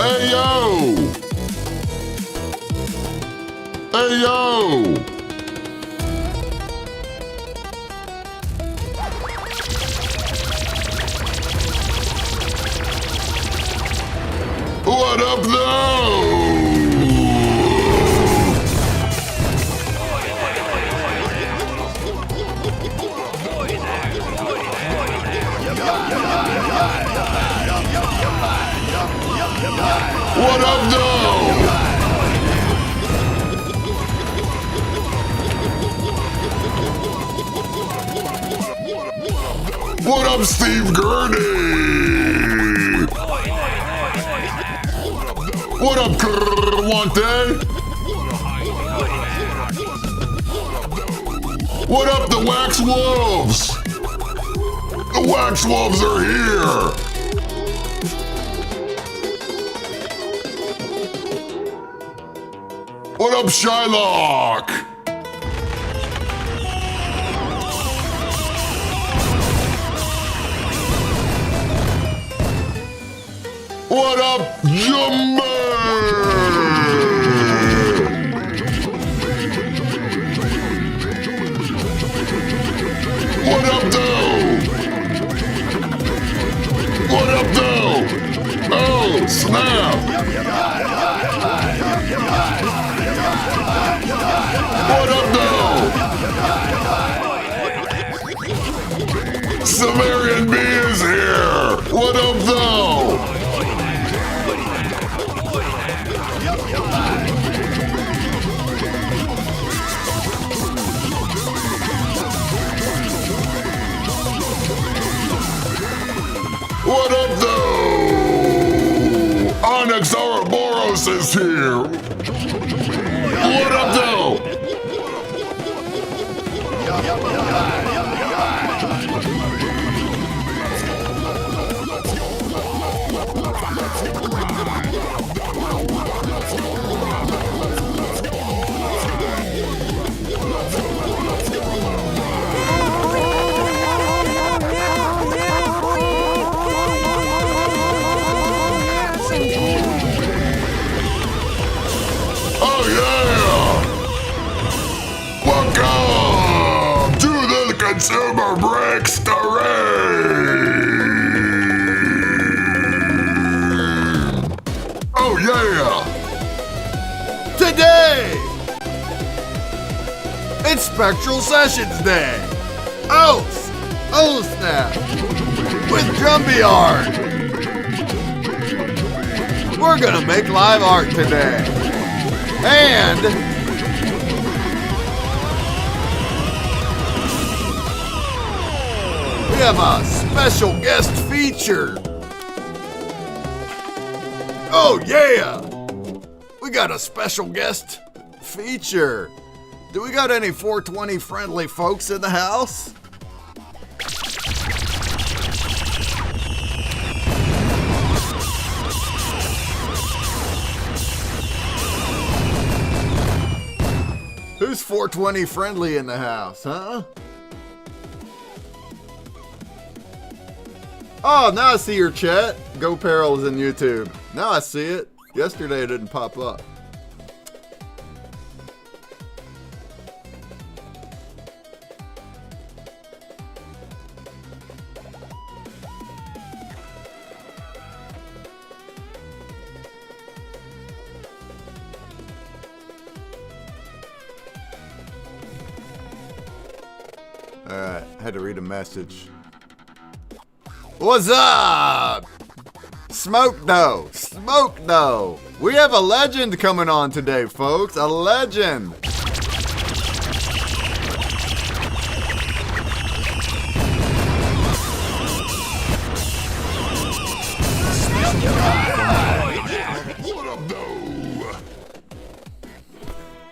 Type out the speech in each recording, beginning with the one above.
Hey yo! Hey yo! What up though? What up though? What up, Steve Gurney? What up, Wante? What up, the Wax Wolves? The Wax Wolves are here! What up, Shylock? What up, Jumbo? What up, though? What up, though? Oh, snap! What up, though? Sumerian B is here! What up, though? What up, though? Onyx Ouroboros is here! What up, though? Oh yeah! Welcome to the Consumer Breaks stream! Oh yeah! Today, it's Spectral Sessions Day. Oh snap! With Jumpy Art. We're gonna make live art today. And we have a special guest feature. Oh yeah! We got a special guest feature. Do we got any 420 friendly folks in the house? Who's 420 friendly in the house, huh? Oh, now I see your chat. Go Peril is in YouTube. Now I see it. Yesterday it didn't pop up. Alright, had to read a message. What's up? Smoke though. Smoke though. We have a legend coming on today, folks. A legend.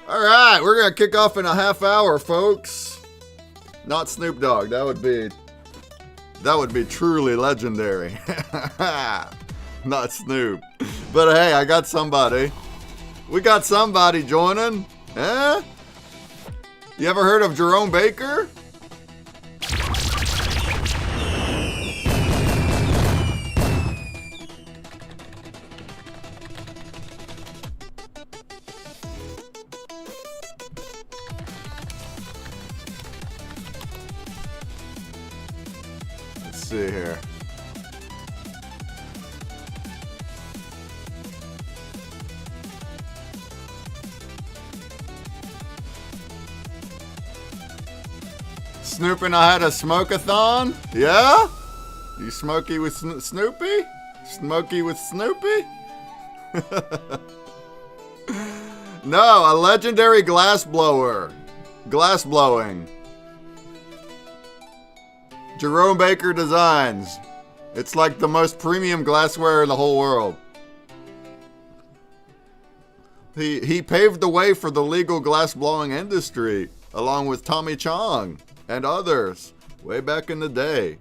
Alright, we're gonna kick off in a half hour, folks. Not Snoop Dogg. That would be truly legendary. Not Snoop. But hey, I got somebody. We got somebody joining. Eh? You ever heard of Jerome Baker? see here. Snoop and I had a smoke-a-thon? Yeah? You smoky with Snoopy? Smoky with Snoopy? No, a legendary glass blower. Glass blowing. Jerome Baker Designs. It's like the most premium glassware in the whole world. He paved the way for the legal glass blowing industry, along with Tommy Chong and others, way back in the day.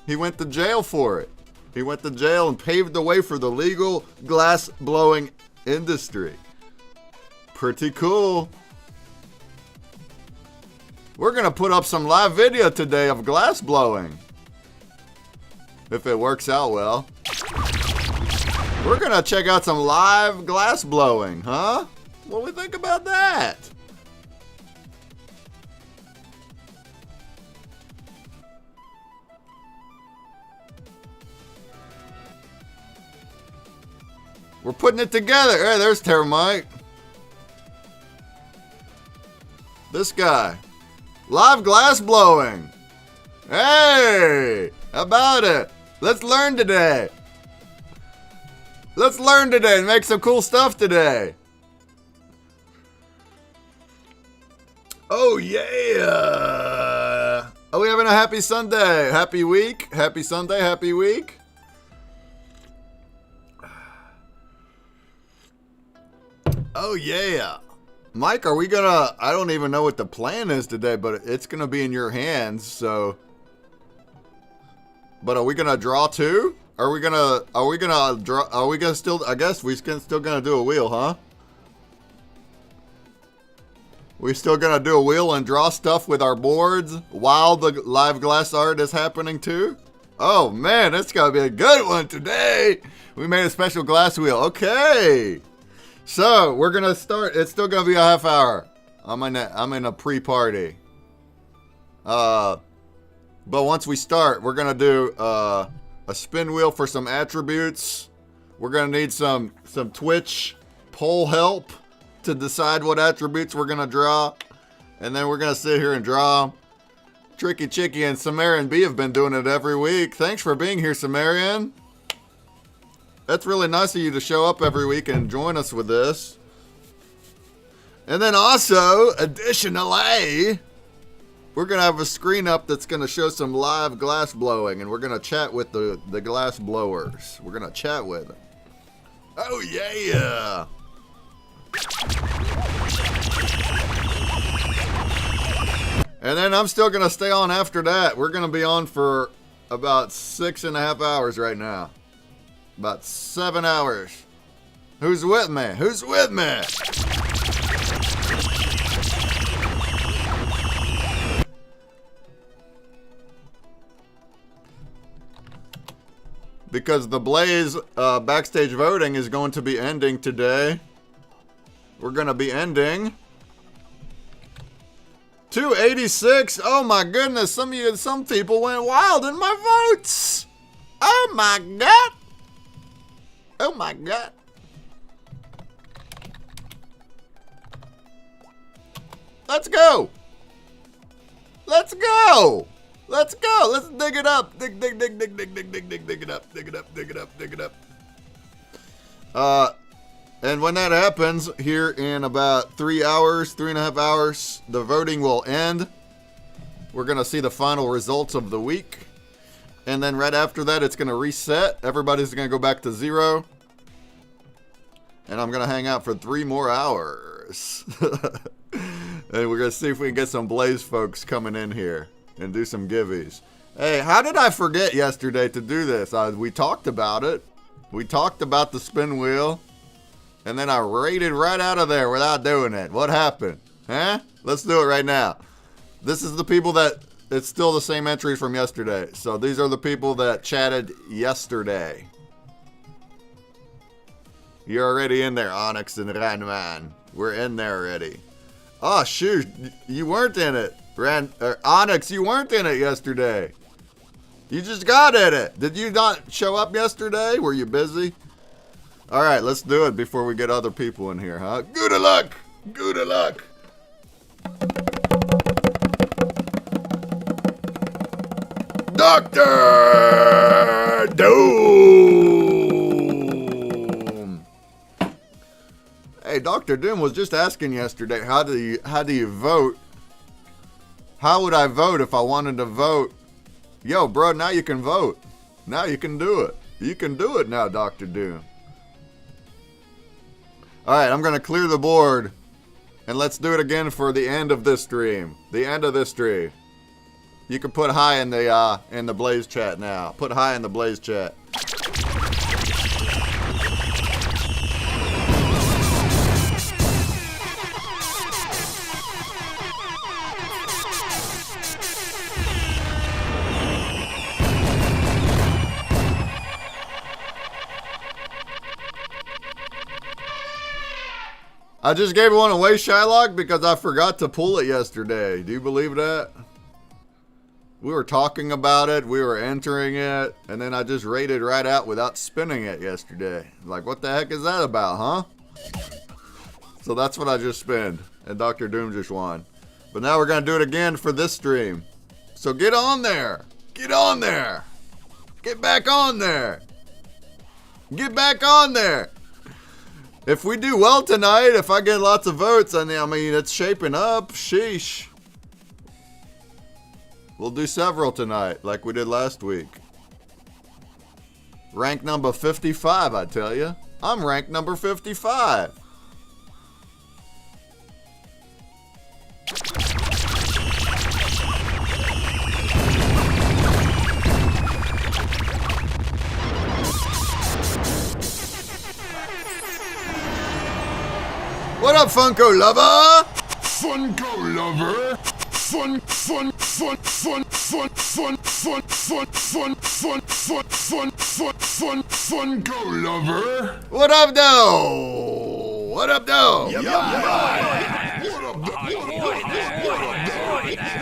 He went to jail for it. He went to jail and paved the way for the legal glass blowing industry. Pretty cool. We're gonna put up some live video today of glass blowing. If it works out well. We're gonna check out some live glass blowing, huh? What do we think about that? We're putting it together. Hey, there's Termite. This guy. Live glass blowing. Hey, how about it? Let's learn today. Let's learn today and make some cool stuff today. Oh, yeah. Are we having a happy Sunday? Happy week? Happy Sunday, happy week? Oh, yeah. Mike, are we gonna... I don't even know what the plan is today, but it's gonna be in your hands, so... But are we gonna draw too? Are we gonna still... I guess we're still gonna do a wheel, huh? We still gonna do a wheel and draw stuff with our boards while the live glass art is happening too? Oh, man, it's gonna be a good one today. We made a special glass wheel. Okay. So, we're going to start. It's still going to be a half hour. I'm in a pre-party. But once we start, we're going to do a spin wheel for some attributes. We're going to need some Twitch poll help to decide what attributes we're going to draw. And then we're going to sit here and draw. Tricky Chicky and Sumerian B have been doing it every week. Thanks for being here, Sumerian. That's really nice of you to show up every week and join us with this. And then also, additionally, we're going to have a screen up that's going to show some live glass blowing. And we're going to chat with the glass blowers. We're going to chat with them. Oh, yeah. And then I'm still going to stay on after that. We're going to be on for about 6.5 hours right now. About 7 hours. Who's with me? Who's with me? Because the Blaze backstage voting is going to be ending today. We're going to be ending 286. Oh my goodness. Some people went wild in my votes. Oh my God. Oh my God. Let's go. Let's go. Let's go. Let's dig it up. Dig it up. Dig it up. And when that happens, here in about 3 hours, 3.5 hours, the voting will end. We're going to see the final results of the week. And then right after that, it's going to reset. Everybody's going to go back to 0. And I'm going to hang out for 3 more hours. And we're going to see if we can get some Blaze folks coming in here and do some givvies. Hey, how did I forget yesterday to do this? We talked about it. We talked about the spin wheel. And then I raided right out of there without doing it. What happened? Huh? Let's do it right now. This is the people that... It's still the same entry from yesterday. So these are the people that chatted yesterday. You're already in there, Onyx and Ranman. We're in there already. Oh, shoot. You weren't in it. Onyx, you weren't in it yesterday. You just got in it. Did you not show up yesterday? Were you busy? All right, let's do it before we get other people in here, huh? Good luck. Good luck. Dr. Doom. Hey, Dr. Doom was just asking yesterday, how do you vote? How would I vote if I wanted to vote? Yo, bro, now you can vote. Now you can do it. You can do it now, Dr. Doom. All right, I'm going to clear the board. And let's do it again for the end of this stream. The end of this stream. You can put hi in the Blaze chat now. Put hi in the Blaze chat. I just gave one away, Shylock, because I forgot to pull it yesterday. Do you believe that? We were talking about it, we were entering it, and then I just raided right out without spinning it yesterday. Like, what the heck is that about, huh? So that's what I just spent, and Dr. Doom just won. But now we're going to do it again for this stream. So get on there. Get on there. Get back on there. Get back on there. If we do well tonight, if I get lots of votes, I mean, it's shaping up. Sheesh. We'll do several tonight, like we did last week. Rank number 55, I tell you. I'm rank number 55. What up, Funko lover? Funko lover. Fun, fun, fun, fun, fun, fun, fun, fun, fun, fun, fun, fun, fun, fun, Funko lover. What up, though? What up, though? What up,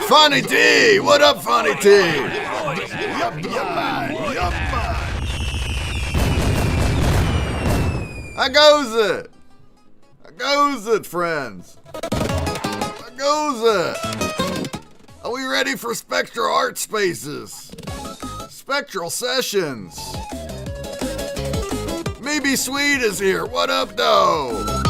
Funny T. What up, Funny T? How goes it? How goes it, friends? How goes it? Are we ready for Spectral Art Spaces? Spectral Sessions. Maybe Sweet is here. What up, though?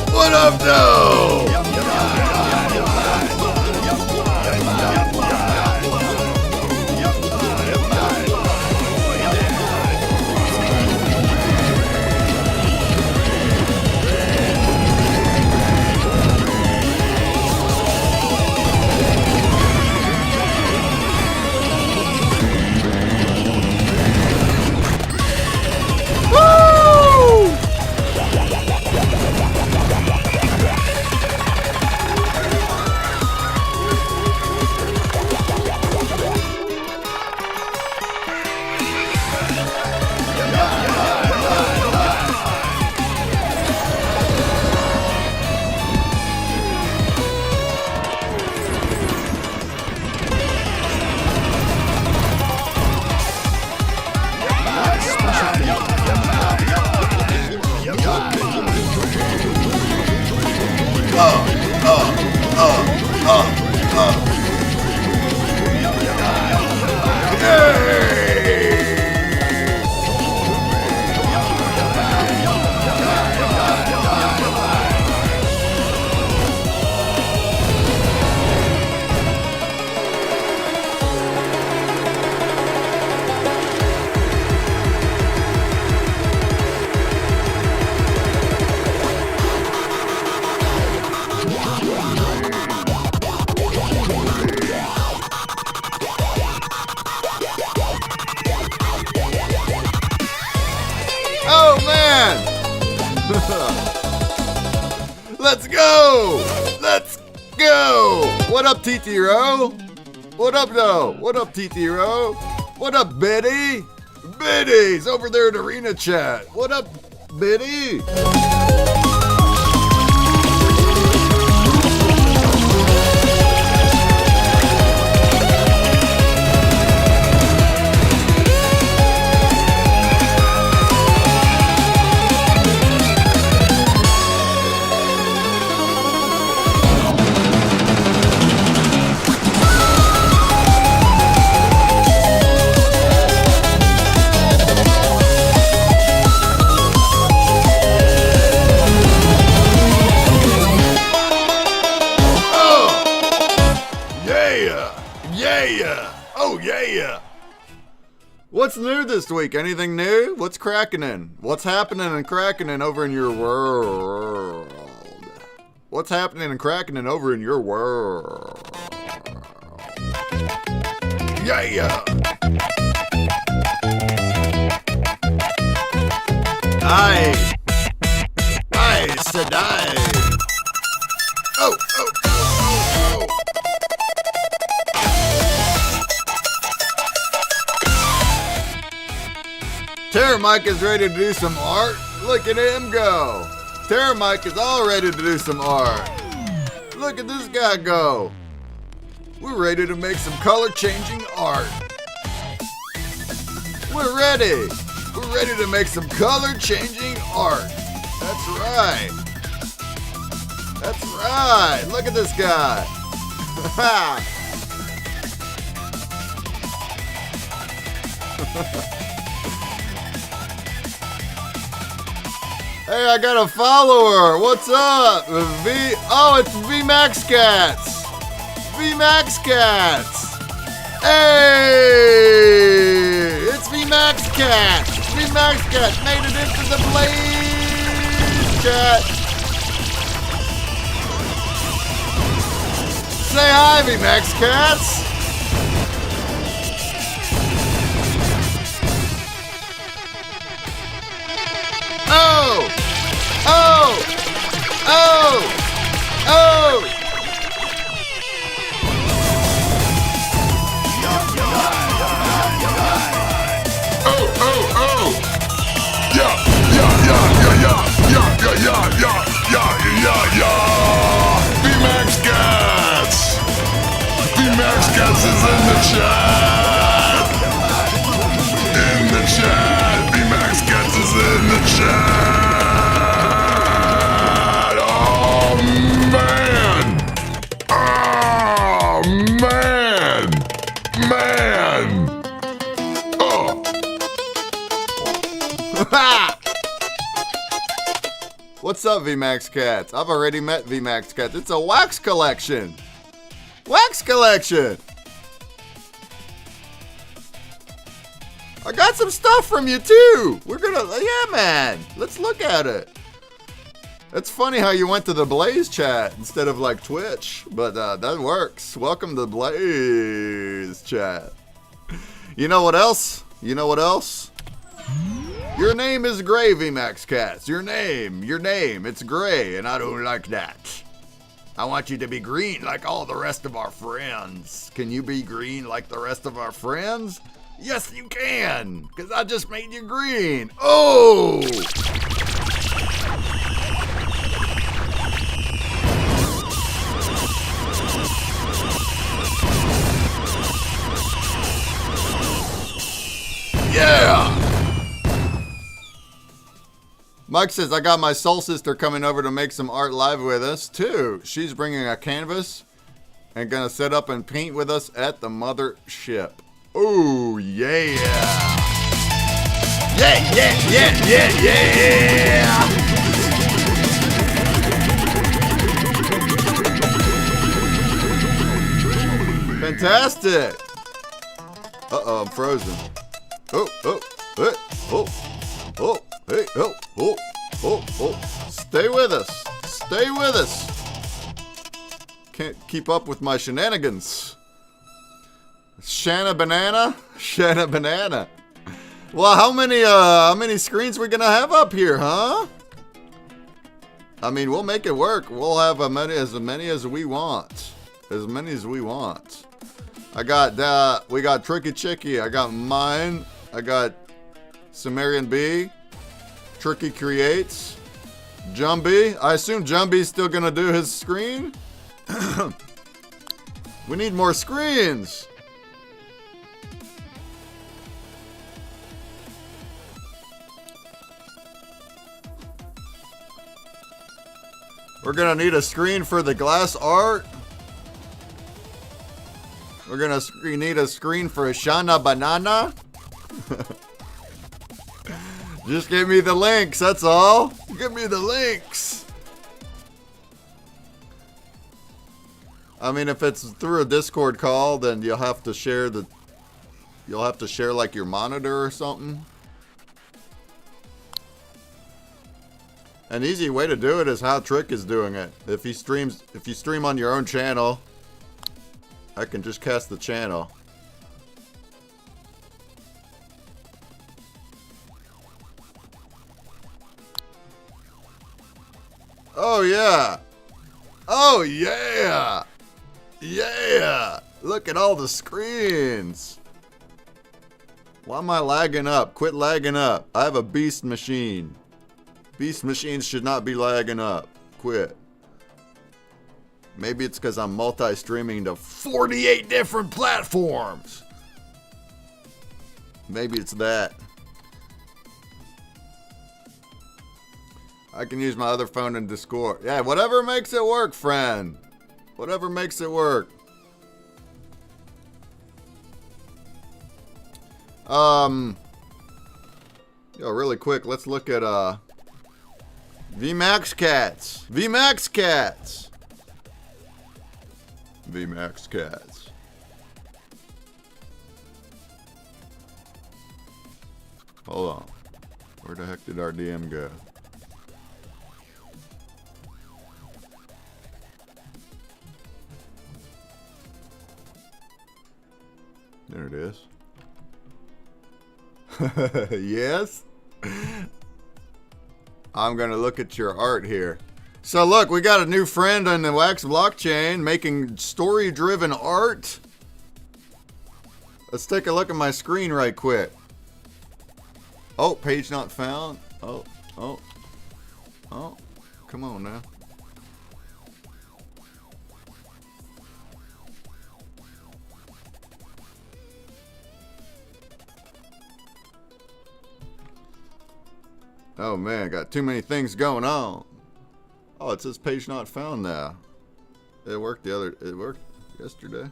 What up, though? Let's go! Let's go! What up, TT-Ro? What up, though? What up, TT-Ro? What up, Biddy? Biddy's over there in Arena Chat. What up, Biddy? Oh yeah! What's new this week? Anything new? What's cracking? What's happening and cracking over in your world? What's happening and cracking over in your world? Yeah! I said I. Oh. Terra Mike is ready to do some art. Look at him go. Terra Mike is all ready to do some art. Look at this guy go. We're ready to make some color changing art. We're ready. We're ready to make some color changing art. That's right. That's right. Look at this guy. Hey, I got a follower. What's up? Oh, it's VMAX Cats. VMAX Cats. Hey, it's VMAX Cats. VMAX Cats made it into the Blaze chat. Say hi, VMAX Cats. VMAX Cats! VMAX Cats is in the chat! In the chat! VMAX Cats is in the chat! Oh man! Oh man! Man! Oh! What's up, VMAX Cats? I've already met VMAX Cats. It's a wax collection. Wax collection. I got some stuff from you too. Yeah, man. Let's look at it. It's funny how you went to the Blaze chat instead of like Twitch, but that works. Welcome to the Blaze chat. You know what else? Your name is Gray, VMAX Cats. Your name, it's gray, and I don't like that. I want you to be green like all the rest of our friends. Can you be green like the rest of our friends? Yes, you can, because I just made you green. Oh! Yeah! Mike says, I got my soul sister coming over to make some art live with us, too. She's bringing a canvas and gonna set up and paint with us at the mothership. Oh, yeah. Yeah. Fantastic. Uh-oh, I'm frozen. Oh. Hey, oh. Stay with us. Can't keep up with my shenanigans. Shanna Banana. Well, how many screens we gonna have up here, huh? I mean, we'll make it work. We'll have as many as we want. As many as we want. I got, we got Tricky Chicky. I got mine. I got Sumerian B. Tricky Creates. Jumby. I assume Jumby's still gonna do his screen. We need more screens. We're gonna need a screen for the glass art. We're gonna need a screen for Shana Banana. Just give me the links, that's all. Give me the links. I mean, if it's through a Discord call, then you'll have to share like your monitor or something. An easy way to do it is how Trick is doing it. If you stream on your own channel, I can just cast the channel. Oh yeah. Oh yeah. Yeah. Look at all the screens. Why am I lagging up? Quit lagging up. I have a beast machine. Beast machines should not be lagging up. Quit. Maybe it's because I'm multi-streaming to 48 different platforms. Maybe it's that. I can use my other phone in Discord. Yeah, whatever makes it work, friend. Whatever makes it work. Yo, really quick, let's look at VMAX Cats. VMAX Cats. VMAX Cats. Hold on. Where the heck did our DM go? There it is. Yes. I'm gonna look at your art here. So look, we got a new friend on the Wax blockchain making story-driven art. Let's take a look at my screen right quick. Oh, page not found. Oh. Come on now. Oh man, got too many things going on. Oh, it says page not found now. It worked yesterday.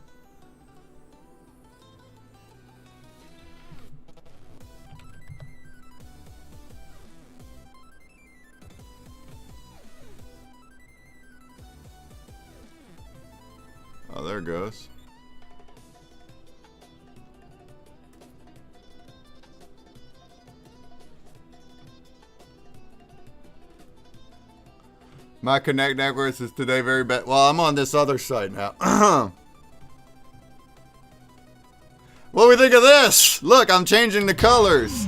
Oh, there it goes. My Connect Networks is today very bad. Well, I'm on this other side now. What do we think of this? Look, I'm changing the colors.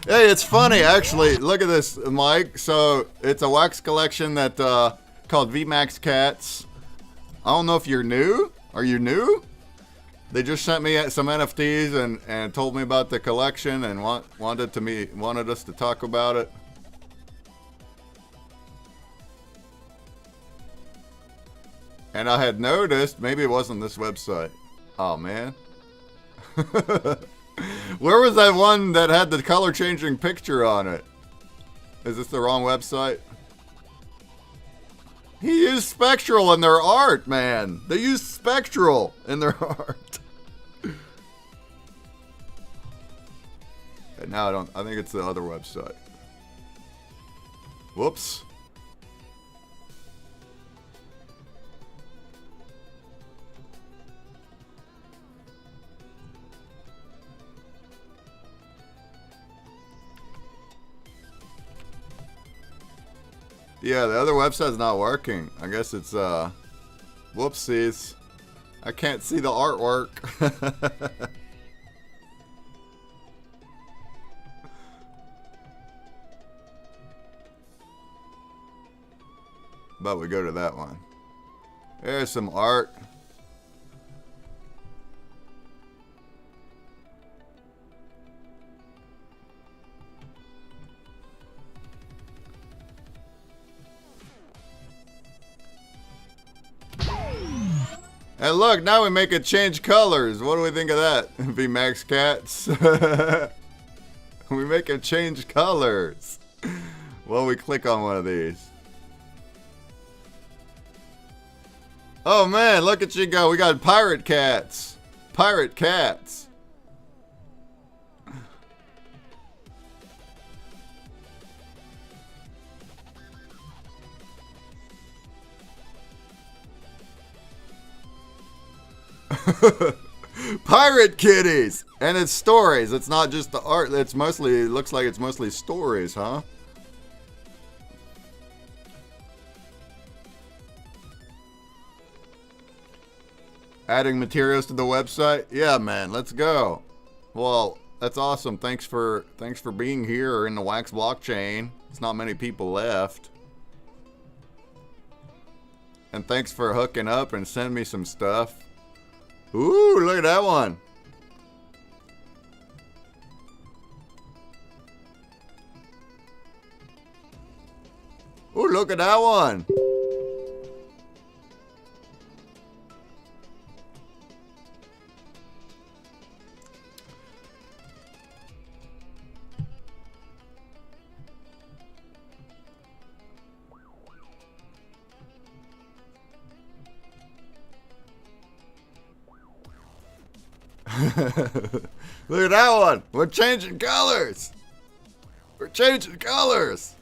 Hey, it's funny, actually. Look at this, Mike. So, it's a wax collection that called VMAX Cats. I don't know if you're new. Are you new? They just sent me some NFTs and told me about the collection and wanted us to talk about it. And I had noticed, maybe it wasn't this website. Oh, man. Where was that one that had the color changing picture on it? Is this the wrong website? He used Spectral in their art, man. They used Spectral in their art. And now I think it's the other website. Whoops. Yeah, the other website's not working. I guess it's, whoopsies. I can't see the artwork. But we go to that one. There's some art. And look, now we make it change colors. What do we think of that? VMAX cats. We make it change colors. Well, we click on one of these. Oh man, look at you go. We got pirate cats. Pirate cats. Pirate kitties! And it's stories. It's not just the art. It's mostly, it looks like it's mostly stories, huh? Adding materials to the website? Yeah, man, let's go. Well, that's awesome. Thanks for being here in the Wax blockchain. It's not many people left. And thanks for hooking up and sending me some stuff. Ooh, look at that one. Ooh, look at that one. Look at that one. We're changing colors. We're changing colors.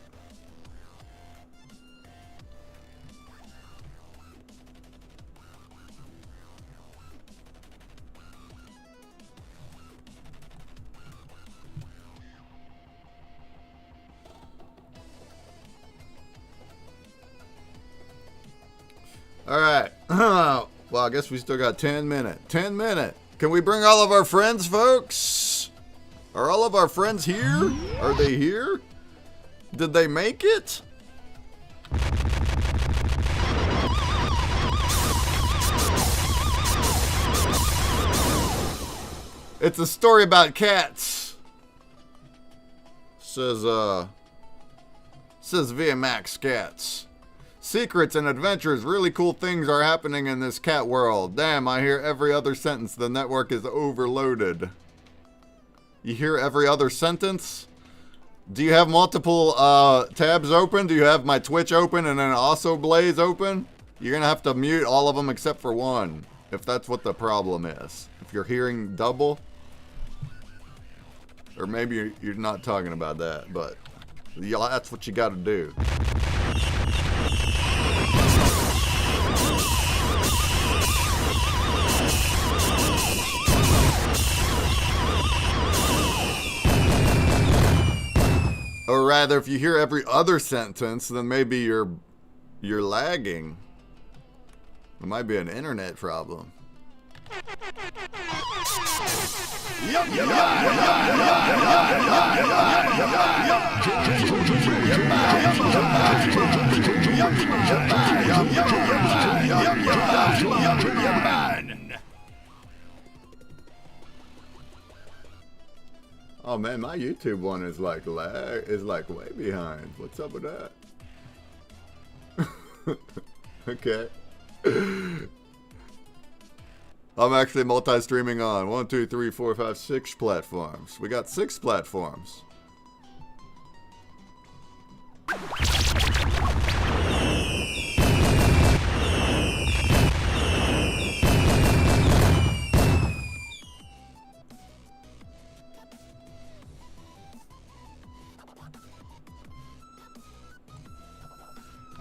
All right. Well, I guess we still got 10 minutes. 10 minutes. Can we bring all of our friends, folks? Are all of our friends here? Are they here? Did they make it? It's a story about cats. Says VMAX cats. Secrets and adventures, really cool things are happening in this cat world. Damn, I hear every other sentence. The network is overloaded. You hear every other sentence? Do you have multiple tabs open? Do you have my Twitch open and then also Blaze open? You're gonna have to mute all of them except for one, if that's what the problem is. If you're hearing double. Or maybe you're not talking about that, but yeah, that's what you gotta do. Or rather, if you hear every other sentence, then maybe you're lagging. It might be an internet problem. Oh man, my YouTube one is like way behind. What's up with that? Okay. I'm actually multi-streaming on 1, 2, 3, 4, 5, 6 platforms. We got 6 platforms.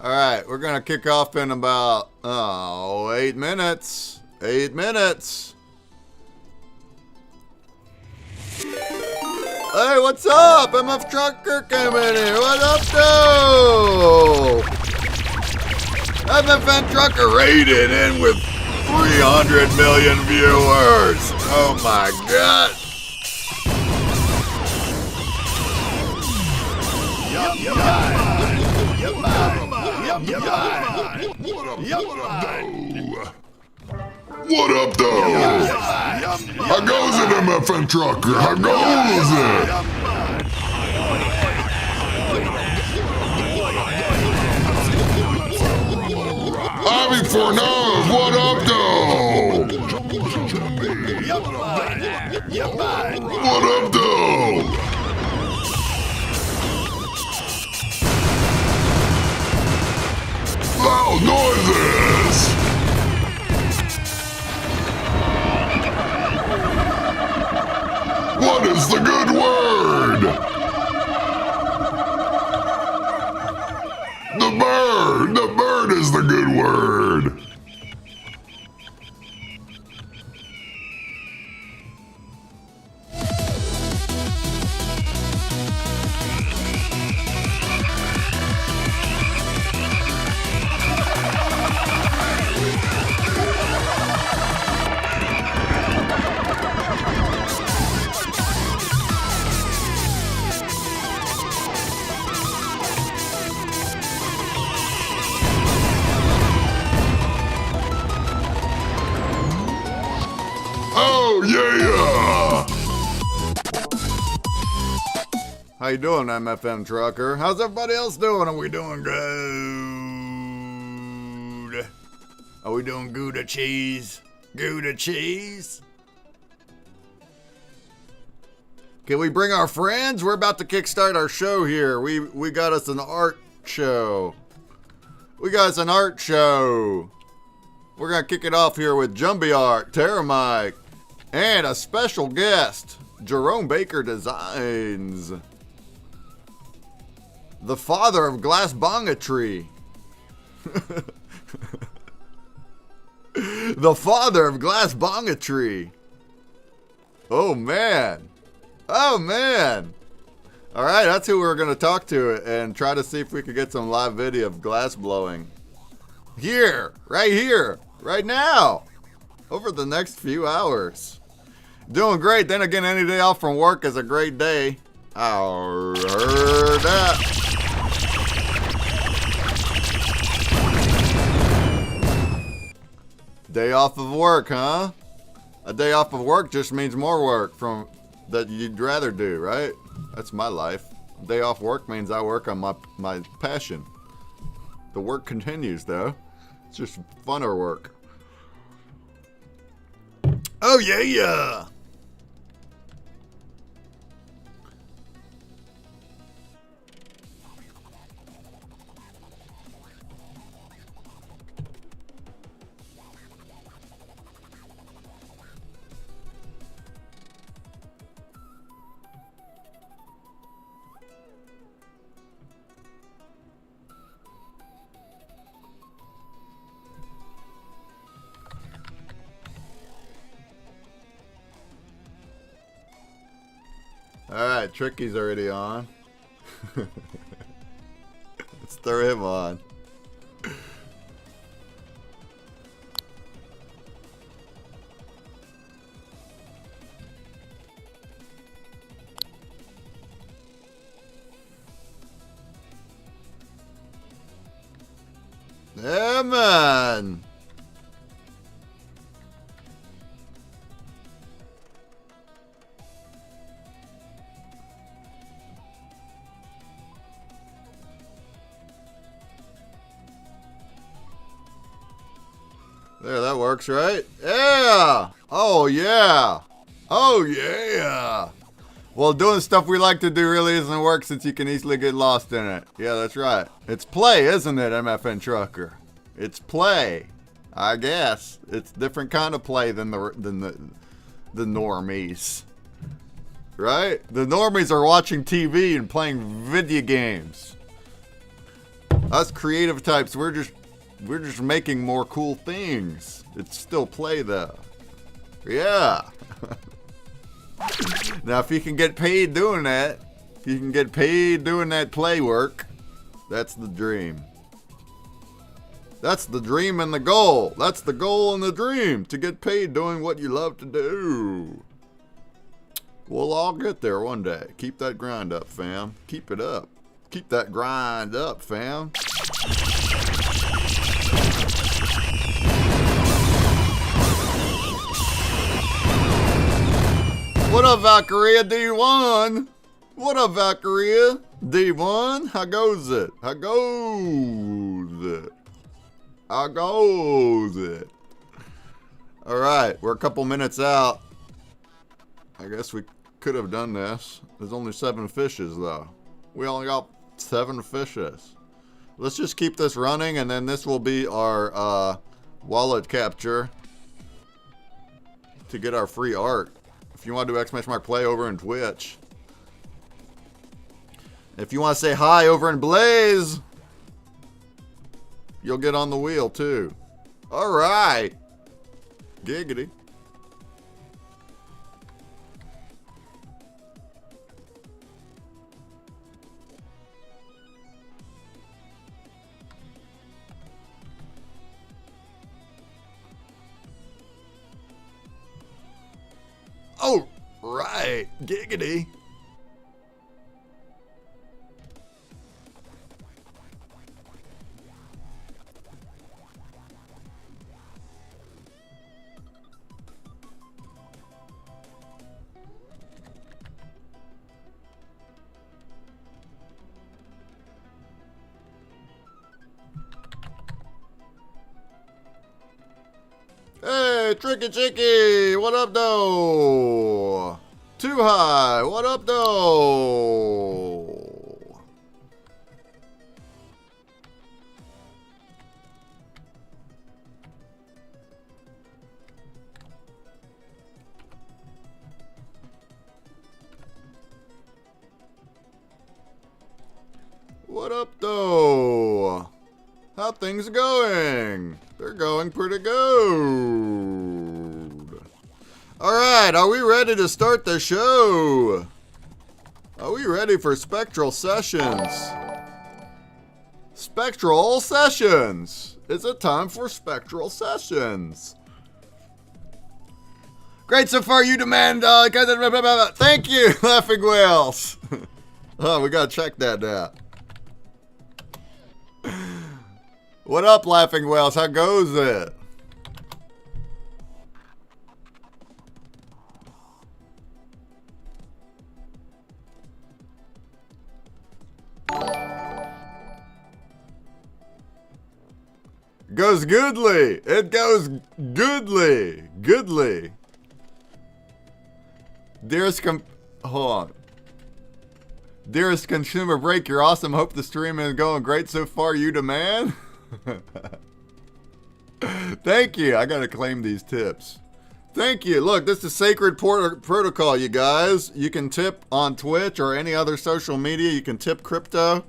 Alright, we're gonna kick off in about 8 minutes. 8 minutes. Hey, what's up? MF Trucker came in here. What up, though? MFN Trucker raided in with 300 million viewers. Oh my god. What up, though? How goes it, MFN Trucker? How goes it? Ivy for now, what up, though? What up, though? Loud noises! What is the good word? The bird is the good word. Oh, yeah! How you doing, MFM Trucker? How's everybody else doing? Are we doing good? Are we doing Gouda cheese? Gouda cheese? Can we bring our friends? We're about to kickstart our show here. We got us an art show. We got us an art show. We're going to kick it off here with Jumbie Art, Terramike, and a special guest, Jerome Baker Designs. The father of glass bongetry. The father of glass bongetry. Oh, man. Oh, man. All right, that's who we're going to talk to and try to see if we can get some live video of glass blowing. Here, right now, over the next few hours. Doing great. Then again, any day off from work is a great day. I heard that. Day off of work, huh? A day off of work just means more work from that you'd rather do, right? That's my life. A day off work means I work on my passion. The work continues, though. It's just funner work. Oh, yeah! Alright, Tricky's already on. Let's throw him on. Yeah, man. There, that works, right? Yeah! Oh, yeah! Oh, yeah! Well, doing stuff we like to do really isn't work since you can easily get lost in it. Yeah, that's right. It's play, isn't it, MFN Trucker? It's play. I guess. It's different kind of play than the normies. Right? The normies are watching TV and playing video games. Us creative types, we're just making more cool things. It's still play though. Yeah. Now if you can get paid doing that, if you can get paid doing that play work, that's the dream. That's the dream and the goal. That's the goal and the dream, to get paid doing what you love to do. We'll all get there one day. Keep that grind up, fam. Keep it up. Keep that grind up, fam. What up, Valkyria D1? What up, Valkyria D1? How goes it? How goes it? How goes it? Alright, we're a couple minutes out. I guess we could have done this. There's only 7 fishes, though. We only got 7 fishes. Let's just keep this running, and then this will be our wallet capture to get our free art. If you want to do !play over in Twitch. If you want to say hi over in Blaze, you'll get on the wheel too. Alright. Giggity. Oh, right. Giggity. Hey, Tricky Chicky, what up, though? Too High, what up, though? What up, though? How things going? They're going pretty good. Alright, are we ready to start the show? Are we ready for Spectral Sessions? Spectral Sessions! Is it time for Spectral Sessions? Great so far, you demand, thank you, Laughing Whales! Oh, we gotta check that out. What up, Laughing Whales? How goes it? Goes goodly. It goes goodly. Goodly. Hold on. Dearest consumer, break. You're awesome. Hope the stream is going great so far. You demand. Thank you. I gotta claim these tips. Thank you. Look, this is Sacred Protocol, you guys. You can tip on Twitch or any other social media. You can tip crypto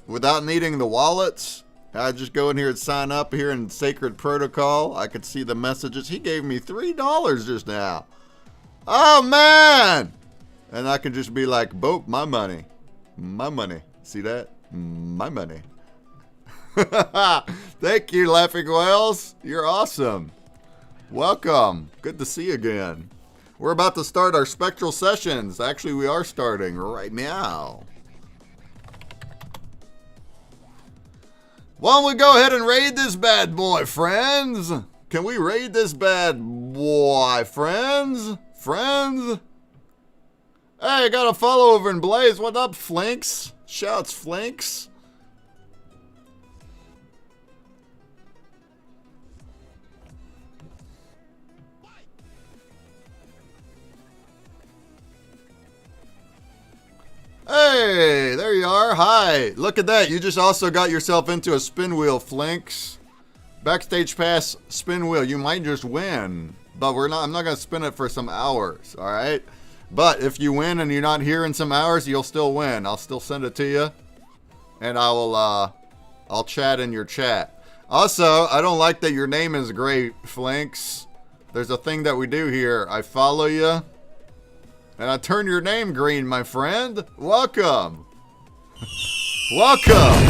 without needing the wallets. I just go in here and sign up here in Sacred Protocol. I could see the messages. He gave me $3 just now. Oh, man. And I can just be like, boop, my money. My money. See that? My money. Thank you, Laughing Whales. You're awesome. Welcome. Good to see you again. We're about to start our Spectral Sessions. Actually, we are starting right now. Why don't we go ahead and raid this bad boy, friends? Can we raid this bad boy, friends? Friends? Hey, I got a follow over in Blaze. What up, Flinks? Shouts, Flinks. Hey, there you are. Hi. Look at that. You just also got yourself into a spin wheel, Flinks. Backstage pass spin wheel. You might just win. But I'm not going to spin it for some hours, all right? But if you win and you're not here in some hours, you'll still win. I'll still send it to you. And I'll chat in your chat. Also, I don't like that your name is gray, Flinks. There's a thing that we do here. I follow you. And I turn your name green, my friend. Welcome. Welcome.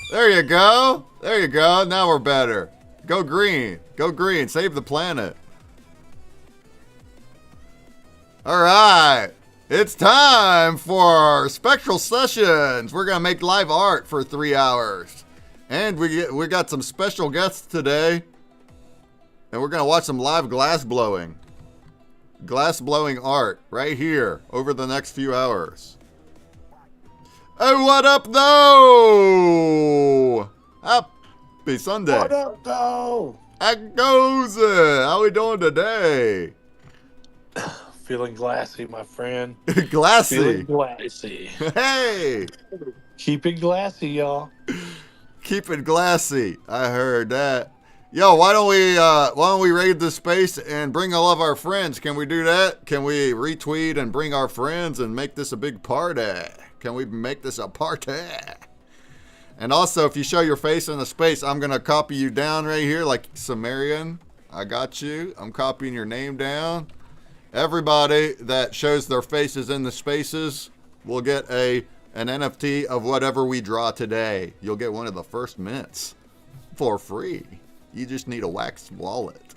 There you go. There you go. Now we're better. Go green. Go green. Save the planet. All right. It's time for Spectral Sessions. We're going to make live art for 3 hours. And we got some special guests today. And we're going to watch some live glass blowing. Glass blowing art right here over the next few hours. Hey, what up, though? Happy Sunday. What up, though? How goes it? How we doing today? Feeling glassy, my friend. Glassy. Feeling glassy. Hey, Keep it glassy, y'all. keep it glassy. I heard that. Yo, why don't we raid this space and bring all of our friends? Can we do that? Can we retweet and bring our friends and make this a big party? Can we make this a party? And also, if you show your face in the space, I'm gonna copy you down right here, like Sumerian. I got you. I'm copying your name down. Everybody that shows their faces in the spaces will get an NFT of whatever we draw today. You'll get one of the first mints for free. You just need a wax wallet.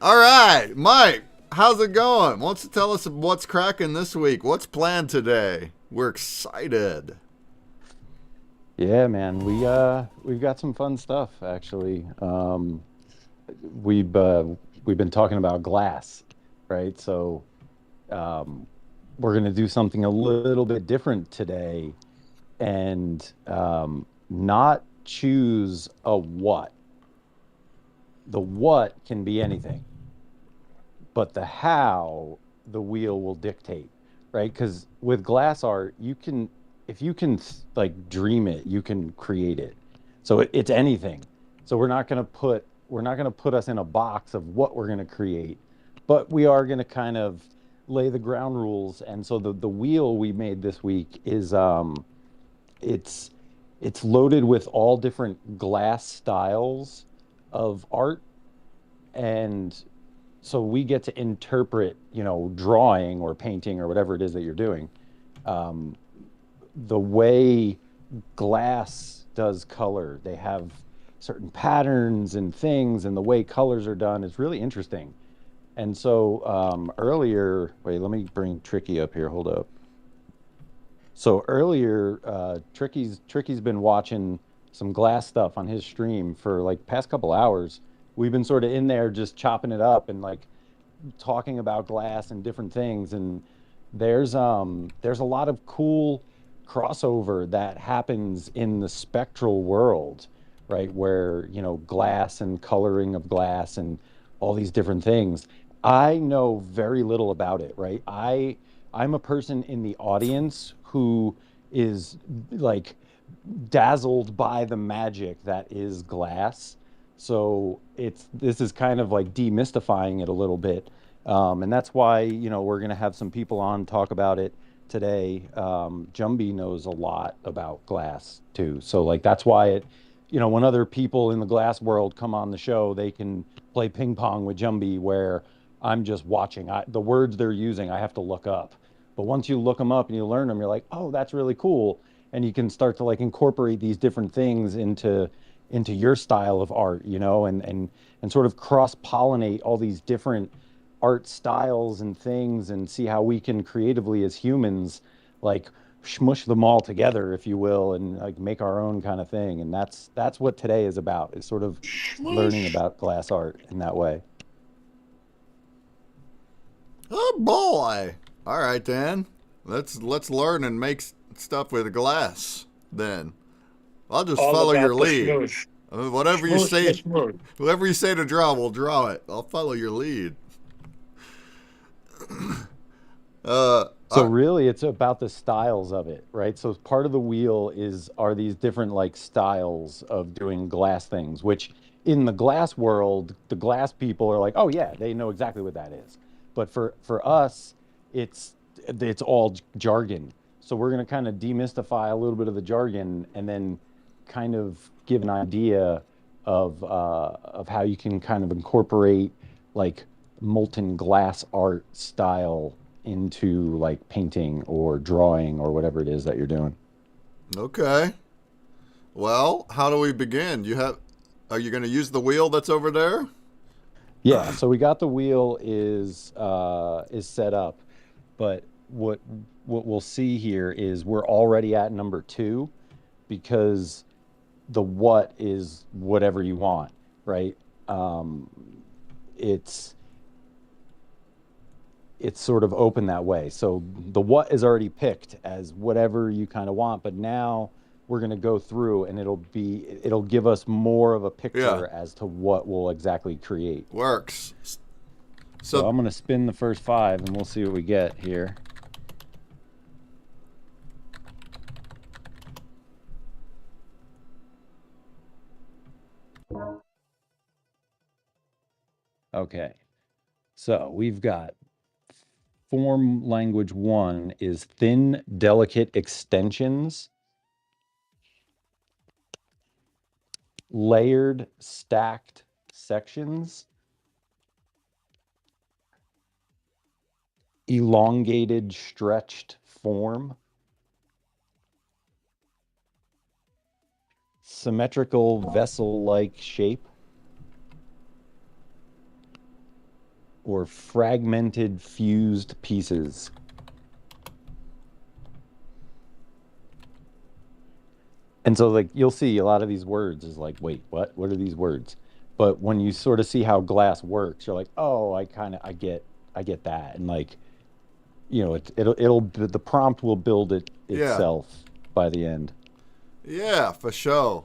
All right, Mike, how's it going? Wants to tell us what's cracking this week? What's planned today? We're excited. Yeah, man, we've got some fun stuff actually. We've been talking about glass, right? So we're gonna do something a little bit different today, and not choose a what. The what can be anything, but the how the wheel will dictate, right? Because with glass art, if you can like dream it, you can create it. So it's anything. So we're not gonna put us in a box of what we're gonna create, but we are gonna kind of lay the ground rules. And so the wheel we made this week is it's it's loaded with all different glass styles of art, and so we get to interpret, drawing or painting or whatever it is that you're doing, um, the way glass does color. They have certain patterns and things, and the way colors are done is really interesting. And so earlier, wait, let me bring Tricky up here. Hold up. So earlier, Tricky's been watching some glass stuff on his stream for like past couple hours. We've been sort of in there just chopping it up and like talking about glass and different things. And there's a lot of cool crossover that happens in the spectral world, right? Where, glass and coloring of glass and all these different things. I know very little about it, right? I'm a person in the audience who is like dazzled by the magic that is glass. So this is kind of like demystifying it a little bit, and that's why we're gonna have some people on talk about it today. Jumby knows a lot about glass too, so like that's why when other people in the glass world come on the show, they can play ping pong with Jumby, where I'm just watching. The words they're using, I have to look up. But once you look them up and you learn them, you're like, oh, that's really cool. And you can start to like incorporate these different things into your style of art, and sort of cross pollinate all these different art styles and things, and see how we can creatively as humans like smush them all together, if you will, and like make our own kind of thing. And that's what today is about, is sort of learning Smush. about glass art in that way. Oh boy! All right then, let's learn and make stuff with glass. Then I'll just All follow your about the lead. smush. Whatever you Smush, say, smush, smush. whoever you say to draw, we'll draw it. I'll follow your lead. Uh, So uh, really, it's about the styles of it, right? So part of the wheel are these different like styles of doing glass things, which in the glass world, the glass people are like, oh yeah, they know exactly what that is. But for us, it's it's all jargon. So we're gonna kind of demystify a little bit of the jargon, and then kind of give an idea of how you can kind of incorporate like molten glass art style into like painting or drawing or whatever it is that you're doing. okay. Well, how do we begin? Are you going to use the wheel that's over there? Yeah, so we got the wheel is set up, but what we'll see here is we're already at number 2, because the what is whatever you want, right? It's it's sort of open that way. So the what is already picked as whatever you kind of want, but now we're going to go through and it'll give us more of a Yeah. picture as to what we'll exactly create. Works. So So I'm going to spin the first 5 and we'll see what we get here. Okay. So we've got form language 1 is thin, delicate extensions, layered, stacked sections, elongated, stretched form, symmetrical vessel-like shape, or fragmented fused pieces. And so like you'll see a lot of these words is like, wait, what are these words? But when you sort of see how glass works, you're like, oh, I get that. And like, you know, the prompt will build it yeah. itself by the end. Yeah, for sure.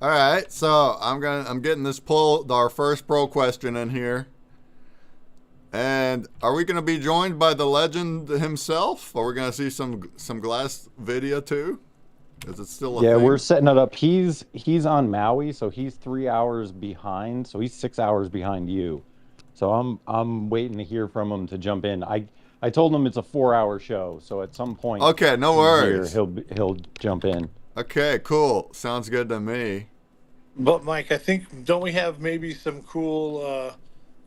All right, so I'm getting this our first poll question in here. And are we gonna be joined by the legend himself? Are we gonna see some glass video too? Is it still a Yeah, thing? we're setting it up. He's on Maui, so he's 3 hours behind. So he's 6 hours behind you. So I'm waiting to hear from him to jump in. I told him it's a 4 hour show, so at some point Okay, no in here worries. he'll jump in. Okay, cool. Sounds good to me. But Mike, I think don't we have maybe some cool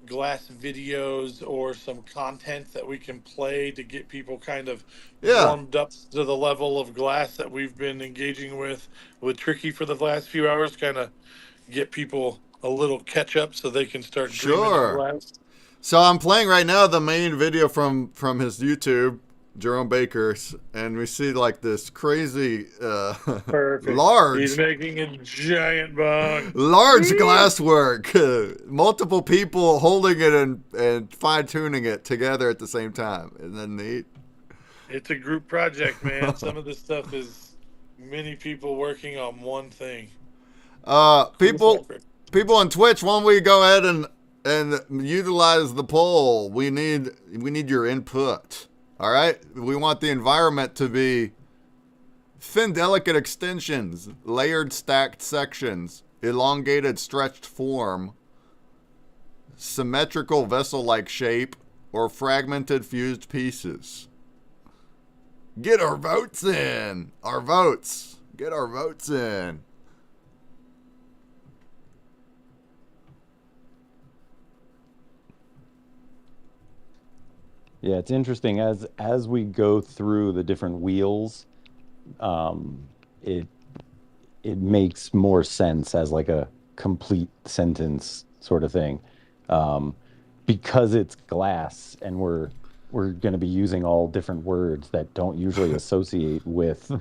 glass videos or some content that we can play to get people kind of Yeah, warmed up to the level of glass that we've been engaging with Tricky for the last few hours, kind of get people a little catch up so they can start dreaming of sure. glass. So I'm playing right now the main video from his YouTube, Jerome Baker's, and we see like this crazy Perfect. He's large making a giant bong. large Woo! glass work. Multiple people holding it and fine tuning it together at the same time. Isn't that neat? It's a group project, man. Some of this stuff is many people working on one thing. People on Twitch, why don't we go ahead and utilize the poll? We need your input. All right? We want the environment to be thin, delicate extensions, layered, stacked sections, elongated, stretched form, symmetrical vessel-like shape, or fragmented fused pieces. Get our votes in. Our votes. Get our votes in. Yeah, it's interesting as we go through the different wheels, it makes more sense as like a complete sentence sort of thing, um, because it's glass and we're going to be using all different words that don't usually associate with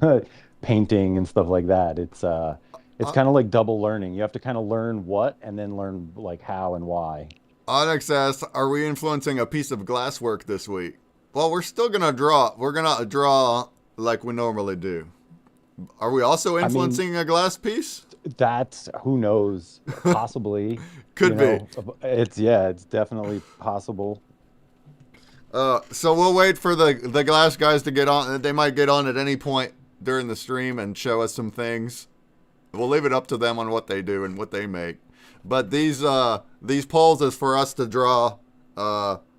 painting and stuff like that. It's kind of like double learning. You have to kind of learn what and then learn like how and why. Onyx asks, are we influencing a piece of glasswork this week? Well, we're still going to draw. We're going to draw like we normally do. Are we also influencing a glass piece? That's who knows, possibly. Could be. It's definitely possible. So we'll wait for the glass guys to get on. They might get on at any point during the stream and show us some things. We'll leave it up to them on what they do and what they make. But these polls is for us to draw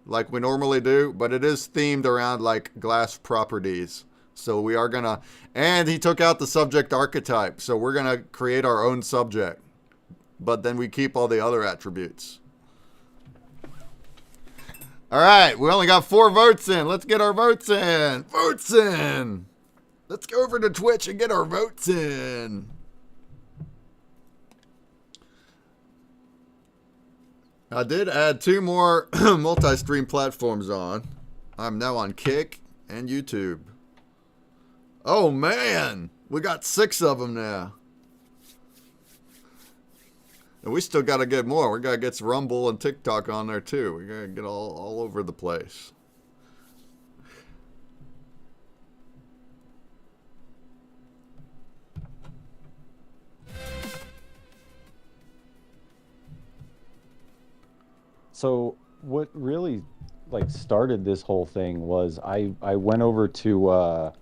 like we normally do, but it is themed around like glass properties. So we are gonna, and he took out the subject archetype, so we're gonna create our own subject, but then we keep all the other attributes. All right, we only got 4 votes in. Let's get our votes in. Votes in. Let's go over to Twitch and get our votes in. I did add 2 more multi-stream platforms on. I'm now on Kick and YouTube. Oh man, we got 6 of them now. And we still got to get more. We got to get Rumble and TikTok on there too. We got to get all over the place. So what really like started this whole thing was I went over to a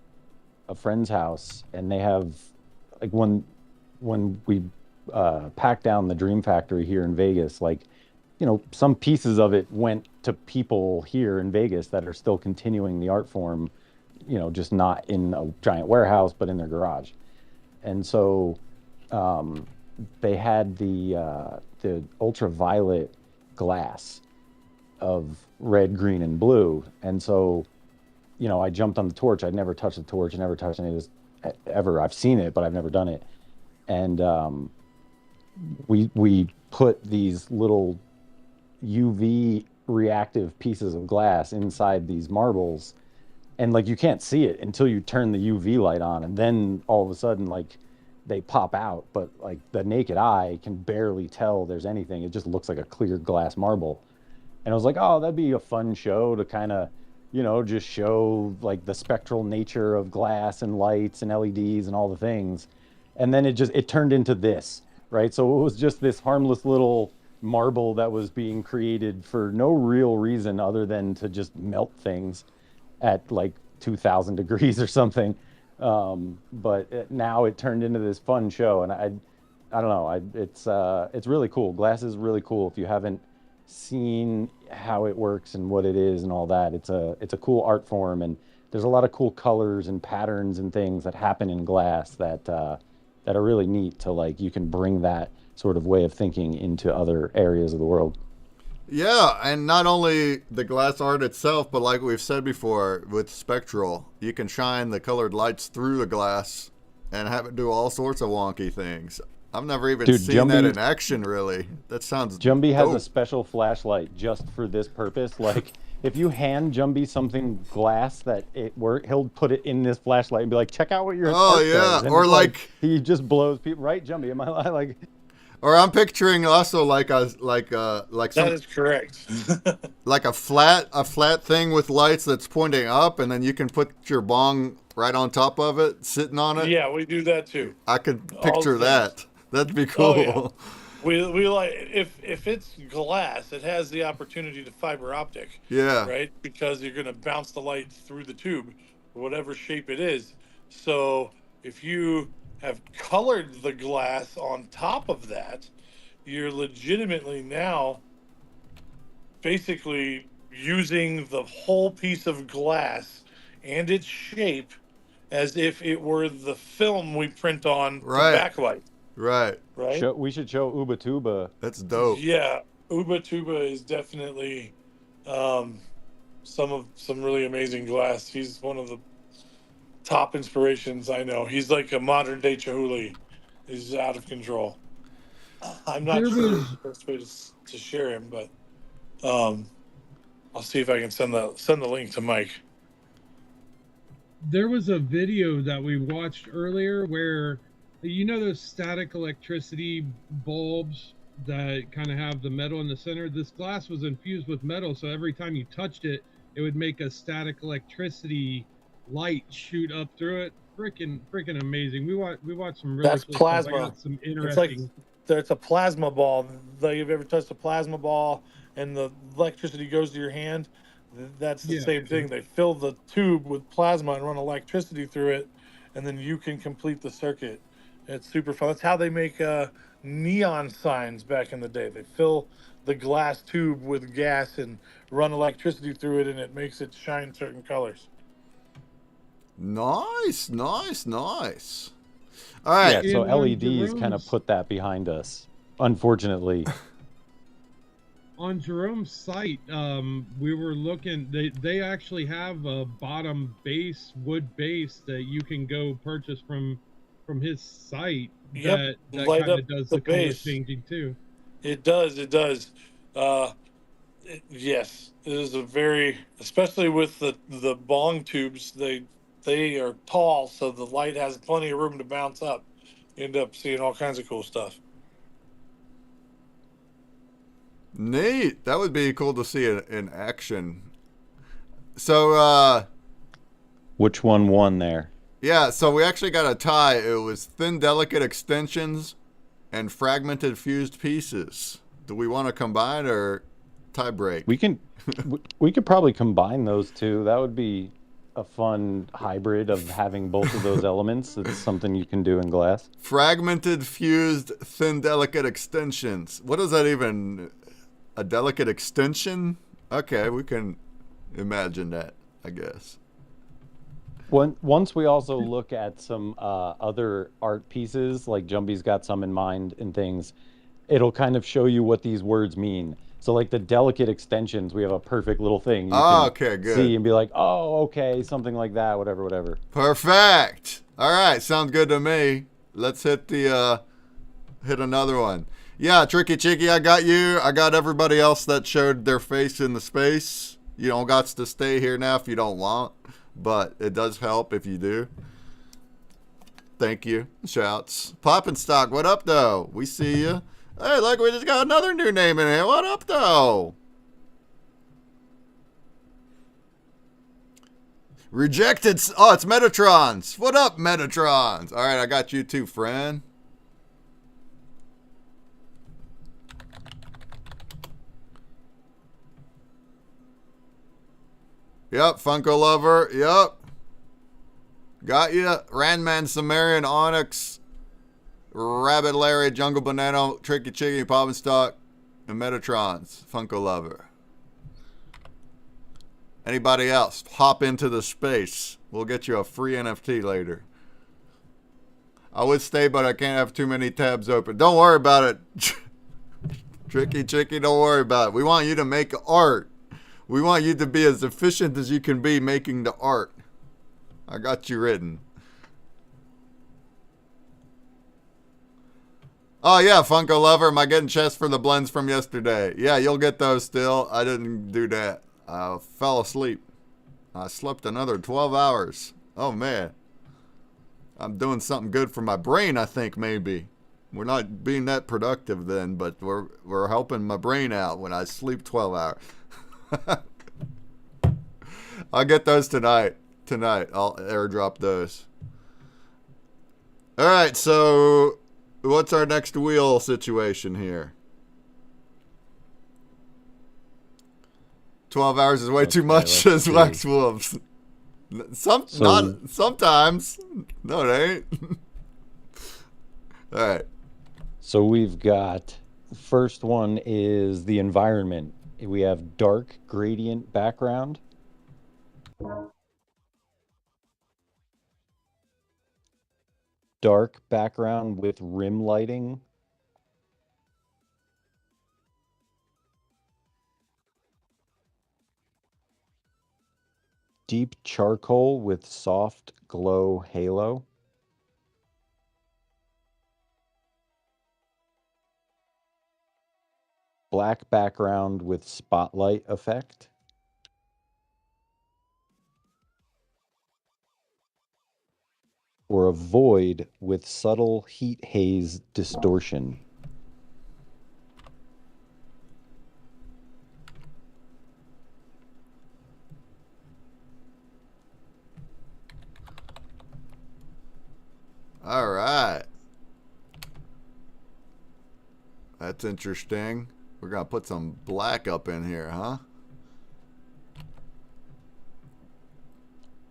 friend's house, and they have like when we packed down the Dream Factory here in Vegas, like some pieces of it went to people here in Vegas that are still continuing the art form, just not in a giant warehouse, but in their garage. And so um, they had the ultraviolet glass of red, green, and blue. And so, I jumped on the torch. I'd never touched the torch, never touched any of this ever. I've seen it, but I've never done it. And we put these little UV reactive pieces of glass inside these marbles, and like you can't see it until you turn the UV light on, and then all of a sudden like they pop out, but like the naked eye can barely tell there's anything. It just looks like a clear glass marble. And I was like, oh, that'd be a fun show to kind of, just show like the spectral nature of glass and lights and LEDs and all the things. And then it turned into this, right? So it was just this harmless little marble that was being created for no real reason other than to just melt things at like 2000 degrees or something. But now it turned into this fun show, and I don't know. It's really cool. Glass is really cool. If you haven't seen how it works and what it is and all that, it's a cool art form, and there's a lot of cool colors and patterns and things that happen in glass that are really neat to like you can bring that sort of way of thinking into other areas of the world. Yeah, and not only the glass art itself, but like we've said before, with Spectral, you can shine the colored lights through the glass and have it do all sorts of wonky things. I've never even Dude, seen that in action, really. That sounds Jumby has dope. a special flashlight just for this purpose. Like, if you hand Jumby something glass that it work, he'll put it in this flashlight and be like, "Check out what your Oh, art yeah. does." And Or it's like he just blows people, right, Jumby? Am I like? Or I'm picturing also like That some is correct. like a flat thing with lights that's pointing up, and then you can put your bong right on top of it, sitting on it. Yeah, we do that too. I could All picture the things. that. That'd be Oh yeah. cool. We like if it's glass, it has the opportunity to fiber optic, Yeah. right? Because you're going to bounce the light through the tube, whatever shape it is. So if you have colored the glass on top of that, you're legitimately now basically using the whole piece of glass and its shape as if it were the film we print on to Right. backlight, Right. right? We should show Ubatuba. That's dope. Yeah, Ubatuba is definitely um, some really amazing glass. He's one of the top inspirations I know. He's like a modern day Chihuly. He's out of control. I'm not There sure was the best way to share him, but um, I'll see if I can send the link to Mike. there was a video that we watched earlier where those static electricity bulbs that kind of have the metal in the center. This glass was infused with metal, so every time you touched it, it would make a static electricity light shoot up through it. Freaking amazing. We watched some really That's cool stuff. I plasma. got some It's like interesting. it's a plasma ball. Like you've ever touched a plasma ball and the electricity goes to your hand? That's the Yeah. same thing. They fill the tube with plasma and run electricity through it, and then you can complete the circuit. It's super fun. That's how they make neon signs back in the day. They fill the glass tube with gas and run electricity through it, and it makes it shine certain colors. Nice, nice, nice. All right. Yeah, so In, LEDs kind of put that behind us, unfortunately. On Jerome's site, we were looking. They actually have a bottom base, wood base that you can go purchase from his site. Yep, That light kind up of does the the color base. changing too. It does. It does. Yes, it is a very, especially with the bong tubes. They are tall, so the light has plenty of room to bounce up. You end up seeing all kinds of cool stuff. Neat. That would be cool to see it in action. So, Which one won there? yeah, so we actually got a tie. It was thin, delicate extensions and fragmented fused pieces. Do we want to combine or tie break. We can we could probably combine those two. That would be a fun hybrid of having both of those elements. It's something you can do in glass. Fragmented, fused, thin, delicate extensions. What is that even? A delicate extension? Okay, we can imagine that, I guess. Once we also look at some other art pieces, like Jumbie's got some in mind and things, it'll kind of show you what these words mean. So like the delicate extensions, we have a perfect little thing you Oh, can okay, good. see and be like, oh, okay, something like that, whatever, whatever. Perfect. All right, sounds good to me. Let's hit the hit another one. Yeah, Tricky Chicky, I got you. I got everybody else that showed their face in the space. You don't got to stay here now if you don't want, but it does help if you do. Thank you. Shouts. Poppin' Stock, what up, though? We see you. Hey, look, we just got another new name in here. What up, though? Rejected. Oh, it's Metatrons. What up, Metatrons? All right, I got you too, friend. Yep, Funko Lover. Yep. Got you. Randman, Sumerian, Onyx, Rabbit Larry, Jungle Banana, Tricky Chicken, Pop and Stock, and Metatrons. Funko Lover. Anybody else? Hop into the space. We'll get you a free NFT later. I would stay, but I can't have too many tabs open. Don't worry about it. Tricky Chicky, don't worry about it. We want you to make art. We want you to be as efficient as you can be making the art. I got you written. Oh, yeah, Funko Lover. Am I getting chests for the blends from yesterday? Yeah, you'll get those still. I didn't do that. I fell asleep. I slept another 12 hours. Oh, man. I'm doing something good for my brain, I think, maybe. We're not being that productive then, but we're helping my brain out when I sleep 12 hours. I'll get those tonight. Tonight, I'll airdrop those. All right, so what's our next wheel situation here? 12 hours is way too much, says Wax Wolves. Sometimes. No, it ain't. All right. So we've got, first one is the environment. We have dark gradient background. Dark background with rim lighting. Deep charcoal with soft glow halo. Black background with spotlight effect. Or a void with subtle heat haze distortion. All right. That's interesting. We're going to put some black up in here, huh?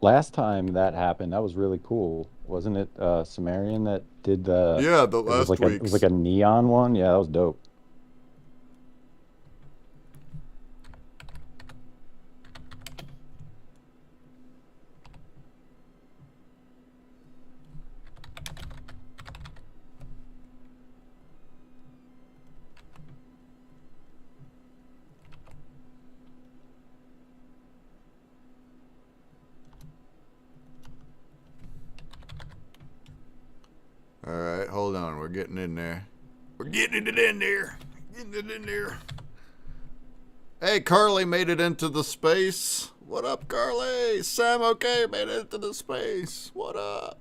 Last time that happened, that was really cool. Wasn't it Sumerian that did the... Yeah, the last week. It was like a neon one. Yeah, that was dope. All right, hold on. We're getting in there. We're getting it in there. Getting it in there. Hey, Carly made it into the space. What up, Carly? Sam OK made it into the space. What up?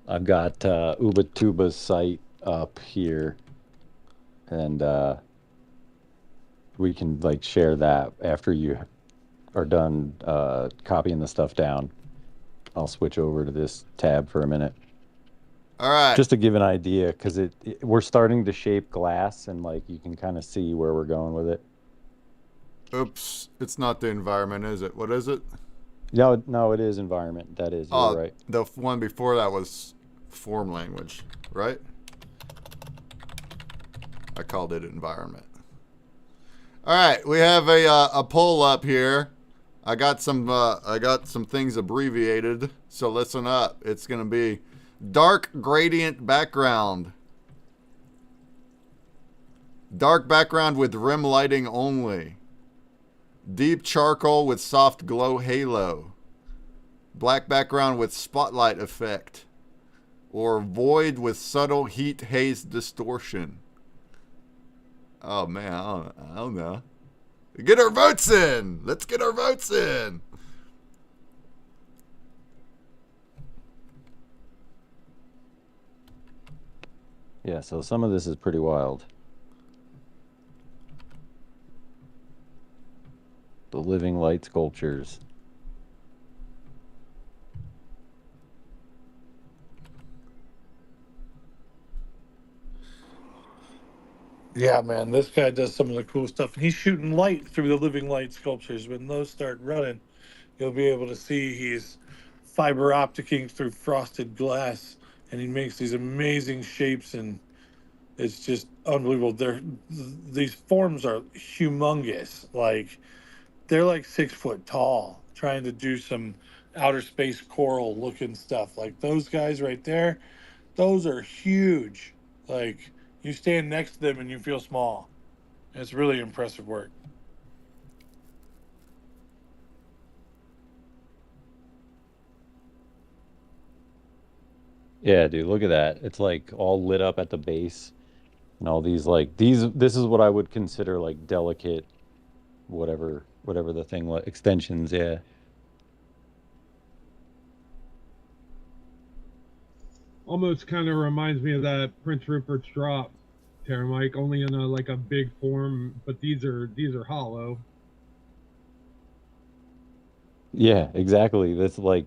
I've got Ubatuba's site up here, and we can like share that after you are done copying the stuff down. I'll switch over to this tab for a minute. All right. Just to give an idea, because we're starting to shape glass, and like you can kind of see where we're going with it. Oops, it's not the environment, is it? What is it? No, no, it is environment. That is, you're right. The one before that was form language, right? I called it environment. All right, we have a poll up here. I got some things abbreviated, so listen up. It's gonna be dark gradient background. Dark background with rim lighting only. Deep charcoal with soft glow halo. Black background with spotlight effect. Or void with subtle heat haze distortion. Oh man, I don't know. Get our votes in! Let's get our votes in! Yeah, so some of this is pretty wild. The living light sculptures. Yeah, man, this guy does some of the cool stuff. And he's shooting light through the living light sculptures. When those start running, you'll be able to see he's fiber opticing through frosted glass, and he makes these amazing shapes, and it's just unbelievable. These forms are humongous. Like they're like 6 foot tall, trying to do some outer space coral looking stuff. Like those guys right there, those are huge. Like you stand next to them and you feel small. It's really impressive work. Yeah, dude, look at that. It's like all lit up at the base, and all these like this is what I would consider like delicate whatever the thing was, extensions, yeah. Almost kind of reminds me of that Prince Rupert's drop, Terra Mike, only in a big form, but these are hollow. Yeah, exactly. That's like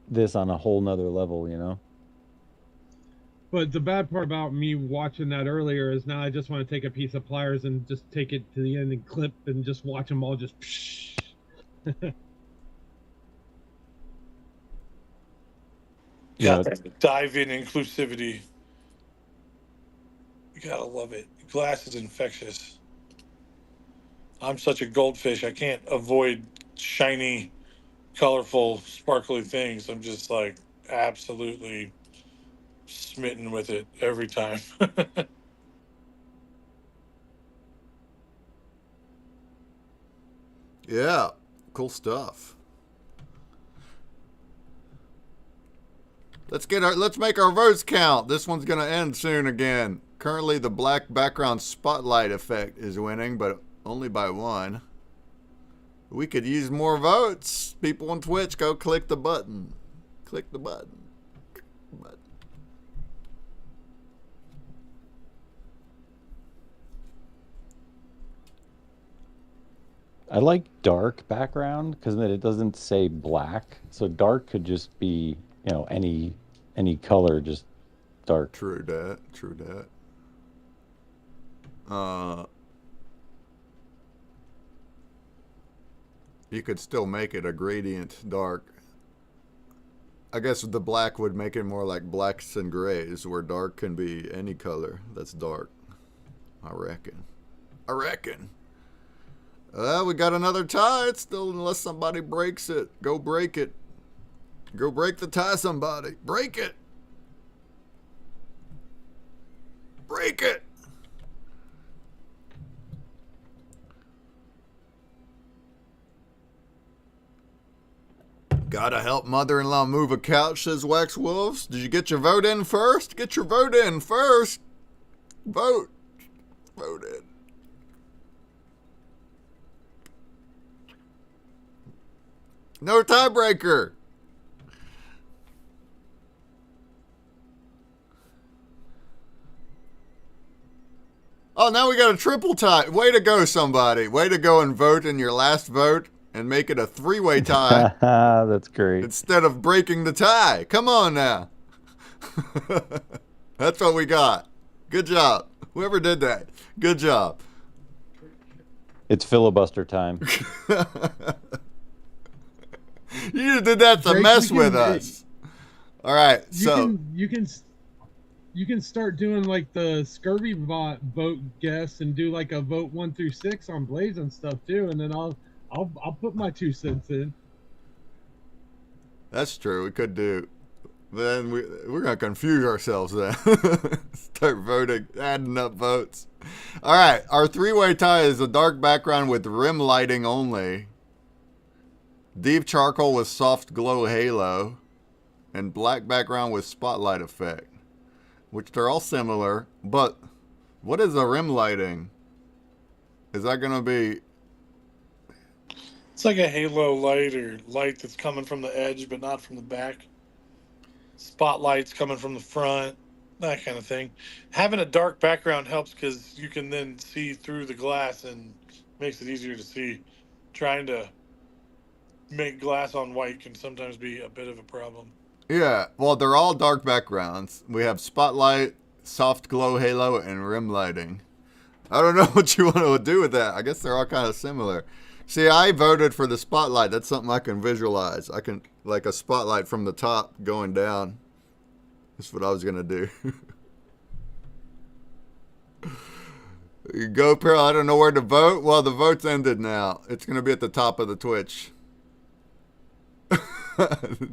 this on a whole nother level, you know? But the bad part about me watching that earlier is now I just want to take a piece of pliers and just take it to the end and clip and just watch them all just. Yeah, dive in inclusivity. You gotta love it. Glass is infectious. I'm such a goldfish. I can't avoid shiny, colorful, sparkly things. I'm just like absolutely smitten with it every time. Yeah, cool stuff. Let's make our votes count. This one's gonna end soon again. Currently, the black background spotlight effect is winning, but only by one. We could use more votes. People on Twitch, go click the button. Click the button. I like dark background because then it doesn't say black. So dark could just be, any color, just dark. True that. True that. You could still make it a gradient dark. I guess the black would make it more like blacks and grays, where dark can be any color that's dark. I reckon. We got another tie. It's still, unless somebody breaks it. Go break it. Go break the tie, somebody. Break it. Break it. Gotta help mother-in-law move a couch, says Wax Wolves. Did you get your vote in first? Get your vote in first. Vote. Vote in. No tiebreaker. Oh, now we got a triple tie. Way to go, somebody. Way to go and vote in your last vote and make it a three-way tie That's great. instead of breaking the tie. Come on now. That's what we got. Good job. Whoever did that, good job. It's filibuster time. You did that to Greg, mess we with can- us. All right, so You can start doing like the scurvy bot vote guess and do like a vote 1 through 6 on Blaze and stuff too, and then I'll put my 2 cents in. that's true. We could do. Then we're gonna confuse ourselves then. Start voting, adding up votes. All right, our three-way tie is a dark background with rim lighting only, deep charcoal with soft glow halo, and black background with spotlight effect, which they're all similar. But what is the rim lighting? Is that gonna be? It's like a halo light or light that's coming from the edge, but not from the back. Spotlights coming from the front, that kind of thing. Having a dark background helps because you can then see through the glass and makes it easier to see. Trying to make glass on white can sometimes be a bit of a problem. Yeah, well, they're all dark backgrounds. We have spotlight, soft glow halo, and rim lighting. I don't know what you want to do with that. I guess they're all kind of similar. See, I voted for the spotlight. That's something I can visualize. I can, like a spotlight from the top going down. That's what I was going to do. You go, Pearl. I don't know where to vote. Well, the vote's ended now. It's going to be at the top of the Twitch.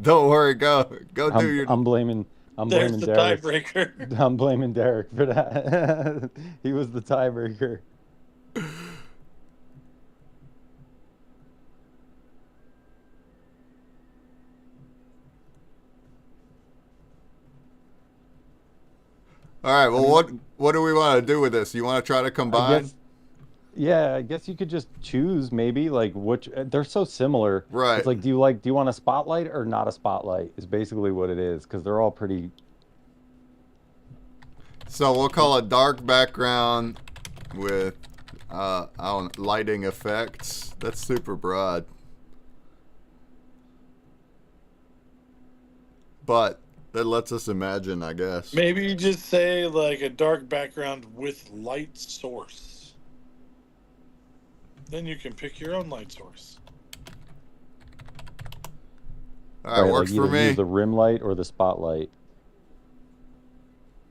Don't worry. Go do your... I'm blaming There's the Derek. tiebreaker. I'm blaming Derek for that. He was the tiebreaker. All right, well, what do we want to do with this? You want to try to combine? I guess you could just choose maybe like which they're so similar. Right. It's like do you want a spotlight or not a spotlight is basically what it is because they're all pretty. So we'll call it dark background with lighting effects. That's super broad. But that lets us imagine, I guess. Maybe you just say like a dark background with light source. Then you can pick your own light source. All right, Right, works like for either me. use the rim light or the spotlight.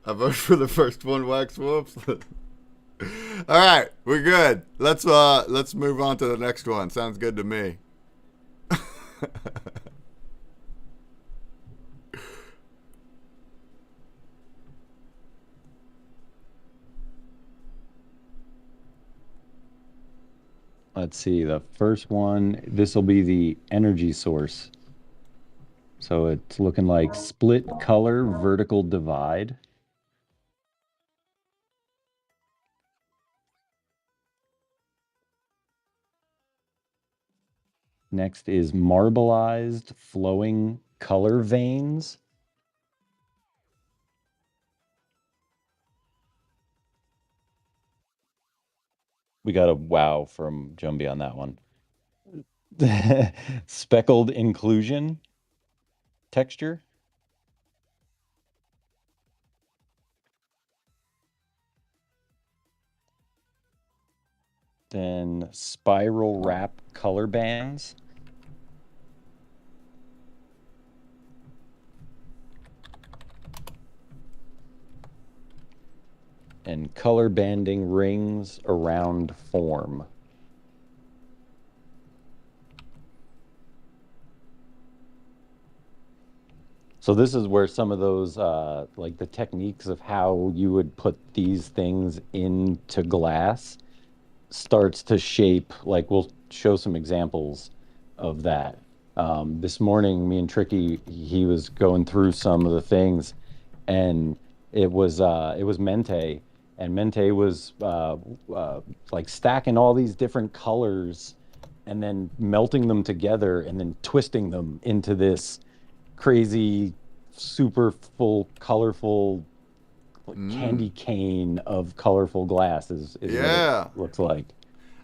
I vote for the first one, Wax Whoops. All right, we're good. Let's move on to the next one. Sounds good to me. Let's see, the first one, this will be the energy source. So it's looking like split color vertical divide. Next is marbleized flowing color veins. We got a wow from Jumbie on that one. Speckled inclusion texture. Then spiral wrap color bands. And color banding rings around form. So this is where some of those, like the techniques of how you would put these things into glass starts to shape, like we'll show some examples of that. This morning, me and Tricky, he was going through some of the things and it was Mente, and Mente was like stacking all these different colors and then melting them together and then twisting them into this crazy, super full, colorful, candy cane of colorful glass is Yeah. what it looks like.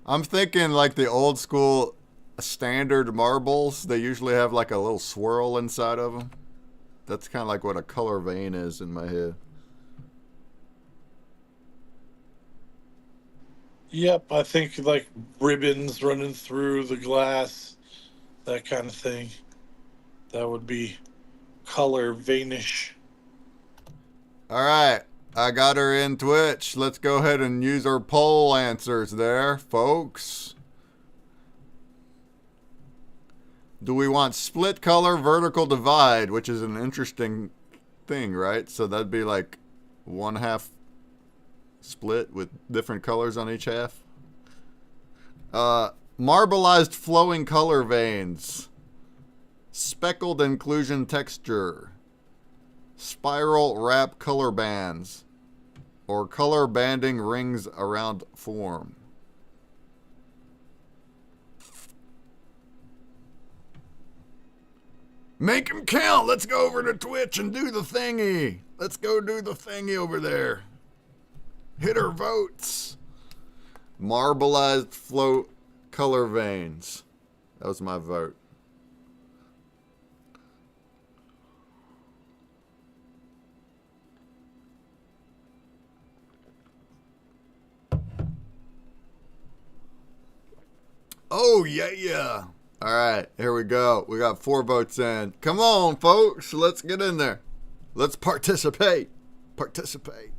I'm thinking like the old school standard marbles. They usually have like a little swirl inside of them. That's kind of like what a color vein is in my head. Yep, I think like ribbons running through the glass, that kind of thing. That would be color veinish. All right. I got her in Twitch. Let's go ahead and use our poll answers there, folks. Do we want split color vertical divide, which is an interesting thing, right? So that'd be like one half split with different colors on each half. Marbleized flowing color veins. Speckled inclusion texture. Spiral wrap color bands. Or color banding rings around form. Make 'em count. Let's go over to Twitch and do the thingy. Let's go do the thingy over there. Hit our votes. Marbleized float color veins. That was my vote. Oh, yeah. All right, here we go. We got 4 votes in. Come on, folks. Let's get in there. Let's participate. Participate.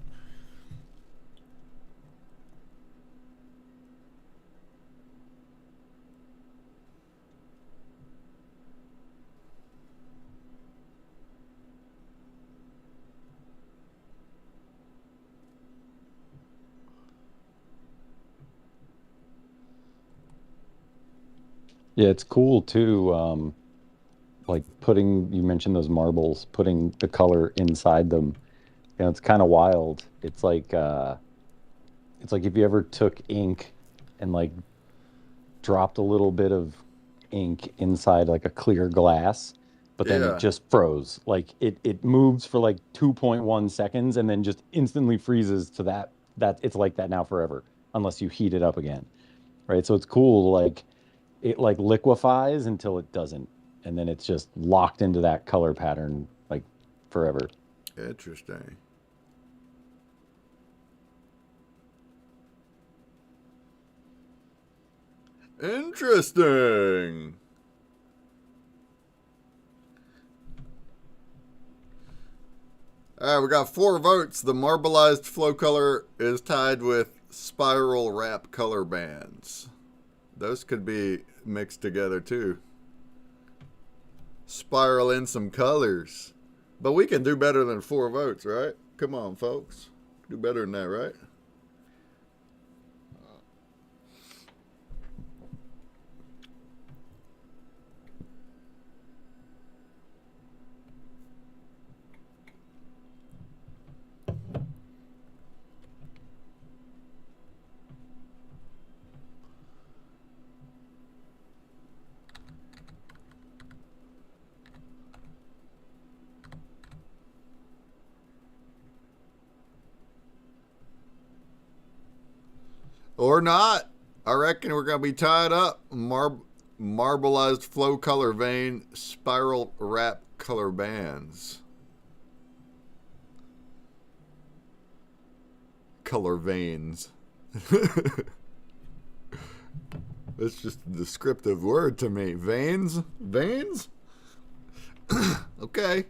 Yeah, it's cool too. Like you mentioned those marbles, putting the color inside them. It's kind of wild. It's like if you ever took ink and like dropped a little bit of ink inside like a clear glass, but then Yeah. it just froze. Like it moves for like 2.1 seconds and then just instantly freezes to that it's like that now forever unless you heat it up again. Right? So it's cool, like it like liquefies until it doesn't, and then it's just locked into that color pattern like forever. Interesting. Interesting. All right, we got 4 votes. The marbleized flow color is tied with spiral wrap color bands. Those could be mixed together too. Spiral in some colors. But we can do better than 4 votes, right? Come on, folks. Do better than that, right? Or not. I reckon we're going to be tied up. Marbleized flow color vein, spiral wrap color bands. Color veins. That's just a descriptive word to me. Veins? Veins? Okay.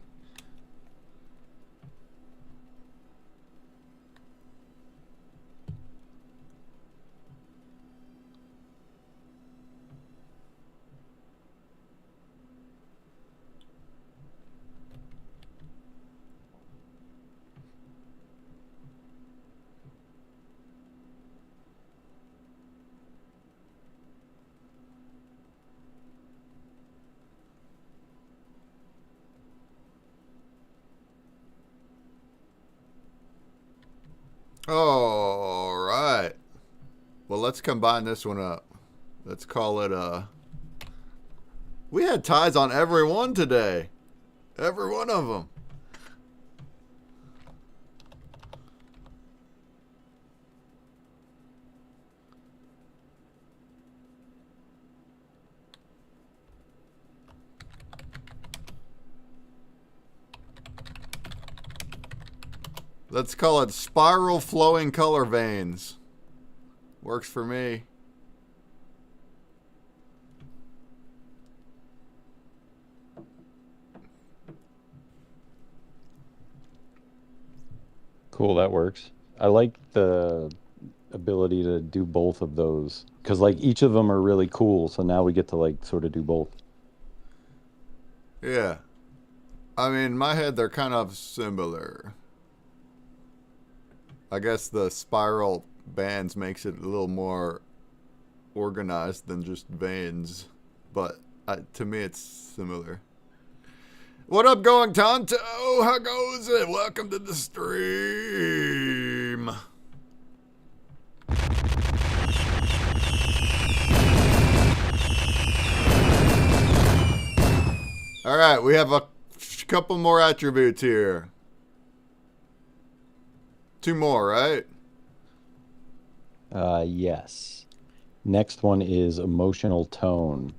All right. Well, let's combine this one up. Let's call it we had ties on every one today. Every one of them. Let's call it spiral flowing color veins. Works for me. Cool, that works. I like the ability to do both of those because like each of them are really cool. So now we get to like sort of do both. Yeah. I mean, in my head, they're kind of similar. I guess the spiral bands makes it a little more organized than just veins. But to me, it's similar. What up, Going Tonto? How goes it? Welcome to the stream. All right, we have a couple more attributes here. 2 more, right? Yes. Next one is emotional tone.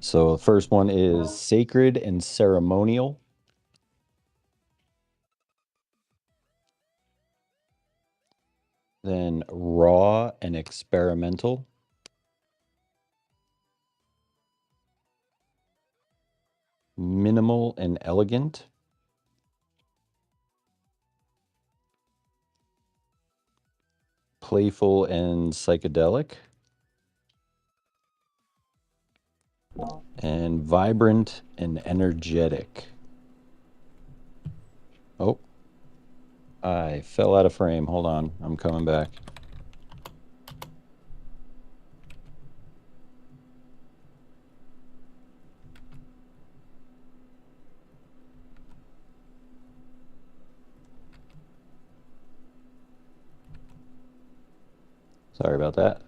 So the first one is sacred and ceremonial. Then raw and experimental. Minimal and elegant. Playful and psychedelic. And vibrant and energetic. Oh, I fell out of frame. Hold on, I'm coming back. Sorry about that.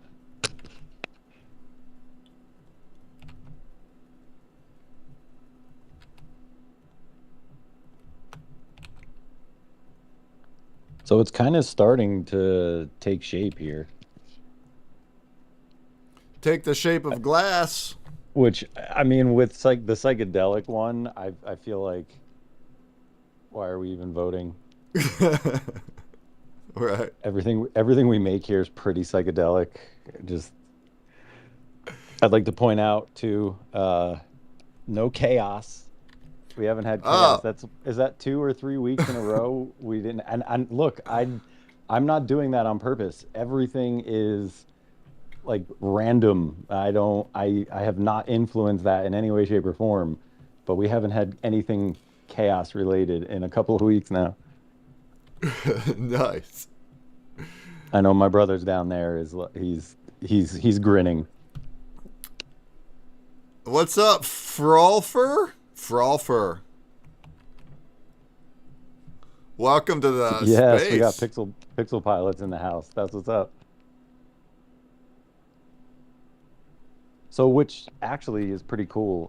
So it's kind of starting to take shape here. Take the shape of glass. Which, I mean, with like the psychedelic one, I feel like, why are we even voting? Right. Everything we make here is pretty psychedelic. Just, I'd like to point out too, no chaos. We haven't had chaos. Is that 2 or 3 weeks in a row we didn't? And look, I'm not doing that on purpose. Everything is like random. I have not influenced that in any way, shape, or form. But we haven't had anything chaos related in a couple of weeks now. Nice. I know my brother's down there. He's grinning. What's up, Frolfer? Frolfer. Welcome to the yes, space. We got pixel pilots in the house. That's what's up. So, which actually is pretty cool.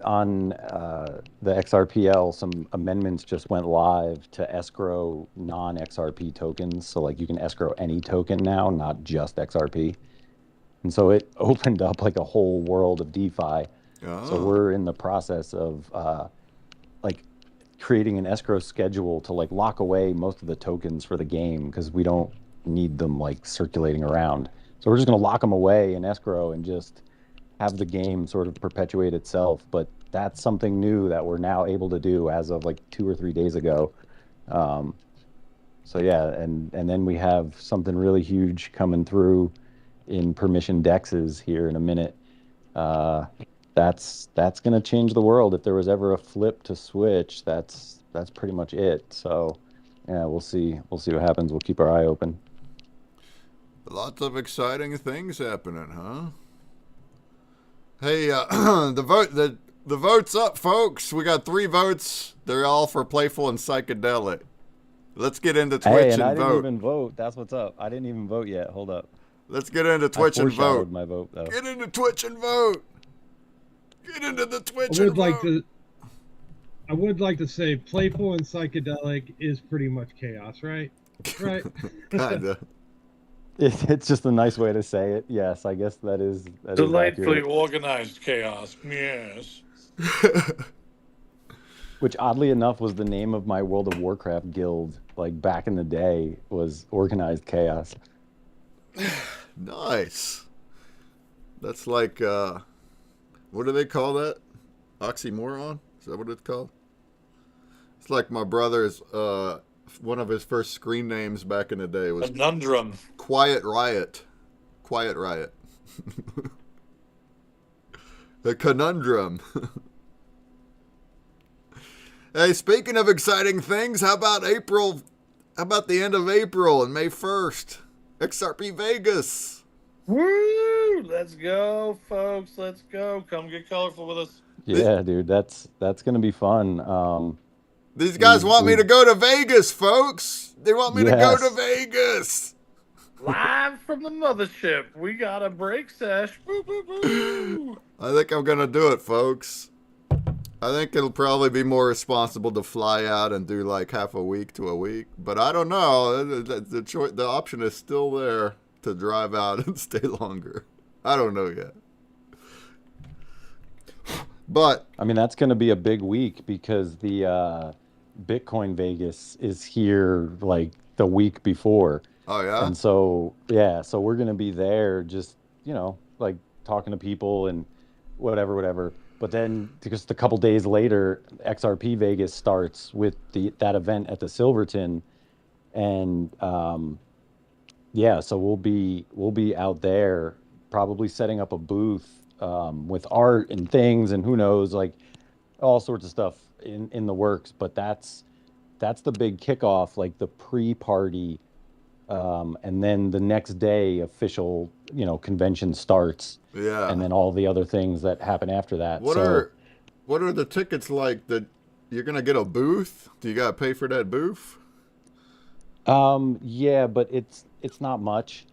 On the XRPL, some amendments just went live to escrow non-XRP tokens. So, like, you can escrow any token now, not just XRP. And so it opened up like a whole world of DeFi. Oh. So we're in the process of like creating an escrow schedule to like lock away most of the tokens for the game because we don't need them like circulating around. So we're just going to lock them away in escrow and just have the game sort of perpetuate itself. But that's something new that we're now able to do as of like 2 or 3 days ago. So yeah, and then we have something really huge coming through in permission dexes here in a minute. That's going to change the world. If there was ever a flip to switch, that's pretty much it. So yeah, we'll see what happens. We'll keep our eye open. Lots of exciting things happening, huh? Hey, the vote's up, folks. We got 3 votes. They're all for playful and psychedelic. Let's get into Twitch and I vote. didn't even vote. That's what's up. I didn't even vote yet. Hold up. Let's get into Twitch and vote. My vote, though. Get into Twitch and vote. Get into the Twitch and vote. I would like to say playful and psychedelic is pretty much chaos, right? Right. Kinda. It's just a nice way to say it. Yes, I guess that is Delightfully accurate. organized chaos. Yes. Which oddly enough was the name of my World of Warcraft guild, like back in the day, was Organized Chaos. Nice. That's like, what do they call that? Oxymoron? Is that what it's called? It's like my brother's, one of his first screen names back in the day was Conundrum. Quiet Riot. Quiet Riot. The conundrum. Hey, speaking of exciting things, how about April? How about the end of April and May 1st? XRP Vegas. Woo! Let's go, folks. Let's go. Come get colorful with us. Yeah, dude, that's gonna be fun. These guys want me to go to Vegas, folks. They want me to go to Yes. Vegas. Live from the mothership. We got a break sesh. Boo, boo, boo. I think I'm going to do it, folks. I think it'll probably be more responsible to fly out and do like half a week to a week. But I don't know. The option is still there to drive out and stay longer. I don't know yet. But I mean, that's gonna be a big week because the Bitcoin Vegas is here like the week before. oh yeah, And so, yeah, so we're gonna be there just, like talking to people and whatever. But then just a couple days later, XRP Vegas starts with that event at the Silverton. And yeah, so we'll be out there probably setting up a booth with art and things and who knows, like all sorts of stuff in the works. But that's the big kickoff, like the pre-party, and then the next day official convention starts, yeah. and then all the other things that happen after that. What So are what are the tickets like? That you're gonna get a booth? Do you gotta pay for that booth? yeah, but it's not much.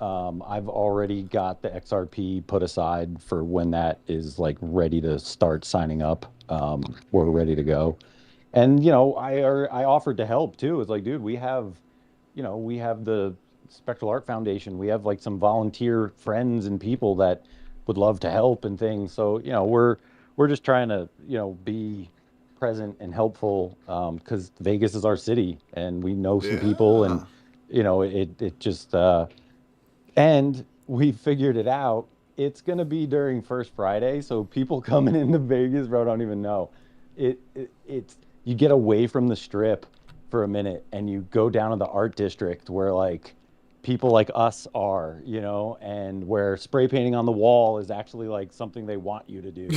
I've already got the XRP put aside for when that is like ready to start signing up. We're ready to go. And I offered to help too. It's like, dude, we have the Spectral Art Foundation. We have like some volunteer friends and people that would love to help and things. So, we're just trying to, be present and helpful, because Vegas is our city and we know some people, and Yeah. it just and we figured it out. It's gonna be during First Friday, so people coming into Vegas, bro, don't even know. It's you get away from the strip for a minute and you go down to the art district where like people like us are, and where spray painting on the wall is actually like something they want you to do.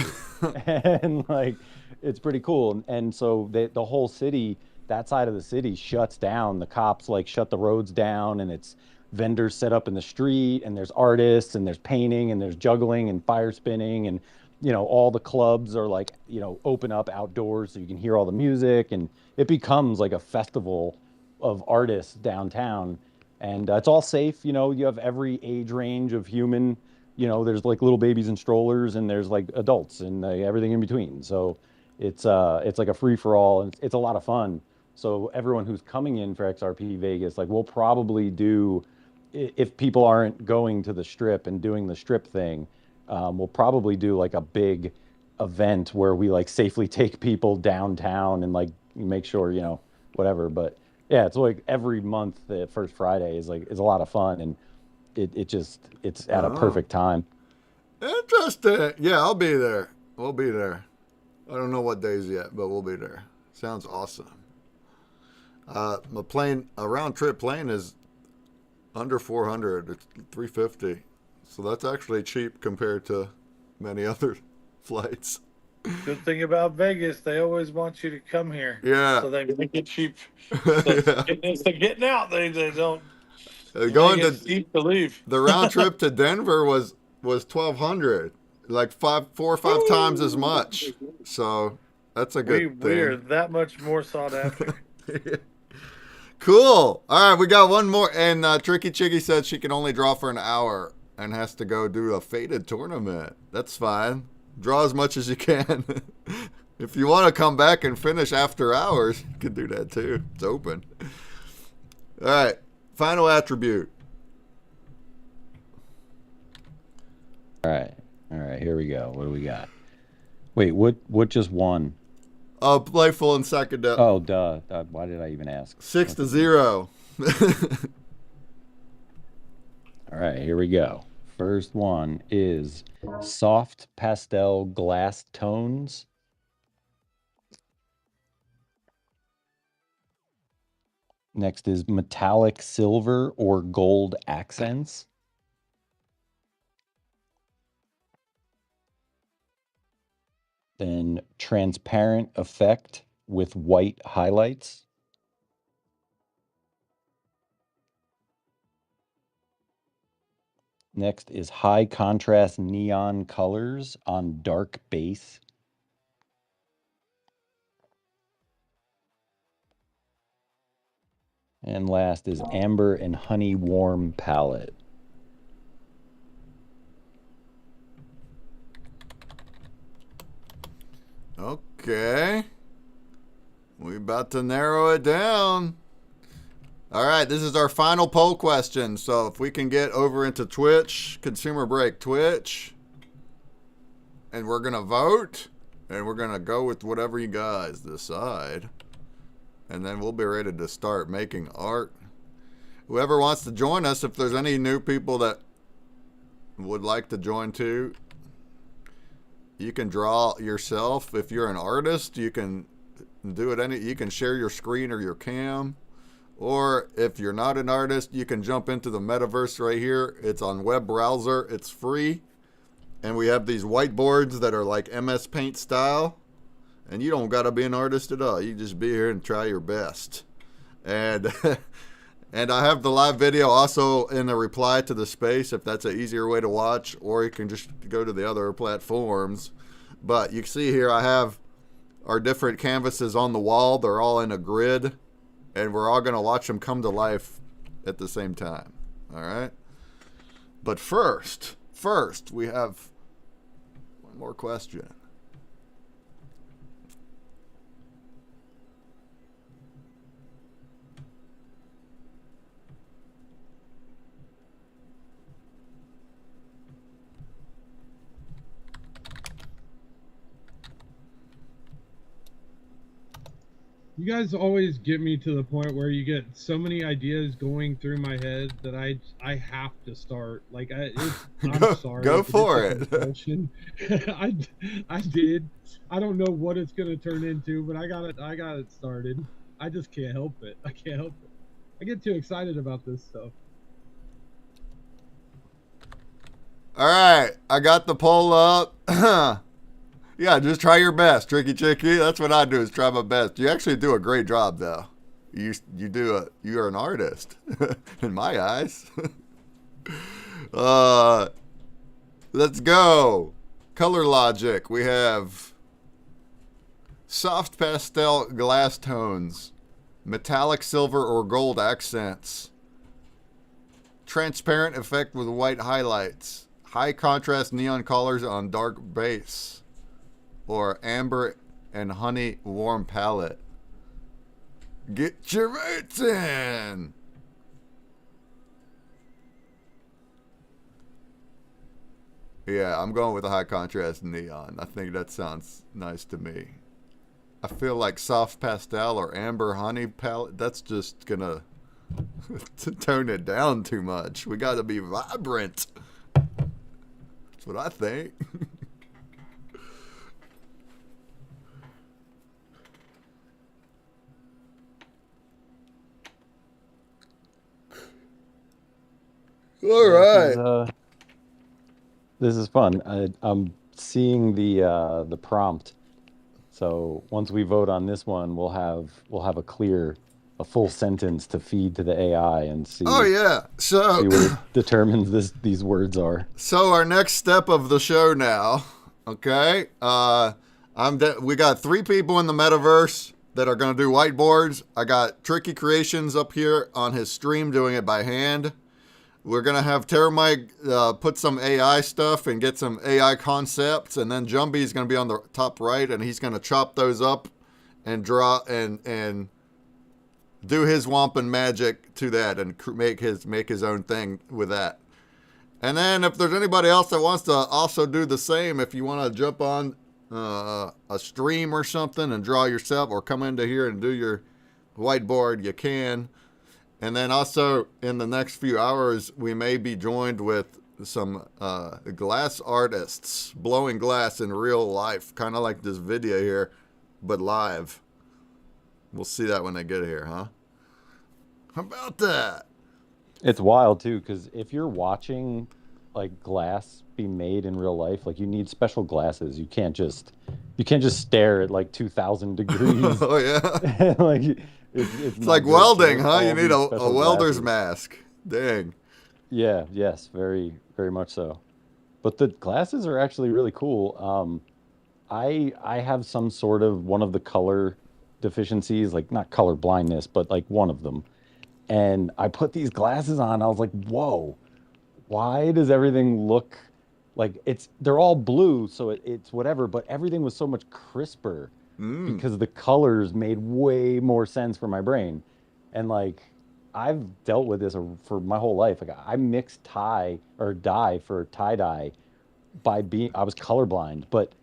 And like it's pretty cool. And so the whole city, that side of the city shuts down. The cops like shut the roads down, and it's vendors set up in the street, and there's artists, and there's painting, and there's juggling and fire spinning, and all the clubs are like open up outdoors so you can hear all the music, and it becomes like a festival of artists downtown. And it's all safe. You have every age range of human. There's like little babies and strollers, and there's like adults and everything in between. So it's like a free for all, and it's a lot of fun. So everyone who's coming in for XRP Vegas, like we'll probably do, if people aren't going to the strip and doing the strip thing, we'll probably do like a big event where we like safely take people downtown and like make sure, whatever. But yeah, it's like every month the first Friday is a lot of fun, and it's at a Oh, perfect time. interesting. Yeah, I'll be there. We'll be there. I don't know what days yet, but we'll be there. Sounds awesome. A round trip plane is under 400. It's 350. So that's actually cheap compared to many other flights. Good thing about Vegas, they always want you to come here. Yeah. So they make it cheap. So Yeah. getting out, they don't make Going it to steep to leave. the round trip to Denver was 1,200, like 4 or 5 times as much. So that's a good We are thing. that much more sought after. Cool. All right, we got one more. And Tricky Chicky said she can only draw for an hour and has to go do a faded tournament. That's fine. Draw as much as you can. If you want to come back and finish after hours, you can do that too. It's open. All right. Final attribute. All right. All right. Here we go. What do we got? Wait, what just won? Playful and second up. Oh, duh. Why did I even ask? 6-0. All right, here we go. First one is soft pastel glass tones. Next is metallic silver or gold accents. Then transparent effect with white highlights. Next is high contrast neon colors on dark base. And last is amber and honey warm palette. Okay. We about to narrow it down. All right, this is our final poll question. So if we can get over into Twitch, Consumer Break Twitch, and we're going to vote, and we're going to go with whatever you guys decide. And then we'll be ready to start making art. Whoever wants to join us, if there's any new people that would like to join too, you can draw yourself. If you're an artist, you can do it you can share your screen or your cam. Or if you're not an artist, you can jump into the metaverse right here. It's on web browser. It's free. And we have these whiteboards that are like MS Paint style. And you don't got to be an artist at all. You just be here and try your best. And and I have the live video also in the reply to the space if that's an easier way to watch. Or you can just go to the other platforms. But you can see here I have our different canvases on the wall. They're all in a grid. And we're all going to watch them come to life at the same time. All right? But first, we have one more question. You guys always get me to the point where you get so many ideas going through my head that I have to start. Like I'm sorry. Go for it. I did. I don't know what it's gonna turn into, but I got it started. I just can't help it. I can't help it. I get too excited about this stuff. All right, I got the poll up. Yeah, just try your best, Tricky Chicky. That's what I do, is try my best. You actually do a great job, though. You're an artist, in my eyes. Let's go. Color logic. We have soft pastel glass tones, metallic silver or gold accents, transparent effect with white highlights, high contrast neon colors on dark base, or amber and honey warm palette. Get your votes in! Yeah, I'm going with a high contrast neon. I think that sounds nice to me. I feel like soft pastel or amber honey palette, that's just gonna to tone it down too much. We gotta be vibrant. That's what I think. All right. This is fun. I'm seeing the prompt. So once we vote on this one, we'll have a full sentence to feed to the AI and see. Oh yeah. So see what it determines these words are. So our next step of the show now, okay? We got 3 people in the metaverse that are going to do whiteboards. I got Tricky Creations up here on his stream doing it by hand. We're going to have Terramike put some AI stuff and get some AI concepts. And then Jumbie's going to be on the top right, and he's going to chop those up and draw and do his wampin magic to that and make his own thing with that. And then if there's anybody else that wants to also do the same, if you want to jump on a stream or something and draw yourself, or come into here and do your whiteboard, you can. And then also in the next few hours, we may be joined with some glass artists blowing glass in real life, kind of like this video here, but live. We'll see that when they get here, huh? How about that? It's wild too, because if you're watching like glass be made in real life, like you need special glasses. You can't just stare at like 2,000 degrees. Oh yeah. Like it's It's not like good. welding, So huh? You all need these a special welder's glasses. mask. Dang. Yeah, yes, very, very much so. But the glasses are actually really cool. I have some sort of one of the color deficiencies, like not color blindness, but like one of them. And I put these glasses on. I was like, whoa, why does everything look like they're all blue, so it's whatever, but everything was so much crisper Mm. because the colors made way more sense for my brain. And like I've dealt with this for my whole life. Like I mixed tie or dye for tie dye I was colorblind, but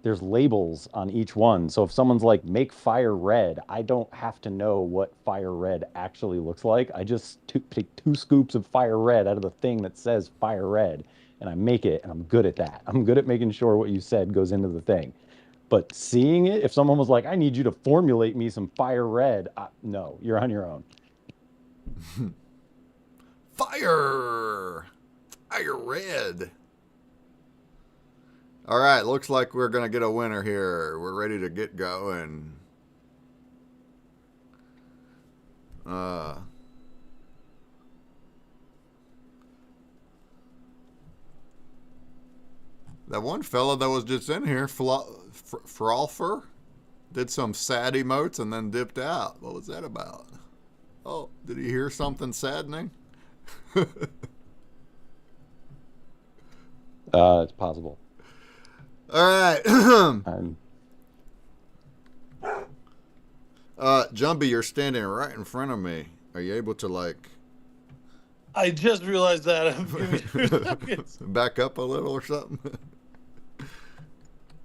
there's labels on each one. So if someone's like make fire red, I don't have to know what fire red actually looks like. I just take 2 scoops of fire red out of the thing that says fire red and I make it, and I'm good at that. I'm good at making sure what you said goes into the thing. But seeing it, if someone was like, I need you to formulate me some fire red, no, you're on your own. Fire! Fire red. All right, looks like we're going to get a winner here. We're ready to get going. That one fella that was just in here, Frolfer, did some sad emotes and then dipped out. What was that about? Oh, did he hear something saddening? It's possible. All right. I'm Jumpy, you're standing right in front of me. Are you able to, like... I just realized that. Give me 2 seconds. back up a little or something?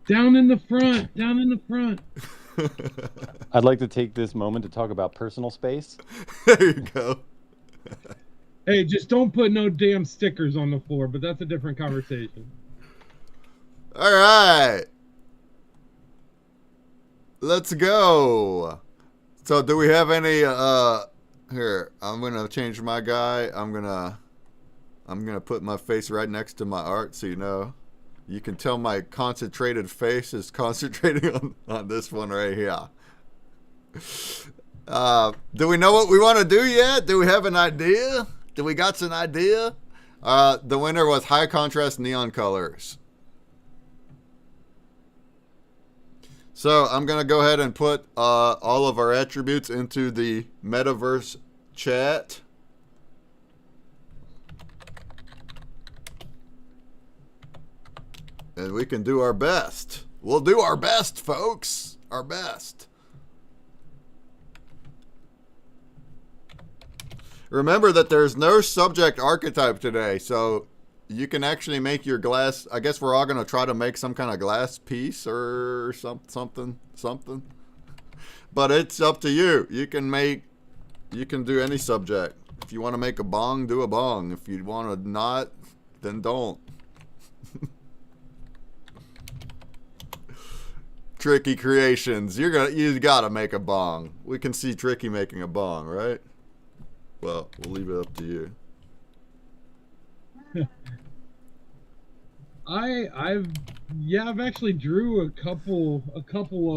Down in the front. Down in the front. I'd like to take this moment to talk about personal space. There you go. Hey, just don't put no damn stickers on the floor, but that's a different conversation. All right. Let's go. So do we have any here, I'm going to change my guy. I'm going to put my face right next to my art so you know. You can tell my concentrated face is concentrating on this one right here. Do we know what we want to do yet? Do we have an idea? Do we got an idea? The winner was high contrast neon colors. So I'm going to go ahead and put all of our attributes into the metaverse chat. And we can do our best. We'll do our best, folks. Our best. Remember that there's no subject archetype today, so you can actually make your glass. I guess we're all going to try to make some kind of glass piece or something. But it's up to you. You can do any subject. If you want to make a bong, do a bong. If you want to not, then don't. Tricky Creations. You gotta make a bong. We can see Tricky making a bong, right? Well, we'll leave it up to you. I've actually drew a couple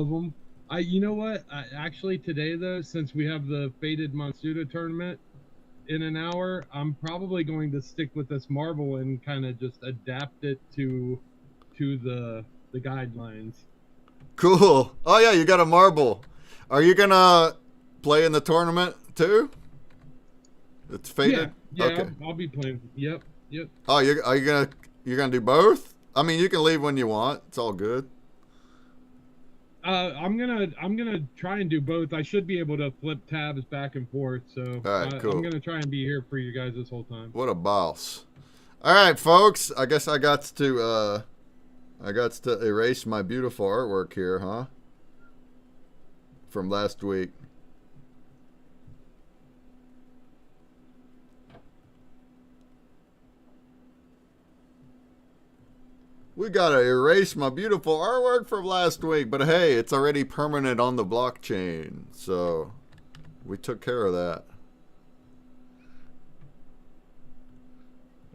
of them. You know what? Actually today though, since we have the Faded Monsuda tournament in an hour, I'm probably going to stick with this marble and kind of just adapt it to the guidelines. Cool. Oh yeah, you got a marble. Are you gonna play in the tournament too? It's Faded. Yeah. Okay. I'll be playing. Yep. Oh, you're gonna do both? I mean, you can leave when you want. It's all good. I'm gonna try and do both. I should be able to flip tabs back and forth. So all right, cool. I'm gonna try and be here for you guys this whole time. What a boss. All right, folks. I guess I got to erase my beautiful artwork here, huh? From last week. We gotta erase my beautiful artwork from last week, but hey, it's already permanent on the blockchain, so we took care of that.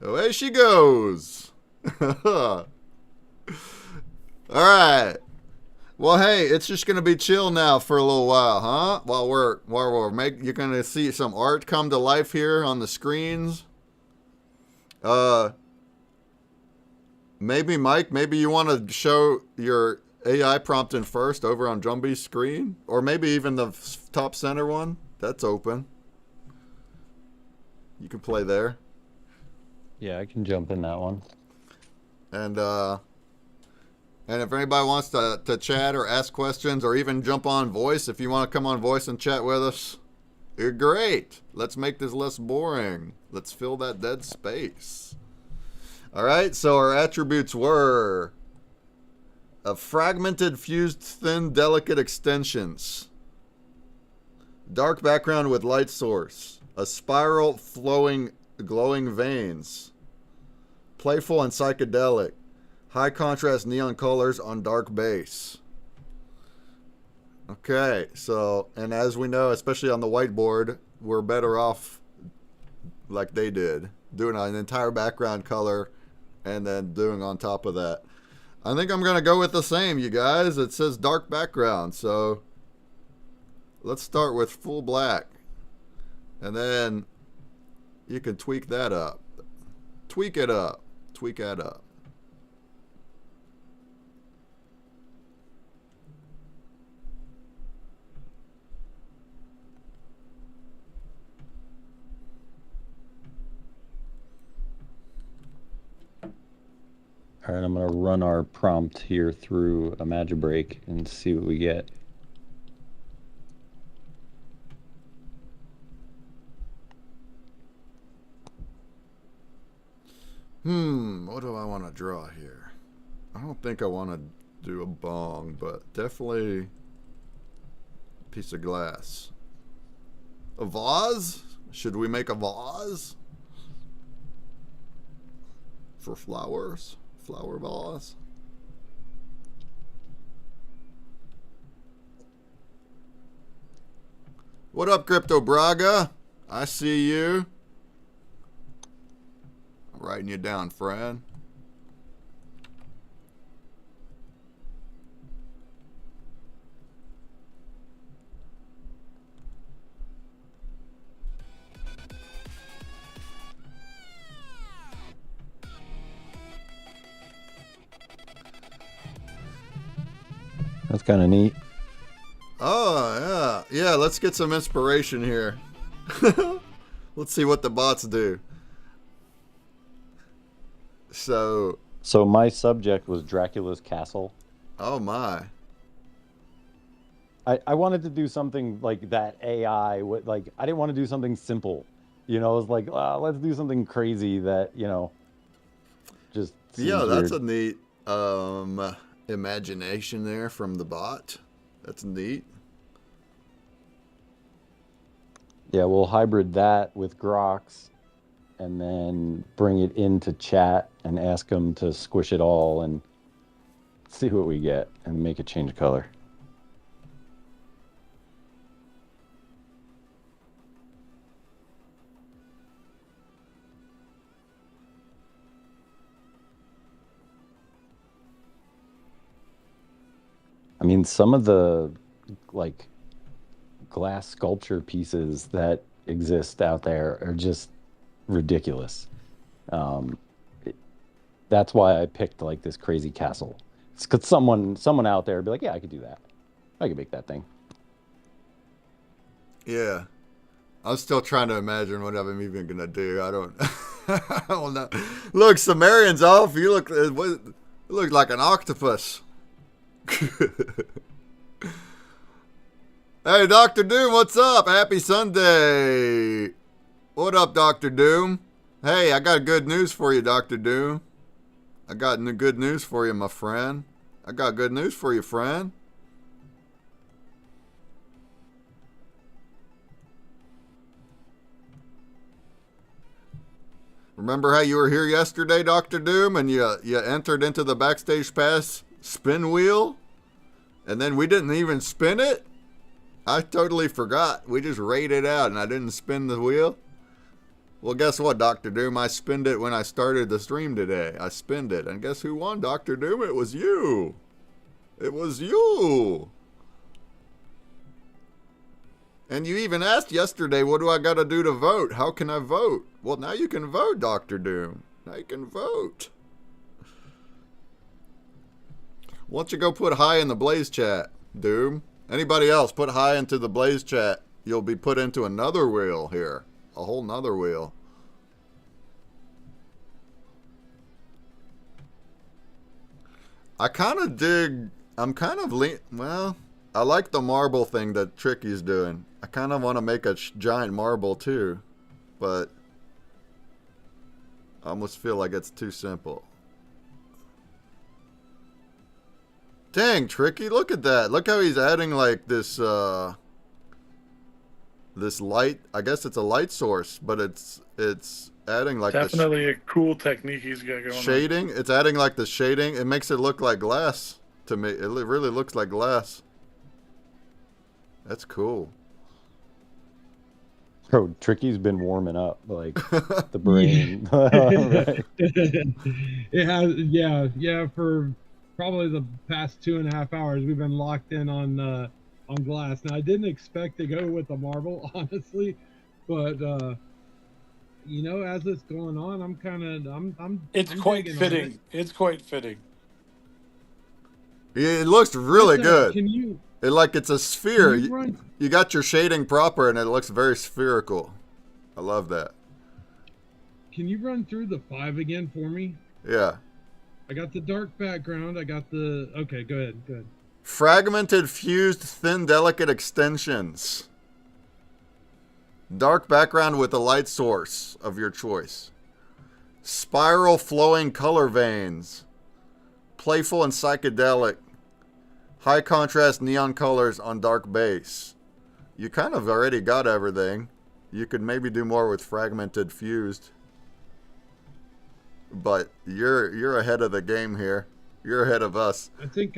Away she goes. All right. Well, hey, it's just gonna be chill now for a little while, huh? While you're gonna see some art come to life here on the screens. Maybe Mike, maybe you want to show your AI prompting first over on Jumbie's screen, or maybe even the top center one. That's open. You can play there. Yeah, I can jump in that one. And if anybody wants to chat or ask questions or even jump on voice, if you want to come on voice and chat with us, you're great. Let's make this less boring. Let's fill that dead space. All right, so our attributes were a fragmented, fused, thin, delicate extensions, dark background with light source, a spiral flowing, glowing veins, playful and psychedelic, high contrast neon colors on dark base. Okay, so, and as we know, especially on the whiteboard, we're better off like they did, doing an entire background color and then doing on top of that. I think I'm going to go with the same, you guys. It says dark background, so let's start with full black. And then you can tweak that up. Tweak it up. Tweak that up. All right, I'm going to run our prompt here through a magic break and see what we get. What do I want to draw here? I don't think I want to do a bong, but definitely a piece of glass. A vase? Should we make a vase? For flowers? Flower vase? What up, Crypto Braga? I see you. I'm writing you down, friend. That's kind of neat. Oh, yeah. Yeah, let's get some inspiration here. Let's see what the bots do. So my subject was Dracula's castle. Oh my. I wanted to do something like that AI, like I didn't want to do something simple. You know, it was like, let's do something crazy that, just Yeah, that's weird. a neat imagination there from the bot. That's neat. Yeah, we'll hybrid that with Grox and then bring it into chat and ask them to squish it all and see what we get and make it change color. I mean, some of the like glass sculpture pieces that exist out there are just ridiculous. That's why I picked like this crazy castle. It's because someone out there would be like, yeah, I could do that. I could make that thing. Yeah. I'm still trying to imagine what I'm even gonna do. I don't I don't know. Look, Sumerian's off. You look like an octopus. Hey, Dr. Doom, what's up? Happy Sunday. What up, Dr. Doom? Hey, I got good news for you, Dr. Doom. I got good news for you, my friend. I got good news for you, friend. Remember how you were here yesterday, Dr. Doom, and you entered into the Backstage Pass spin wheel? And then we didn't even spin it? I totally forgot. We just rated it out and I didn't spin the wheel. Well, guess what, Dr. Doom? I spinned it when I started the stream today. I spinned it. And guess who won, Dr. Doom? It was you. It was you. And you even asked yesterday, what do I got to do to vote? How can I vote? Well, now you can vote, Dr. Doom. Now you can vote. Why don't you go put hi in the Blaze chat, Doom? Anybody else, put hi into the Blaze chat. You'll be put into another wheel here. A whole nother wheel. I kind of dig... I'm kind of well, I like the marble thing that Tricky's doing. I kind of want to make a giant marble too. But I almost feel like it's too simple. Dang, Tricky, look at that. Look how he's adding like this this light. I guess it's a light source, but it's adding like definitely a cool technique he's got going shading. It's adding like the shading. It makes it look like glass to me. It really looks like glass. That's cool. Bro, Tricky's been warming up, like the brain. Right. It has, yeah. For probably the past 2.5 hours, we've been locked in on glass. Now, I didn't expect to go with the marble, honestly, but you know, as it's going on, It's quite fitting. It's quite fitting. It looks really good. Can you? It's a sphere. You You got your shading proper, and it looks very spherical. I love that. Can you run through the 5 again for me? Yeah. I got the dark background. I got the... Okay, go ahead. Go ahead. Fragmented, fused, thin, delicate extensions. Dark background with a light source of your choice. Spiral flowing color veins. Playful and psychedelic. High contrast neon colors on dark base. You kind of already got everything. You could maybe do more with fragmented, fused. But you're ahead of the game here. You're ahead of us. I think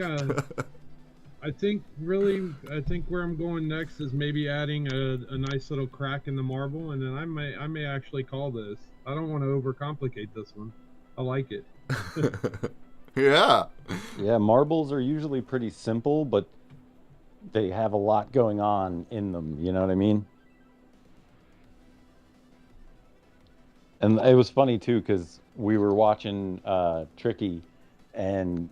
where I'm going next is maybe adding a nice little crack in the marble, and then I may actually call this. I don't want to overcomplicate this one. I like it. Yeah. Yeah, marbles are usually pretty simple, but they have a lot going on in them. You know what I mean? And it was funny too, because we were watching Tricky, and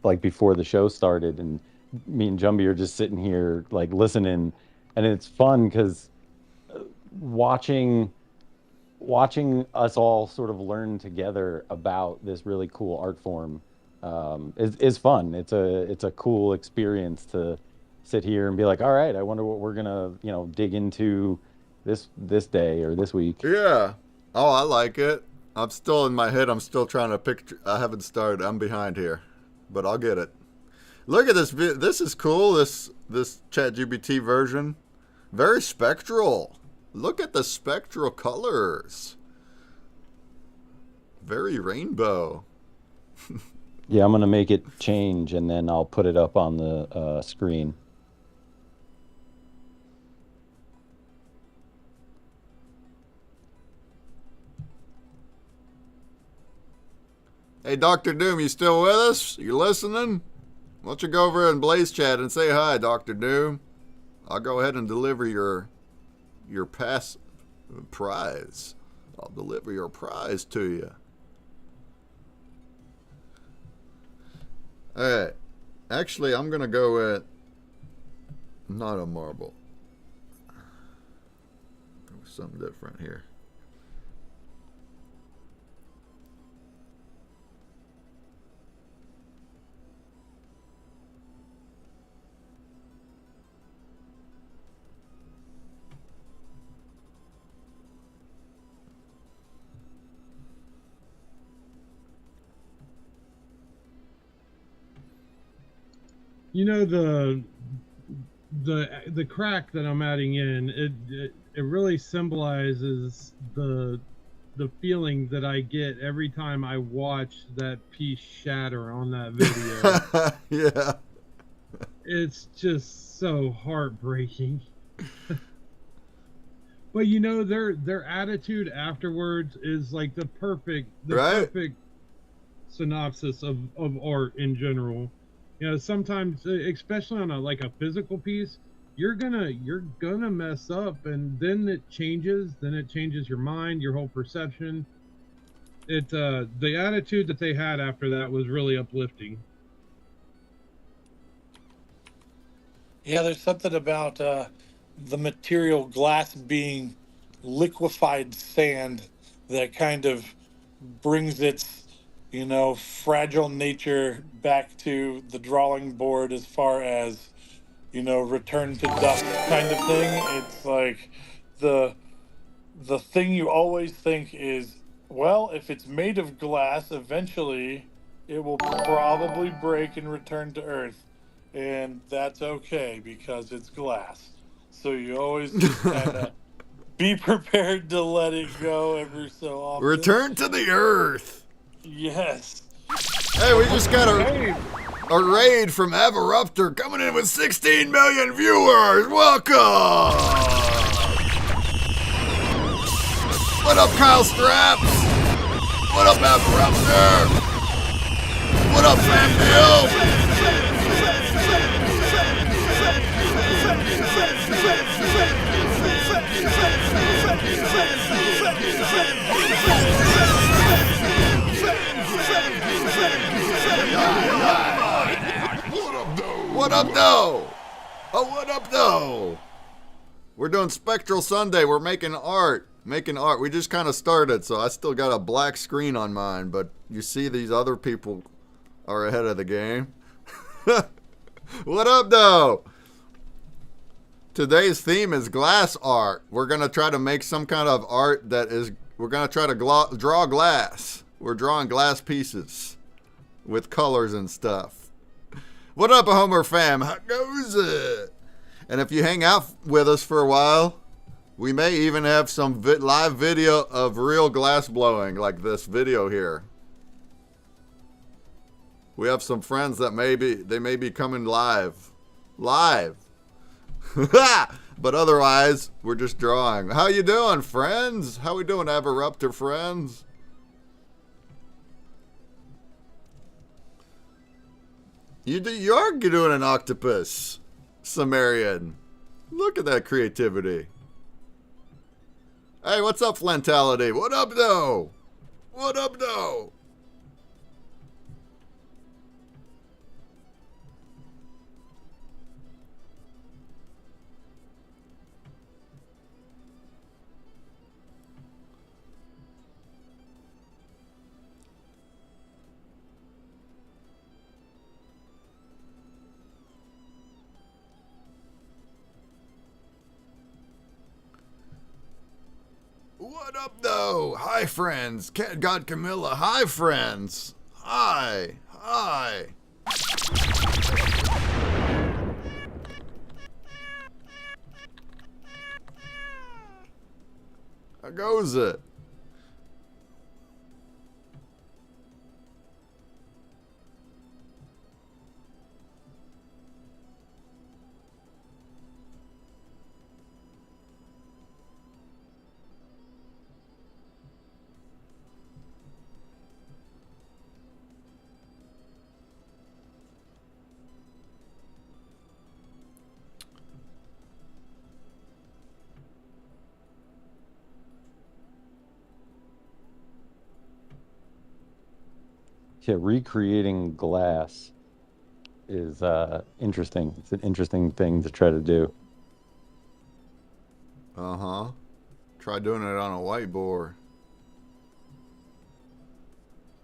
like before the show started, and me and Jumby are just sitting here like listening, and it's fun because watching us all sort of learn together about this really cool art form is fun. It's a cool experience to sit here and be like, all right, I wonder what we're gonna dig into this day or this week. Yeah. Oh, I like it. I'm still in my head. I'm still trying to picture. I haven't started. I'm behind here, but I'll get it. Look at this. This is cool. This ChatGPT version, very spectral. Look at the spectral colors. Very rainbow. Yeah, I'm gonna make it change, and then I'll put it up on the screen. Hey, Dr. Doom, you still with us? You listening? Why don't you go over in Blaze Chat and say hi, Dr. Doom? I'll go ahead and deliver your prize. I'll deliver your prize to you. Alright. Actually, I'm going to go with not a marble. Something different here. You know, the crack that I'm adding in, it really symbolizes the feeling that I get every time I watch that piece shatter on that video. Yeah. It's just so heartbreaking. But you know, their attitude afterwards is like the Right? perfect synopsis of art in general. You know, sometimes, especially on like a physical piece, you're gonna mess up, and then it changes. Then it changes your mind, your whole perception. The attitude that they had after that was really uplifting. Yeah, there's something about the material glass being liquefied sand that kind of brings its, fragile nature back to the drawing board as far as, return to dust kind of thing. It's like the the thing you always think is, well, if it's made of glass, eventually it will probably break and return to Earth. And that's okay because it's glass. So you always just kind of be prepared to let it go every so often. Return to the earth. Yes. Hey, we just got Hey, a raid from Avaruptor coming in with 16 million viewers. Welcome. What up, Kyle Straps? What up, Avaruptor? What up, Fanfield? What up, though? Oh, what up, though? We're doing Spectral Sunday. We're making art. We just kind of started, so I still got a black screen on mine, but you see these other people are ahead of the game. What up, though? Today's theme is glass art. We're going to try to make some kind of art that is, we're going to try to draw glass. We're drawing glass pieces with colors and stuff. What up, Homer fam? How goes it? And if you hang out with us for a while, we may even have some live video of real glass blowing, like this video here. We have some friends that may be coming live. But otherwise, we're just drawing. How you doing, friends? How we doing, Avaruptor friends? You are doing an octopus, Sumerian. Look at that creativity. Hey, what's up, Flantality? What up, though? What up, though? What up, though? Hi, friends. Cat God Camilla. Hi, friends. Hi. Hi. How goes it? Yeah, recreating glass is interesting. It's an interesting thing to try to do. Uh-huh. Try doing it on a whiteboard.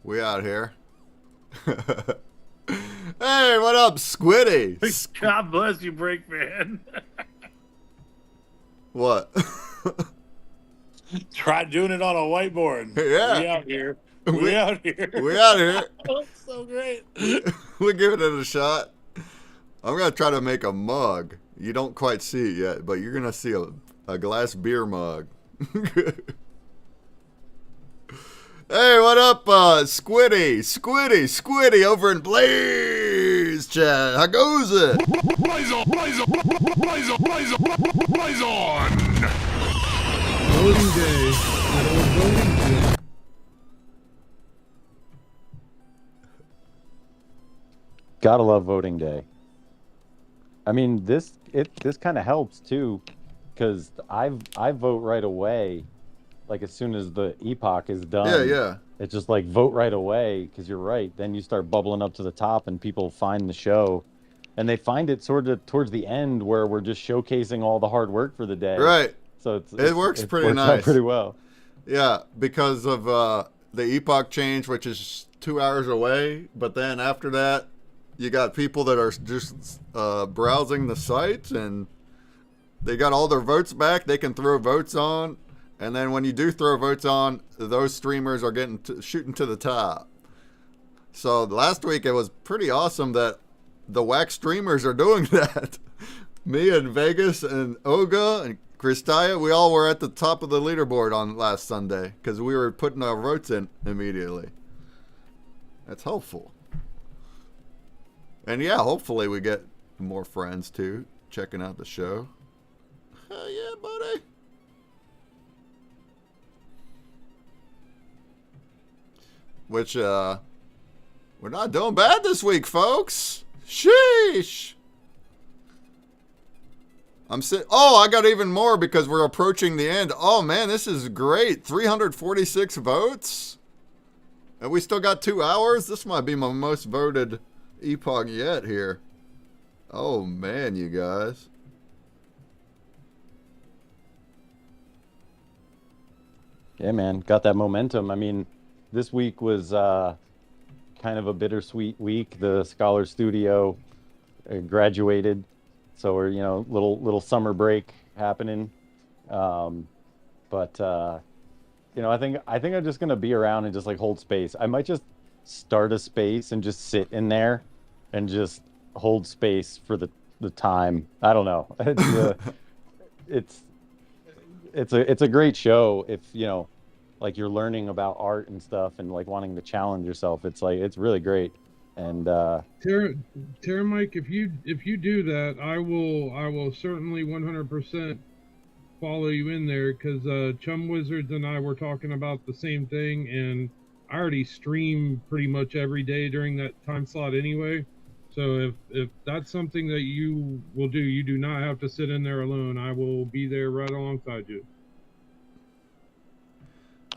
We out here. Hey, what up, Squiddy? God bless you, Breakman. What? Try doing it on a whiteboard. Yeah. We out here. We out here. We out here. That's so great. We're giving it a shot. I'm gonna try to make a mug. You don't quite see it yet, but you're gonna see a glass beer mug. Hey, what up, Squiddy over in Blaze chat. How goes it? Blaze on! Blaze on! Blaze on! Blaze on! Blaze on! Voting day. Good old voting day. Gotta love voting day. I mean, this kind of helps too, because I vote right away, like as soon as the epoch is done. Yeah. It's just like vote right away, because you're right. Then you start bubbling up to the top, and people find the show, and they find it sort of towards the end where we're just showcasing all the hard work for the day. Right. So it works pretty works nice. out pretty well. Yeah, because of the epoch change, which is 2 hours away. But then after that, you got people that are just browsing the site, and they got all their votes back. They can throw votes on. And then when you do throw votes on, those streamers are shooting to the top. So last week it was pretty awesome that the wax streamers are doing that. Me and Vegas and Oga and Kristaya, we all were at the top of the leaderboard on last Sunday because we were putting our votes in immediately. That's helpful. And yeah, hopefully we get more friends too checking out the show. Hell yeah, buddy. Which, we're not doing bad this week, folks. Sheesh. I got even more because we're approaching the end. Oh, man, this is great. 346 votes. And we still got 2 hours. This might be my most voted epoch yet here. Oh, man, you guys. Yeah, man, got that momentum. I mean, this week was kind of a bittersweet week. The Scholar Studio graduated, so we're little summer break happening. But I think I'm just gonna be around and just like hold space. I might just start a space and just sit in there and just hold space for the time. I don't know. It's a great show if like you're learning about art and stuff and like wanting to challenge yourself. It's really great. And Terra Mike, if you do that, I will certainly 100% follow you in there, because Chum Wizards and I were talking about the same thing, and I already stream pretty much every day during that time slot anyway. So if that's something that you will do, you do not have to sit in there alone. I will be there right alongside you.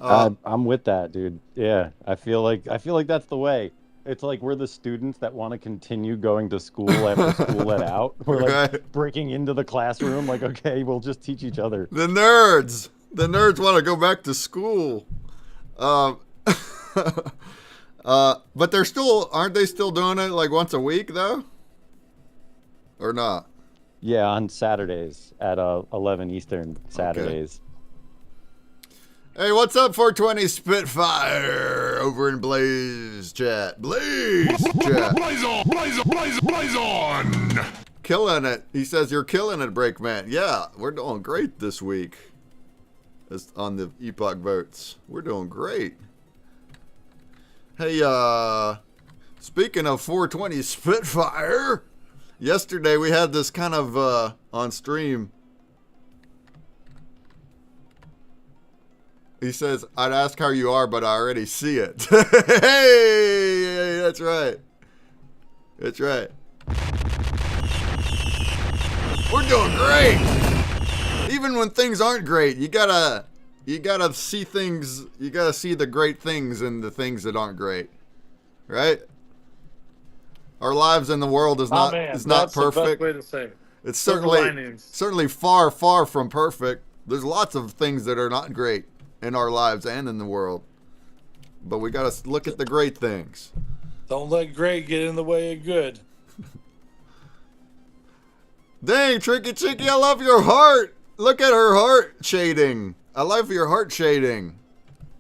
I'm with that, dude. Yeah, I feel like that's the way. It's like we're the students that want to continue going to school after school let out. We're like breaking into the classroom. Like, okay, we'll just teach each other. The nerds want to go back to school. But aren't they still doing it like once a week though? Or not? Yeah, on Saturdays at 11 Eastern Saturdays. Okay. Hey, what's up, 420 Spitfire over in Blaze chat? Blaze chat. Blaze on! Blaze on! Blaze on! Blaze on! Killing it. He says you're killing it, Breakman. Yeah, we're doing great this week. On the Epoch votes. We're doing great. Hey, speaking of 420 Spitfire, yesterday we had this kind of on stream. He says, I'd ask how you are, but I already see it. Hey, that's right. That's right. We're doing great. Even when things aren't great, you gotta see things. You gotta see the great things in the things that aren't great, right? Our lives in the world is not perfect. That's the best way to say it. It's certainly far from perfect. There's lots of things that are not great in our lives and in the world, but we gotta look at the great things. Don't let great get in the way of good. Dang, Tricky Chicky, I love your heart. Look at her heart shading. I love your heart shading.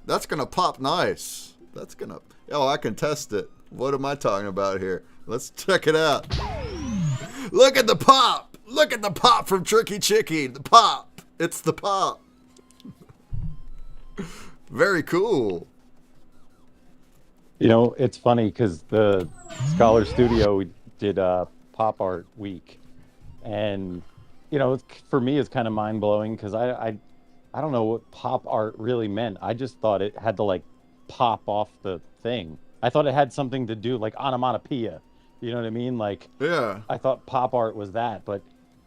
That's gonna pop nice. I can test it. What am I talking about here? Let's check it out. Look at the pop. Look at the pop from Tricky Chicky. The pop. It's the pop. Very cool. You know, it's funny because the Scholar Studio did Pop Art Week, and you know, for me, it's kind of mind blowing because I don't know what pop art really meant. I just thought it had to like pop off the thing. I thought it had something to do like onomatopoeia. You know what I mean? Like, Yeah. I thought pop art was that, but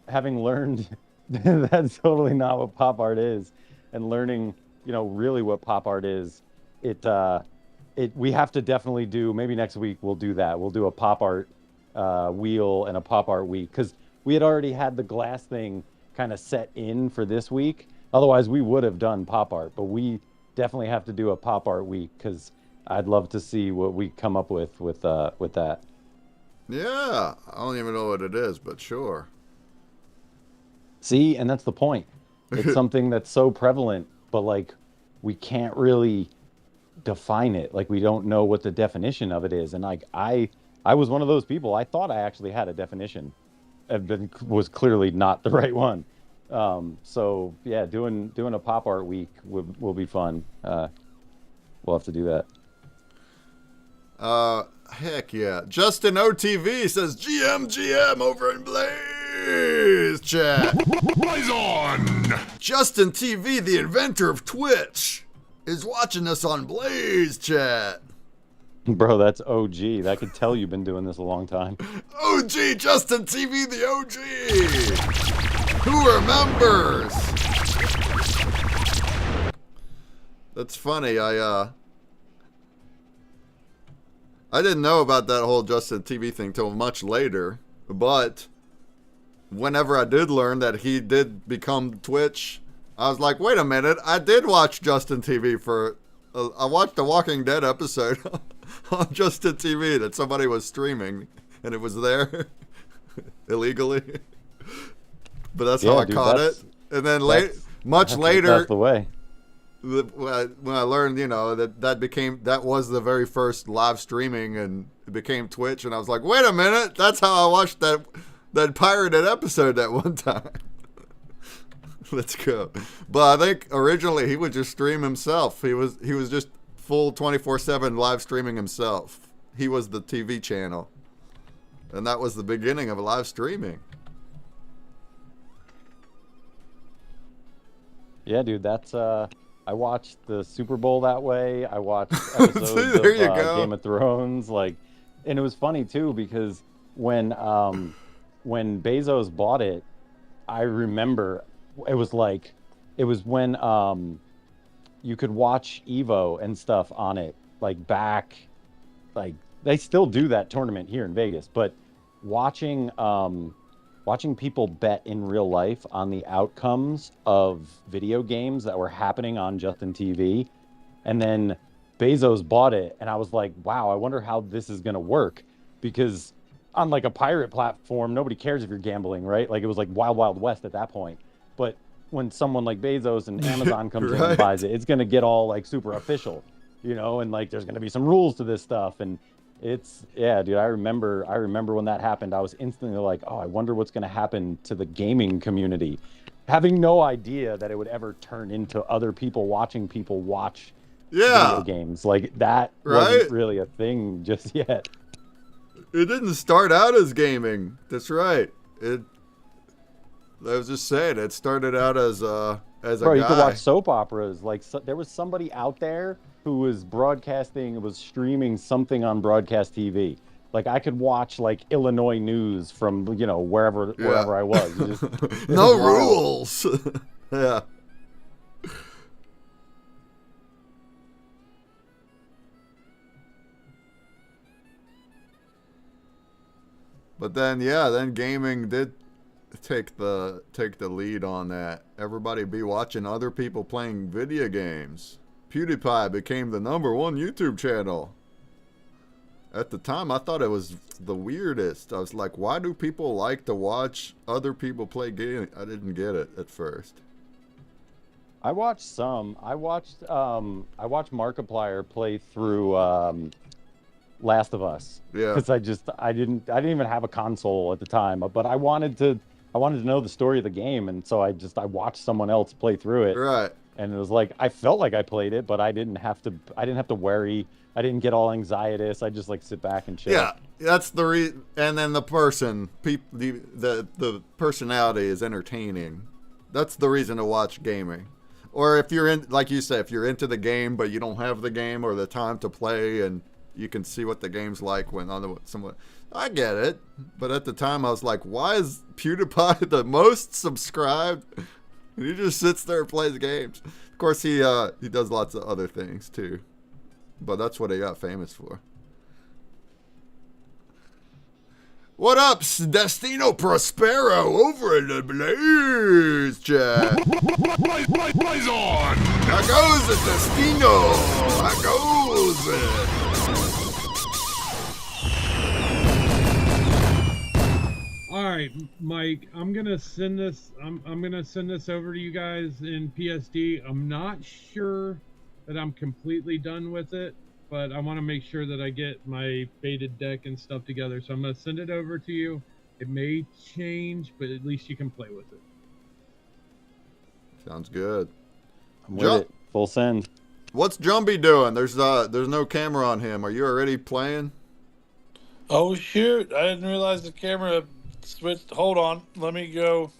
having learned that's totally not what pop art is, and learning, you know, really what pop art is, we have to definitely do, maybe next week we'll do that. We'll do a pop art wheel and a pop art week because we had already had the glass thing kind of set in for this week. Otherwise, we would have done pop art, but we definitely have to do a pop art week because I'd love to see what we come up with that. Yeah. I don't even know what it is, but sure. See, and that's the point. It's something that's so prevalent, but like we can't really define it. Like we don't know what the definition of it is. And like I was one of those people. I thought I actually had a definition, but was clearly not the right one. So yeah, doing a pop art week will be fun. We'll have to do that. Heck yeah. Justin OTV says GM over in Blaze chat. Blaze on! Justin TV, the inventor of Twitch, is watching us on Blaze chat. Bro, that's OG. I could tell you've been doing this a long time. OG Justin TV, the OG. Who remembers? That's funny. I didn't know about that whole Justin TV thing till much later, but whenever I did learn that he did become Twitch, I was like, wait a minute, I did watch Justin TV for... I watched a Walking Dead episode on Justin TV that somebody was streaming, and it was there illegally. But that's how I caught it. And then much later... That's the way. When I learned, you know, that was the very first live streaming, and it became Twitch, and I was like, wait a minute, that's how I watched that pirated episode that one time. Let's go. But I think originally he would just stream himself. He was just full 24/7 live streaming himself. He was the TV channel, and that was the beginning of live streaming. Yeah, dude, that's I watched the Super Bowl that way. I watched episodes of Game of Thrones, like, and it was funny too because when Bezos bought it, I remember it was when you could watch Evo and stuff on it, like back, like they still do that tournament here in Vegas, but watching people bet in real life on the outcomes of video games that were happening on Justin TV. And then Bezos bought it. And I was like, wow, I wonder how this is going to work. Because on like a pirate platform, nobody cares if you're gambling, right? Like it was like Wild Wild West at that point. But when someone like Bezos and Amazon comes in and buys it, it's going to get all like super official, you know? And like there's going to be some rules to this stuff. And yeah, dude, I remember when that happened. I was instantly like, oh, I wonder what's going to happen to the gaming community, having no idea that it would ever turn into other people watching people watch video games. Like that wasn't really a thing just yet. It didn't start out as gaming. That's right. I was just saying, it started out as a Bro, guy. You could watch soap operas. Like there was somebody out there who was streaming something on broadcast TV. Like I could watch like Illinois news from, you know, wherever I was. No rules. Yeah. But then gaming did take the lead on that. Everybody be watching other people playing video games. PewDiePie became the #1 YouTube channel. At the time, I thought it was the weirdest. I was like, why do people like to watch other people play games? I didn't get it at first. I watched some. I watched Markiplier play through Last of Us. Yeah. Because I didn't even have a console at the time, but I wanted to know the story of the game, and so I watched someone else play through it, Right. and it was like I felt like I played it, but I didn't have to worry. I didn't get all anxietous. I just like sit back and chill. Yeah, that's the and then the person, the personality is entertaining. That's the reason to watch gaming. Or if you're in, like you said, if you're into the game but you don't have the game or the time to play, and you can see what the game's like when on someone. I get it, but at the time I was like, why is PewDiePie the most subscribed? And he just sits there and plays games. Of course, he does lots of other things too, but that's what he got famous for. What up, Destino Prospero over in the Blaze chat? Blaze on! How goes it, Destino? How goes it? All right, Mike, I'm gonna send this. I'm gonna send this over to you guys in PSD. I'm not sure that I'm completely done with it, but I want to make sure that I get my baited deck and stuff together. So I'm gonna send it over to you. It may change, but at least you can play with it. Sounds good. I'm with it. Full send. What's Jumbie doing? There's no camera on him. Are you already playing? Oh shoot! I didn't realize the camera switched. Hold on, let me go.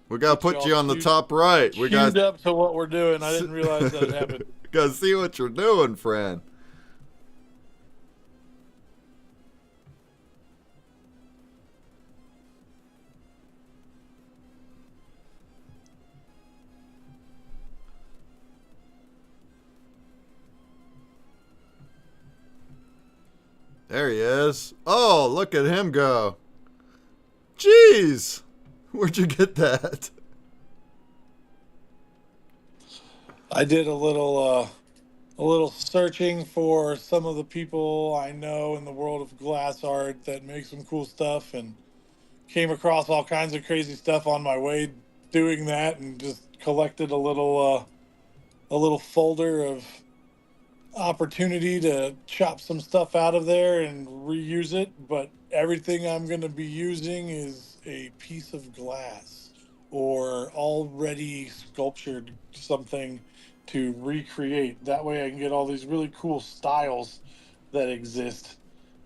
We gotta put you on the top right. We Queued got up to what we're doing. I didn't realize that happened. gotta see what you're doing, friend. There he is. Oh, look at him go. Jeez. Where'd you get that? I did a little searching for some of the people I know in the world of glass art that make some cool stuff, and came across all kinds of crazy stuff on my way doing that, and just collected a little folder of opportunity to chop some stuff out of there and reuse it. But everything I'm going to be using is a piece of glass or already sculptured something to recreate. That way I can get all these really cool styles that exist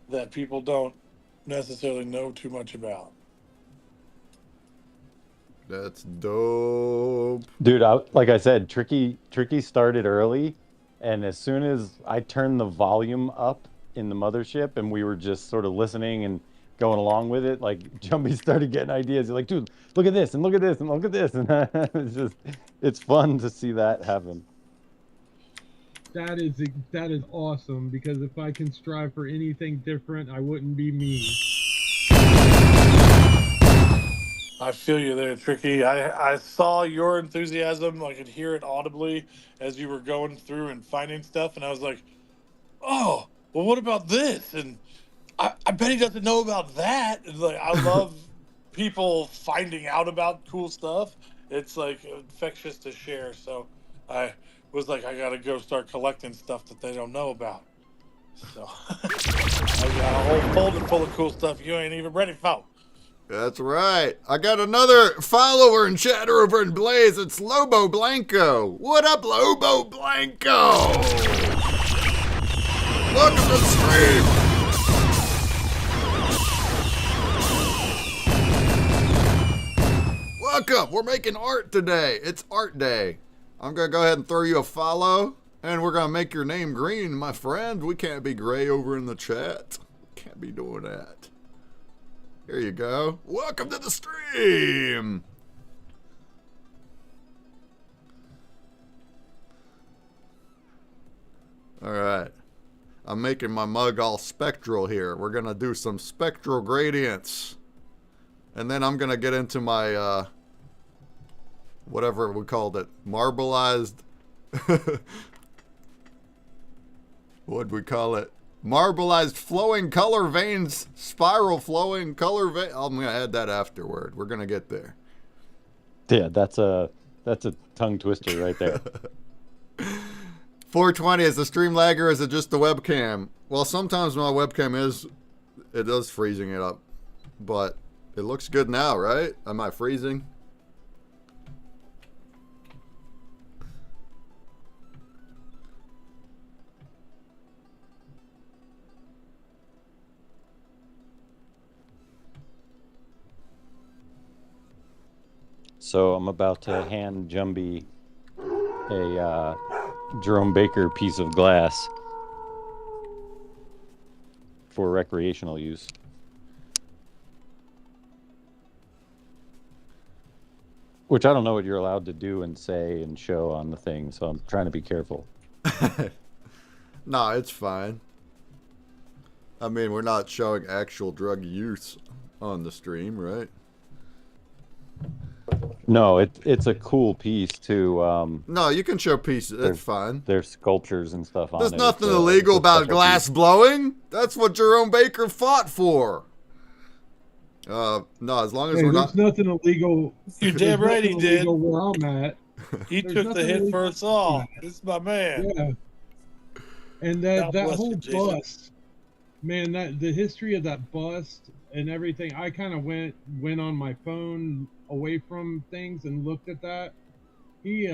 that people don't necessarily know too much about. That's dope. Dude, like I said, Tricky started early, and as soon as I turned the volume up in the mothership and we were just sort of listening and going along with it, like Jumbie started getting ideas. He's like, dude, look at this and look at this and look at this. And it's fun to see that happen. That is awesome, because if I can strive for anything different, I wouldn't be me. I feel you there, Tricky. I saw your enthusiasm. I could hear it audibly as you were going through and finding stuff, and I was like, oh, well, what about this? And I bet he doesn't know about that. And like, I love people finding out about cool stuff. It's like infectious to share. So I was like, I gotta go start collecting stuff that they don't know about. So I got a whole folder full of cool stuff you ain't even ready for. That's right. I got another follower and chatter over in Blaze. It's Lobo Blanco. What up, Lobo Blanco? Welcome to the stream. Welcome. We're making art today. It's art day. I'm going to go ahead and throw you a follow, and we're going to make your name green, my friend. We can't be gray over in the chat. Can't be doing that. Here you go. Welcome to the stream. All right. I'm making my mug all spectral here. We're going to do some spectral gradients. And then I'm going to get into my, whatever we called it, marbleized, what'd we call it? Marbleized flowing color veins, spiral flowing color vein. I'm going to add that afterward. We're going to get there. Yeah, that's a tongue twister right there. 420, is the stream lagger or is it just the webcam? Well, sometimes my webcam it does freezing it up. But it looks good now, right? Am I freezing? So I'm about to hand Jumby a Jerome Baker piece of glass for recreational use. Which I don't know what you're allowed to do and say and show on the thing, so I'm trying to be careful. No, it's fine. I mean, we're not showing actual drug use on the stream, right? No, it's a cool piece too. No, you can show pieces. It's fine. There's sculptures and stuff on There's it. nothing illegal about glass piece. blowing. That's what Jerome Baker fought for. No, as long as we're not. There's nothing illegal. You're damn right he did. Where I'm at. He There's took the nothing hit illegal for us all. This is my man. Yeah. And God that bless whole you, Jason. bust, man, that the history of that bust and everything, I kind of went on my phone away from things and looked at that. He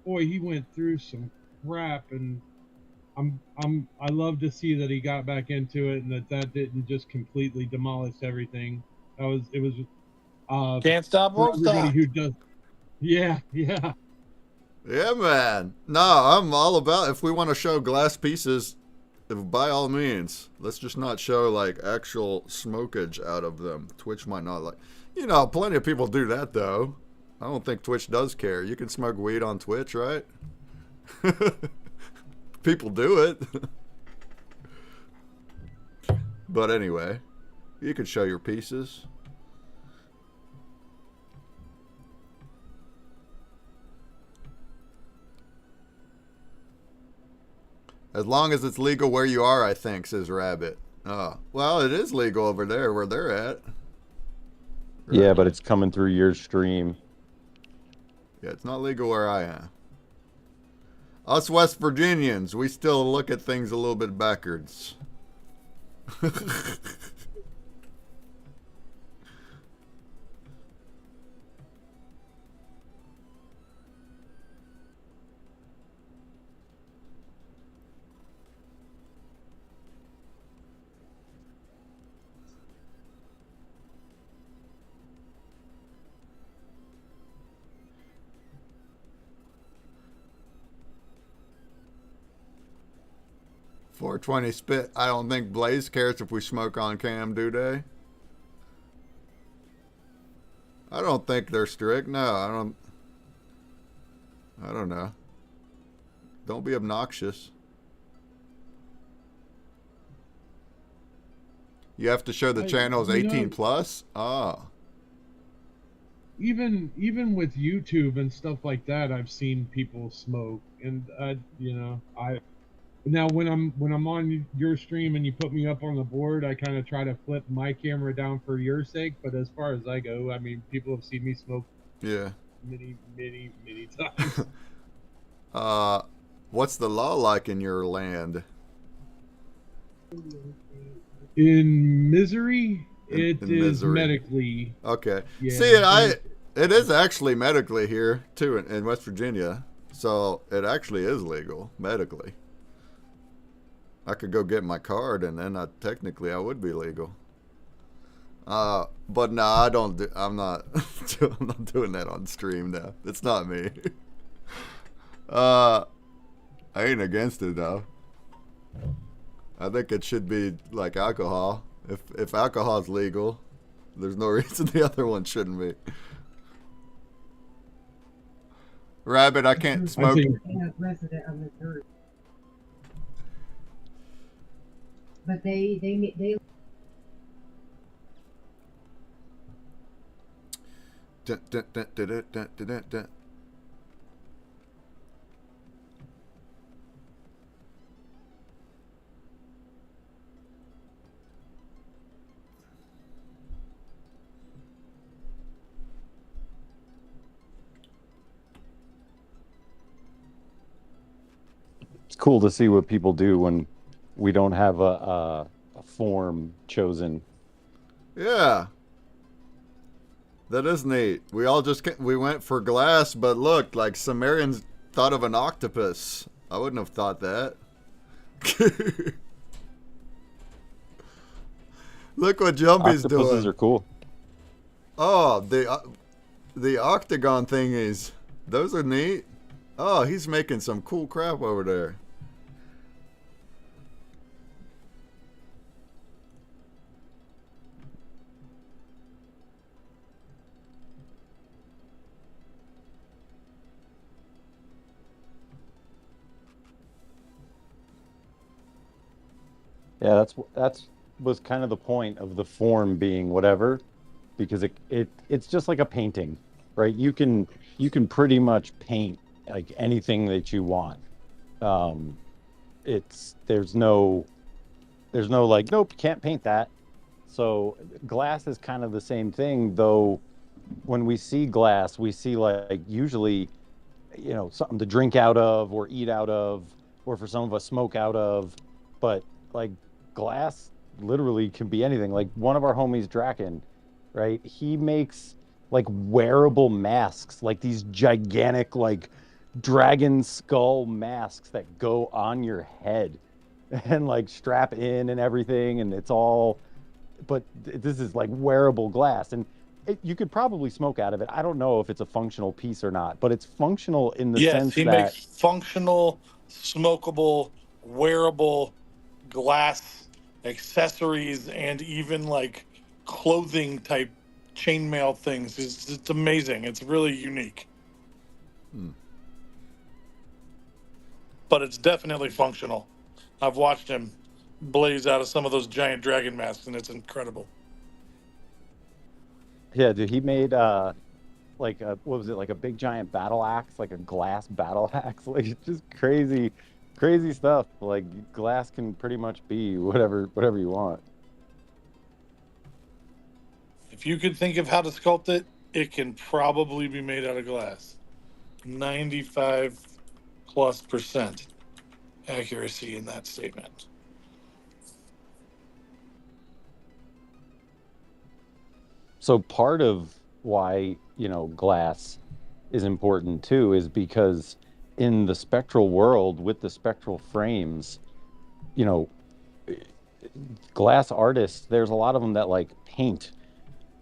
went through some crap, and I love to see that he got back into it and that didn't just completely demolish everything. It was Can't stop, for won't everybody stop. who does. Yeah. Yeah, man. No, I'm all about if we want to show glass pieces, by all means. Let's just not show like actual smokage out of them. Twitch might not like. You know, plenty of people do that though. I don't think Twitch does care. You can smoke weed on Twitch, right? People do it. But anyway, you can show your pieces. As long as it's legal where you are, I think, says Rabbit. Oh, well, it is legal over there where they're at. Right. Yeah, but it's coming through your stream. Yeah, it's not legal where I am. Us West Virginians, we still look at things a little bit backwards. 420 spit. I don't think Blaze cares if we smoke on cam, do they? I don't think they're strict. No, I don't know. Don't be obnoxious. You have to show the channels 18 plus? Ah. Even with YouTube and stuff like that, I've seen people smoke, and now when I'm on your stream and you put me up on the board, I kind of try to flip my camera down for your sake. But as far as I go, I mean, people have seen me smoke. Yeah. Many times. What's the law like in your land? In Missouri, it in is Missouri. medically. Okay. Yeah, See, it is actually medically here too in West Virginia, so it actually is legal medically. I could go get my card, and then technically I would be legal. But no, I don't. I'm not. I'm not doing that on stream now. It's not me. I ain't against it though. I think it should be like alcohol. If alcohol's legal, there's no reason the other one shouldn't be. Rabbit, I can't smoke. Resident of Missouri. But they Dun, dun, dun, dun, dun, dun, dun, dun. It's cool to see what people do when we don't have a form chosen. Yeah, that is neat. We all just we went for glass, but look, like Sumerians thought of an octopus. I wouldn't have thought that. Look what Jumpy's Octopuses doing. are cool. Oh, the octagon thingies. Those are neat. Oh, he's making some cool crap over there. Yeah, that's was kind of the point of the form being whatever, because it's just like a painting, right? You can pretty much paint like anything that you want. Um, it's there's no like nope, can't paint that. So glass is kind of the same thing, though. When we see glass, we see like usually something to drink out of or eat out of, or for some of us smoke out of. But like glass literally can be anything. Like one of our homies, Draken, right? He makes like wearable masks, like these gigantic like dragon skull masks that go on your head and like strap in and everything, and it's all, but this is like wearable glass, and you could probably smoke out of it. I don't know if it's a functional piece or not, but it's functional in the Yes, sense he that makes functional, smokable, wearable glass accessories and even like clothing type chainmail things. It's amazing. It's really unique, but it's definitely functional. I've watched him blaze out of some of those giant dragon masks, and it's incredible. yeah, dude, he made like what was it, like a big giant battle axe, like a glass battle axe. Like it's just crazy stuff. Like glass can pretty much be whatever you want. If you could think of how to sculpt it, it can probably be made out of glass. 95 plus percent accuracy in that statement. So part of why, glass is important too is because in the spectral world with the spectral frames, you know, glass artists, there's a lot of them that like paint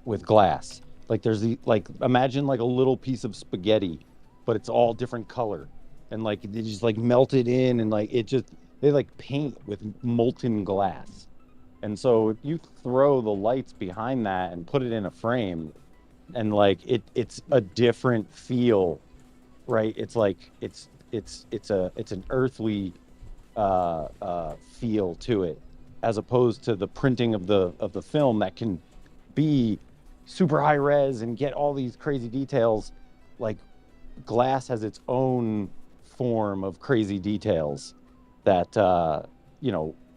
with glass. Like there's the like imagine like a little piece of spaghetti, but it's all different color. And like they just like melt it in, and like it just they like paint with molten glass. And so if you throw the lights behind that and put it in a frame, and like it's a different feel, right? It's like it's an earthly feel to it, as opposed to the printing of the film that can be super high res and get all these crazy details. Like glass has its own form of crazy details that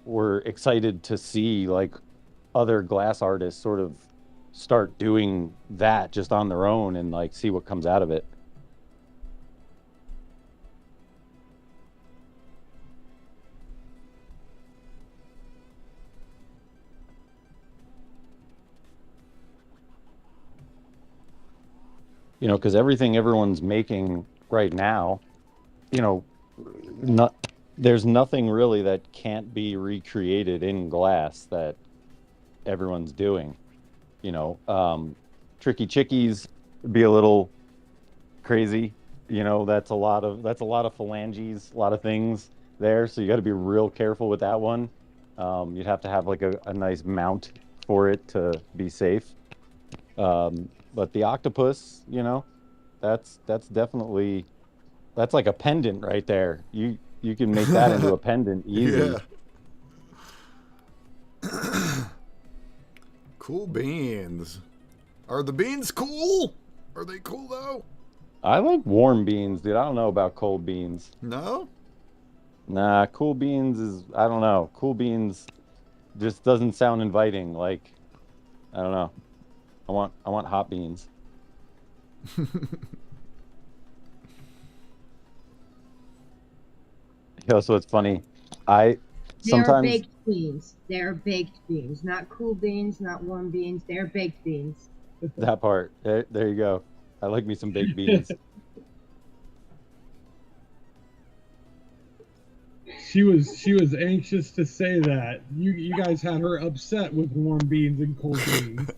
we're excited to see like other glass artists sort of start doing that just on their own and like see what comes out of it. Because everything everyone's making right now, you know, not there's nothing really that can't be recreated in glass that everyone's doing. You know, Tricky Chickies would be a little crazy. That's a lot of phalanges, a lot of things there. So you got to be real careful with that one. You'd have to have like a nice mount for it to be safe. But the octopus, that's definitely that's like a pendant right there. You can make that into a pendant easy. Yeah. Cool beans. Are the beans cool? Are they cool though? I like warm beans, dude. I don't know about cold beans. No? Nah, cool beans is I don't know. Cool beans just doesn't sound inviting. Like, I don't know. I want hot beans. So it's funny. I They are sometimes baked beans. They are baked beans, not cool beans, not warm beans. They are baked beans. that part. There you go. I like me some baked beans. She was anxious to say that. You guys had her upset with warm beans and cold beans.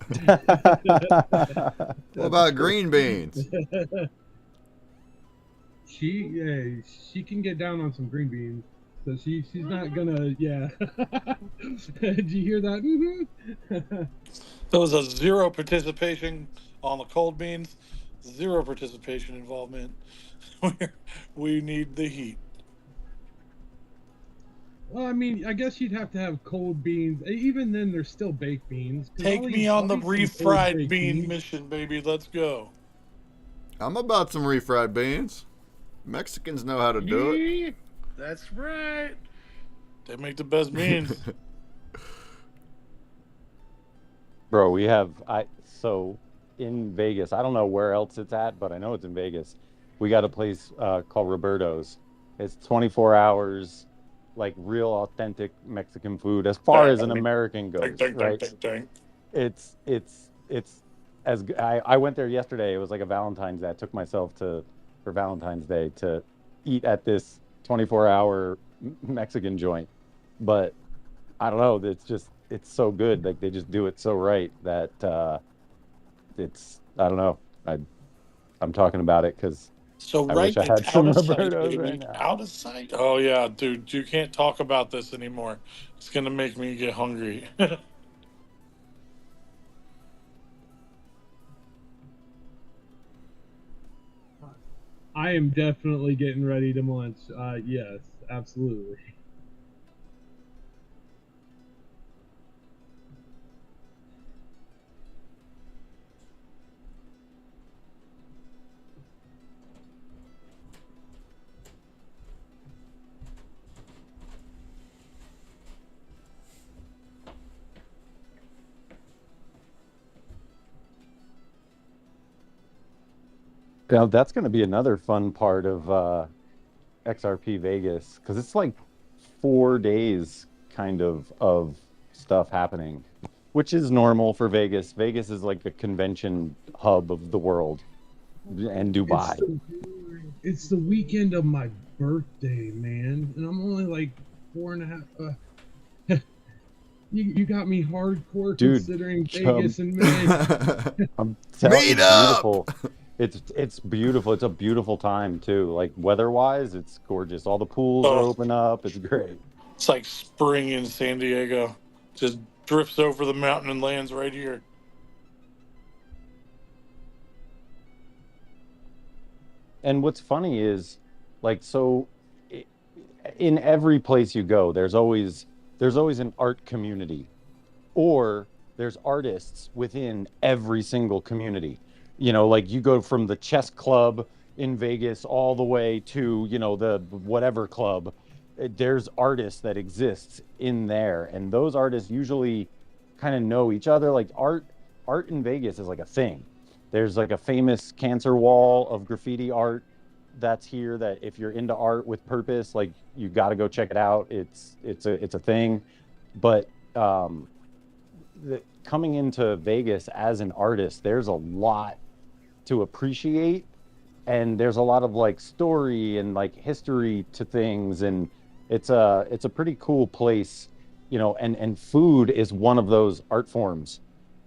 What about green beans? She can get down on some green beans. So she's not gonna Did you hear that? There was a zero participation on the cold beans, zero participation involvement. We need the heat. Well, I mean, I guess you'd have to have cold beans. Even then, they're still baked beans. Take me on the I'll eat some cold refried baked bean beans. mission, baby. Let's go. I'm about some refried beans. Mexicans know how to do it. Yeah, that's right. They make the best beans. Bro, we have so in Vegas, I don't know where else it's at, but I know it's in Vegas. We got a place called Roberto's. It's 24 hours, like real authentic Mexican food as far as an American Dang, goes, dang, dang, right? dang, dang. It's I went there yesterday. It was like a Valentine's Day. I took myself to for Valentine's Day to eat at this 24-hour Mexican joint. But I don't know, it's so good. Like they just do it so right that it's I don't know. I'm talking about it because So I wish right, I it's had out some of sight, Robertos right baby. now. Out of sight. Oh yeah, dude, you can't talk about this anymore. It's gonna make me get hungry. I am definitely getting ready to munch. Yes, absolutely. Now that's going to be another fun part of XRP Vegas because it's like 4 days kind of stuff happening, which is normal for Vegas. Vegas is like the convention hub of the world and It's Dubai. the, it's the weekend of my birthday, man, and I'm only like 4.5. You got me hardcore Dude, considering chum, Vegas in May. I'm telling Meet it's up! beautiful. It's beautiful. It's a beautiful time too. Like weather-wise, it's gorgeous. All the pools are Oh, open up. It's great. it's like spring in San Diego. Just drifts over the mountain and lands right here. And what's funny is like so i- in every place you go, there's always an art community or there's artists within every single community. Like you go from the chess club in Vegas all the way to, the whatever club. There's artists that exists in there, and those artists usually kind of know each other. Like art in Vegas is like a thing. There's like a famous cancer wall of graffiti art that's here that if you're into art with purpose, like you got to go check it out. It's a thing. But coming into Vegas as an artist, there's a lot to appreciate, and there's a lot of like story and like history to things, and it's a pretty cool place, and food is one of those art forms.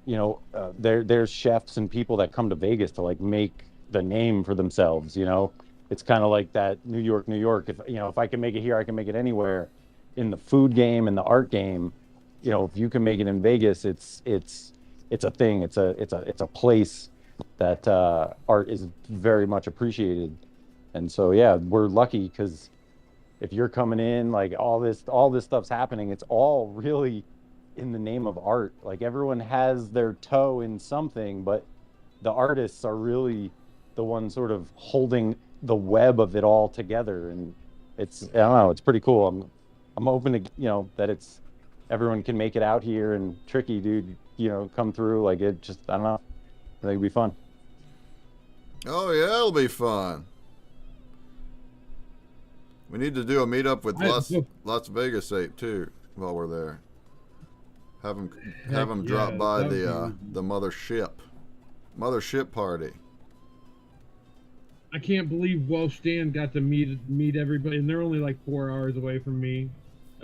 There's chefs and people that come to Vegas to like make the name for themselves. It's kind of like that New York. If I can make it here, I can make it anywhere. In the food game and the art game, if you can make it in Vegas, it's a thing. It's a place that art is very much appreciated. And so yeah, we're lucky because if you're coming in, like all this stuff's happening, it's all really in the name of art. Like everyone has their toe in something, but the artists are really the ones sort of holding the web of it all together. And I don't know, it's pretty cool. I'm hoping to, that it's everyone can make it out here, and Tricky dude, come through. Like it just, I don't know. I think it'd be fun. Oh yeah, it'll be fun. We need to do a meetup with I- Las Vegas Ape too while we're there. Have Heck them yeah, drop by that would be the mothership party. I can't believe Welsh Dan got to meet everybody, and they're only like 4 hours away from me.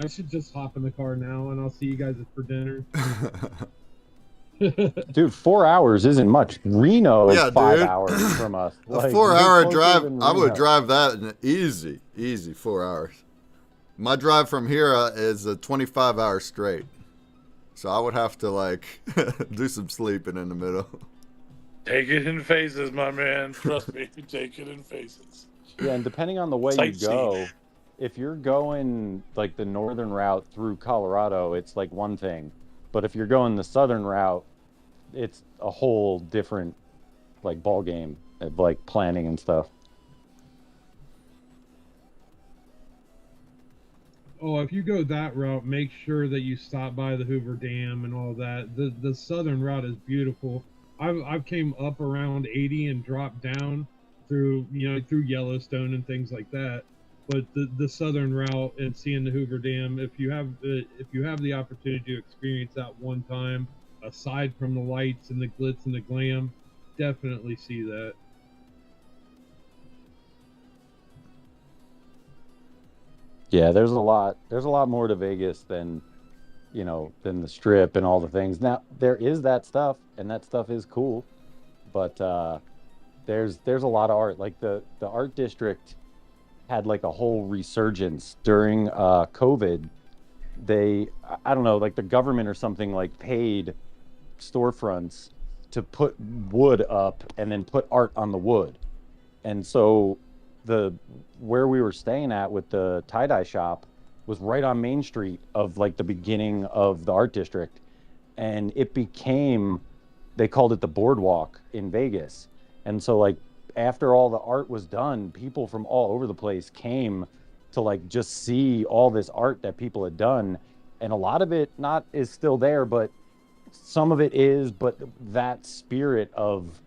I should just hop in the car now, and I'll see you guys for dinner. Dude, 4 hours isn't much. Reno is Yeah, 5 dude. hours from us. A Like, 4-hour way closer drive. than I would Reno. drive that in easy 4 hours. My drive from here is a 25-hour straight. So I would have to like do some sleeping in the middle. Take it in phases, my man. Trust me, take it in phases. Yeah, and depending on the way you go, if you're going like the northern route through Colorado, it's like one thing. But if you're going the southern route, it's a whole different like ball game of like planning and stuff. Oh, if you go that route, make sure that you stop by the Hoover Dam and all that. The southern route is beautiful. I've came up around 80 and dropped down through through Yellowstone and things like that. But the southern route and seeing the Hoover Dam, if you have the opportunity to experience that one time, aside from the lights and the glitz and the glam, definitely see that. Yeah, there's a lot more to Vegas than than the Strip and all the things. Now, there is that stuff, and that stuff is cool, but there's a lot of art. Like the art district had like a whole resurgence during COVID. I don't know, like the government or something like paid storefronts to put wood up and then put art on the wood. And so the where we were staying at with the tie-dye shop was right on Main Street of like the beginning of the art district. And it became, they called it the boardwalk in Vegas. And so like after all the art was done, people from all over the place came to like just see all this art that people had done. And a lot of it not is still there, but some of it is, but that spirit of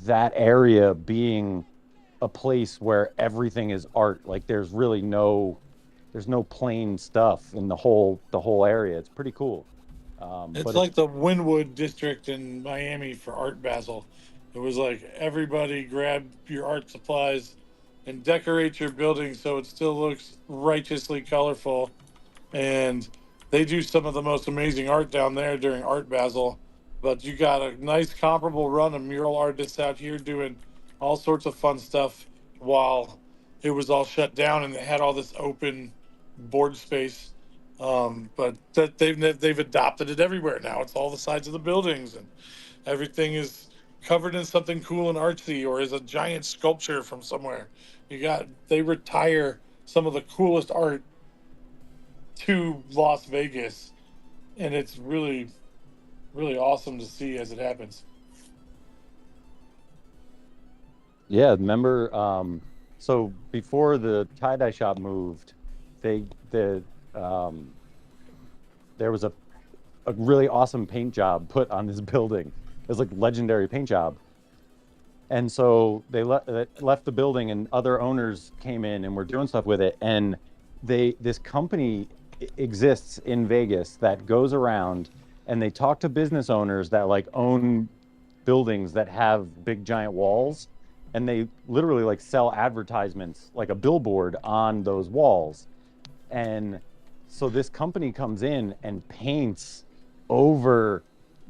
that area being a place where everything is art, like there's no plain stuff in the whole area. It's pretty cool. It's But like the Wynwood district in Miami for Art Basel. It was like everybody grab your art supplies and decorate your building so it still looks righteously colorful. And they do some of the most amazing art down there during Art Basel. But you got a nice comparable run of mural artists out here doing all sorts of fun stuff while it was all shut down and they had all this open board space. But that they've adopted it everywhere now. It's all the sides of the buildings and everything is covered in something cool and artsy or is a giant sculpture from somewhere. They retire some of the coolest art to Las Vegas, and it's really, really awesome to see as it happens. yeah, remember, so before the tie-dye shop moved, they the there was a really awesome paint job put on this building. It was like legendary paint job. And so they left the building and other owners came in and were doing stuff with it. And this company exists in Vegas that goes around and they talk to business owners that like own buildings that have big giant walls, and they literally like sell advertisements like a billboard on those walls. And so this company comes in and paints over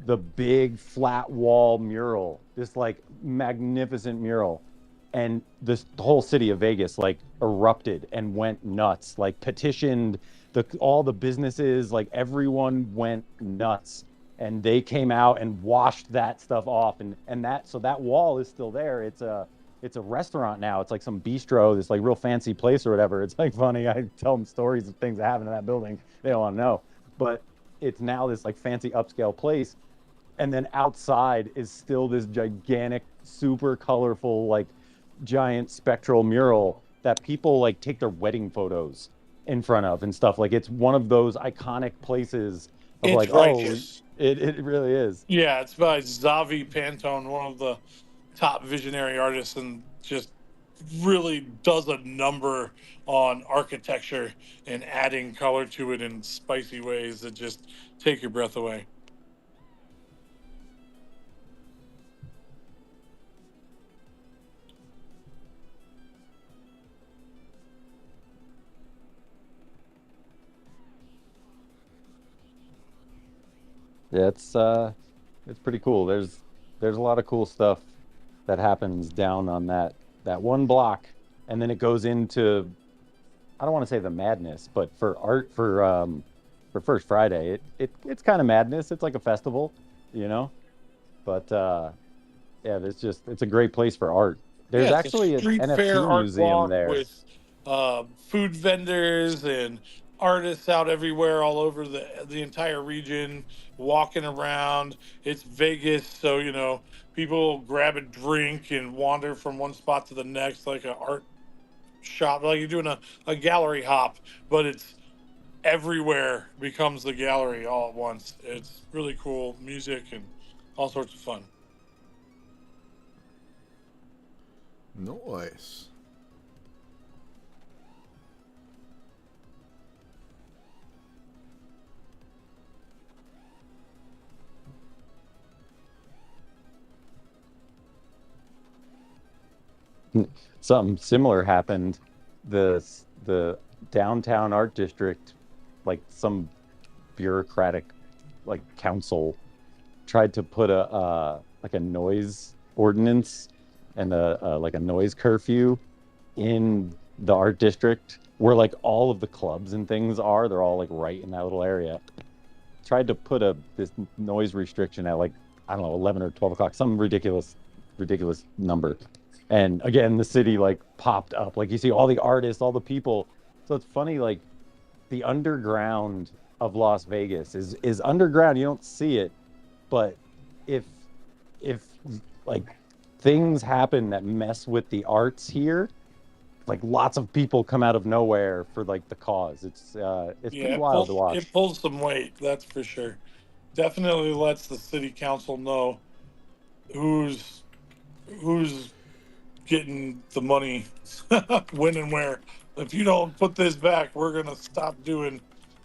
the big flat wall mural, this like magnificent mural. And the whole city of Vegas like erupted and went nuts, like petitioned all the businesses, like everyone went nuts. And they came out and washed that stuff off. And that wall is still there. It's a restaurant now. It's like some bistro, this like real fancy place or whatever. It's like funny. I tell them stories of things that happen in that building. They don't want to know. But it's now this like fancy upscale place. And then outside is still this gigantic, super colorful, like giant spectral mural that people like take their wedding photos in front of and stuff. Like it's one of those iconic places of It's like, oh, righteous. it really is. Yeah, it's by Xavi Pantone, one of the top visionary artists and just really does a number on architecture and adding color to it in spicy ways that just take your breath away. Yeah, it's pretty cool. There's a lot of cool stuff that happens down on that one block, and then it goes into, I don't want to say the madness, but for First Friday, it's kind of madness. It's like a festival, you know. But yeah, it's a great place for art. There's Yeah, it's a actually an street fair NFT art museum walk there. with food vendors and artists out everywhere, all over the entire region, walking around. It's Vegas, so people grab a drink and wander from one spot to the next, like an art shop, like you're doing a gallery hop, but it's everywhere becomes the gallery all at once. It's really cool music and all sorts of fun. Nice. Something similar happened. The downtown art district, like some bureaucratic like council tried to put a like a noise ordinance and a like a noise curfew in the art district where like all of the clubs and things are. They're all like right in that little area. Tried to put this noise restriction at like, I don't know, 11 or 12 o'clock, some ridiculous number. And again, the city like popped up. Like you see all the artists, all the people. So it's funny, like the underground of Las Vegas is underground. You don't see it, but if if like things happen that mess with the arts here, like lots of people come out of nowhere for like the cause. It's Yeah, pretty wild to watch. it pulls some weight, that's for sure. Definitely lets the city council know who's who's getting the money, when and where. If you don't put this back, we're gonna stop doing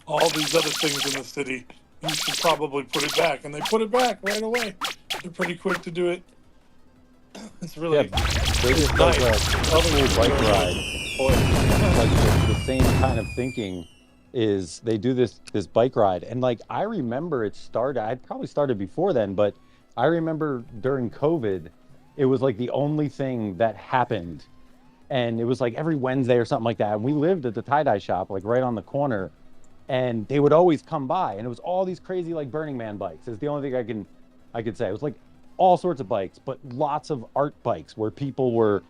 all these other things in the city. You should probably put it back, and they put it back right away. They're pretty quick to do it. It's Yeah, really Vegas does nice. a Other cool people bike don't ride. know. Like the same kind of thinking is they do this bike ride, and like I remember it started. I'd probably started before then, but I remember during COVID, it was like the only thing that happened, and it was like every Wednesday or something like that. And we lived at the tie-dye shop, like right on the corner, and they would always come by, and it was all these crazy like Burning Man bikes. Is the only thing I could say. It was like all sorts of bikes, but lots of art bikes where people were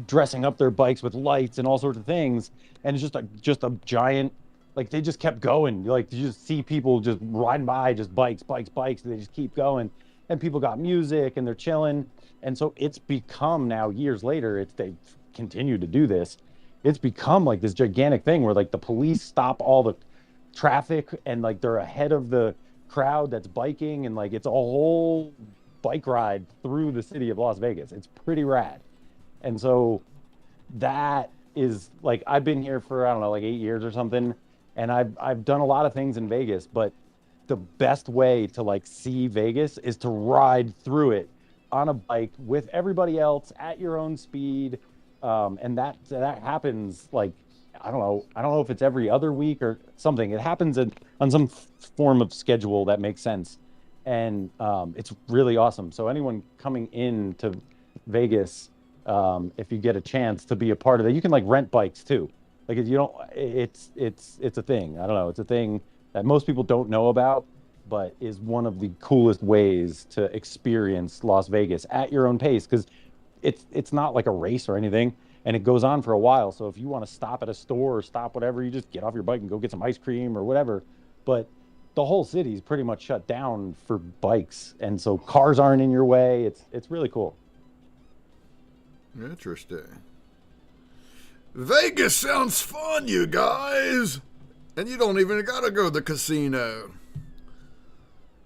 dressing up their bikes with lights and all sorts of things. And it's just a giant, like they just kept going. Like you just see people just riding by, just bikes. And they just keep going. And people got music and they're chilling. And so it's become now years later, they continue to do this. It's become like this gigantic thing where like the police stop all the traffic and like they're ahead of the crowd that's biking, and like it's a whole bike ride through the city of Las Vegas. It's pretty rad. And so that is like I've been here for I don't know like 8 years or something, and I've done a lot of things in Vegas, but the best way to like see Vegas is to ride through it on a bike with everybody else at your own speed, and that happens like I don't know if it's every other week or something. It happens on some form of schedule that makes sense, and it's really awesome. So anyone coming into Vegas, if you get a chance to be a part of it, you can like rent bikes too. Like you don't, it's a thing. I don't know. It's a thing that most people don't know about, but is one of the coolest ways to experience Las Vegas at your own pace because it's not like a race or anything, and it goes on for a while. So if you want to stop at a store or stop whatever, you just get off your bike and go get some ice cream or whatever. But the whole city is pretty much shut down for bikes, and so cars aren't in your way. It's really cool. Interesting. Vegas sounds fun, you guys. And you don't even gotta go to the casino.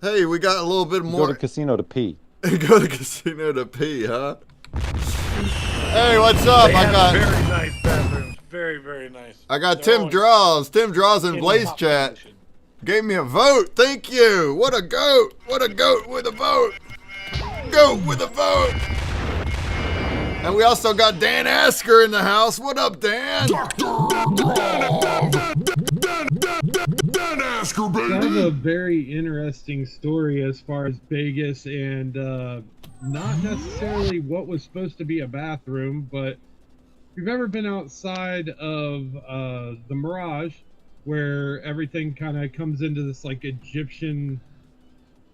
Hey, we got a little bit more. Go to casino to pee. Go to casino to pee, huh? Hey, what's up? They I have got very nice bathrooms. Very, very nice. I got They're Tim always Draws. Tim Draws in in Blaze top Chat. condition. Gave me a vote. Thank you. What a goat. What a goat with a vote. Goat with a vote. And we also got Dan Asker in the house. What up, Dan? Dan Asker, So I have a baby. very interesting story as far as Vegas and not necessarily what was supposed to be a bathroom, but if you've ever been outside of the Mirage, where everything kind of comes into this like Egyptian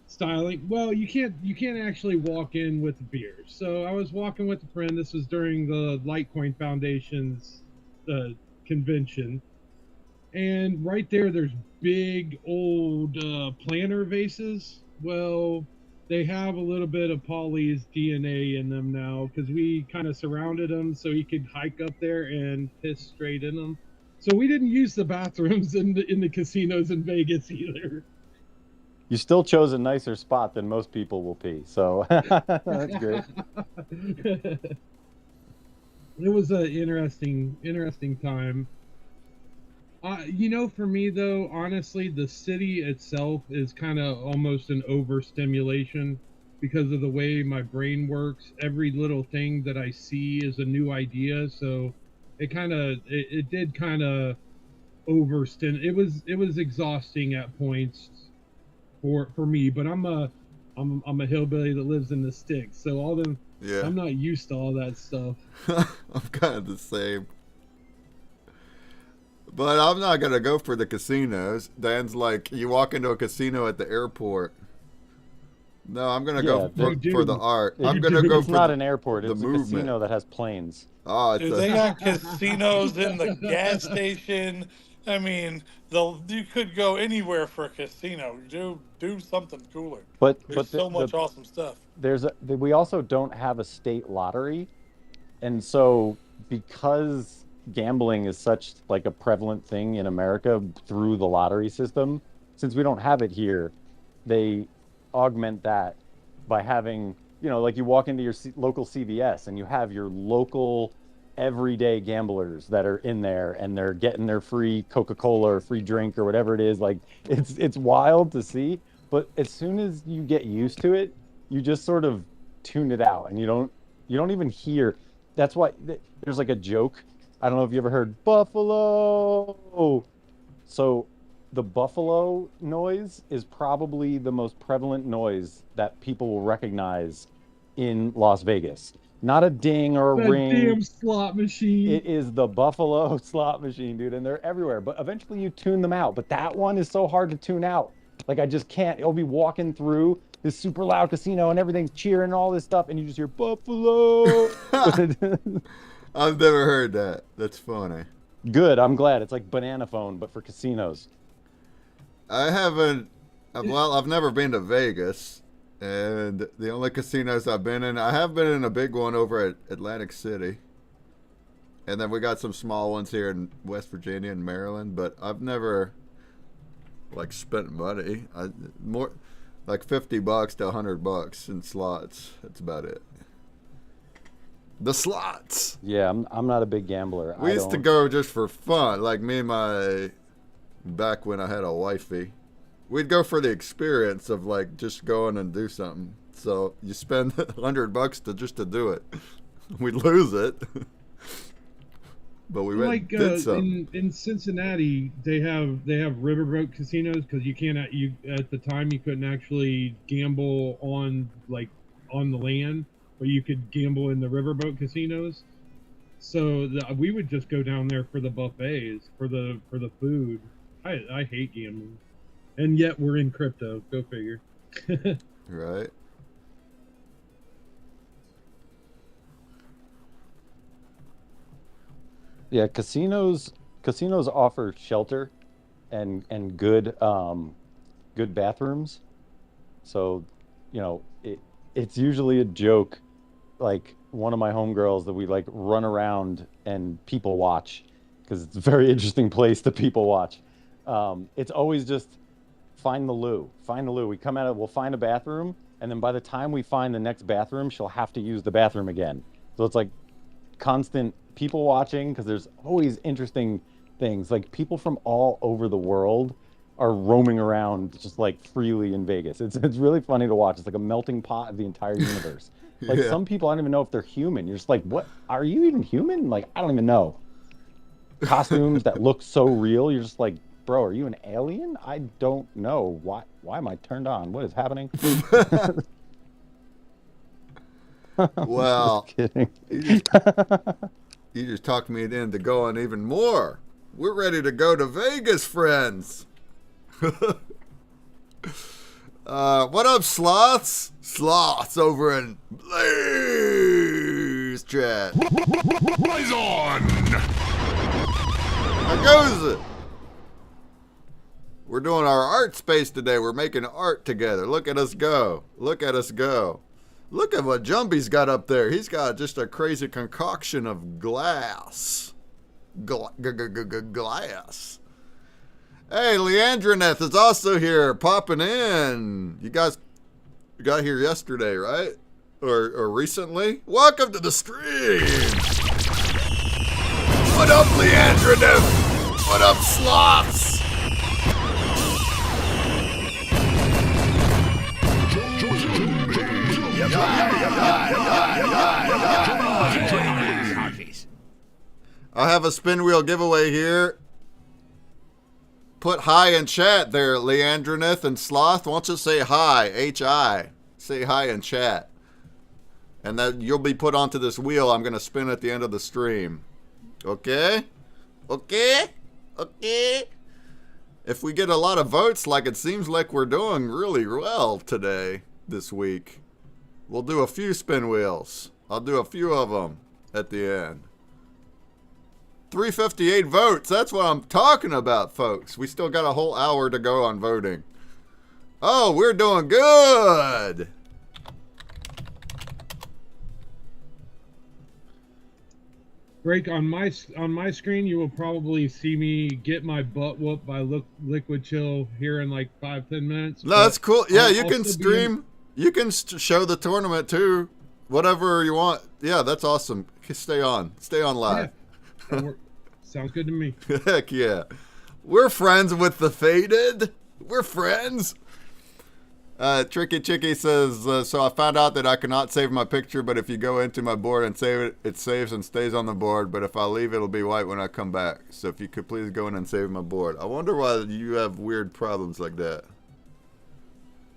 styling. Well, you can't actually walk in with a beer. So I was walking with a friend. This was during the Litecoin Foundation's convention, and right there's big old planter vases. Well, they have a little bit of Polly's DNA in them now because we kind of surrounded him so he could hike up there and piss straight in them. So we didn't use the bathrooms in the casinos in Vegas either. You still chose a nicer spot than most people will pee, so that's great. It was an interesting time. For me though, honestly, the city itself is kind of almost an overstimulation because of the way my brain works. Every little thing that I see is a new idea, so it did kind of overstim. It was exhausting at points for me, but I'm a hillbilly that lives in the sticks, so Yeah. I'm not used to all that stuff. I'm kind of the same. But I'm not going to go for the casinos. Dan's like, you walk into a casino at the airport. No, I'm going to Yeah, go for the art. It- I'm going to go It's for not an airport. the It's a movement. casino that has planes. Oh, it's Dude, a, they got casinos in the gas station. I mean, you could go anywhere for a casino. Do something cooler. But There's so much awesome stuff. we also don't have a state lottery, and so because gambling is such like a prevalent thing in America through the lottery system, since we don't have it here, they augment that by having, like you walk into your local CVS and you have your local everyday gamblers that are in there and they're getting their free Coca-Cola or free drink or whatever it is. Like it's wild to see, but as soon as you get used to it, you just sort of tune it out and you don't even hear. That's why there's like a joke. I don't know if you ever heard buffalo. So the buffalo noise is probably the most prevalent noise that people will recognize in Las Vegas. Not a ding or a That ring. damn slot machine. It is the buffalo slot machine, dude, and they're everywhere. But eventually you tune them out. But that one is so hard to tune out. Like I just can't. I'll be walking through this super loud casino and everything's cheering and all this stuff, and you just hear buffalo. I've never heard that. That's funny. Good. I'm glad. It's like banana phone, but for casinos. I've never been to Vegas, and the only casinos I've been in, I have been in a big one over at Atlantic City, and then we got some small ones here in West Virginia and Maryland, but I've never like spent money. More like $50 to $100 in slots. That's about it. The slots. Yeah, I'm not a big gambler. We used to go just for fun, like me and back when I had a wifey. We'd go for the experience of like just going and do something. So you spend $100 just to do it. We'd lose it, but we went did something. In Cincinnati, they have riverboat casinos because at the time you couldn't actually gamble on the land, but you could gamble in the riverboat casinos. So we would just go down there for the buffets, for the food. I hate gambling, and yet we're in crypto. Go figure. Right. Yeah, casinos offer shelter and good bathrooms. So, it's usually a joke, like one of my homegirls that we like run around and people watch because it's a very interesting place to people watch. It's always just find the loo. We come out, we'll find a bathroom, and then by the time we find the next bathroom, she'll have to use the bathroom again. So it's like constant people watching because there's always interesting things. Like people from all over the world are roaming around just like freely in Vegas. It's really funny to watch. It's like a melting pot of the entire universe. Like Yeah. some people I don't even know if they're human. You're just like, what? Are you even human? Like I don't even know. Costumes that look so real. You're just like, bro, are you an alien? I don't know. Why am I turned on? What is happening? Well, Just kidding. You just talked me into going even more. We're ready to go to Vegas, friends. What up, sloths? Sloths over in Blaze Chat. Blaze on! How goes it? We're doing our art space today. We're making art together. Look at us go. Look at us go. Look at what Jumpy's got up there. He's got just a crazy concoction of glass. Glass. Hey, Leandrineth is also here, popping in. You guys got here yesterday, right? Or recently? Welcome to the stream. What up, Leandrineth? What up, sloths? I have a spin wheel giveaway here. Put hi in chat there, Leandrineth and Sloth. Why don't you say hi, H-I. Say hi in chat. And then you'll be put onto this wheel I'm going to spin at the end of the stream. Okay? Okay? Okay? If we get a lot of votes, like it seems like we're doing really well today, this week, we'll do a few spin wheels. I'll do a few of them at the end. 358 votes. That's what I'm talking about, folks. We still got a whole hour to go on voting. Oh, we're doing good. Break on my screen. You will probably see me get my butt whooped by Liquid Chill here in like 5-10 minutes. No, that's cool. Yeah, you I'll can still be stream. You can show the tournament too. Whatever you want. Yeah, that's awesome. Stay on. Stay on live. Yeah. Sounds good to me. Heck yeah. We're friends with the Faded. We're friends. Tricky Chicky says, so I found out that I cannot save my picture, but if you go into my board and save it, it saves and stays on the board, but if I leave, it'll be white when I come back. So if you could please go in and save my board. I wonder why you have weird problems like that.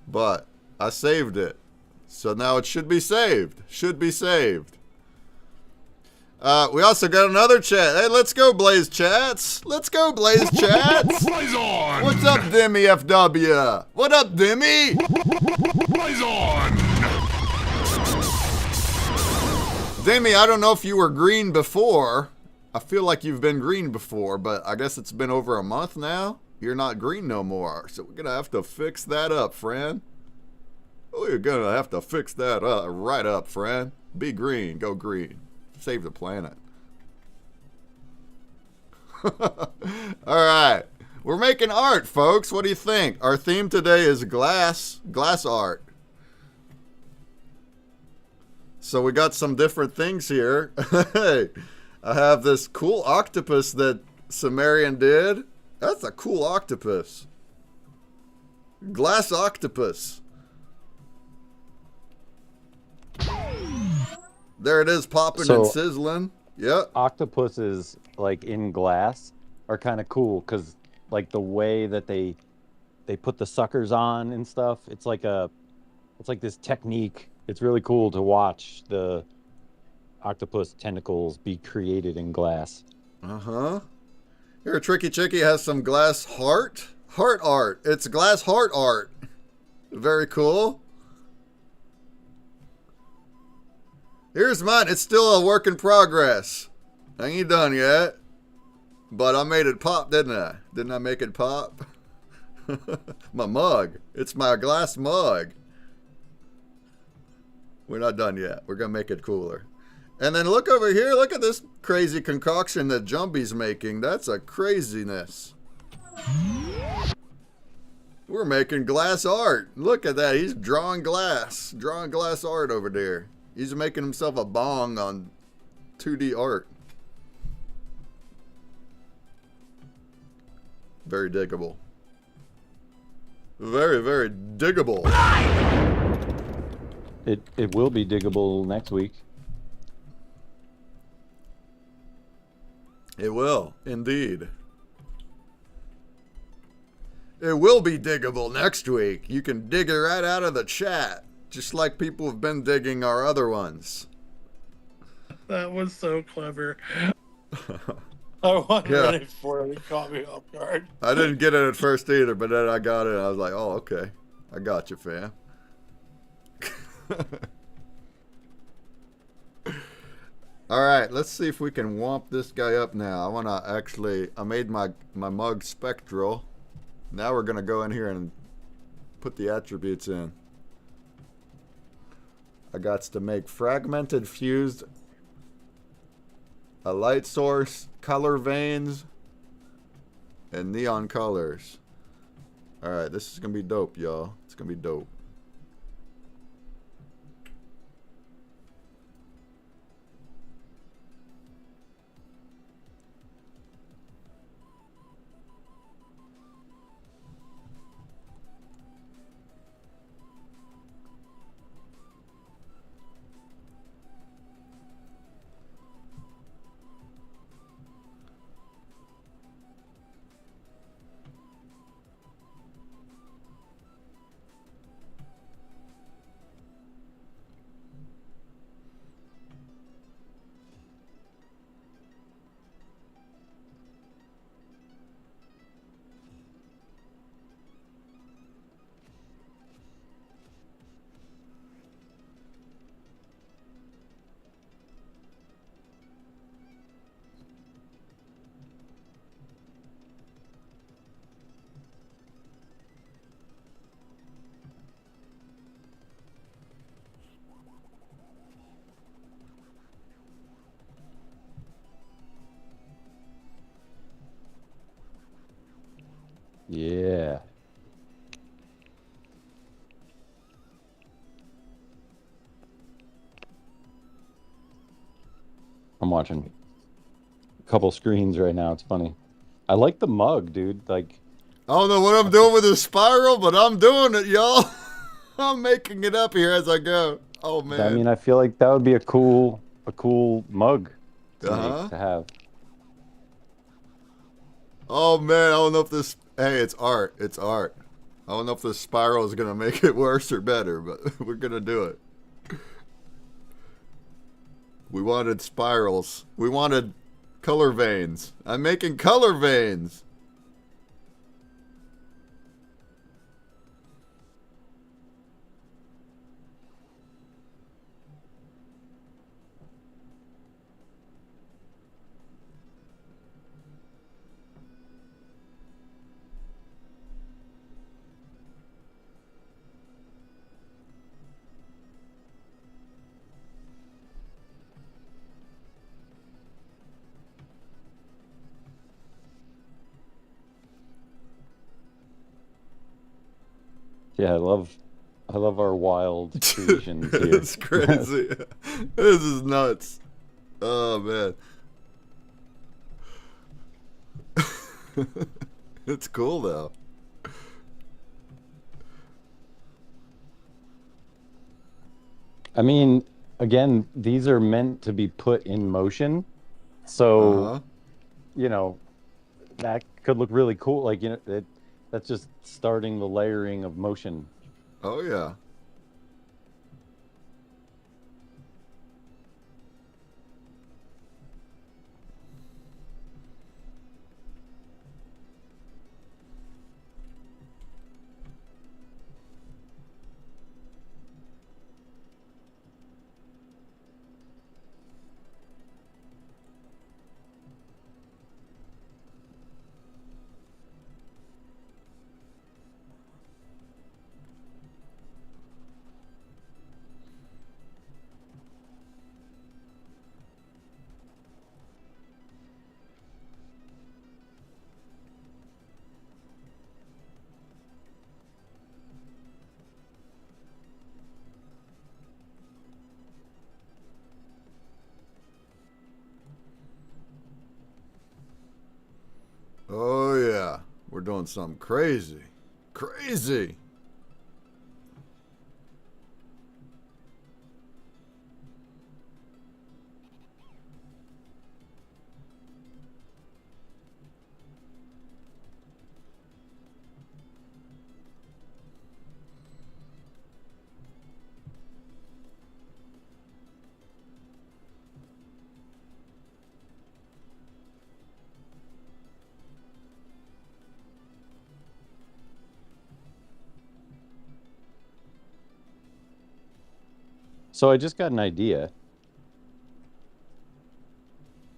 But I saved it. So now it should be saved. Should be saved. We also got another chat. Hey, let's go, Blaze Chats. Let's go, Blaze Chats. Blaze on! What's up, Demi FW? What up, Demi? Blaze on! Demi, I don't know if you were green before. I feel like you've been green before, but I guess it's been over a month now. You're not green no more. So we're going to have to fix that up, friend. We're going to have to fix that up, right up, friend. Be green. Go green. Save the planet. All right. We're making art, folks. What do you think? Our theme today is glass art. So we got some different things here. Hey, I have this cool octopus that Sumerian did. That's a cool octopus. Glass octopus. There it is, popping and sizzling. Yep. Octopuses, like in glass, are kind of cool because, like, the way that they put the suckers on and stuff. It's like this technique. It's really cool to watch the octopus tentacles be created in glass. Here, Tricky Chicky has some glass heart art. It's glass heart art. Very cool. Here's mine. It's still a work in progress. I ain't done yet. But I made it pop, didn't I? Didn't I make it pop? My mug. It's my glass mug. We're not done yet. We're going to make it cooler. And then look over here. Look at this crazy concoction that Jumpy's making. That's a craziness. We're making glass art. Look at that. He's drawing glass. Drawing glass art over there. He's making himself a bong on 2D art. Very diggable. Very, very diggable. It will be diggable next week. It will, indeed. It will be diggable next week. You can dig it right out of the chat, just like people have been digging our other ones. That was so clever. I wasn't ready for it. It caught me off guard. I didn't get it at first either, but then I got it and I was like, oh, okay. I got you, fam. Alright, let's see if we can womp this guy up now. I made my mug Spectral. Now we're going to go in here and put the attributes in. I got to make fragmented fused, a light source, color veins, and neon colors. Alright, this is going to be dope, y'all. It's going to be dope. Yeah. I'm watching a couple screens right now. It's funny. I like the mug, dude. Like, I don't know what I'm doing with this spiral, but I'm doing it, y'all. I'm making it up here as I go. Oh, man. I mean, I feel like that would be a cool mug to have. Oh, man, I don't know if this... Hey, it's art. It's art. I don't know if this spiral is going to make it worse or better, but we're going to do it. We wanted spirals. We wanted color veins. I'm making color veins. Yeah, I love our wild creations here. It's crazy. This is nuts. Oh, man. It's cool, though. I mean, again, these are meant to be put in motion. So, you know, that could look really cool. Like, you know, that's just starting the layering of motion. Oh, yeah. doing something crazy. Crazy. So I just got an idea.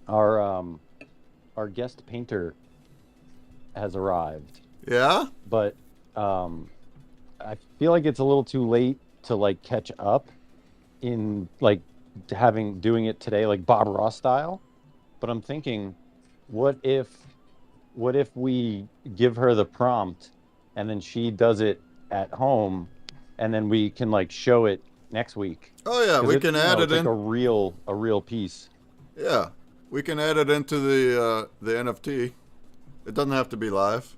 Our guest painter has arrived, Yeah? but I feel like it's a little too late to like catch up in like doing it today like Bob Ross style. But I'm thinking, what if what if we give her the prompt and then she does it at home and then we can like show it next week? Oh yeah, Because we can add it's it like in. a real piece. Yeah, we can add it into the NFT. It doesn't have to be live.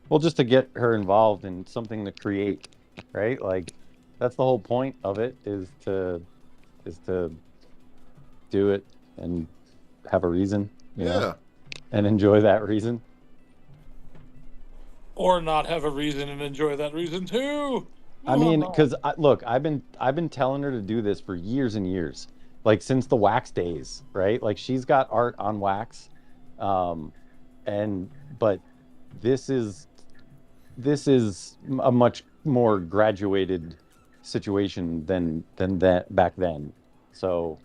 Well, just to get her involved in something to create, right? Like that's the whole point of it is to do it and have a reason, Yeah. and enjoy that reason. Or not have a reason and enjoy that reason too. I mean, because look, I've been telling her to do this for years and years, like since the wax days, right? Like she's got art on wax, um, and but this is this is a much more graduated situation than that back then. So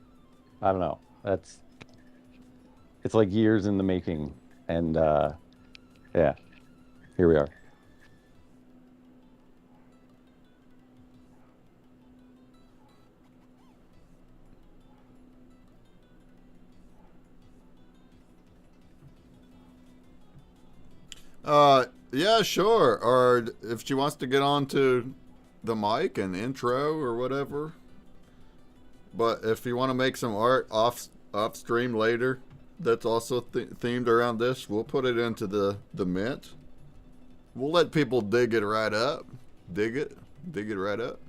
I don't know. It's like years in the making, and yeah, here we are. Yeah, sure. Or if she wants to get onto the mic and intro or whatever. But if you want to make some art off stream later, that's also themed around this, we'll put it into the mint. We'll let people dig it right up. Dig it right up.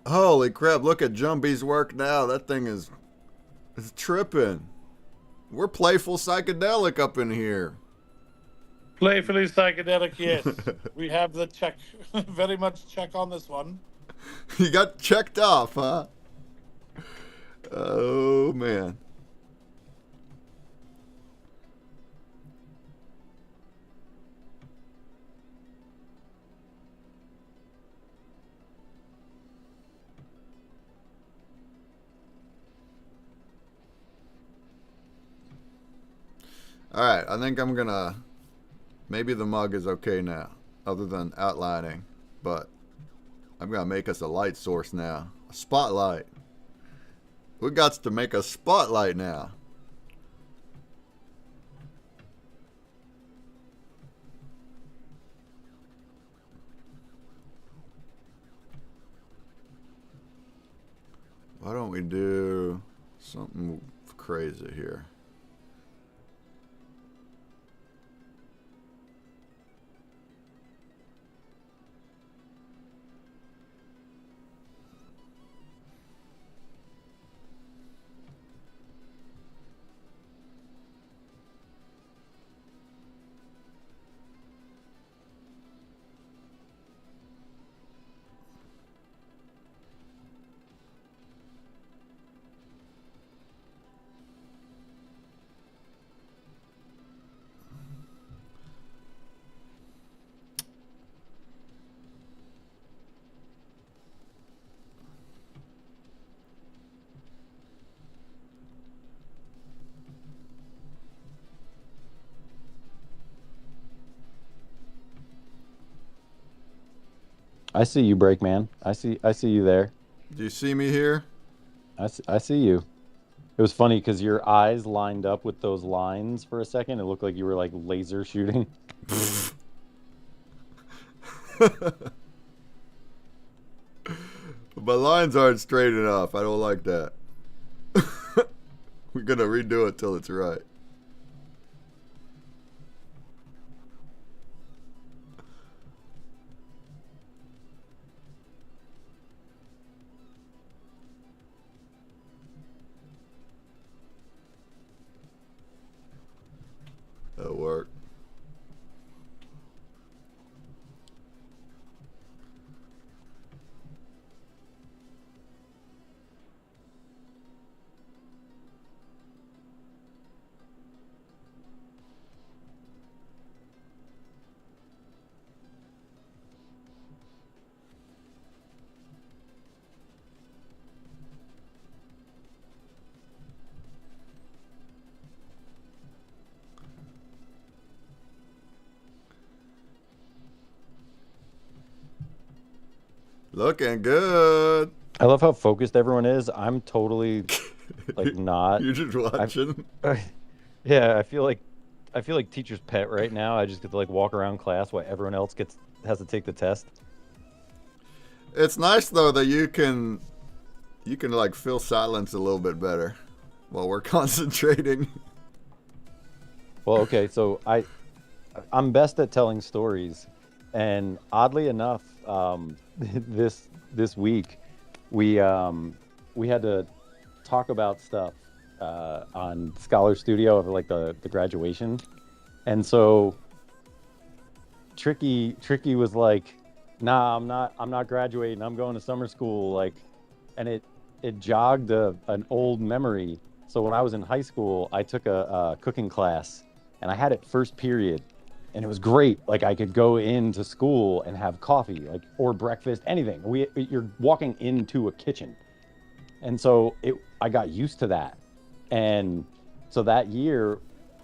Holy crap, look at Jumbie's work now. That thing is tripping. We're playful psychedelic up in here. Playfully psychedelic, yes. We have the check, very much check on this one. You got checked off, huh? Oh, man. Alright, I think I'm gonna... Maybe the mug is okay now, other than outlining. But I'm gonna make us a light source now. A spotlight. We got to make a spotlight now. Why don't we do something crazy here? I see you, Breakman. I see you there. Do you see me here? I see you. It was funny because your eyes lined up with those lines for a second. It looked like you were like laser shooting. My lines aren't straight enough. I don't like that. We're gonna redo it till it's right. That'll work. Looking good. I love how focused everyone is. I'm totally like not. You're just watching. Yeah, I feel like teacher's pet right now. I just get to like walk around class while everyone else has to take the test. It's nice though that you can like feel silence a little bit better while we're concentrating. Well, okay, so I'm best at telling stories, and oddly enough, this week we had to talk about stuff on Scholar Studio of like the graduation, and so Tricky was like, "Nah, I'm not graduating. I'm going to summer school." Like, and it jogged an old memory. So when I was in high school, I took a cooking class, and I had it first period, and it was great. Like I could go into school and have coffee, like or breakfast, anything. You're walking into a kitchen, and so I got used to that. And so that year,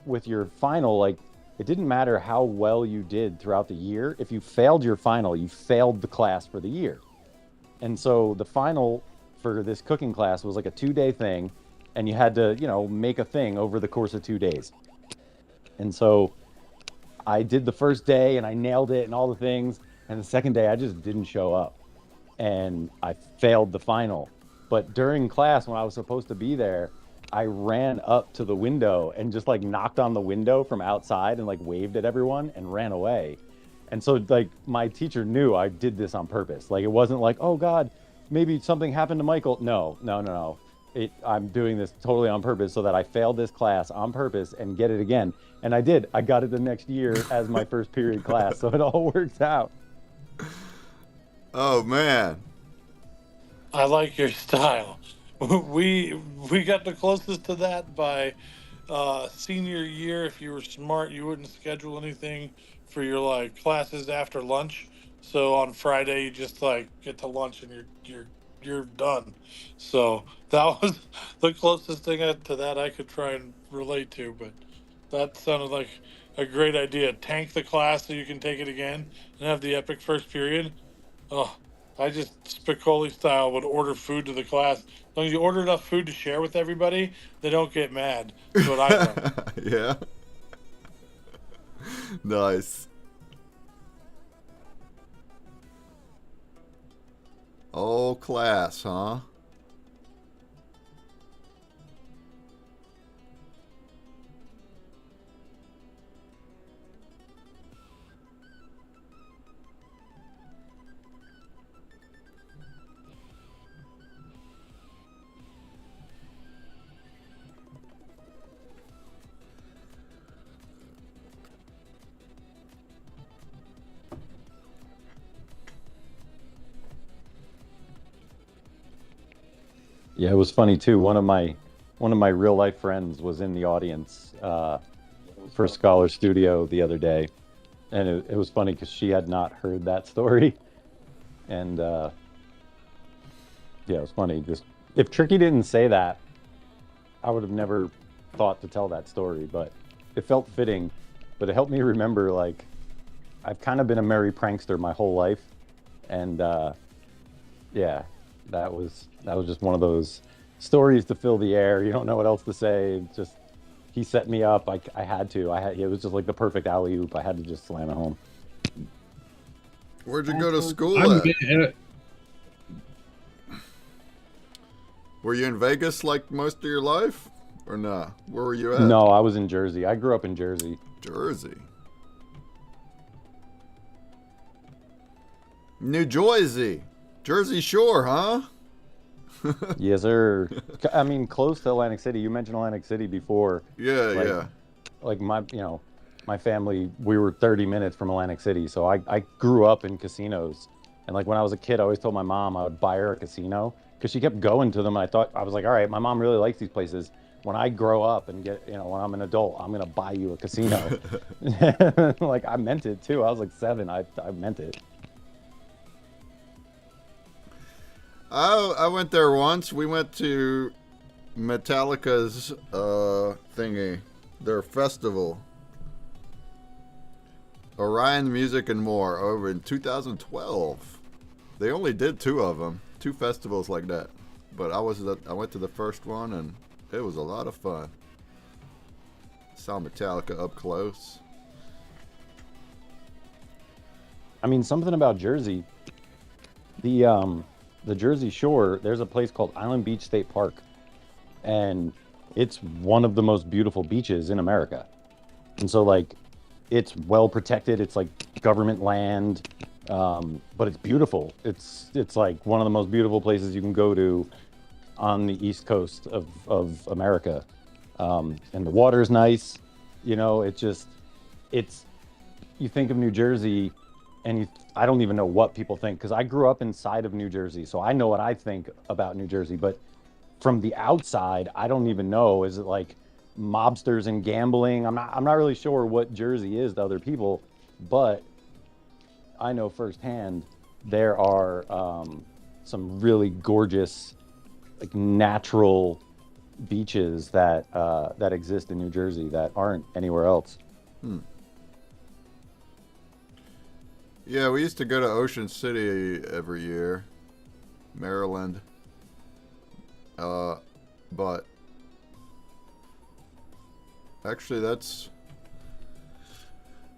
with your final, like it didn't matter how well you did throughout the year. If you failed your final, you failed the class for the year. And so the final for this cooking class was like a 2-day thing, and you had to, make a thing over the course of 2 days. And so I did the first day and I nailed it and all the things. And the second day I just didn't show up and I failed the final. But during class, when I was supposed to be there, I ran up to the window and just like knocked on the window from outside and like waved at everyone and ran away. And so like my teacher knew I did this on purpose. Like it wasn't like, oh God, maybe something happened to Michael. No. I'm doing this totally on purpose so that I failed this class on purpose and get it again. And I did. I got it the next year as my first period class. So it all works out. Oh man. I like your style. We got the closest to that by senior year. If you were smart, you wouldn't schedule anything for your like classes after lunch. So on Friday, you just like get to lunch and you're done. So that was the closest thing to that I could try and relate to. But that sounded like a great idea. Tank the class so you can take it again and have the epic first period. Oh, I just Spicoli style would order food to the class. As long as you order enough food to share with everybody, they don't get mad. That's what I learned. Yeah. Nice. Oh, class, huh? Yeah, it was funny too. One of my real life friends was in the audience for Scholar Studio the other day, and it was funny because she had not heard that story, and yeah, it was funny. Just if Tricky didn't say that, I would have never thought to tell that story, but it felt fitting. But it helped me remember like I've kind of been a merry prankster my whole life, and yeah, that was just one of those stories to fill the air. You don't know what else to say. Just he set me up. I had to. It was just like the perfect alley oop. I had to just slam it home. Where'd you go to school I'm, at? Were you in Vegas like most of your life? Or nah? Where were you at? No, I was in Jersey. I grew up in Jersey. Jersey. New Jersey. Jersey Shore, huh? Yes, sir. I mean, close to Atlantic City. You mentioned Atlantic City before. Yeah, Like, yeah. like my family, we were 30 minutes from Atlantic City. So I grew up in casinos. And like when I was a kid, I always told my mom I would buy her a casino because she kept going to them. And I was like, all right, my mom really likes these places. When I grow up and get, when I'm an adult, I'm going to buy you a casino. Like I meant it too. I was like 7. I meant it. I went there once. We went to Metallica's thingy, their festival, Orion Music and More, over in 2012. They only did 2 of them, 2 festivals like that. But I went to the first one and it was a lot of fun. Saw Metallica up close. I mean, something about Jersey. The Jersey Shore, there's a place called Island Beach State Park, and it's one of the most beautiful beaches in America. And so, like, it's well protected. It's like government land, but it's beautiful. It's like one of the most beautiful places you can go to on the East Coast of America. And the water's nice. It's you think of New Jersey, and I don't even know what people think because I grew up inside of New Jersey, so I know what I think about New Jersey. But from the outside, I don't even know. Is it like mobsters and gambling? I'm not really sure what Jersey is to other people, but I know firsthand there are some really gorgeous, like natural beaches that exist in New Jersey that aren't anywhere else. Yeah, we used to go to Ocean City every year, Maryland. But actually that's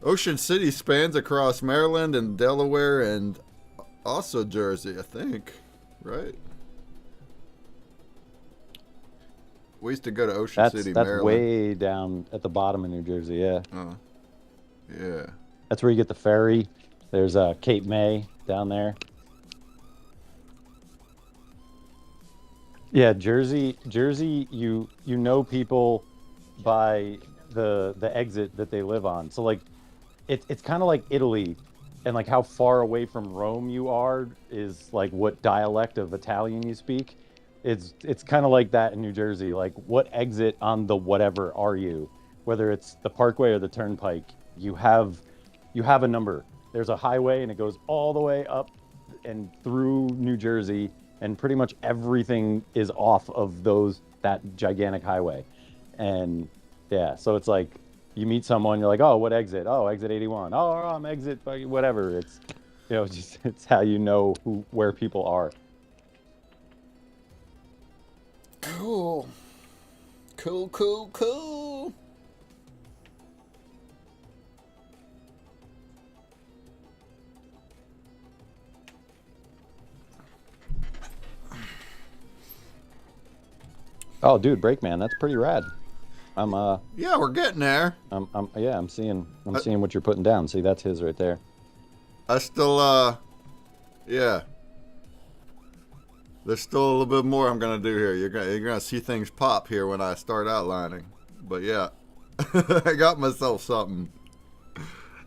Ocean City spans across Maryland and Delaware and also Jersey, I think, right? We used to go to Ocean City, That's Maryland. way down at the bottom of New Jersey, yeah. Yeah. That's where you get the ferry. There's Cape May down there. Yeah, Jersey, you know people by the exit that they live on. So like it's kind of like Italy, and like how far away from Rome you are is like what dialect of Italian you speak. It's kind of like that in New Jersey. Like what exit on the whatever are you? Whether it's the Parkway or the Turnpike, you have a number. There's a highway and it goes all the way up and through New Jersey, and pretty much everything is off of that gigantic highway. And yeah, so it's like you meet someone, you're like, oh, what exit? Oh, exit 81. Oh, I'm exit whatever. It's just it's how you know where people are. Cool. Oh, dude, Breakman, that's pretty rad. Yeah, we're getting there. I'm seeing what you're putting down. See, that's his right there. I still yeah. There's still a little bit more I'm gonna do here. You're gonna see things pop here when I start outlining. But yeah, I got myself something,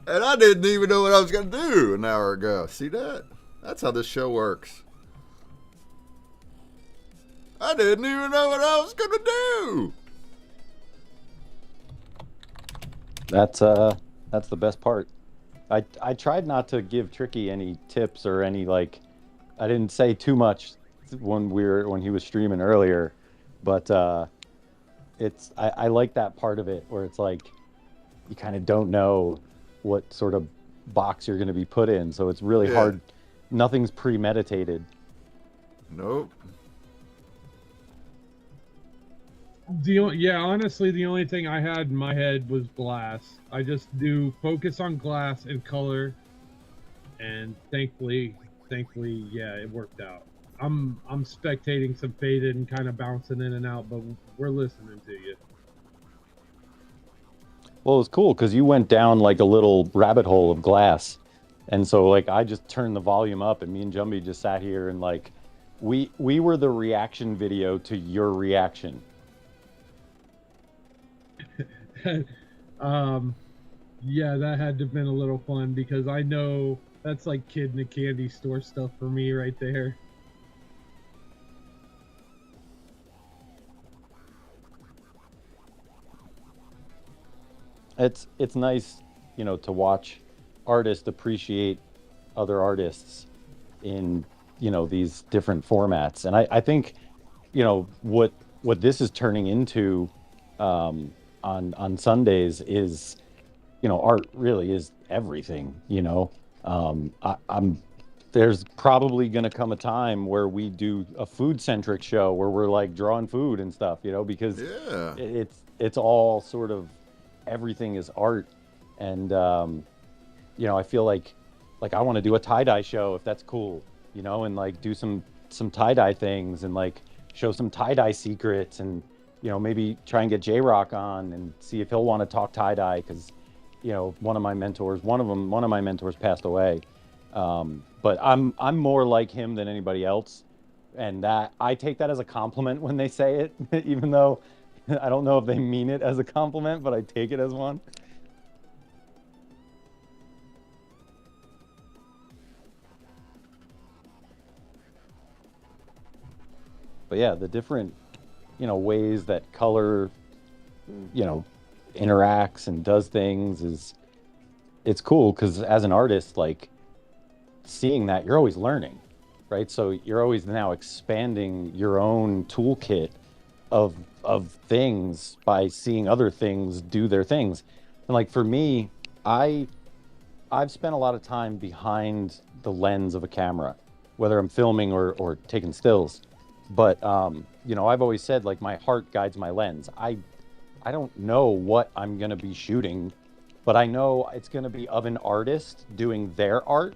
and I didn't even know what I was gonna do an hour ago. See that? That's how this show works. I didn't even know what I was gonna do. That's the best part. I tried not to give Tricky any tips or any like. I didn't say too much when he was streaming earlier, but I like that part of it where it's like you kind of don't know what sort of box you're going to be put in, so it's really hard. Nothing's premeditated. Nope. Honestly, the only thing I had in my head was glass. I just do focus on glass and color, and thankfully, yeah, it worked out. I'm spectating some faded and kind of bouncing in and out, but we're listening to you. Well, it was cool because you went down like a little rabbit hole of glass. And so like I just turned the volume up and me and Jumbie just sat here and like we were the reaction video to your reaction. Yeah, that had to have been a little fun because I know that's like kid in a candy store stuff for me right there. It's nice, you know, to watch artists appreciate other artists in, you know, these different formats. And I think, you know, what this is turning into on Sundays is, you know, art really is everything, you know. I'm there's probably going to come a time where we do a food centric show where we're like drawing food and stuff, you know, because Yeah. it's all sort of everything is art. And you know, I feel like I want to do a tie-dye show if that's cool, you know, and like do some tie-dye things and like show some tie-dye secrets and, you know, maybe try and get J-Rock on and see if he'll want to talk tie-dye because, you know, one of my mentors passed away. But I'm more like him than anybody else. And that I take that as a compliment when they say it, even though I don't know if they mean it as a compliment, but I take it as one. But yeah, the different, you know, ways that color, you know, interacts and does things is it's cool because as an artist, like seeing that you're always learning, right? So you're always now expanding your own toolkit of things by seeing other things do their things. And like for me, I I've spent a lot of time behind the lens of a camera, whether I'm filming or taking stills. But you know, I've always said like my heart guides my lens. I don't know what I'm gonna be shooting, but I know it's gonna be of an artist doing their art,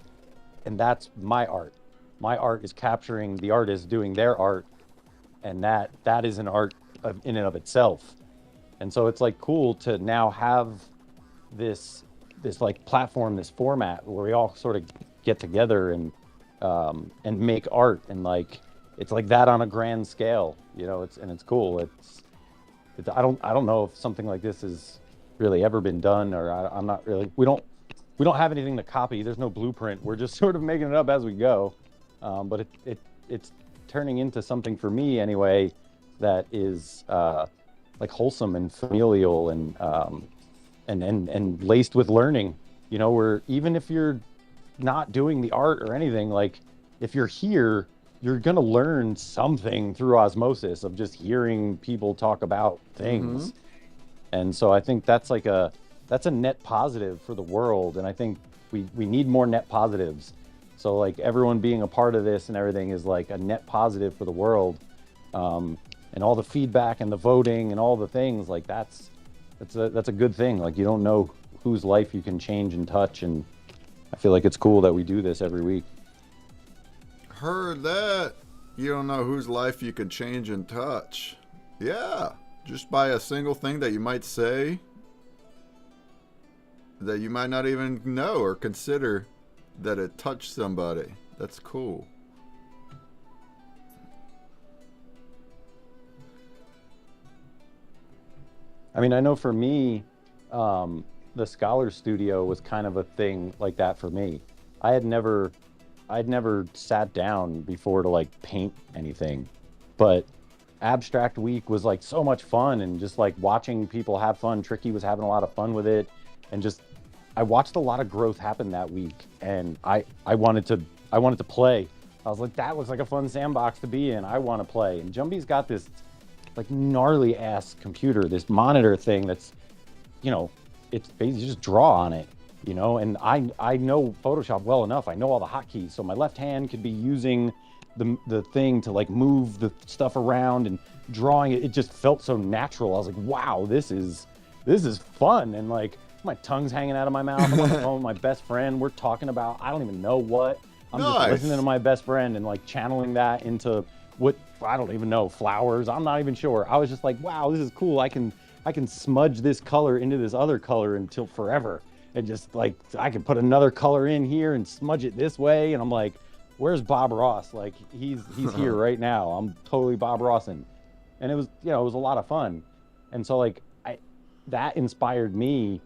and that's my art. My art is capturing the artist doing their art, and that is an art in and of itself. And so it's like cool to now have this this like platform, this format where we all sort of get together and make art and like it's like that on a grand scale, you know. It's cool. It's I don't know if something like this has really ever been done, or I'm not really. We don't have anything to copy. There's no blueprint. We're just sort of making it up as we go. But it's turning into something for me anyway that is like wholesome and familial and laced with learning. You know, where even if you're not doing the art or anything, like if you're here, you're gonna learn something through osmosis of just hearing people talk about things. And so I think that's like that's a net positive for the world. And I think we need more net positives. So like everyone being a part of this and everything is like a net positive for the world. And all the feedback and the voting and all the things like that's a good thing. Like you don't know whose life you can change and touch, and I feel like it's cool that we do this every week. Heard that. You don't know whose life you could change and touch. Yeah. Just by a single thing that you might say that you might not even know or consider that it touched somebody. That's cool. I mean, I know for me, the Scholar Studio was kind of a thing like that for me. I had never, I'd never sat down before to like paint anything, but Abstract Week was like so much fun and just like watching people have fun. Tricky was having a lot of fun with it, and just I watched a lot of growth happen that week, and I wanted to play. I was like, that looks like a fun sandbox to be in. I want to play. And Jumbie's got this like gnarly ass computer, this monitor thing that's, you know, it's basically you just draw on it, you know. And I know Photoshop well enough. I know all the hotkeys, so my left hand could be using the thing to like move the stuff around and drawing it. It just felt so natural. I was like, wow, this is fun. And like my tongue's hanging out of my mouth. I'm on the phone with my best friend. We're talking about I don't even know what. I'm just Nice. listening to my best friend and like channeling that into what I don't even know, flowers. I'm not even sure. I was just like, wow, this is cool. I can smudge this color into this other color until forever. And just like I can put another color in here and smudge it this way. And I'm like, where's Bob Ross? Like he's here right now. I'm totally Bob Rossin. And it was, you know, it was a lot of fun. And so like that inspired me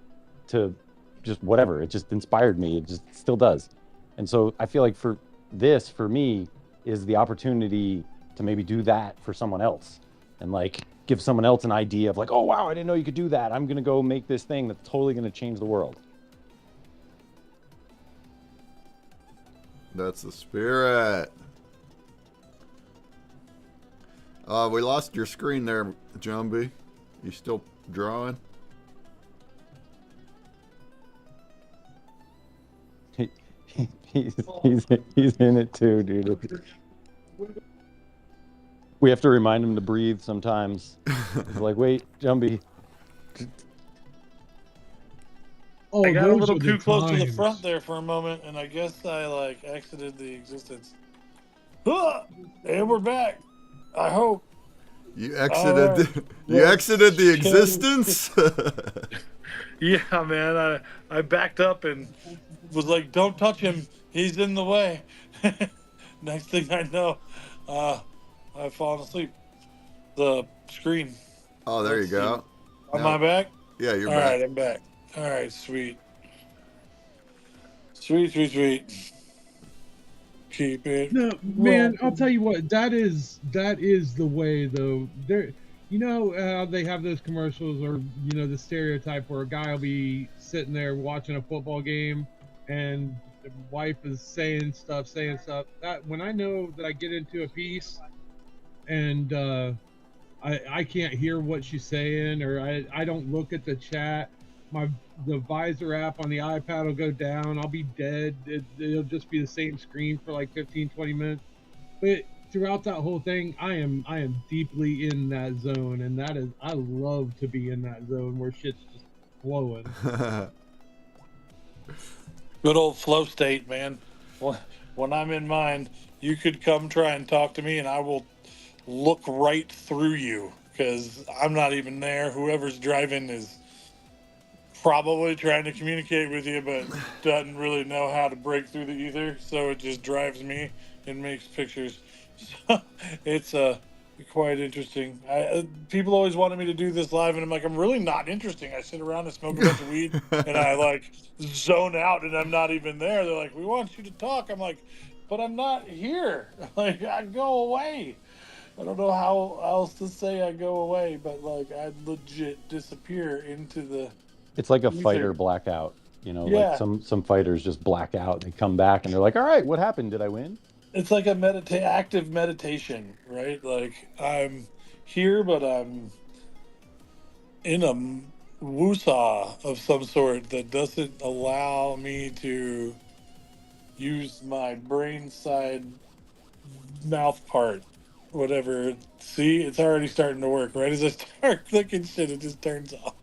to just whatever. It just inspired me. It just still does. And so I feel like for me is the opportunity to maybe do that for someone else and like give someone else an idea of like, oh wow, I didn't know you could do that. I'm gonna go make this thing that's totally gonna change the world. That's the spirit. We lost your screen there, Jumbie. You still drawing? He's in it too, dude. We have to remind him to breathe sometimes. He's like, wait, Jumbie. Oh, I got a those little are too the close to the times. front there for a moment, and I guess I like exited the existence. Ah, and we're back. I hope. You exited. Alright. You Yes. exited the existence. Yeah, man. I backed up and was like, "Don't touch him. He's in the way." Next thing I know, I've fallen asleep. The screen. Oh, there you Let's go. Am Now- I back? Yeah, you're All back. right, I'm back. All right, sweet. Sweet. Keep it. No, man, I'll tell you what. That is the way though. There, you know how they have those commercials, or you know the stereotype where a guy will be sitting there watching a football game, and the wife is saying stuff. That when I know that I get into a piece, and I can't hear what she's saying, or I don't look at the chat. The visor app on the iPad will go down. I'll be dead. It'll just be the same screen for like 15-20 minutes. But throughout that whole thing, I am deeply in that zone, and that is, I love to be in that zone where shit's just flowing. Good old flow state, man. When I'm in mine, you could come try and talk to me, and I will look right through you because I'm not even there. Whoever's driving is probably trying to communicate with you, but doesn't really know how to break through the ether, so it just drives me and makes pictures. So it's quite interesting. People always wanted me to do this live, and I'm like, I'm really not interesting. I sit around and smoke a bunch of weed, and I like zone out, and I'm not even there. They're like, we want you to talk. I'm like, but I'm not here. Like, I go away. I don't know how else to say I go away, but like I legit disappear into the. It's like a ether. fighter blackout. You know, Yeah. like some fighters just black out. They come back and they're like, all right, what happened? Did I win? It's like a active meditation, right? Like I'm here, but I'm in a woosah of some sort that doesn't allow me to use my brain side mouth part, whatever. See, it's already starting to work. Right as I start clicking shit, it just turns off.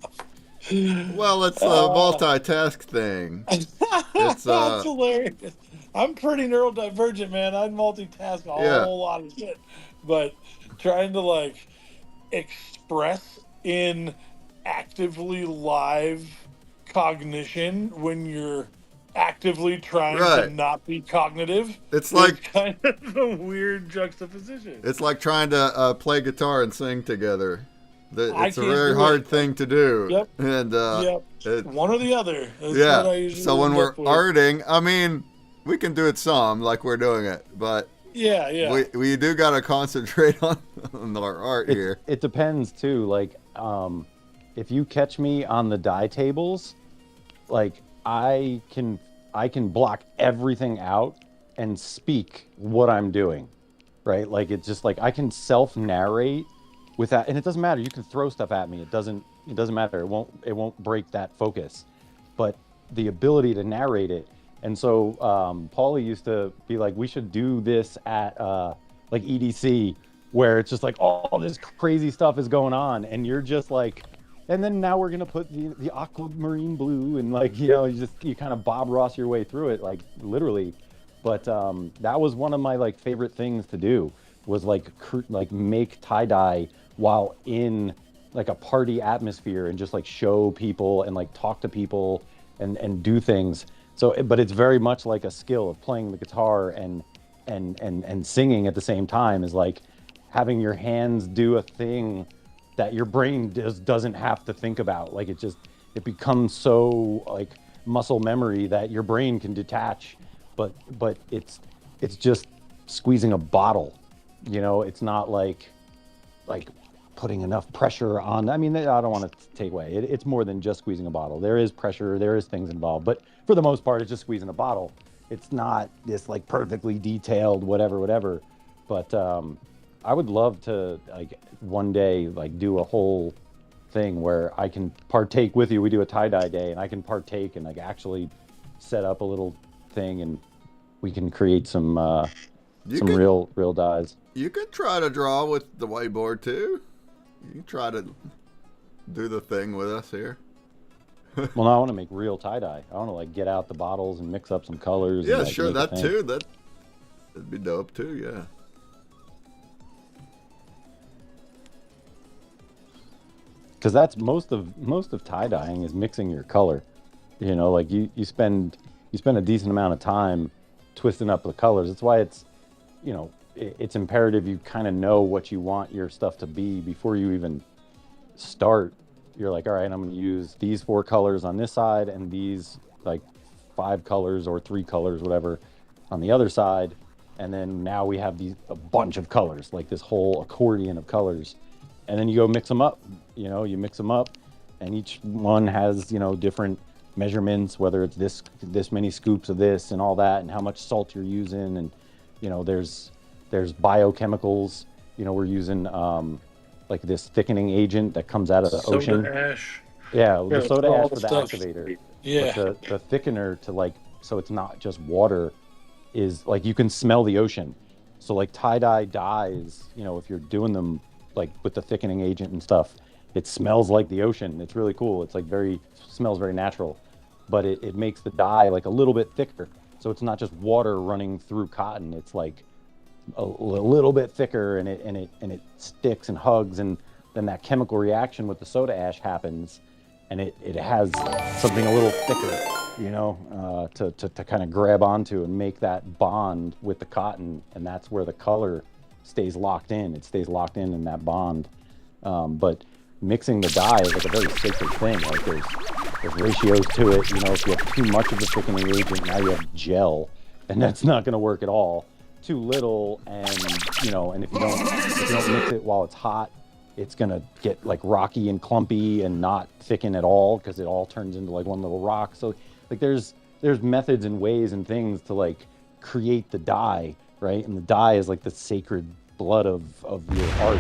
Well, it's a multitask thing. That's hilarious. I'm pretty neurodivergent, man. I multitask a whole lot of shit, but trying to like express in actively live cognition when you're actively trying to not be cognitive. It's like kind of a weird juxtaposition. It's like trying to play guitar and sing together. It's a can't very do hard it. thing to do. Yep. And Yep. One or the other. That's yeah. what I usually So when end we're up with. arting, I mean, we can do it some like we're doing it, but yeah. we do got to concentrate on our art here. It depends too. Like, if you catch me on the die tables, like I can block everything out and speak what I'm doing, right? Like it's just like I can self-narrate with that, and it doesn't matter. You can throw stuff at me. It doesn't matter. It won't break that focus. But the ability to narrate it. And so Paulie used to be like, we should do this at like EDC, where it's just like all this crazy stuff is going on, and you're just like, and then now we're gonna put the aquamarine blue, and like you kind of Bob Ross your way through it, like literally. But that was one of my like favorite things to do was like like make tie dye while in like a party atmosphere and just like show people and like talk to people and do things. So, but it's very much like a skill of playing the guitar and singing at the same time is like having your hands do a thing that your brain doesn't have to think about. Like it becomes so like muscle memory that your brain can detach, but it's just squeezing a bottle, you know. It's not like putting enough pressure on. I mean, I don't want to take away. It's more than just squeezing a bottle. There is pressure, there is things involved, but for the most part, it's just squeezing a bottle. It's not this like perfectly detailed whatever. But I would love to like one day like do a whole thing where I can partake with you. We do a tie-dye day, and I can partake and like actually set up a little thing, and we can create some real dyes. You could try to draw with the whiteboard too. You can try to do the thing with us here. Well, now I want to make real tie-dye. I want to like get out the bottles and mix up some colors. Yeah, and, like, sure, make a that thing. too. That'd be dope too. Yeah. Because that's most of tie-dyeing is mixing your color. You know, like you spend a decent amount of time twisting up the colors. That's why it's, you know, it's imperative you kind of know what you want your stuff to be before you even start. You're like, all right, I'm going to use these 4 colors on this side and these like 5 colors or 3 colors, whatever, on the other side. And then now we have a bunch of colors, like this whole accordion of colors. And then you go mix them up, you know, you mix them up, and each one has, you know, different measurements, whether it's this many scoops of this and all that, and how much salt you're using. And, you know, there's biochemicals, you know, we're using like this thickening agent that comes out of the ocean. Soda ash. Yeah, the soda all ash the for the stuff. activator. Yeah. But the thickener to like, so it's not just water, is like you can smell the ocean. So like tie-dye dyes, you know, if you're doing them like with the thickening agent and stuff, it smells like the ocean. It's really cool. It's like smells very natural, but it makes the dye like a little bit thicker. So it's not just water running through cotton. It's like a little bit thicker, and it sticks and hugs, and then that chemical reaction with the soda ash happens, and it has something a little thicker, you know, to kind of grab onto and make that bond with the cotton, and that's where the color stays locked in. It stays locked in that bond. But mixing the dye is like a very sacred thing. Like there's ratios to it. You know, if you have too much of the thickening agent, now you have gel, and that's not going to work at all. Too little, and you know, and if you don't mix it while it's hot, it's gonna get like rocky and clumpy and not thicken at all, because it all turns into like one little rock. So like there's methods and ways and things to like create the dye, right? And the dye is like the sacred blood of your art,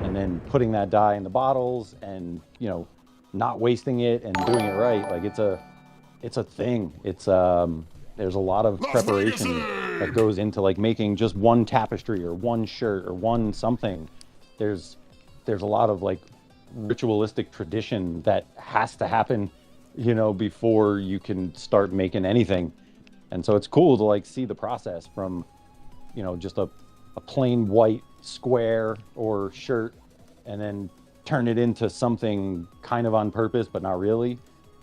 and then putting that dye in the bottles and, you know, not wasting it and doing it right, like it's a thing. It's there's a lot of preparation that goes into like making just one tapestry or one shirt or one something. There's a lot of like ritualistic tradition that has to happen, you know, before you can start making anything. And so it's cool to like see the process from, you know, just a plain white square or shirt, and then turn it into something kind of on purpose but not really.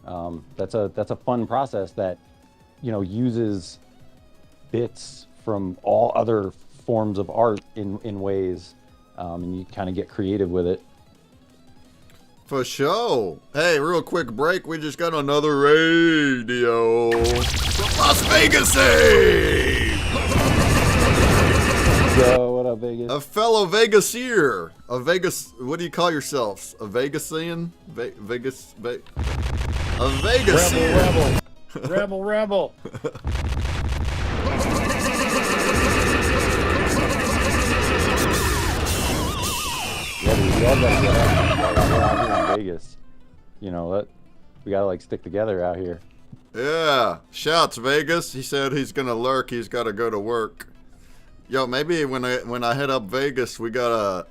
That's a fun process that, you know, uses bits from all other forms of art in ways, and you kind of get creative with it. For sure. Hey, real quick break. We just got another radio from Las Vegas. Yo, what up, Vegas? A fellow Vegasier. A Vegas. What do you call yourselves? A Vegasian? A Vegasier. Rebel. Yeah, dude, we all gotta get out. We're out here in Vegas. You know, we gotta like stick together out here. Yeah. Shouts Vegas. He said he's gonna lurk. He's gotta go to work. Yo, maybe when I head up Vegas, we gotta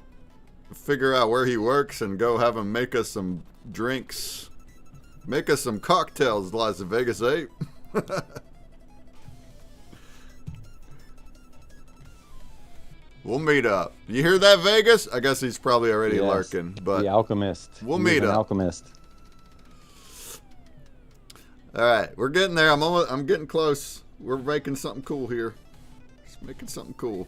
figure out where he works and go have him make us some drinks. Make us some cocktails, Las Vegas 8. We'll meet up. You hear that, Vegas? I guess he's probably already Yes, lurking, but the alchemist. we'll He is meet an up. Alchemist. All right, we're getting there. I'm getting close. We're making something cool here. Just making something cool.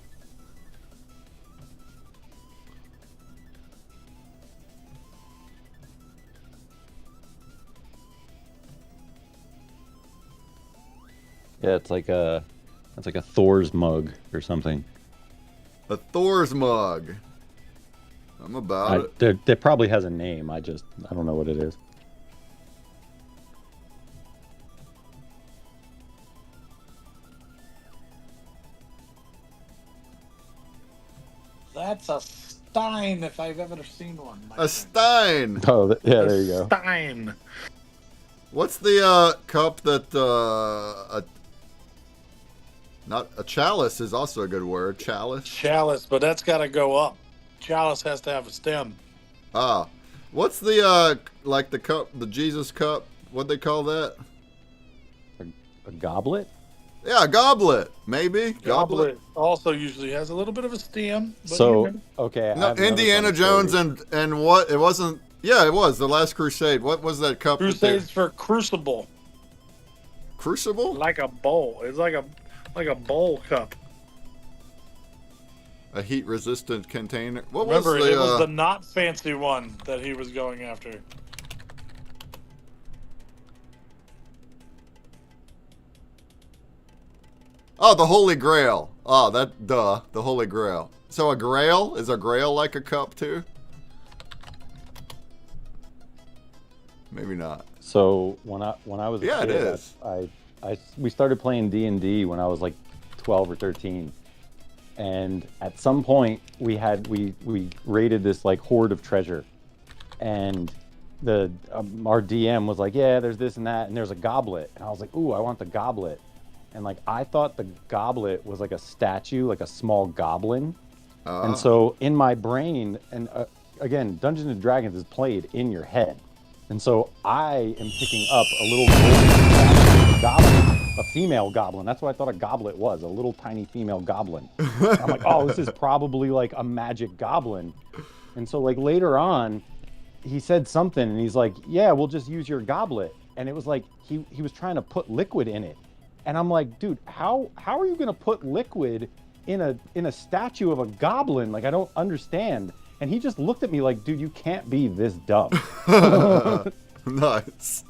Yeah, it's like a Thor's mug or something. A Thor's mug. I'm about it. There probably has a name. I don't know what it is. That's a Stein if I've ever seen one. my A friend. Stein. Oh, yeah, A there you go. Stein. What's the cup that not a chalice is also a good word. Chalice. Chalice, but that's got to go up. Chalice has to have a stem. Ah. What's the like the cup, the Jesus cup? What'd they call that? A goblet? Yeah, a goblet, maybe. Goblet also usually has a little bit of a stem. But So, you know. okay. I No, have another Indiana funny Jones story. and what? It wasn't. Yeah, it was the Last Crusade. What was that cup? that they- Crusades for Crucible, Crucible? like a bowl. It's like a bowl cup. A heat-resistant container. What Remember, was the? it was the not fancy one that he was going after. Oh, the Holy Grail. Oh, the Holy Grail. So a Grail is a Grail like a cup too? Maybe not. So when I was a Yeah, it kid, is. we started playing D&D when I was like 12 or 13. And at some point we raided this like hoard of treasure. And the our DM was like, "Yeah, there's this and that, and there's a goblet." And I was like, "Ooh, I want the goblet." And like I thought the goblet was like a statue, like a small goblin. And so in my brain, and again, Dungeons and Dragons is played in your head. And so I am picking up a little golden goblin, a female goblin. That's what I thought a goblet was, a little tiny female goblin. And I'm like, oh, this is probably like a magic goblin. And so like later on, he said something and he's like, yeah, we'll just use your goblet. And it was like he was trying to put liquid in it. And I'm like, dude, how are you gonna put liquid in a statue of a goblin? Like, I don't understand. And he just looked at me like, dude, you can't be this dumb. Nice.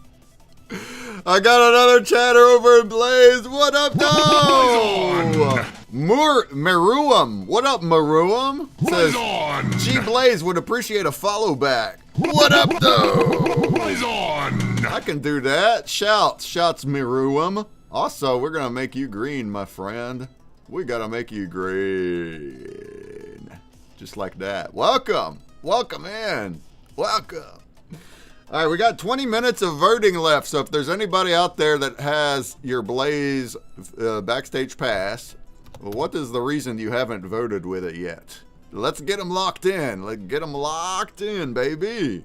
I got another chatter over in Blaze. What up, dog? Maruam. What up, Maruam? Says, on! G Blaze would appreciate a follow back. What up, though? Blaze on! I can do that. Shouts, Maruam. Also, we're gonna make you green, my friend. We gotta make you green. Just like that. Welcome. Welcome in. Welcome. All right, we got 20 minutes of voting left. So if there's anybody out there that has your Blaze backstage pass, well, what is the reason you haven't voted with it yet? Let's get them locked in. Let's get them locked in, baby.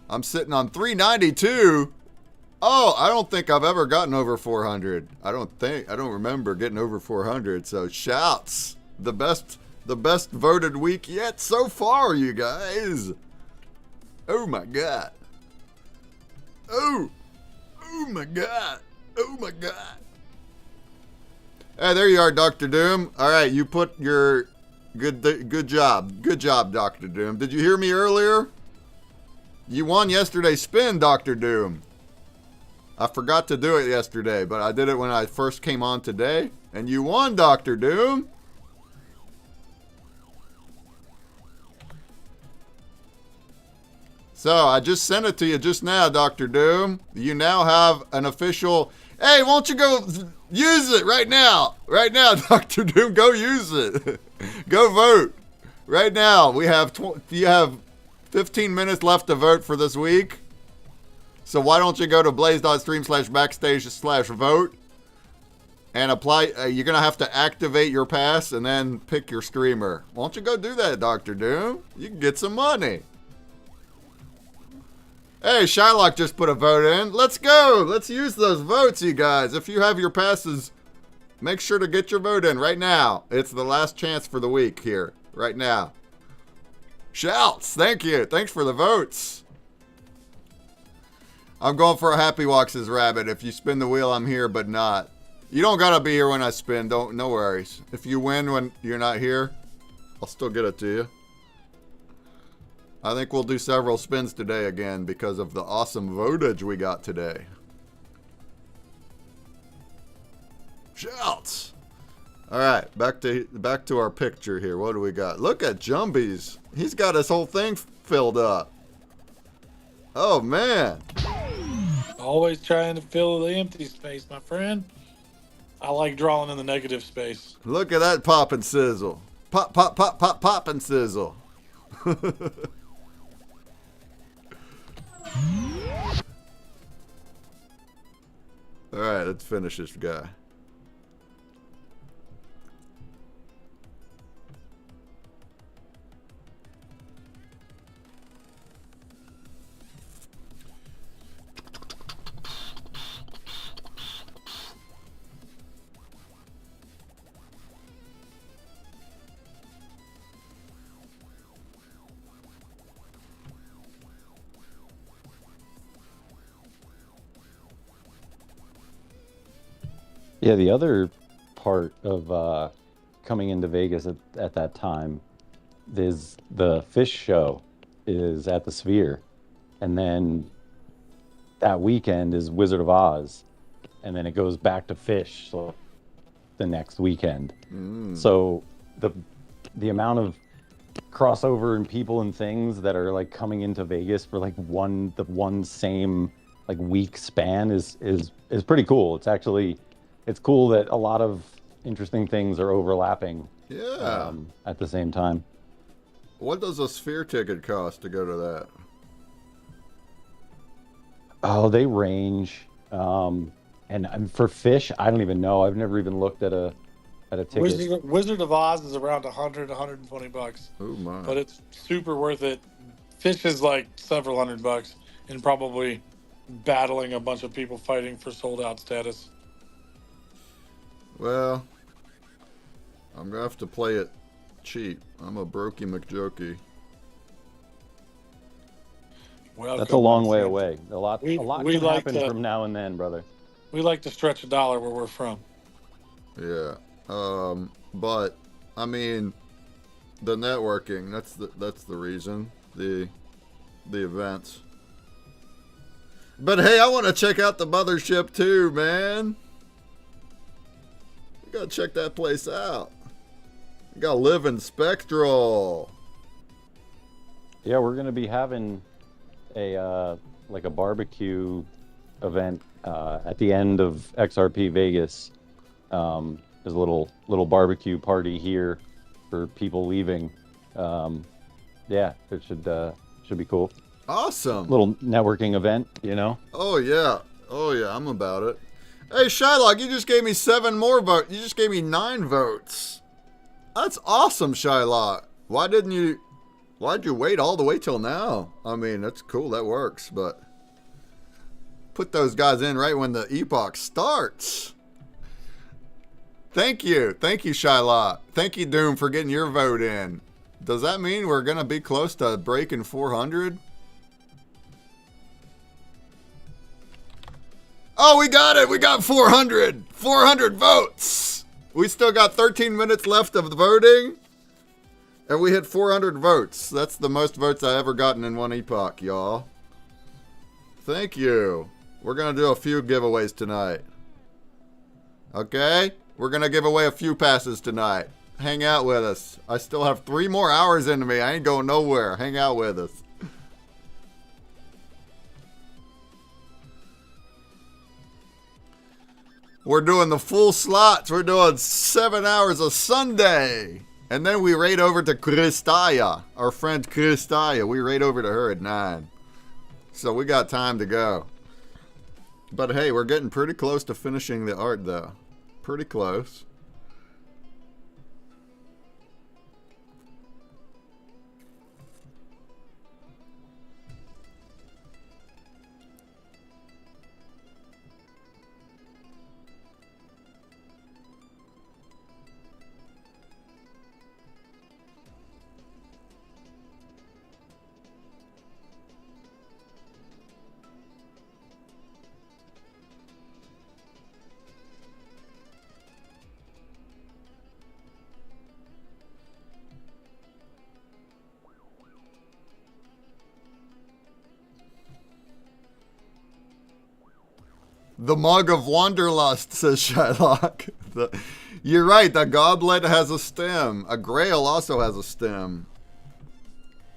I'm sitting on 392. Oh, I don't think I've ever gotten over 400. I don't remember getting over 400. So shouts. The best voted week yet so far, you guys. Oh my God. Oh my God. Oh my God. Hey, there you are, Dr. Doom. All right, you put your good job. Good job, Dr. Doom. Did you hear me earlier? You won yesterday's spin, Dr. Doom. I forgot to do it yesterday, but I did it when I first came on today. And you won, Dr. Doom. So, I just sent it to you just now, Dr. Doom. You now have an official... Hey, won't you go use it right now? Right now, Dr. Doom, go use it. Go vote. Right now, you have 15 minutes left to vote for this week. So why don't you go to blaze.stream/backstage/vote and apply. You're going to have to activate your pass and then pick your streamer. Why don't you go do that, Dr. Doom? You can get some money. Hey, Shylock just put a vote in. Let's go. Let's use those votes, you guys. If you have your passes Make sure to get your vote in right now. It's the last chance for the week here, right now. Shouts, thank you. Thanks for the votes. I'm going for a Happy Walks' rabbit. If you spin the wheel, I'm here, but not. You don't gotta be here when I spin. No worries. If you win when you're not here, I'll still get it to you. I think we'll do several spins today again because of the awesome votage we got today. Shouts. All right, back to our picture here. What do we got? Look at Jumbies. He's got his whole thing filled up. Oh man. Always trying to fill the empty space, my friend. I like drawing in the negative space. Look at that pop and sizzle. Pop, pop, pop, pop, pop and sizzle. All right, let's finish this guy. Yeah, the other part of coming into Vegas at that time is the fish show is at the Sphere. And then that weekend is Wizard of Oz. And then it goes back to fish so the next weekend. So the amount of crossover and people and things that are like coming into Vegas for like the one same like week span is pretty cool. It's cool that a lot of interesting things are overlapping. Yeah. At the same time. What does a Sphere ticket cost to go to that? Oh, they range. And for fish, I don't even know. I've never even looked at a ticket. Wizard of Oz is around $100-$120. Oh my. But it's super worth it. Fish is like several $100 and probably battling a bunch of people fighting for sold out status. Well, I'm gonna have to play it cheap. I'm a brokey McJokey. That's a long way away. A lot we can like happen from now and then, brother. We like to stretch $1 where we're from. Yeah. But I mean, the networking. That's the reason. The events. But hey, I want to check out the mothership too, man. We gotta check that place out. We gotta live in Spectral. Yeah, we're gonna be having a like a barbecue event at the end of XRP Vegas. There's a little barbecue party here for people leaving. Yeah, it should be cool. Awesome. Little networking event, you know? Oh yeah, I'm about it. Hey Shylock, you just gave me 7 more votes. You just gave me 9 votes. That's awesome, Shylock. Why'd you wait all the way till now? I mean, that's cool, that works, but put those guys in right when the epoch starts. Thank you, Shylock. Thank you, Doom, for getting your vote in. Does that mean we're gonna be close to breaking 400? Oh, we got it. We got 400. 400 votes. We still got 13 minutes left of the voting. And we hit 400 votes. That's the most votes I ever gotten in one epoch, y'all. Thank you. We're going to do a few giveaways tonight. Okay? We're going to give away a few passes tonight. Hang out with us. I still have 3 more hours into me. I ain't going nowhere. Hang out with us. We're doing the full slots. We're doing 7 hours a Sunday. And then we raid over to Kristaya. Our friend Kristaya. We raid over to her at 9. So we got time to go. But hey, we're getting pretty close to finishing the art though. Pretty close. The mug of wanderlust, says Shylock. You're right, the goblet has a stem. A grail also has a stem.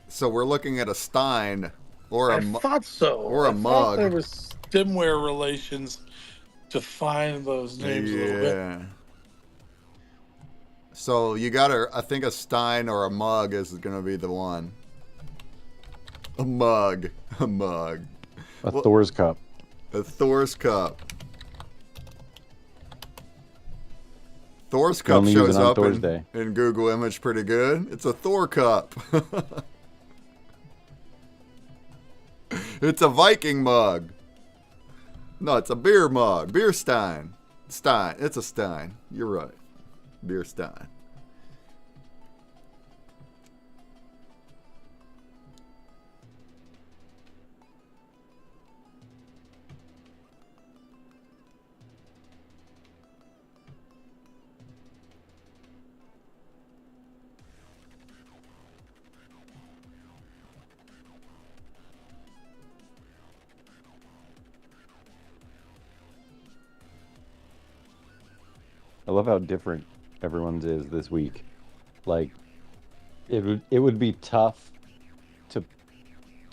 So we're looking at a stein or I thought so. Or a I mug. thought there was stemware relations to find those names a little bit. So you gotta, I think a stein or a mug is gonna be the one. A mug. A mug. Thor's cup. A Thor's cup. Thor's cup shows up in Google Image pretty good. It's a Thor cup. It's a Viking mug. No, it's a beer mug. Beer stein. Stein. It's a stein. You're right. Beer stein. I love how different everyone's is this week. Like, it would be tough to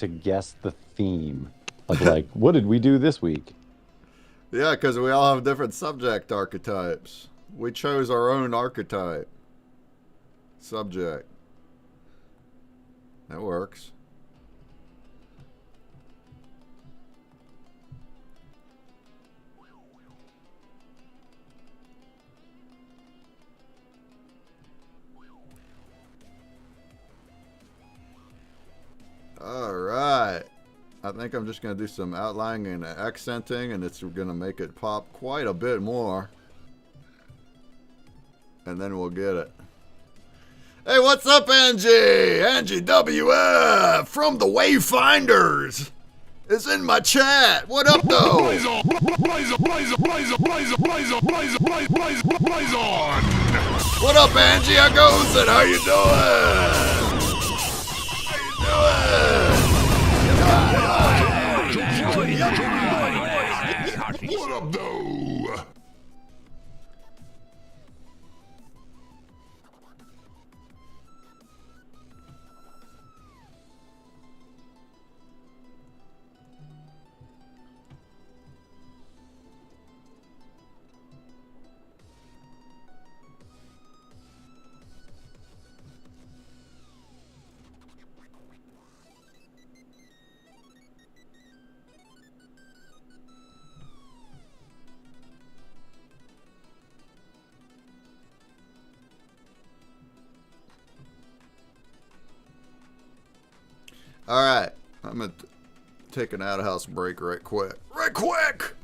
guess the theme of like what did we do this week? Yeah, because we all have different subject archetypes. We chose our own archetype. Subject. That works. All right. I think I'm just going to do some outlining and accenting, and it's going to make it pop quite a bit more. And then we'll get it. Hey, what's up, Angie? Angie WF from the Wayfinders is in my chat. What up, though? Blaze on! Blaze on! Blaze on! Blaze on! Blaze on! Blaze on! Blaze on! Blaze on! What up, Angie? How goes it? How you doing? What up, though? All right, I'm going to take an out-of-house break right quick. Right quick!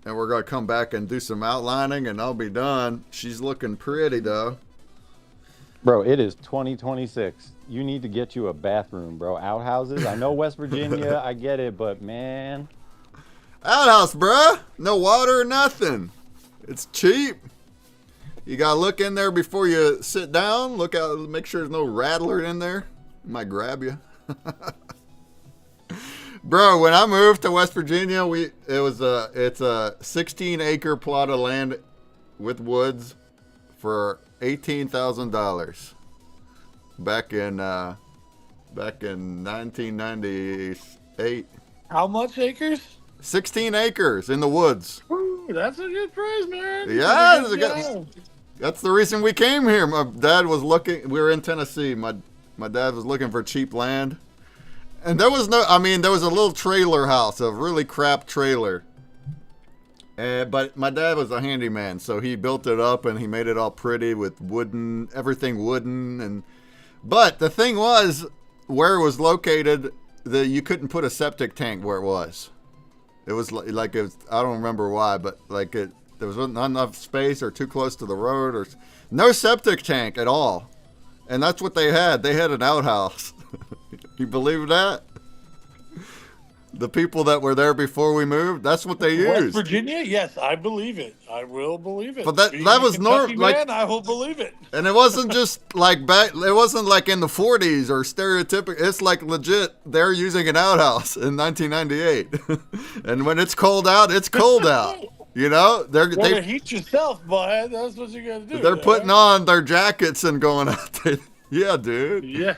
And we're going to come back and do some outlining, and I'll be done. She's looking pretty, though. Bro, it is 2026. You need to get you a bathroom, bro. Outhouses. I know West Virginia. I get it, but man. Outhouse, bruh. No water or nothing. It's cheap. You got to look in there before you sit down. Look out. Make sure there's no rattler in there. It might grab you. Bro, when I moved to West Virginia, it's a 16-acre plot of land with woods for $18,000 back in 1998. How much acres? 16 acres in the woods. Ooh, that's a good price, man. Yeah, that's the reason we came here. My dad was looking. We were in Tennessee. My dad was looking for cheap land. And there was there was a little trailer house, a really crap trailer. But my dad was a handyman, so he built it up and he made it all pretty with everything wooden. But the thing was, where it was located, you couldn't put a septic tank where it was. It was I don't remember why, but there was not enough space or too close to the road or no septic tank at all. And that's what they had. They had an outhouse. You believe that? The people that were there before we moved, that's what they West used. Virginia, yes, I believe it. I will believe it. But that Being that a was Kentucky like, man, I will believe it. and it wasn't just like back. It wasn't like in the 40s or stereotypical. It's like legit. They're using an outhouse in 1998, and when it's cold out, it's cold out. You know, Gotta heat yourself, bud. That's what you gotta do. they're putting on their jackets and going out there. Yeah, dude. Yeah.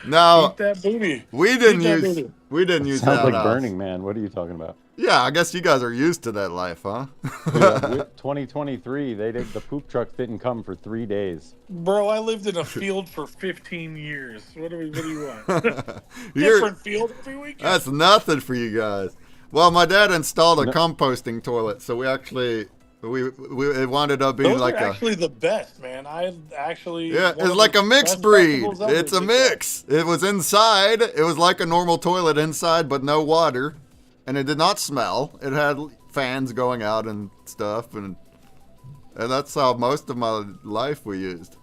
Now Eat that booty. we didn't Eat that use booty. we didn't use Sounds that like outhouse. Burning Man. What are you talking about? Yeah, I guess you guys are used to that life, huh? Dude, 2023, the poop truck didn't come for 3 days. Bro, I lived in a field for 15 years. What do you want? You're- Different field every weekend. That's nothing for you guys. Well, my dad installed a No. composting toilet, so we actually it wound up being Those like are a actually the best, man. I actually yeah, one it's of like the a mixed best breed. festivals ever It's a did that. mix. It was inside. It was like a normal toilet inside, but no water, and it did not smell. It had fans going out and stuff, and that's how most of my life we used.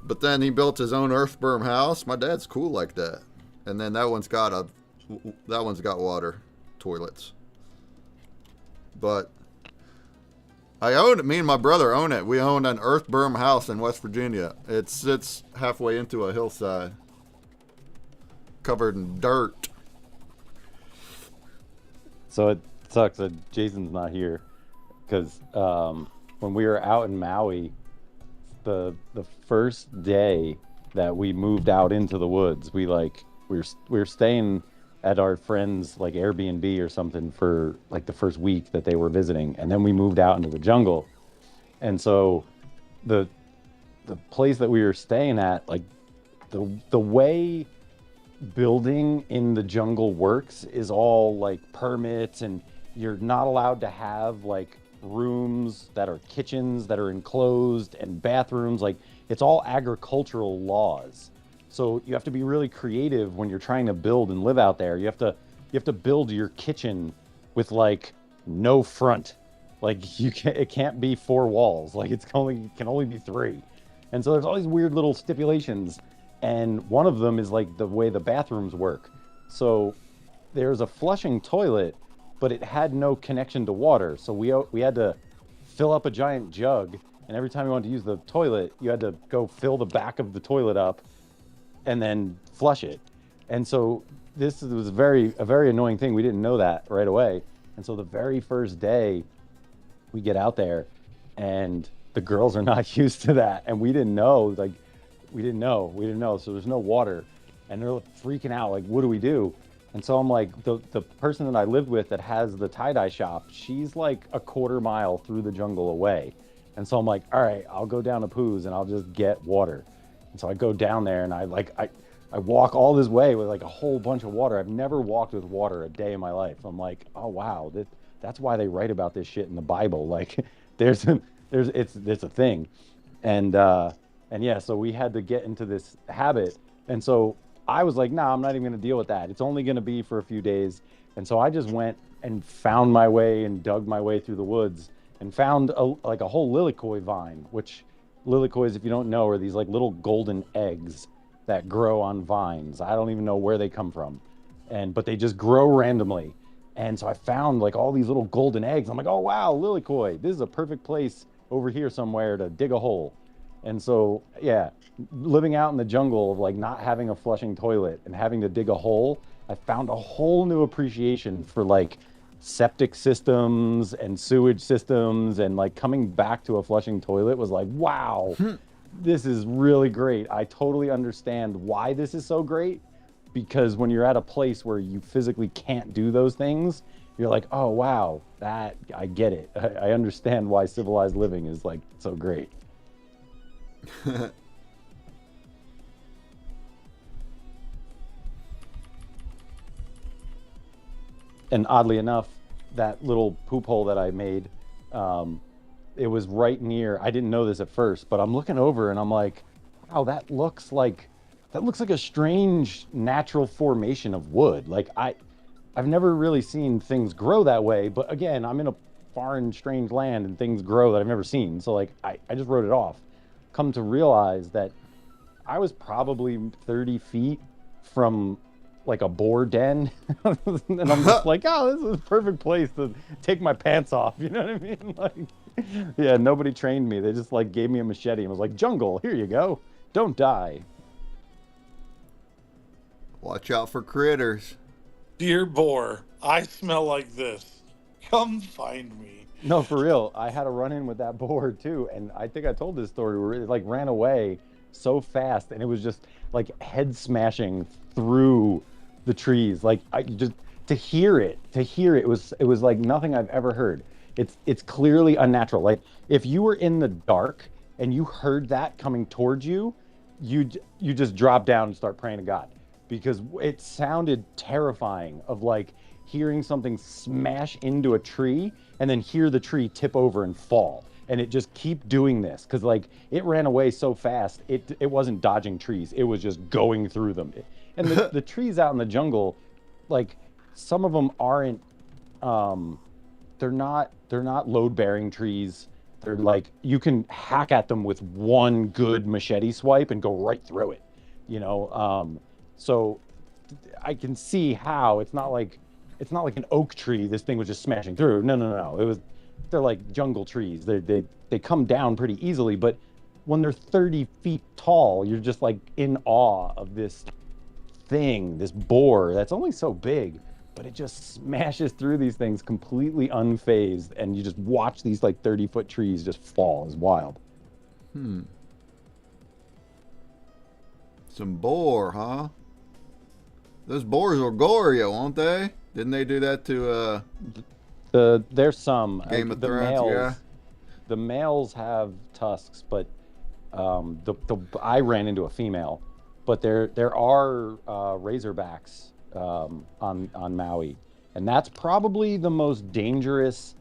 But then he built his own earth berm house. My dad's cool like that, and then that one's got water toilets. But I own it. Me and my brother own it. We own an earth berm house in West Virginia. It sits halfway into a hillside, covered in dirt. So it sucks that Jason's not here, because when we were out in Maui, the first day that we moved out into the woods, we were staying at our friend's like Airbnb or something for like the first week that they were visiting, and then we moved out into the jungle. And so the place that we were staying at, like the way building in the jungle works is all like permits, and you're not allowed to have like rooms that are kitchens that are enclosed and bathrooms. Like, it's all agricultural laws. So you have to be really creative when you're trying to build and live out there. You have to build your kitchen with like no front. Like, it can't be 4 walls. Like, it can only be 3. And so there's all these weird little stipulations, and one of them is like the way the bathrooms work. So there's a flushing toilet, but it had no connection to water. So we had to fill up a giant jug, and every time you wanted to use the toilet, you had to go fill the back of the toilet up and then flush it. And so this was a very annoying thing. We didn't know that right away. And so the very first day we get out there, and the girls are not used to that, and we didn't know. So there's no water, and they're freaking out, like, what do we do? And so I'm like, the person that I lived with that has the tie-dye shop, she's like a quarter mile through the jungle away. And so I'm like, all right, I'll go down to Pooh's and I'll just get water. And so I go down there, and I walk all this way with like a whole bunch of water. I've never walked with water a day in my life. I'm like, oh wow, that's why they write about this shit in the Bible. Like, it's a thing. And yeah, so we had to get into this habit. And so I was like, nah, I'm not even gonna deal with that. It's only gonna be for a few days. And so I just went and found my way and dug my way through the woods and found a whole lilikoi vine, which lilikois, if you don't know, are these like little golden eggs that grow on vines. I don't even know where they come from, but they just grow randomly. And so I found like all these little golden eggs. I'm like, oh wow, lilikoi, this is a perfect place over here somewhere to dig a hole. And so yeah, living out in the jungle of like not having a flushing toilet and having to dig a hole, I found a whole new appreciation for like septic systems and sewage systems, and like coming back to a flushing toilet was like, wow, this is really great. I totally understand why this is so great, because when you're at a place where you physically can't do those things, you're like, oh wow, that I get it. I understand why civilized living is like so great. And oddly enough, that little poop hole that I made, it was right near, I didn't know this at first, but I'm looking over and I'm like, wow, that looks like a strange natural formation of wood. Like, I've never really seen things grow that way, but again, I'm in a foreign, strange land and things grow that I've never seen. So like, I just wrote it off. Come to realize that I was probably 30 feet from like a boar den, and I'm just like, oh, this is a perfect place to take my pants off. You know what I mean? Like, yeah, nobody trained me. They just like gave me a machete and was like, jungle, here you go. Don't die. Watch out for critters. Dear boar, I smell like this. Come find me. No, for real. I had a run-in with that boar too, and I think I told this story where it like ran away so fast, and it was just like head smashing through the trees. Like I just to hear it was like nothing I've ever heard. It's clearly unnatural. Like if you were in the dark and you heard that coming towards you, you just drop down and start praying to God because it sounded terrifying of like hearing something smash into a tree and then hear the tree tip over and fall and it just keep doing this because like it ran away so fast it wasn't dodging trees, it was just going through them. And the trees out in the jungle, like some of them aren't they're not load bearing trees. They're like you can hack at them with one good machete swipe and go right through it, you know. So I can see how it's not like an oak tree this thing was just smashing through. No. They're like jungle trees. They come down pretty easily, but when they're 30 feet tall, you're just like in awe of this thing, this boar that's only so big, but it just smashes through these things completely unfazed, and you just watch these like 30-foot trees just fall. It's wild. Some boar, huh? Those boars will gore you, won't they? Didn't they do that to There's some Game of the Thrones? males, Yeah. the males have tusks, but the I ran into a female, but there are razorbacks on Maui, and that's probably the most dangerous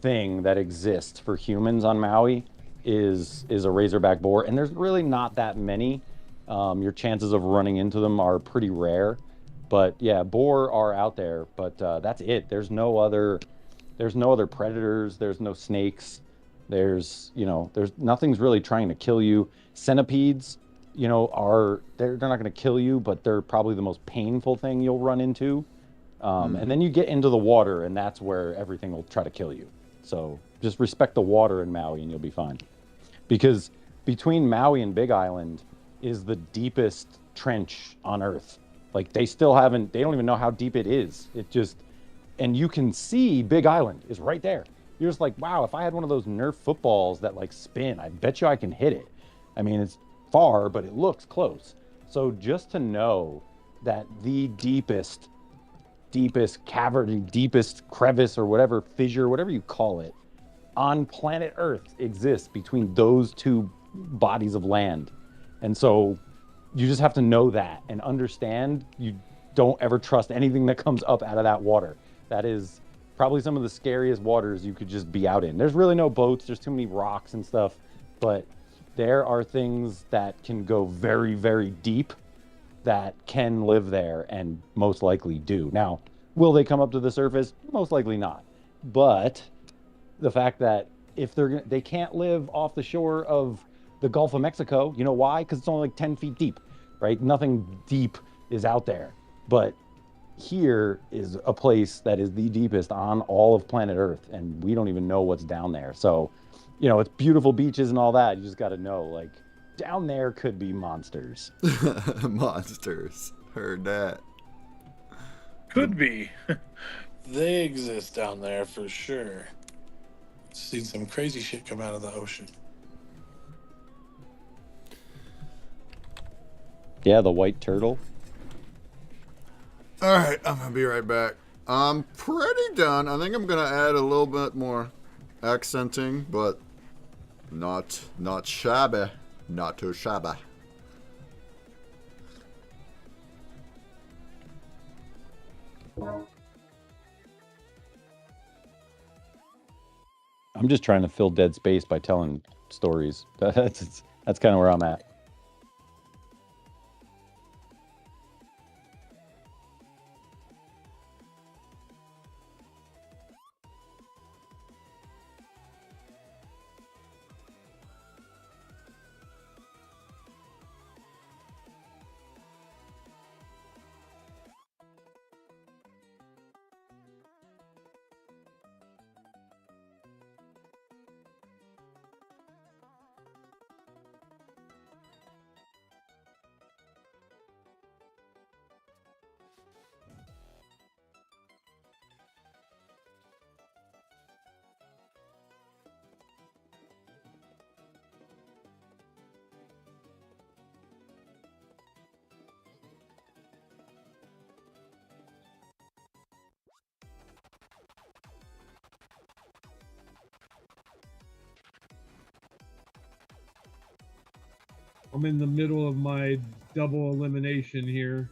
thing that exists for humans on Maui is a razorback boar, and there's really not that many. Your chances of running into them are pretty rare, but yeah, boar are out there, but that's it. There's no other predators. There's no snakes. There's nothing's really trying to kill you. Centipedes, they're not going to kill you, but they're probably the most painful thing you'll run into. And then you get into the water, and that's where everything will try to kill you. So just respect the water in Maui, and you'll be fine. Because between Maui and Big Island is the deepest trench on Earth. Like they don't even know how deep it is. And you can see Big Island is right there. You're just like, wow, if I had one of those Nerf footballs that like spin, I bet you I can hit it. I mean, it's far, but it looks close. So just to know that the deepest cavern, deepest crevice or whatever, fissure, whatever you call it, on planet Earth exists between those two bodies of land. And so you just have to know that and understand you don't ever trust anything that comes up out of that water. That is probably some of the scariest waters you could just be out in. There's really no boats, there's too many rocks and stuff, but there are things that can go very, very deep that can live there and most likely do. Now, will they come up to the surface? Most likely not. But the fact that if they can't live off the shore of the Gulf of Mexico, you know why? Because it's only like 10 feet deep, right? Nothing deep is out there. But here is a place that is the deepest on all of planet Earth, and we don't even know what's down there. So, it's beautiful beaches and all that. You just got to know, like, down there could be monsters. Monsters. Heard that. Could be. They exist down there for sure. Seen some crazy shit come out of the ocean. Yeah, the white turtle. All right, I'm gonna be right back. I'm pretty done. I think I'm gonna add a little bit more accenting, but not shabby, not too shabby. I'm just trying to fill dead space by telling stories. That's kind of where I'm at. I'm in the middle of my double elimination here.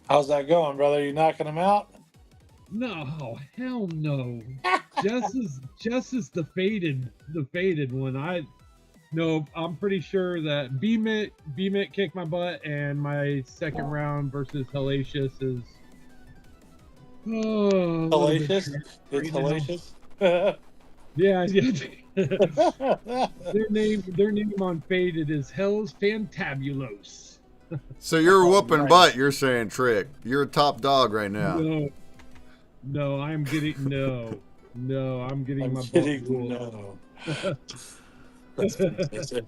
How's that going, brother? You knocking them out? No, hell no. just as the faded one. No, I'm pretty sure that BMIT kicked my butt, and my second round versus Hellacious is a little bit Hellacious? It's right now. hellacious. Yeah. Their name on Faded is Hell's Fantabulos. So you're Oh, whooping nice. butt, you're saying, Trick. You're a top dog right now. No, I'm getting I'm getting I'm my kidding. butt No. That's fantastic.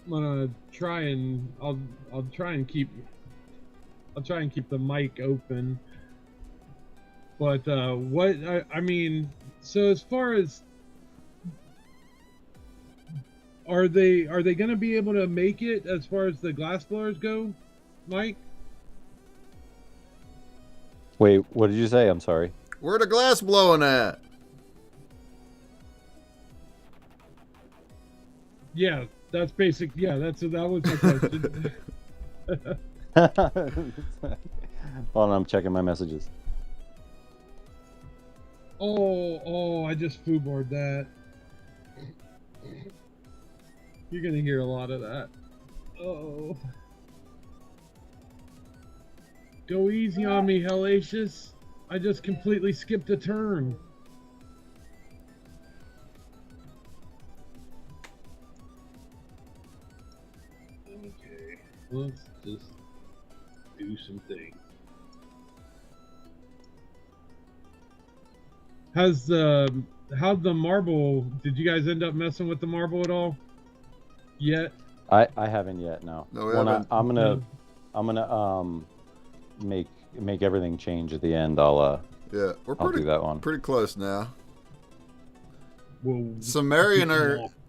I'm gonna try and I'll try and keep the mic open. But what I mean, so as far as are they going to be able to make it as far as the glass blowers go, Mike? Wait, what did you say? I'm sorry. Where the glass blowing at? Yeah, that's basic. Yeah, that was my question. Hold on, I'm checking my messages. Oh, I just fooboard that. You're gonna hear a lot of that. Oh. Go easy on me, Hellacious. I just completely skipped a turn. Okay, let's just do some things. How's the marble? Did you guys end up messing with the marble at all? Yet? I haven't yet. No. No, we When haven't. I'm gonna make everything change at the end. Yeah, we're I'll do that one. pretty close now. Whoa. Sumerian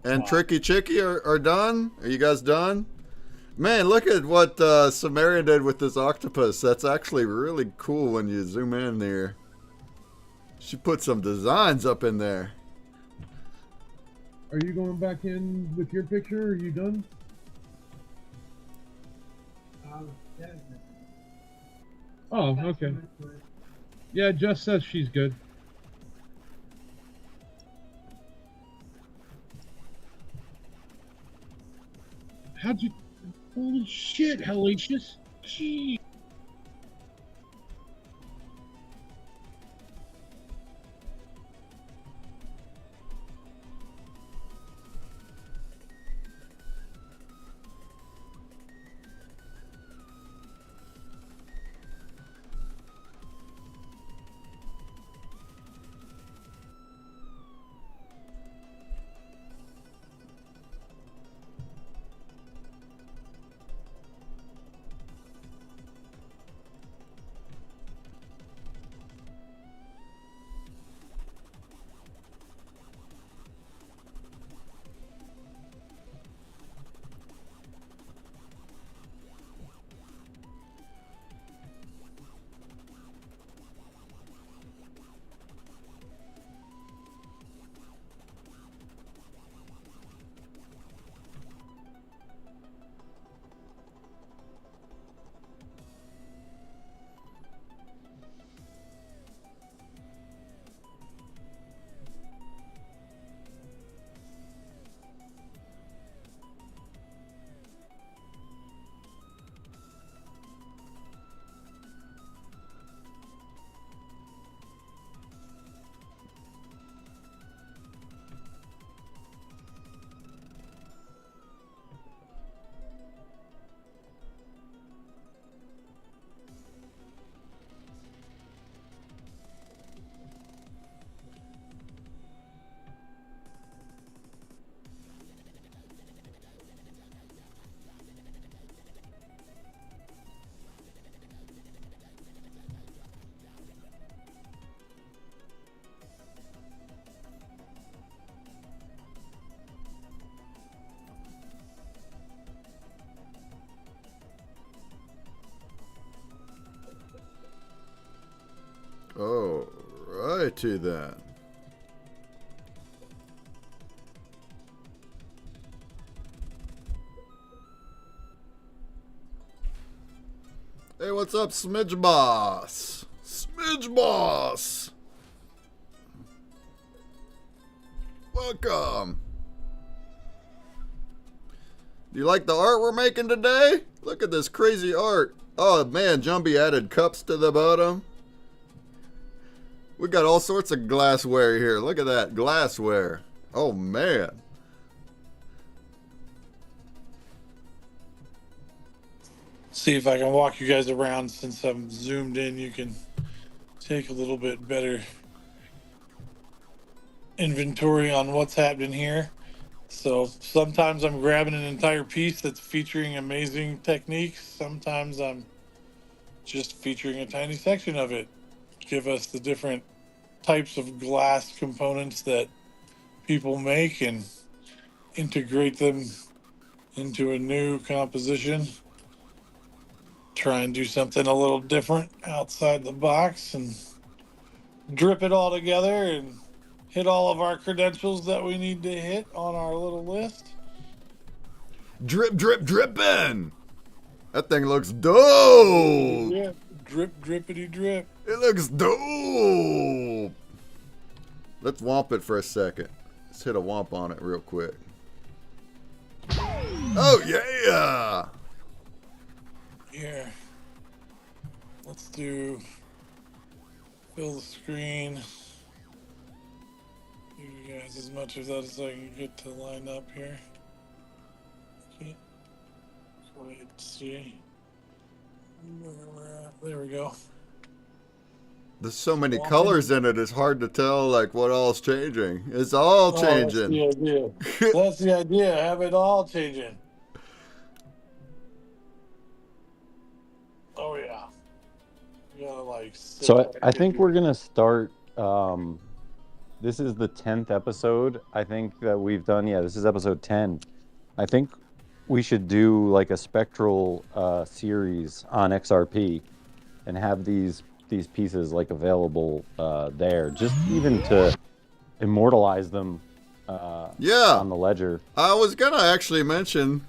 and Tricky Chicky are done. Are you guys done? Man, look at what Sumerian did with this octopus. That's actually really cool when you zoom in there. She put some designs up in there. Are you going back in with your picture? Are you done? Oh, okay. Yeah, Jess says she's good. How'd you... Holy shit, Hellacious. Gee. Oh, Alrighty then. Hey, what's up, Smidge Boss? Smidge Boss! Welcome. Do you like the art we're making today? Look at this crazy art. Oh man, Jumbie added cups to the bottom. We got all sorts of glassware here. Look at that, glassware. Oh man. See if I can walk you guys around. Since I'm zoomed in, you can take a little bit better inventory on what's happening here. So sometimes I'm grabbing an entire piece that's featuring amazing techniques. Sometimes I'm just featuring a tiny section of it. Give us the different types of glass components that people make and integrate them into a new composition. Try and do something a little different outside the box and drip it all together and hit all of our credentials that we need to hit on our little list. Drip, drip, drippin'. That thing looks dope. Yeah, drip, drippity drip. It looks dope. Let's womp it for a second. Let's hit a womp on it real quick. Oh yeah. Here. Let's do fill the screen. Give you guys as much of that as I can get to line up here. Can't quite see where we're at. There we go. There's so many colors in it, it's hard to tell like what all's changing. It's all changing. That's the idea. That's the idea. Have it all changing. Oh yeah. You gotta like. So I think we're gonna start. This is the 10th episode. I think that we've done. Yeah, this is episode 10. I think we should do like a Spectral series on XRP, and have these pieces like available there, just even to immortalize them. Yeah. On the ledger. I was gonna actually mention.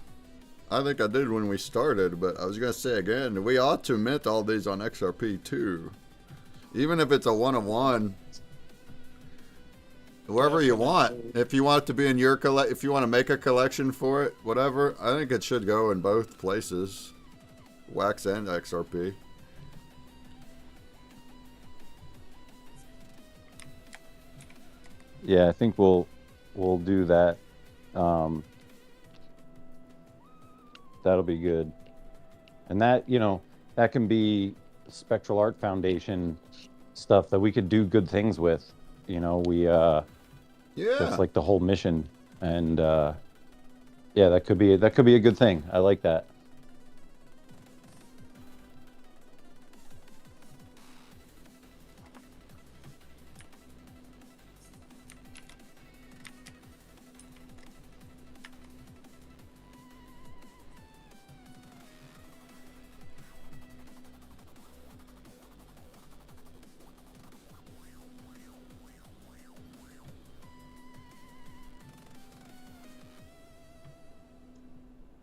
I think I did when we started, but I was going to say again, we ought to mint all these on XRP too. Even if it's a one-of-one, wherever you want. If you want it to be in your if you want to make a collection for it, whatever, I think it should go in both places, Wax and XRP. Yeah, I think we'll do that. That'll be good. And that, that can be Spectral Art Foundation stuff that we could do good things with. Yeah. That's like the whole mission. And yeah, that could be a good thing. I like that.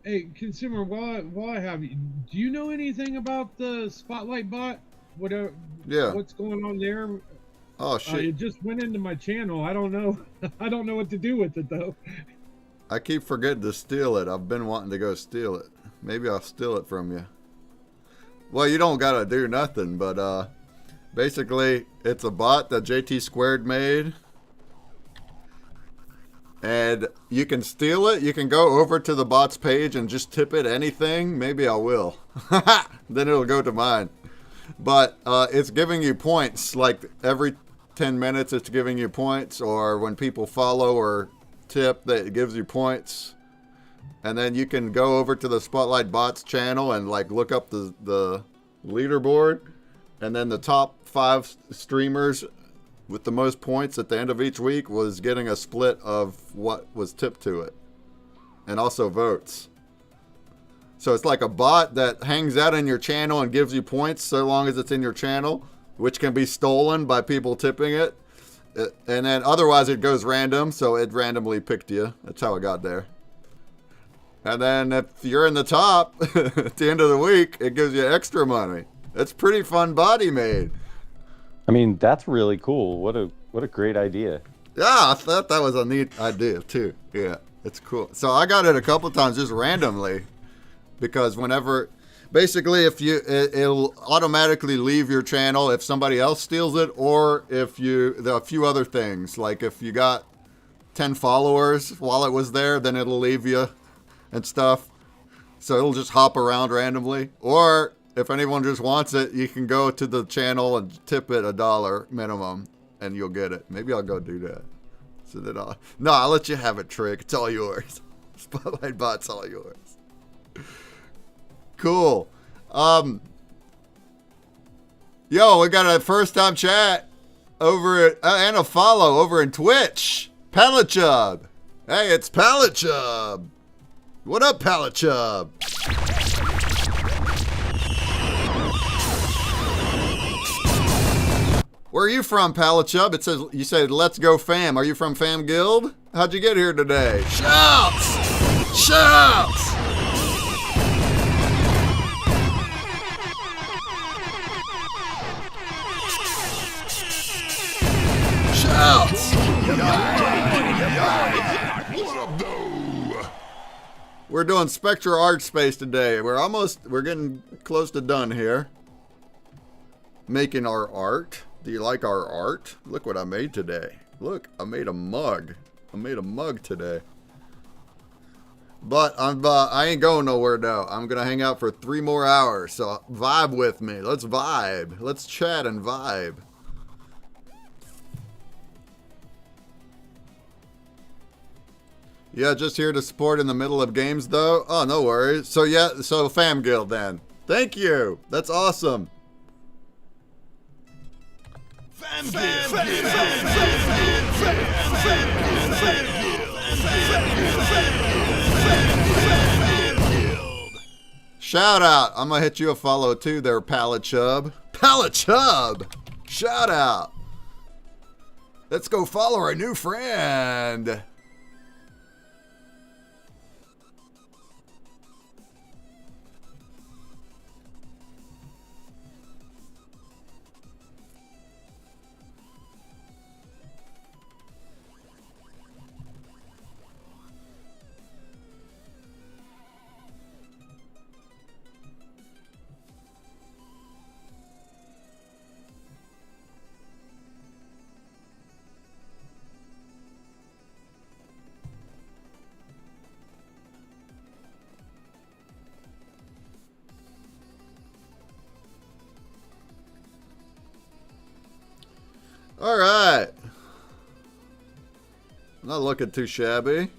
Hey, consumer, while I have you, do you know anything about the Spotlight bot? What's going on there? Oh shit! It just went into my channel. I don't know. I don't know what to do with it though. I keep forgetting to steal it. I've been wanting to go steal it. Maybe I'll steal it from you. Well, you don't gotta do nothing, but basically, it's a bot that JT Squared made. And you can steal it. You can go over to the bot's page and just tip it anything. Maybe I will. Then it'll go to mine. But it's giving you points. Like every 10 minutes it's giving you points. Or when people follow or tip, it gives you points. And then you can go over to the Spotlight Bots channel and like look up the leaderboard. And then the top 5 streamers with the most points at the end of each week was getting a split of what was tipped to it. And also votes. So it's like a bot that hangs out in your channel and gives you points so long as it's in your channel, which can be stolen by people tipping it. And then otherwise it goes random, so it randomly picked you. That's how it got there. And then if you're in the top at the end of the week, it gives you extra money. It's pretty fun body made. I mean, that's really cool. What a great idea. Yeah, I thought that was a neat idea too. Yeah, it's cool. So I got it a couple times just randomly, because whenever, basically, if it'll automatically leave your channel if somebody else steals it, or if there are a few other things, like if you got 10 followers while it was there, then it'll leave you and stuff. So it'll just hop around randomly. Or if anyone just wants it, you can go to the channel and tip it $1 minimum, and you'll get it. Maybe I'll go do that. So that I'll let you have it, Trick. It's all yours. Spotlight Bot's all yours. Cool. Yo, we got a first time chat over at, and a follow over in Twitch. Pallet Chub. Hey, it's Pallet Chub. What up, Pallet Chub? Where are you from, Pallet Chub? It says, you said, let's go fam. Are you from Fam Guild? How'd you get here today? Shouts! Shouts! Shouts! What up, though? We're doing Spectral Art Space today. We're getting close to done here. Making our art. Do you like our art? Look what I made today. Look, I made a mug. I made a mug today. But I ain't going nowhere though. I'm gonna hang out for 3 more hours. So vibe with me. Let's vibe. Let's chat and vibe. Yeah, just here to support in the middle of games though. Oh, no worries. So yeah, so Fam Guild then. Thank you. That's awesome. Shout out. I'm gonna hit you a follow too there, Pallet Chub. Pallet Chub! Shout out. Let's go follow our new friend. All right. Not looking too shabby.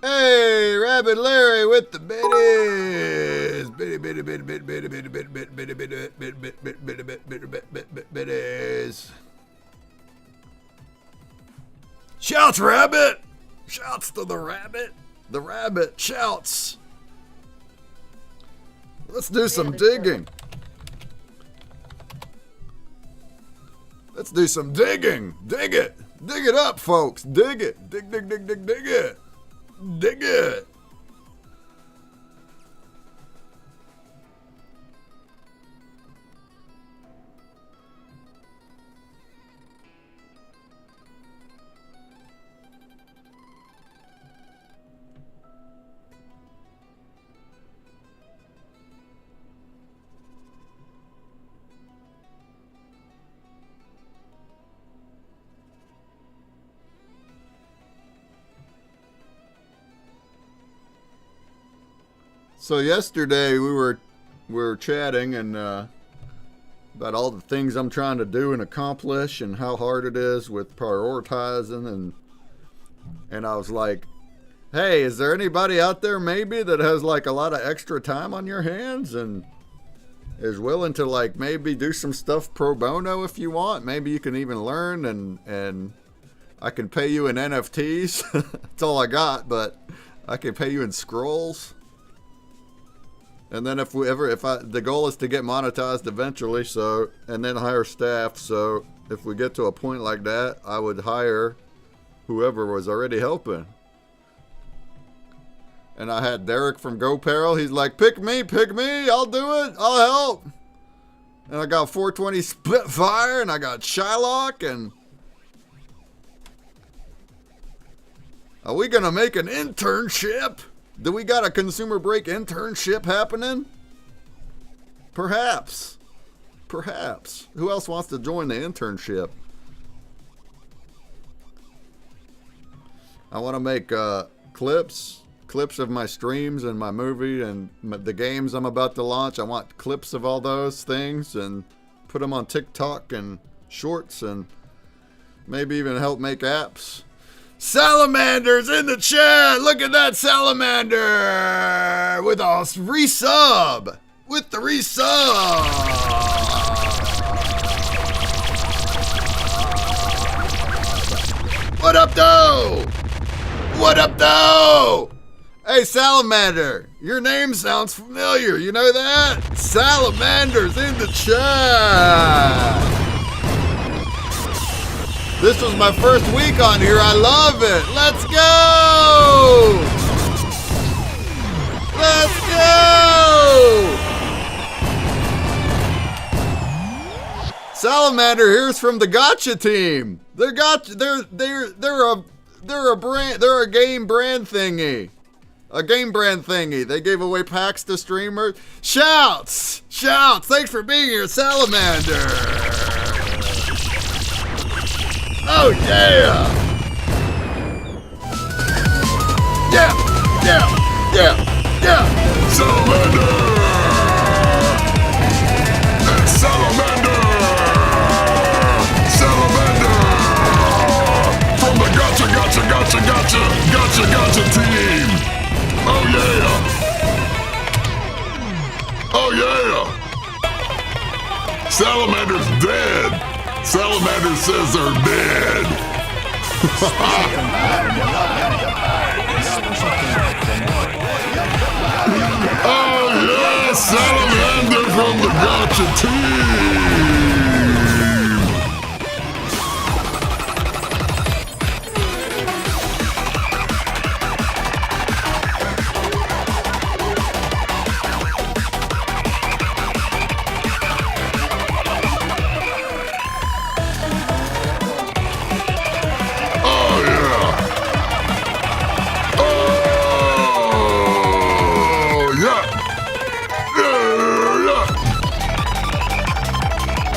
Hey, Rabbit Larry with the biddies. Biddies. Shouts, Rabbit. Shouts to the rabbit. The rabbit shouts. Let's do some digging. Let's do some digging. Dig it. Dig it up, folks. Dig it. Dig it. Dig it. So yesterday we were chatting and about all the things I'm trying to do and accomplish and how hard it is with prioritizing and I was like, hey, is there anybody out there maybe that has like a lot of extra time on your hands and is willing to like maybe do some stuff pro bono if you want? Maybe you can even learn and I can pay you in NFTs. That's all I got, but I can pay you in scrolls. And then the goal is to get monetized eventually, so, and then hire staff. So if we get to a point like that, I would hire whoever was already helping. And I had Derek from GoParel. He's like, pick me, I'll do it, I'll help. And I got 420 Spitfire, and I got Shylock, and are we gonna make an internship? Do we got a consumer break internship happening? Perhaps. Who else wants to join the internship? I want to make clips of my streams and my movie and the games I'm about to launch. I want clips of all those things and put them on TikTok and shorts and maybe even help make apps. Salamander's in the chat. Look at that salamander with a resub. With the resub. What up, though? What up, though? Hey, Salamander, your name sounds familiar. You know that? Salamander's in the chat. This was my first week on here. I love it. Let's go! Let's go! Salamander here's from the Gotcha team. They're a game brand thingy. A game brand thingy. They gave away packs to streamers. Shouts! Thanks for being here, Salamander. Oh yeah! Yeah! Salamander! It's Salamander! Salamander! From the Gotcha team! Oh yeah! Salamander's dead! Salamander says they're dead. Oh yeah, Salamander from the Gotcha team.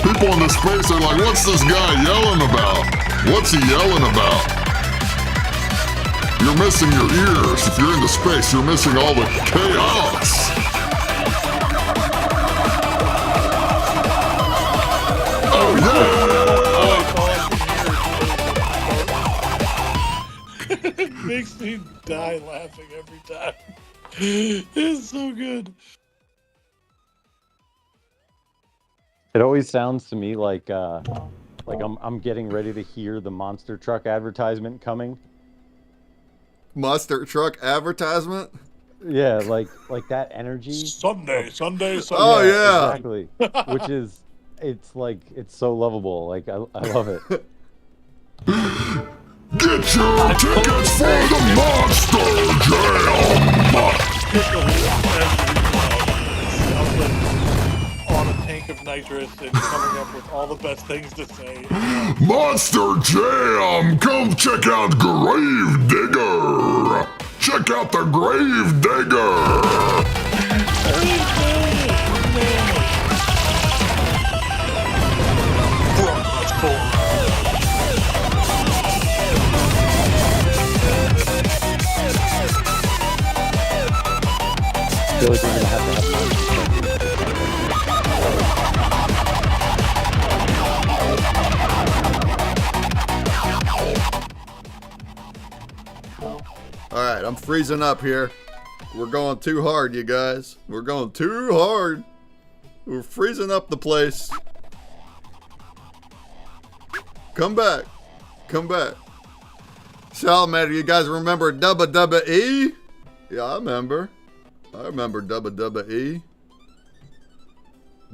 People in the space are like, what's this guy yelling about? What's he yelling about? You're missing your ears. If you're in the space, you're missing all the chaos. Oh It makes me die laughing every time. It's so good. It always sounds to me like I'm getting ready to hear the monster truck advertisement coming. Monster truck advertisement? Yeah, like that energy. Sunday. Oh yeah. Exactly. Which is, it's so lovable. Like I love it. Get your tickets for the Monster Jam! On a tank of nitrous and coming up with all the best things to say. Monster Jam! Come check out Grave Digger! Check out the Grave Digger! I feel like we're gonna have to have Alright, I'm freezing up here. We're going too hard, you guys. We're going too hard. We're freezing up the place. Come back. Come back. Salamander, you guys remember WWE? Yeah, I remember. I remember WWE.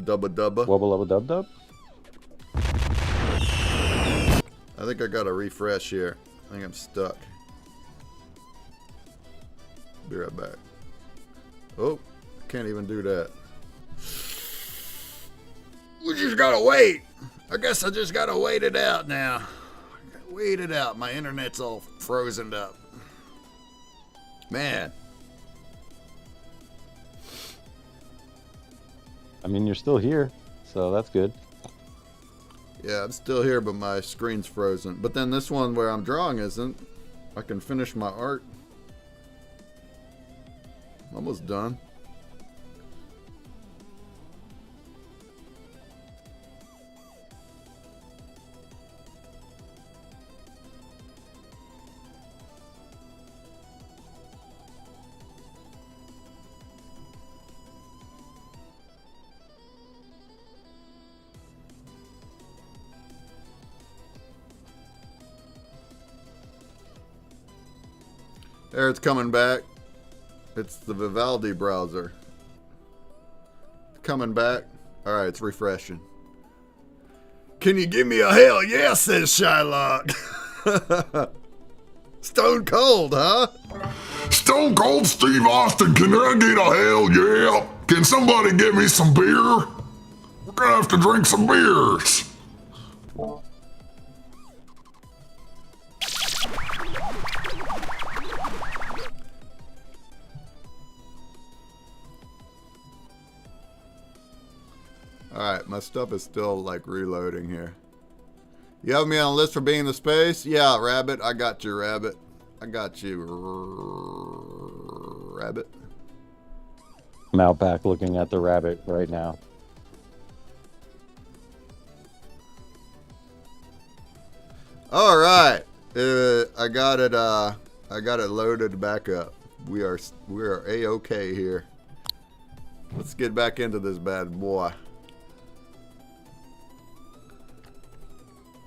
Dubba. wubba lubba dub dub. I think I got to refresh here. I think I'm stuck. Be right back. Oh, can't even do that. We just gotta wait. I guess I just gotta wait it out now. Wait it out. My internet's all frozen up. Man. I mean, you're still here, so that's good. Yeah, I'm still here, but my screen's frozen. But then this one where I'm drawing isn't. I can finish my art. Almost done. There, it's coming back. It's the Vivaldi browser. Coming back. Alright, it's refreshing. Can you give me a hell yeah, says Shylock. Stone Cold, huh? Stone Cold Steve Austin, can I get a hell yeah? Can somebody get me some beer? We're gonna have to drink some beers. Alright, my stuff is still like reloading here. You have me on a list for being in the space? Yeah, Rabbit. I got you, Rabbit. I got you, Rabbit. I'm out back looking at the rabbit right now. Alright. I got it loaded back up. We are A-okay here. Let's get back into this bad boy.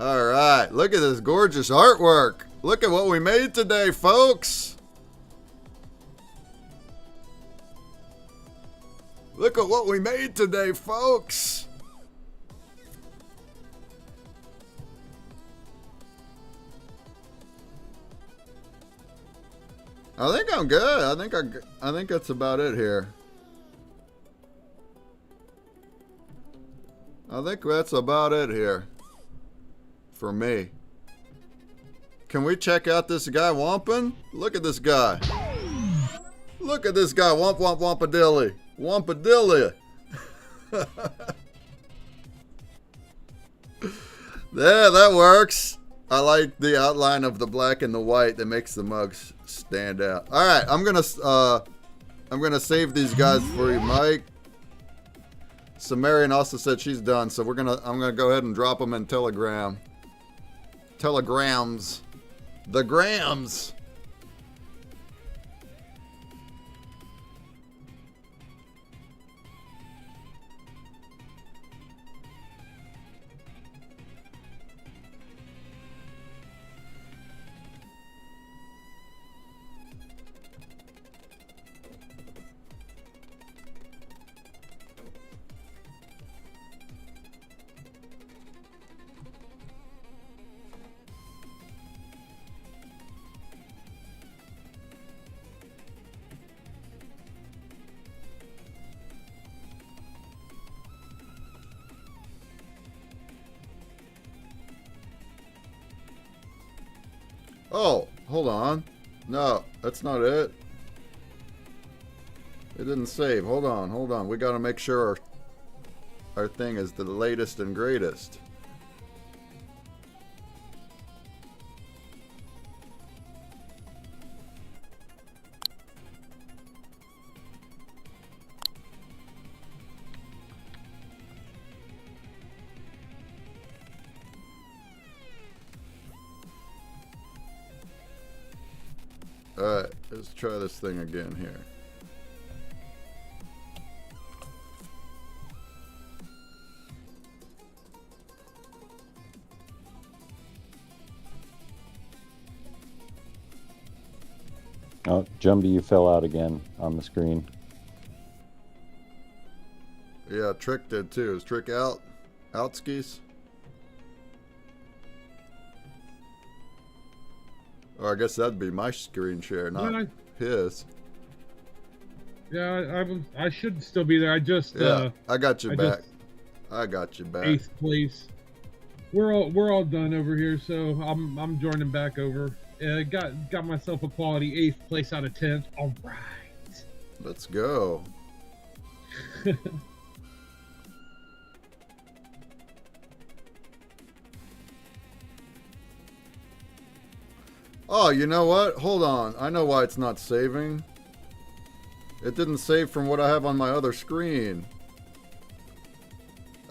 Alright, look at this gorgeous artwork. Look at what we made today, folks. Look at what we made today, folks. I think I'm good. I think that's about it here. I think that's about it here. For me. Can we check out this guy Wampin? Look at this guy. Look at this guy. Womp womp wompadilly. Wompadilly. There, that works. I like the outline of the black and the white that makes the mugs stand out. All right, I'm gonna save these guys for you, Mike. Sumerian also said she's done, so I'm gonna go ahead and drop them in Telegram. Telegrams. The grams. Oh, hold on. No, that's not it. It didn't save. Hold on. We gotta make sure our thing is the latest and greatest. Alright, let's try this thing again here. Oh, Jumbie, you fell out again on the screen. Yeah, Trick did too. Is Trick out? Outskis? Or I guess that'd be my screen share, not his. Yeah, I should still be there. I just I got you back. I got you back. 8th place. We're all done over here, so I'm joining back over. Got myself a quality 8th place out of 10th. All right. Let's go. Oh, you know what? Hold on. I know why it's not saving. It didn't save from what I have on my other screen.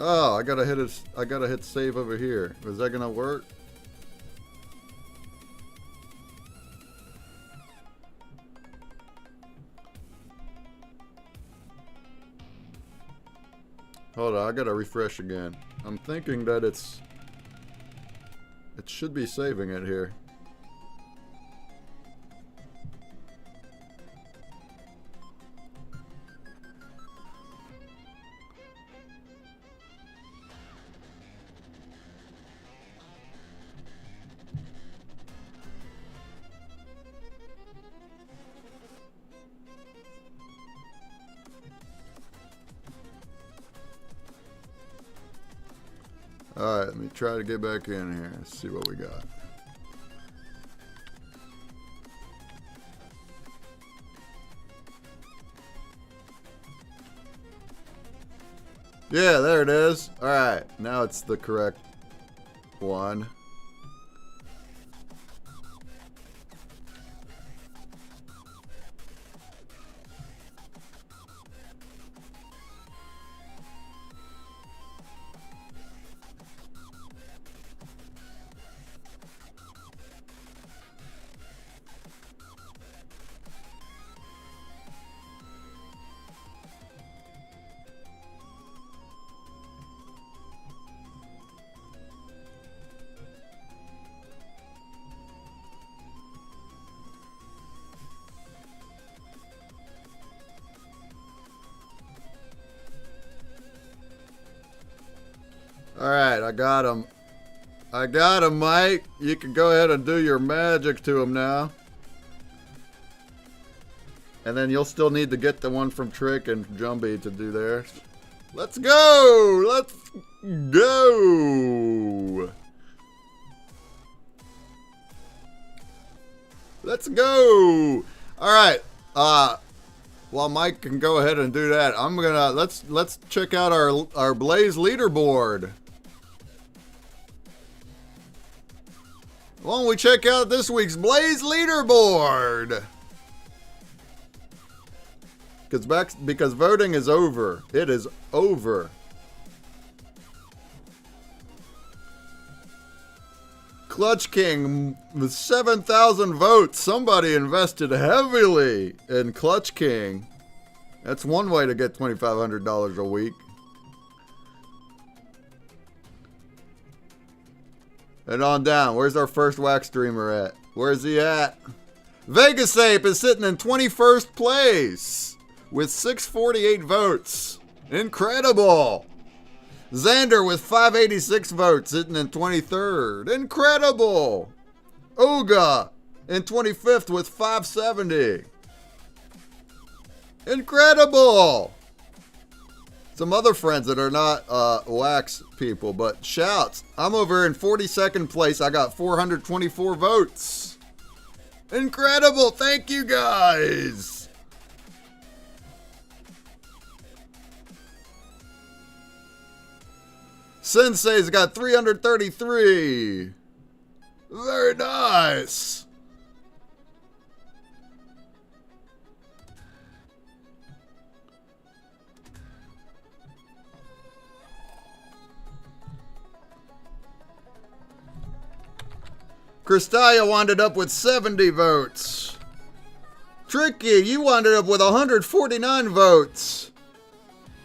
Oh, I gotta hit save over here. Is that gonna work? Hold on, I gotta refresh again. I'm thinking that it should be saving it here. Alright, let me try to get back in here. Let's see what we got. Yeah, there it is. Alright, now it's the correct one. Alright, I got him. I got him, Mike. You can go ahead and do your magic to him now. And then you'll still need to get the one from Trick and Jumbie to do theirs. Let's go! Let's go! Let's go! Alright, while Mike can go ahead and do that, I'm gonna let's check out our Blaze leaderboard. Why don't we check out this week's Blaze leaderboard? Because voting is over. It is over. Clutch King with 7,000 votes. Somebody invested heavily in Clutch King. That's one way to get $2,500 a week. And on down. Where's our first wax streamer at? Where's he at? Vegas Ape is sitting in 21st place with 648 votes. Incredible. Xander with 586 votes sitting in 23rd. Incredible. Oga in 25th with 570. Incredible. Some other friends that are not wax people, but shouts. I'm over in 42nd place. I got 424 votes. Incredible. Thank you, guys. Sensei's got 333. Very nice. Cristaya wound up with 70 votes. Tricky, you wound up with 149 votes.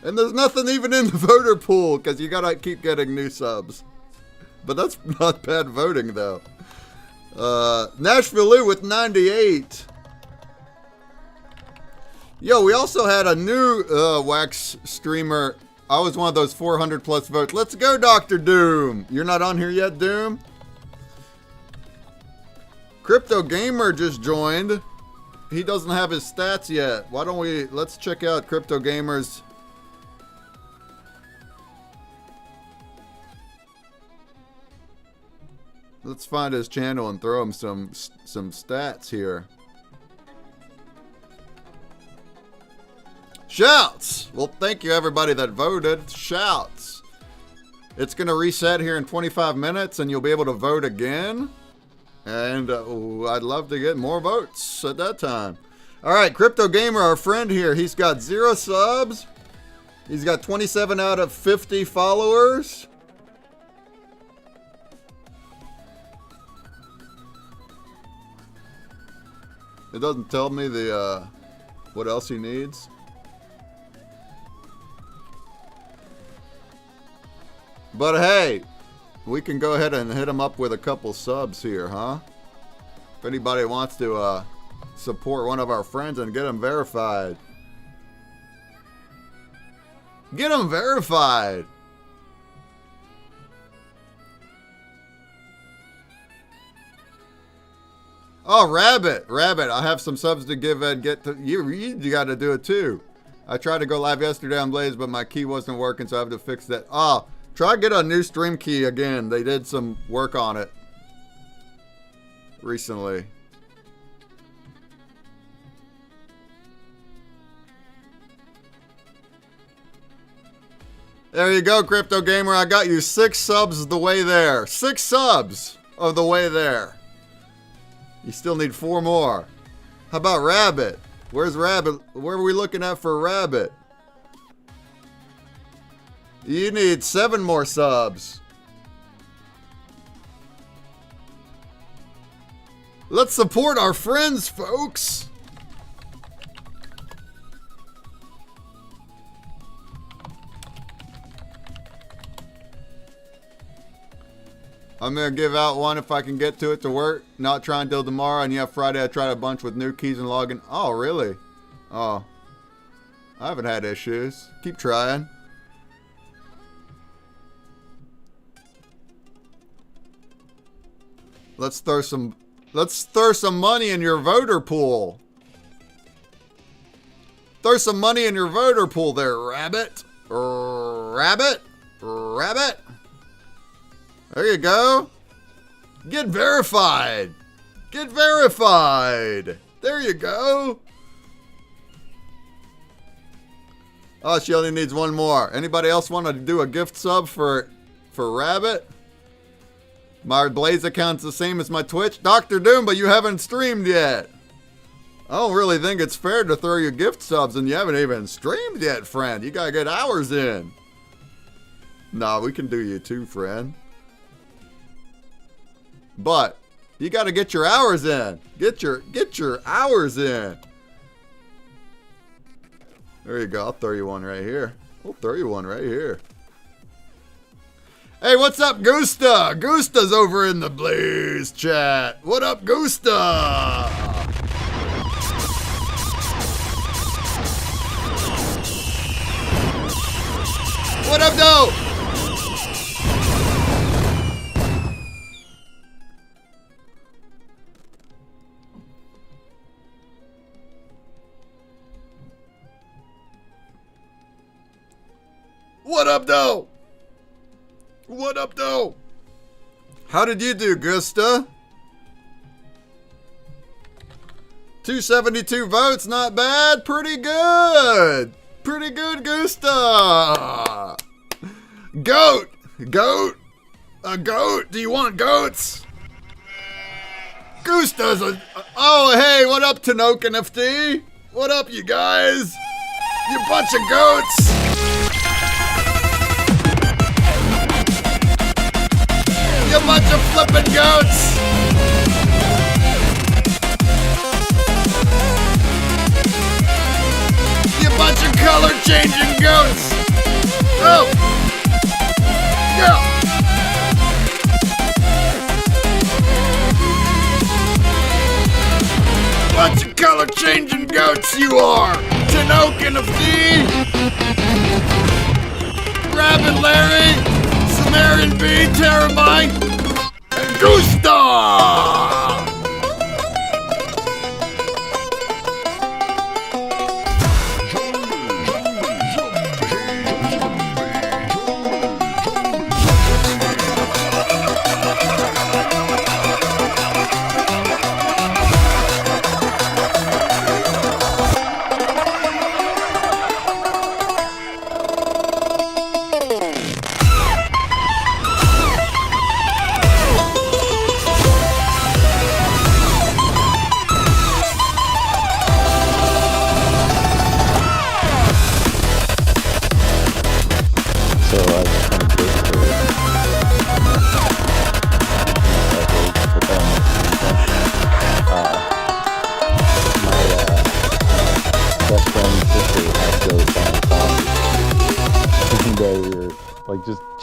And there's nothing even in the voter pool because you gotta keep getting new subs. But that's not bad voting though. Nashville Lou with 98. Yo, we also had a new Wax streamer. I was one of those 400 plus votes. Let's go, Dr. Doom. You're not on here yet, Doom? Crypto Gamer just joined. He doesn't have his stats yet. Why don't we, let's check out Crypto Gamer's. Let's find his channel and throw him some stats here. Shouts! Well, thank you everybody that voted. Shouts. It's going to reset here in 25 minutes and you'll be able to vote again. And I'd love to get more votes at that time. All right, Crypto Gamer, our friend here, he's got 0 subs. He's got 27 out of 50 followers. It doesn't tell me the what else he needs. But hey, we can go ahead and hit him up with a couple subs here, huh? If anybody wants to support one of our friends and get him verified. Get him verified! Oh, Rabbit! Rabbit, I have some subs to give and get to. You gotta do it too. I tried to go live yesterday on Blaze, but my key wasn't working, so I have to fix that. Oh, try to get a new stream key again. They did some work on it recently. There you go, Crypto Gamer. I got you 6 subs the way there. 6 subs of the way there. You still need 4 more. How about Rabbit? Where's Rabbit? Where are we looking at for Rabbit? You need 7 more subs. Let's support our friends, folks. I'm going to give out one if I can get to it to work. Not trying until tomorrow. And yeah, Friday I tried a bunch with new keys and login. Oh, really? Oh. I haven't had issues. Keep trying. Let's throw some money in your voter pool. Throw some money in your voter pool there, Rabbit. Rabbit. Rabbit. There you go. Get verified. Get verified. There you go. Oh, she only needs 1 more. Anybody else want to do a gift sub for Rabbit? My Blaze account's the same as my Twitch. Dr. Doom, but you haven't streamed yet. I don't really think it's fair to throw you gift subs and you haven't even streamed yet, friend. You gotta get hours in. Nah, we can do you too, friend. But you got to get your hours in. Get your hours in. There you go. I'll throw you one right here. We'll throw you one right here. Hey, what's up, Gusta? Gusta's over in the Blaze chat. What up, Gusta? What up, though? What up, though? What up, though? How did you do, Gusta? 272 votes, not bad. Pretty good. Pretty good, Gusta. Goat. Goat. A goat. Do you want goats? Gusta's a... Oh, hey, what up, Tanoke and FD? What up, you guys? You bunch of goats. You bunch of flippin' goats. You bunch of color-changing goats. Oh. Yeah. Bunch of color-changing goats you are! Tanoke and FD! Rabbit Larry! Sumerian B! Terramite! And Gustav!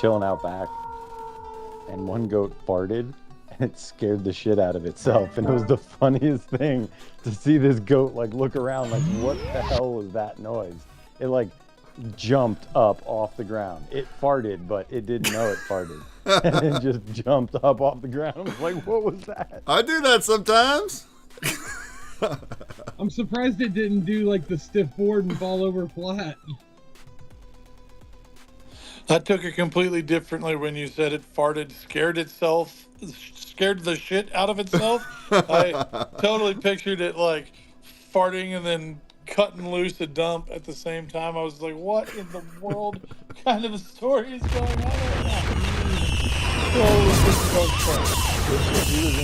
Chilling out back, and one goat farted, and it scared the shit out of itself. And it was the funniest thing to see this goat like look around, like, what the hell was that noise? It like jumped up off the ground. It farted, but it didn't know it farted, and it just jumped up off the ground. I was like, what was that? I do that sometimes. I'm surprised it didn't do like the stiff board and fall over flat. I took it completely differently when you said it farted, scared the shit out of itself. I totally pictured it like farting and then cutting loose a dump at the same time. I was like, what in the world kind of a story is going on right now?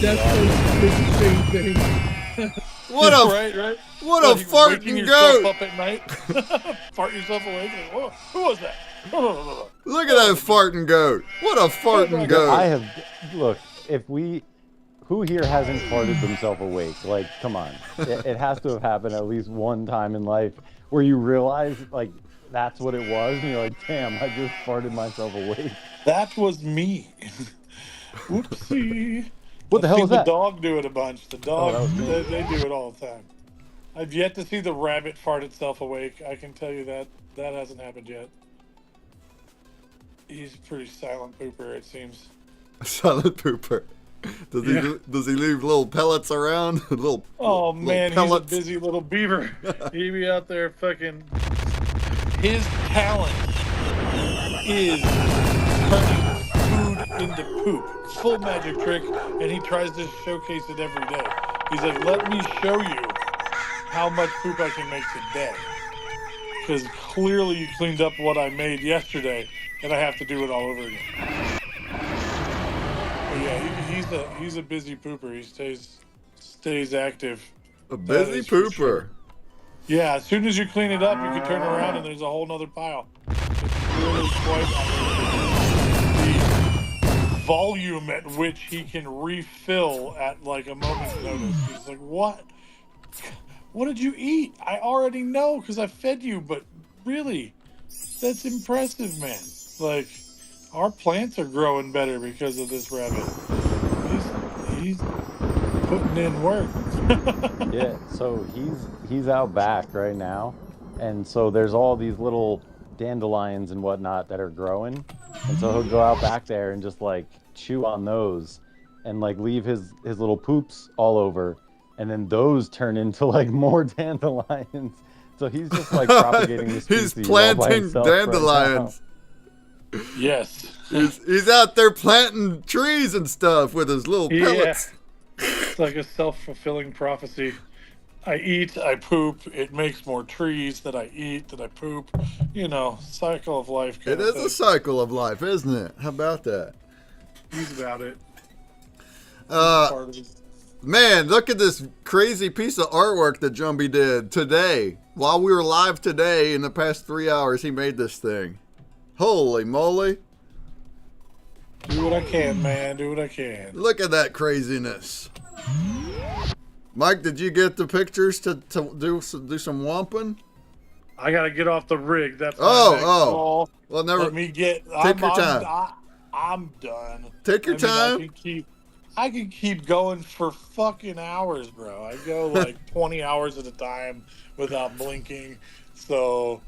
That's the same thing. What a right. What a farting goat! Up at night, fart yourself awake. Like, whoa, who was that? Look at that farting goat! What a farting goat! Look, who here hasn't farted themselves awake? Like, come on, it has to have happened at least one time in life where you realize like that's what it was, and you're like, damn, I just farted myself awake. That was me. Whoopsie. What the hell was that? The dog do it a bunch. The dog, they do it all the time. I've yet to see the rabbit fart itself awake. I can tell you that hasn't happened yet. He's a pretty silent pooper, it seems. Silent pooper. Does he leave little pellets around? Oh man, he's a busy little beaver. He be out there fucking. His talent is turning food into poop. Full magic trick, and he tries to showcase it every day. He's like, let me show you how much poop I can make today. Because clearly you cleaned up what I made yesterday, and I have to do it all over again. But yeah, he's a busy pooper. He stays active. A busy pooper. Sure. Yeah, as soon as you clean it up, you can turn around and there's a whole nother pile. It's really quite the volume at which he can refill at like a moment's notice. He's like, what? What did you eat? I already know because I fed you, but really, that's impressive, man. Like, our plants are growing better because of this rabbit. He's putting in work. Yeah, so he's out back right now, and so there's all these little dandelions and whatnot that are growing, and so he'll go out back there and just like chew on those, and like leave his little poops all over. And then those turn into like more dandelions. So he's just like propagating the species. He's planting dandelions. Right, yes. He's out there planting trees and stuff with his little pellets. It's like a self-fulfilling prophecy. I eat, I poop. It makes more trees that I eat, that I poop. You know, cycle of life It kind of is a thing. cycle of life, isn't it? How about that? He's about it. He's a Uh, part of it. Man, look at this crazy piece of artwork that Jumbie did today. While we were live today, in the past 3 hours, he made this thing. Holy moly. Do what I can, man. Do what I can. Look at that craziness. Mike, did you get the pictures to do some womping? I gotta get off the rig. That's my next Oh. call. Well, never. Let me get. Take your time. I'm done. Take your I mean, time. I can keep going for fucking hours, bro. I go like 20 hours at a time without blinking. So,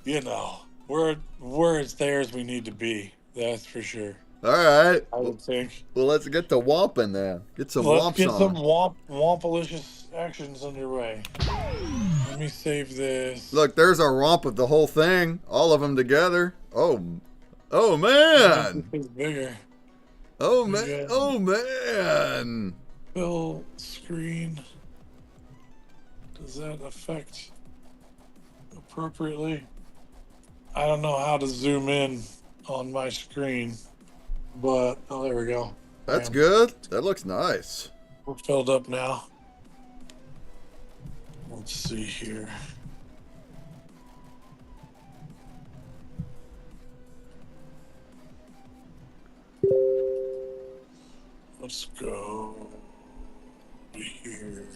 you know, we're as there as we need to be. That's for sure. All right. I would think. Well, let's get to womping then. Get some Let's womps get some on. wompalicious actions underway. Let me save this. Look, there's our romp of the whole thing. All of them together. Oh man. It's bigger. Oh man. Yeah. Oh man. Fill screen. Does that affect appropriately? I don't know how to zoom in on my screen, but oh, there we go. That's Bam. good. That looks nice. We're filled up now. Let's see here. Let's go here.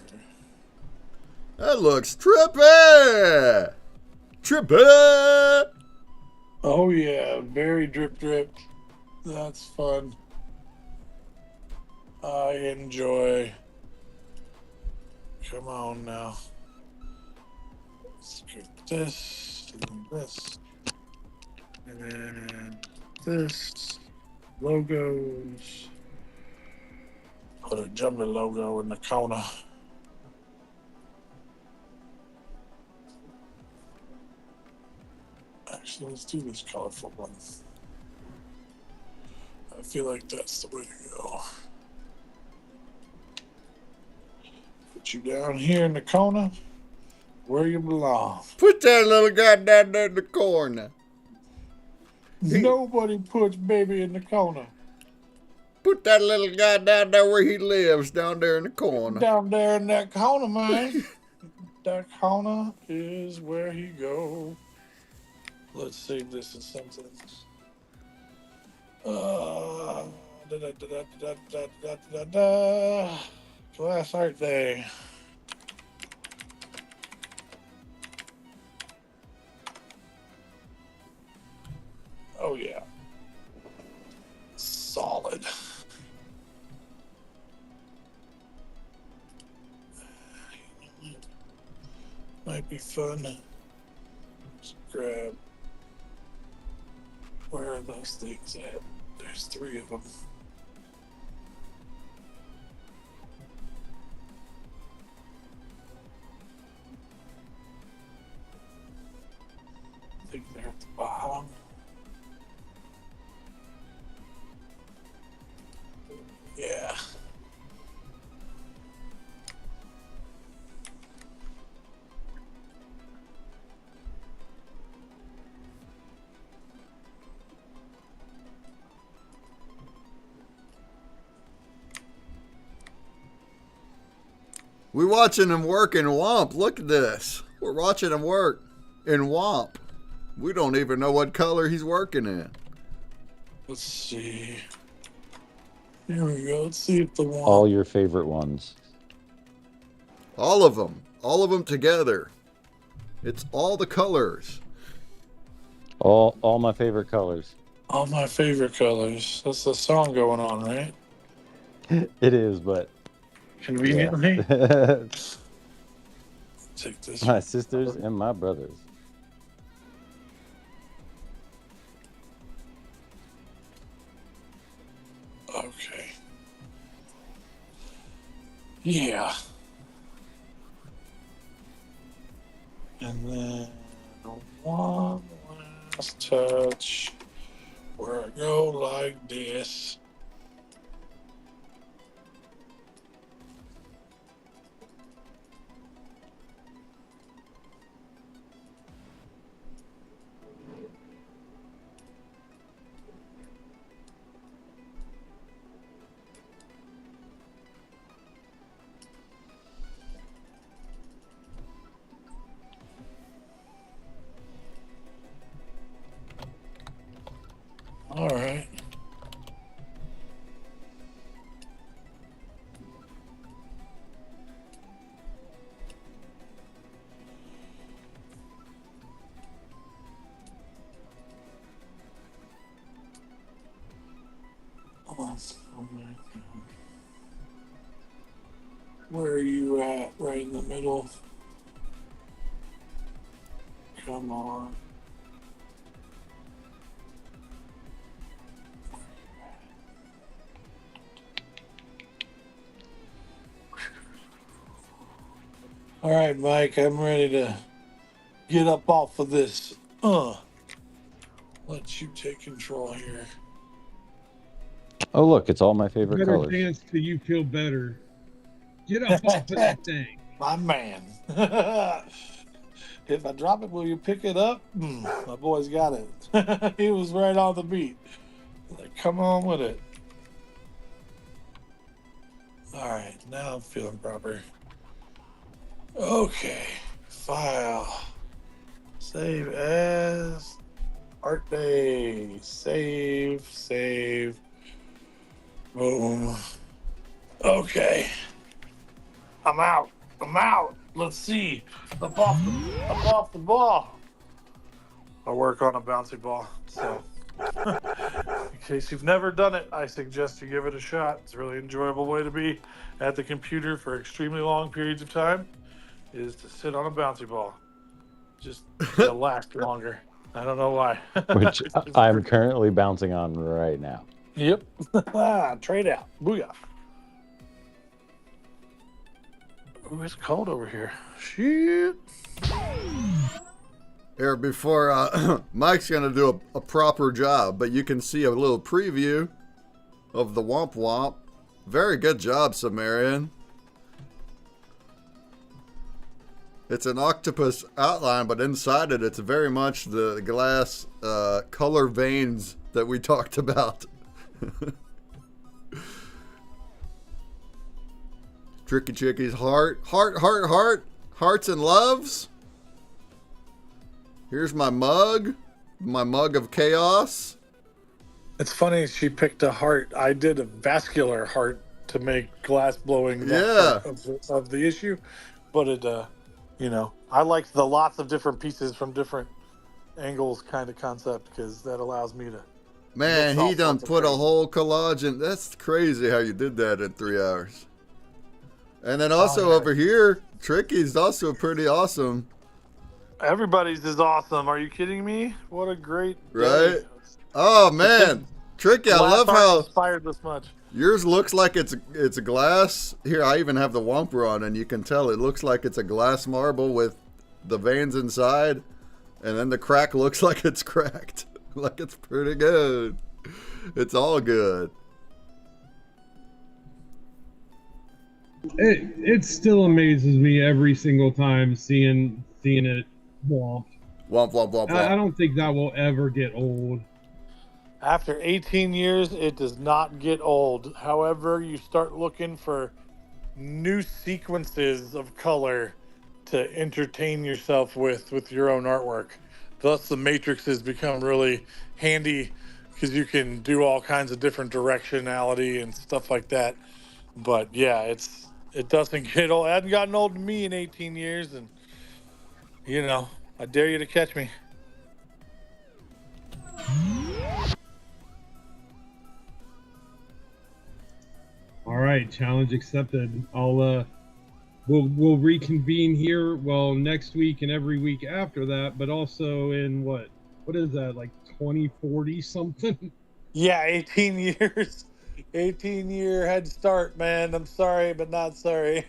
That looks trippy. Trippy. Oh yeah, very drip drip. That's fun. I enjoy. Come on now. Let's get this and this and this. Logos. Put a Jumbie logo in the corner. Actually, let's do this colorful one. I feel like that's the way to go. Put you down here in the corner where you belong. Put that little guy down there in the corner. Nobody puts baby in the corner. Put that little guy down there where he lives, down there in the corner. Down there in that corner, man. That corner is where he go. Let's save this as something. Glass art day. Oh yeah. Solid. Might be fun. Let's grab. Where are those things at? There's 3 of them. I think they're at the bottom. Yeah. We're watching him work in Womp. Look at this. We're watching him work in Womp. We don't even know what color he's working in. Let's see. Here we go. Let's see if the one. All your favorite ones. All of them. All of them together. It's all the colors. All my favorite colors. All my favorite colors. That's the song going on, right? It is, but Conveniently. yeah. Take this. My sisters and my brothers. Okay. Yeah. And then one last touch where I go like this. Oh my God. Where are you at? Right in the middle. Come on. All right, Mike, I'm ready to get up off of this. Let you take control here. Oh, look, it's all my favorite Better colors. dance till you feel better. Get up off of that thing. My man. If I drop it, will you pick it up? My boy's got it. He was right on the beat. Like, come on with it. All right, now I'm feeling proper. Okay, file. Save as art day. Save. Boom. Okay. I'm out. Let's see. Up off the ball. I work on a bouncy ball, so in case you've never done it, I suggest you give it a shot. It's a really enjoyable way to be at the computer for extremely long periods of time, is to sit on a bouncy ball. Just it'll last longer. I don't know why. Which It's just I'm great. currently bouncing on right now. Yep. Trade out. Booyah. Ooh, it's cold over here. Shit. Here, before Mike's going to do a proper job, but you can see a little preview of the Womp Womp. Very good job, Sumerian. It's an octopus outline, but inside it, it's very much the glass color veins that we talked about. Tricky Chicky's heart. Hearts and loves. Here's my mug of chaos. It's funny she picked a heart. I did a vascular heart to make glass blowing Yeah. of the issue, but it, I like the lots of different pieces from different angles kind of concept because that allows me to. Man, mix he all done sorts of put a crazy. whole collage in. That's crazy how you did that in 3 hours. And then also yeah. over here, Tricky's also pretty awesome, Everybody's is awesome. Are you kidding me? What a great day. right? Oh man, Tricky, I Glass love art how inspired this much. yours looks like it's a glass. Here, I even have the Womper on, and you can tell it looks like it's a glass marble with the veins inside, and then the crack looks like it's cracked. Like it's pretty good. It's all good. It still amazes me every single time seeing it womp. Womp womp womp I womp. don't think that will ever get old. After 18 years, it does not get old. However, you start looking for new sequences of color to entertain yourself with your own artwork. Thus, the matrices become really handy because you can do all kinds of different directionality and stuff like that. But yeah, it doesn't get old. It hasn't gotten old to me in 18 years, and I dare you to catch me. All right, challenge accepted. We'll reconvene here. Well, next week and every week after that, but also in what is that, like 2040 something? Yeah, 18 years. 18-year head start, man. I'm sorry, but not sorry.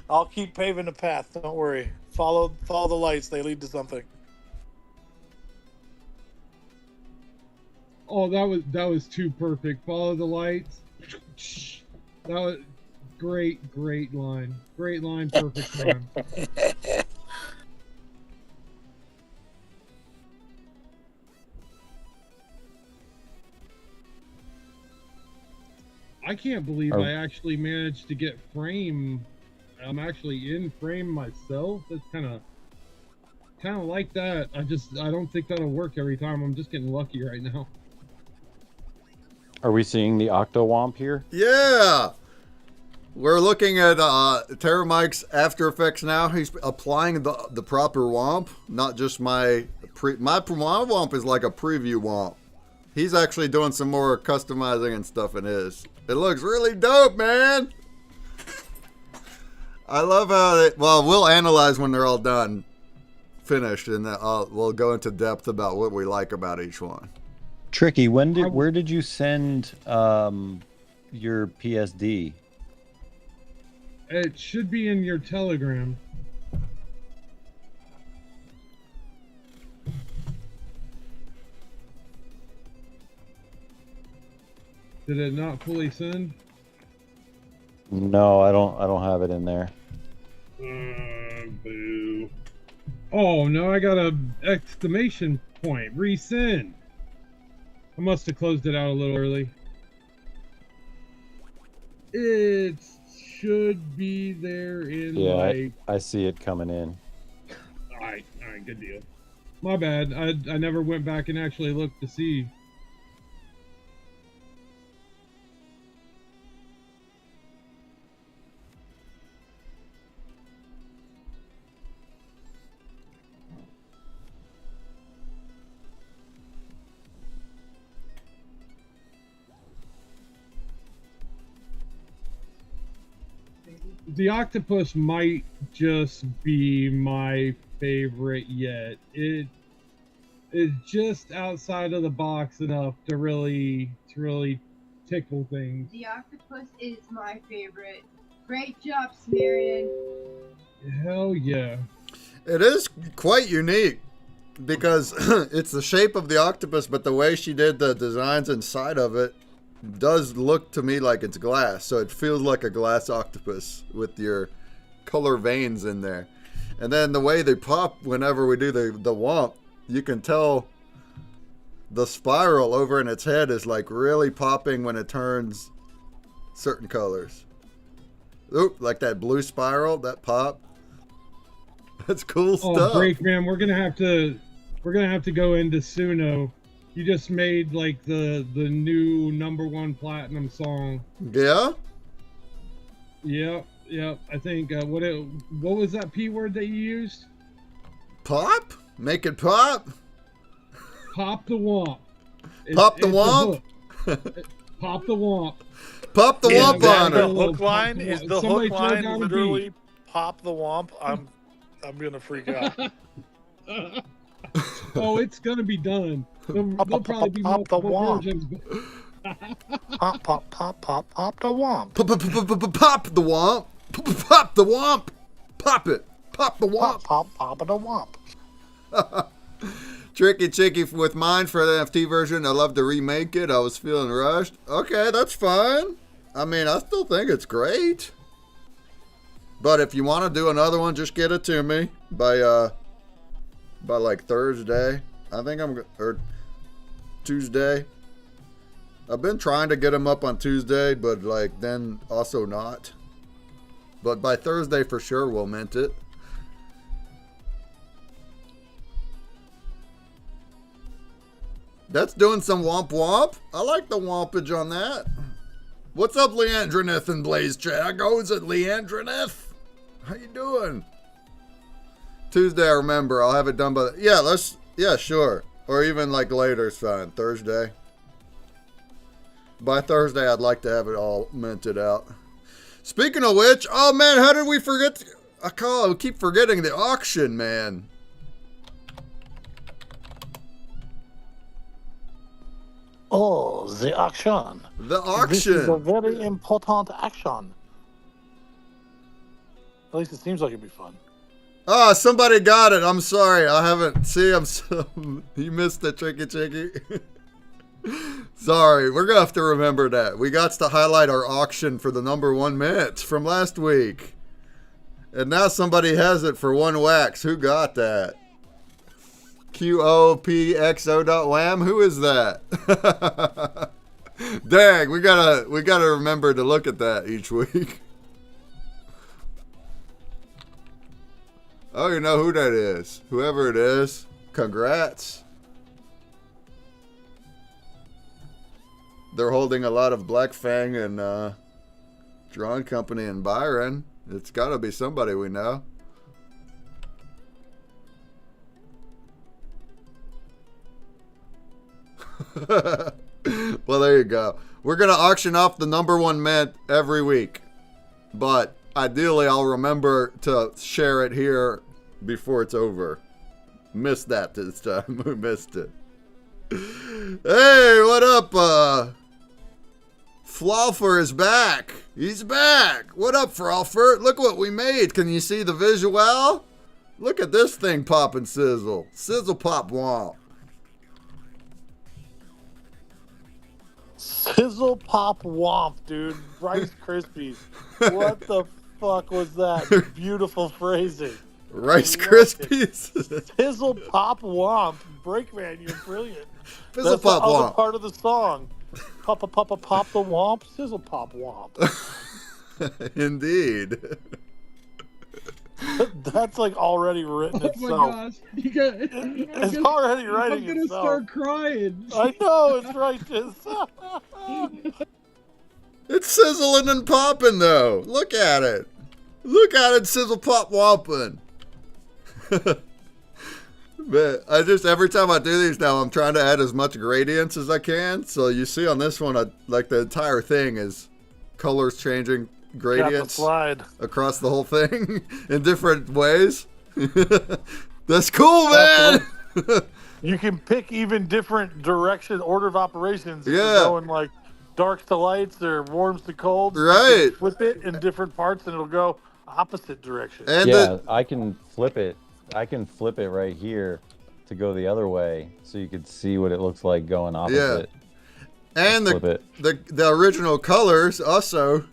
I'll keep paving the path. Don't worry. Follow the lights. They lead to something. Oh, that was too perfect. Follow the lights. That was great line. Great line, perfect time. I can't believe I actually managed to get frame. I'm actually in frame myself. That's kind of like that. I don't think that'll work every time. I'm just getting lucky right now. Are we seeing the Octo Womp here? Yeah. We're looking at Terra Mike's After Effects now. He's applying the proper womp, not just my womp is like a preview womp. He's actually doing some more customizing and stuff in his. It looks really dope, man. I love how they, well, we'll analyze when they're all done, finished, and then we'll go into depth about what we like about each one. Tricky, where did you send your PSD? It should be in your Telegram. Did it not fully send? No, I don't have it in there. Boo. Oh no, I got a exclamation point. Resend. I must have closed it out a little early. It should be there in Yeah, I see it coming in. Alright, good deal. My bad. I never went back and actually looked to see. The octopus might just be my favorite yet. It is just outside of the box enough to really tickle things. The octopus is my favorite. Great job, Sumerian. Hell yeah. It is quite unique because it's the shape of the octopus, but the way she did the designs inside of it does look to me like it's glass. So it feels like a glass octopus with your color veins in there. And then the way they pop whenever we do the womp, you can tell the spiral over in its head is like really popping when it turns certain colors. Oop, like that blue spiral, that pop. That's cool stuff. Oh, Break Man, we're gonna have to go into Suno. You just made like the new #1 platinum song. Yeah? Yep. I think what was that P word that you used? Pop? Make it pop? Pop the womp. Pop the womp? Pop the womp. Pop the womp on The her. hook line is the Somebody hook throw line down a literally pop the womp. I'm gonna freak out. Oh, it's gonna be done. There'll probably be Pop the multiple womp. versions. Pop the womp. Pop the womp. Pop the womp. Pop it. Pop the womp. Pop the womp. Tricky Chicky with mine for the NFT version. I love to remake it. I was feeling rushed. Okay, that's fine. I mean, I still think it's great. But if you want to do another one, just get it to me by like Thursday. I think or Tuesday. I've been trying to get them up on Tuesday, but like then also not. But by Thursday for sure we'll mint it. That's doing some womp womp. I like the wompage on that. What's up, Leandrineth and Blaze Chat? How goes it, Leandrineth? How you doing? Tuesday, I remember. I'll have it done by yeah, sure. Or even like later is fine. Thursday. By Thursday, I'd like to have it all minted out. Speaking of which, oh man, how did we forget? We keep forgetting the auction, man. Oh, the auction. The This is a auction. very important action. At least it seems like it'd be fun. Oh, somebody got it. I'm sorry. I haven't. See, you missed it, Tricky Chicky. Sorry. We're going to have to remember that. We got to highlight our auction for the #1 mint from last week. And now somebody has it for 1 wax. Who got that? QOPXO.wham? Who is that? Dang, we gotta remember to look at that each week. Oh, you know who that is. Whoever it is, congrats. They're holding a lot of Black Fang and Drawn Company in Byron. It's gotta be somebody we know. you go. We're going to auction off the #1 mint every week. But ideally, I'll remember to share it here before it's over. Missed that this time. We missed it. Hey, what up? Floffer is back. He's back. What up, Floffer? Look what we made. Can you see the visual? Look at this thing pop and sizzle. Sizzle pop womp. Sizzle pop womp, dude. Rice Krispies. What the fuck was that? Beautiful phrasing. Rice Krispies. Sizzle pop womp. Breakman, you're brilliant. Sizzle That's pop the other womp. part of the song. Papa papa pop the womp. Sizzle pop womp. Indeed. That's like already written Oh itself. my gosh. It's already writing I'm gonna itself. start crying. I know, it's righteous. It's sizzling and popping, though. Look at it. Look at it, sizzle pop whopping. But every time I do these now, I'm trying to add as much gradients as I can. So you see on this one, like the entire thing is colors changing, gradients slide. across the whole thing in different ways. That's cool, man. You can pick even different direction, order of operations. If Yeah. you're going like darks to lights or warms to colds. Right. You can flip it in different parts and it'll go opposite direction. And Yeah, I can flip it. I can flip it right here to go the other way, so you could see what it looks like going opposite. And Flip it. the original colors also,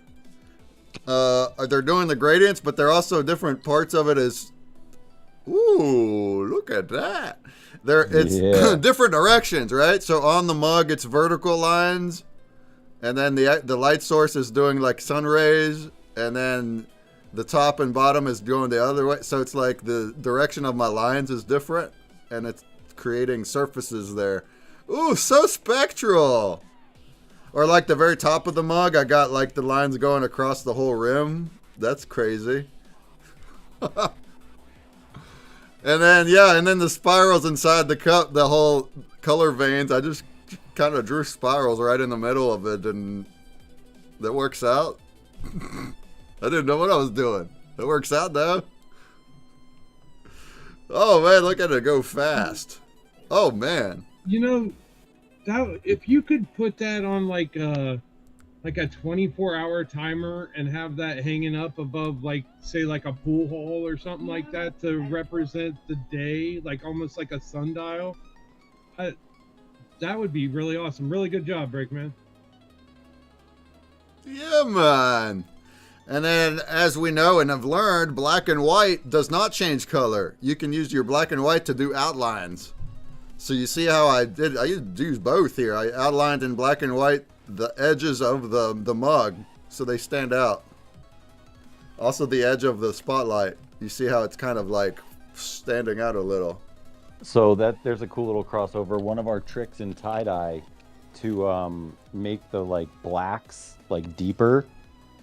they're doing the gradients, but they're also different parts of it is, ooh, look at that. It's Yeah. different directions, right? So on the mug, it's vertical lines, and then the light source is doing like sun rays, and then the top and bottom is going the other way. So it's like the direction of my lines is different, and it's creating surfaces there. Ooh, so spectral. Or like the very top of the mug, I got like the lines going across the whole rim. That's crazy. And then, and then the spirals inside the cup, the whole color veins, I just kind of drew spirals right in the middle of it, and that works out. I didn't know what I was doing. It works out though. Oh man, look at it go fast. Oh man. You know, that if you could put that on like a 24-hour timer and have that hanging up above, like say like a pool hall or something like that to represent the day, like almost like a sundial, that would be really awesome. Really good job, Breakman. Yeah, man. And then, as we know and have learned, black and white does not change color. You can use your black and white to do outlines. So you see how I used both here. I outlined in black and white the edges of the mug so they stand out. Also the edge of the spotlight. You see how it's kind of like standing out a little. So there's a cool little crossover. One of our tricks in tie-dye to make the like blacks like deeper,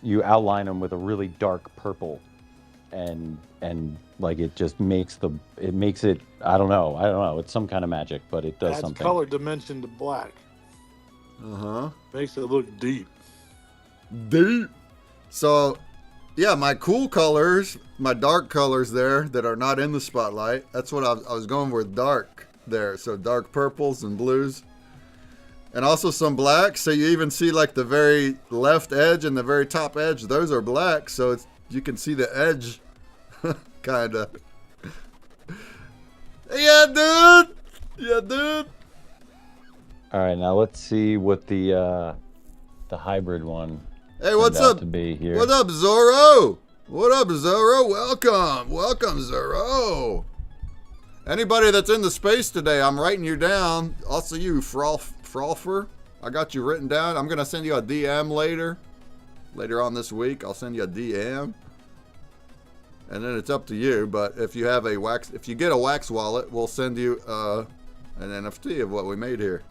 you outline them with a really dark purple, and like it just makes it I don't know, it's some kind of magic, but it does Adds something. color dimension to black. Makes it look deep. So yeah, my cool colors, my dark colors there that are not in the spotlight, that's what I was going with, dark there. So dark purples and blues. And also some blacks. So you even see like the very left edge and the very top edge. Those are black. So you can see the edge. Kind of. Yeah, dude. Yeah, dude. All right, now let's see what the hybrid one Hey, what's turned out up? to be here. What up, Zorro? What up, Zorro? Welcome. Welcome, Zorro. Anybody that's in the space today, I'm writing you down. Also you, Frolfer. I got you written down. I'm going to send you a DM later. Later on this week, I'll send you a DM. And then it's up to you. But if you have if you get a wax wallet, we'll send you an NFT of what we made here.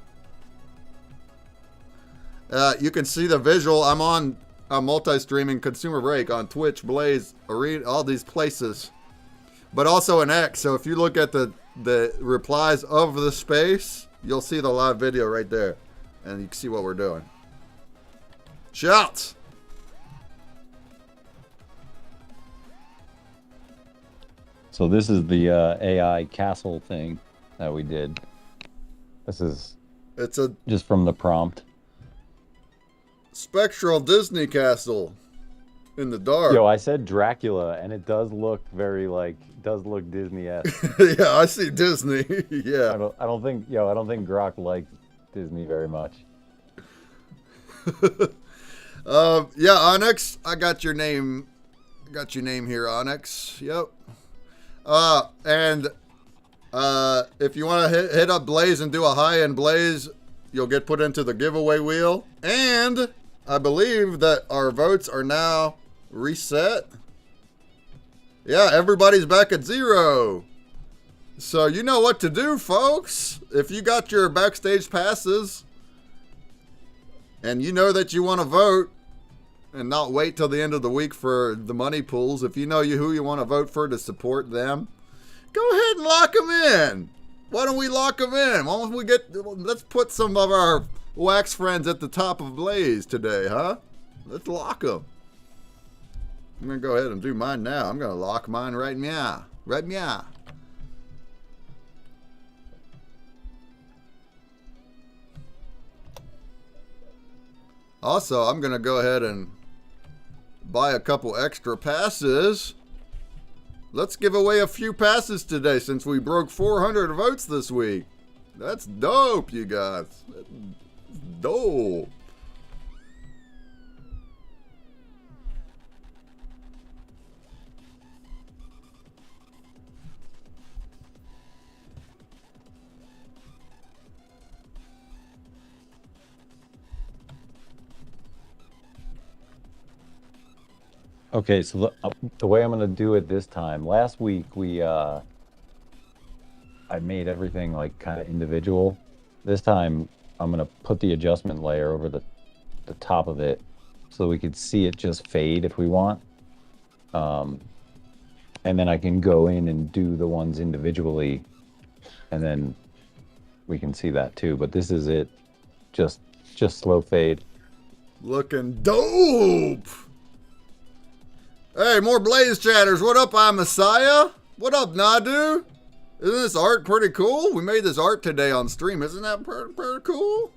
You can see the visual. I'm on a multi-streaming Consumer Break on Twitch, Blaze, Arena, all these places. But also an X. So if you look at the replies of the space, you'll see the live video right there. and you can see what we're doing. Shout! So this is the AI castle thing that we did. This is It's a just from the prompt. Spectral Disney castle in the dark. Yo, I said Dracula, and it does look very does look Disney-esque. Yeah, I see Disney. Yeah. I don't think Grok likes Disney very much. Yeah, Onyx, I got your name. I got your name here, Onyx. Yep. And if you want to hit up Blaze and do a high-end Blaze, you'll get put into the giveaway wheel. And I believe that our votes are now reset. Yeah, everybody's back at 0. So you know what to do, folks. If you got your backstage passes and you know that you want to vote and not wait till the end of the week for the money pools, if you know who you want to vote for to support them, go ahead and lock them in. Why don't we lock them in? Why don't we let's put some of our wax friends at the top of Blaze today, huh? Let's lock them. I'm going to go ahead and do mine now. I'm going to lock mine right now. Right now. Also, I'm going to go ahead and buy a couple extra passes. Let's give away a few passes today since we broke 400 votes this week. That's dope, you guys. That's dope. Okay, so the way I'm gonna do it this time. Last week I made everything like kind of individual. This time I'm gonna put the adjustment layer over the top of it so we could see it just fade if we want. And then I can go in and do the ones individually, and then we can see that too. But this is it, just slow fade. Looking dope. Hey, more Blaze chatters. What up, I'm Messiah? What up, Nadu? Isn't this art pretty cool? We made this art today on stream. Isn't that pretty cool?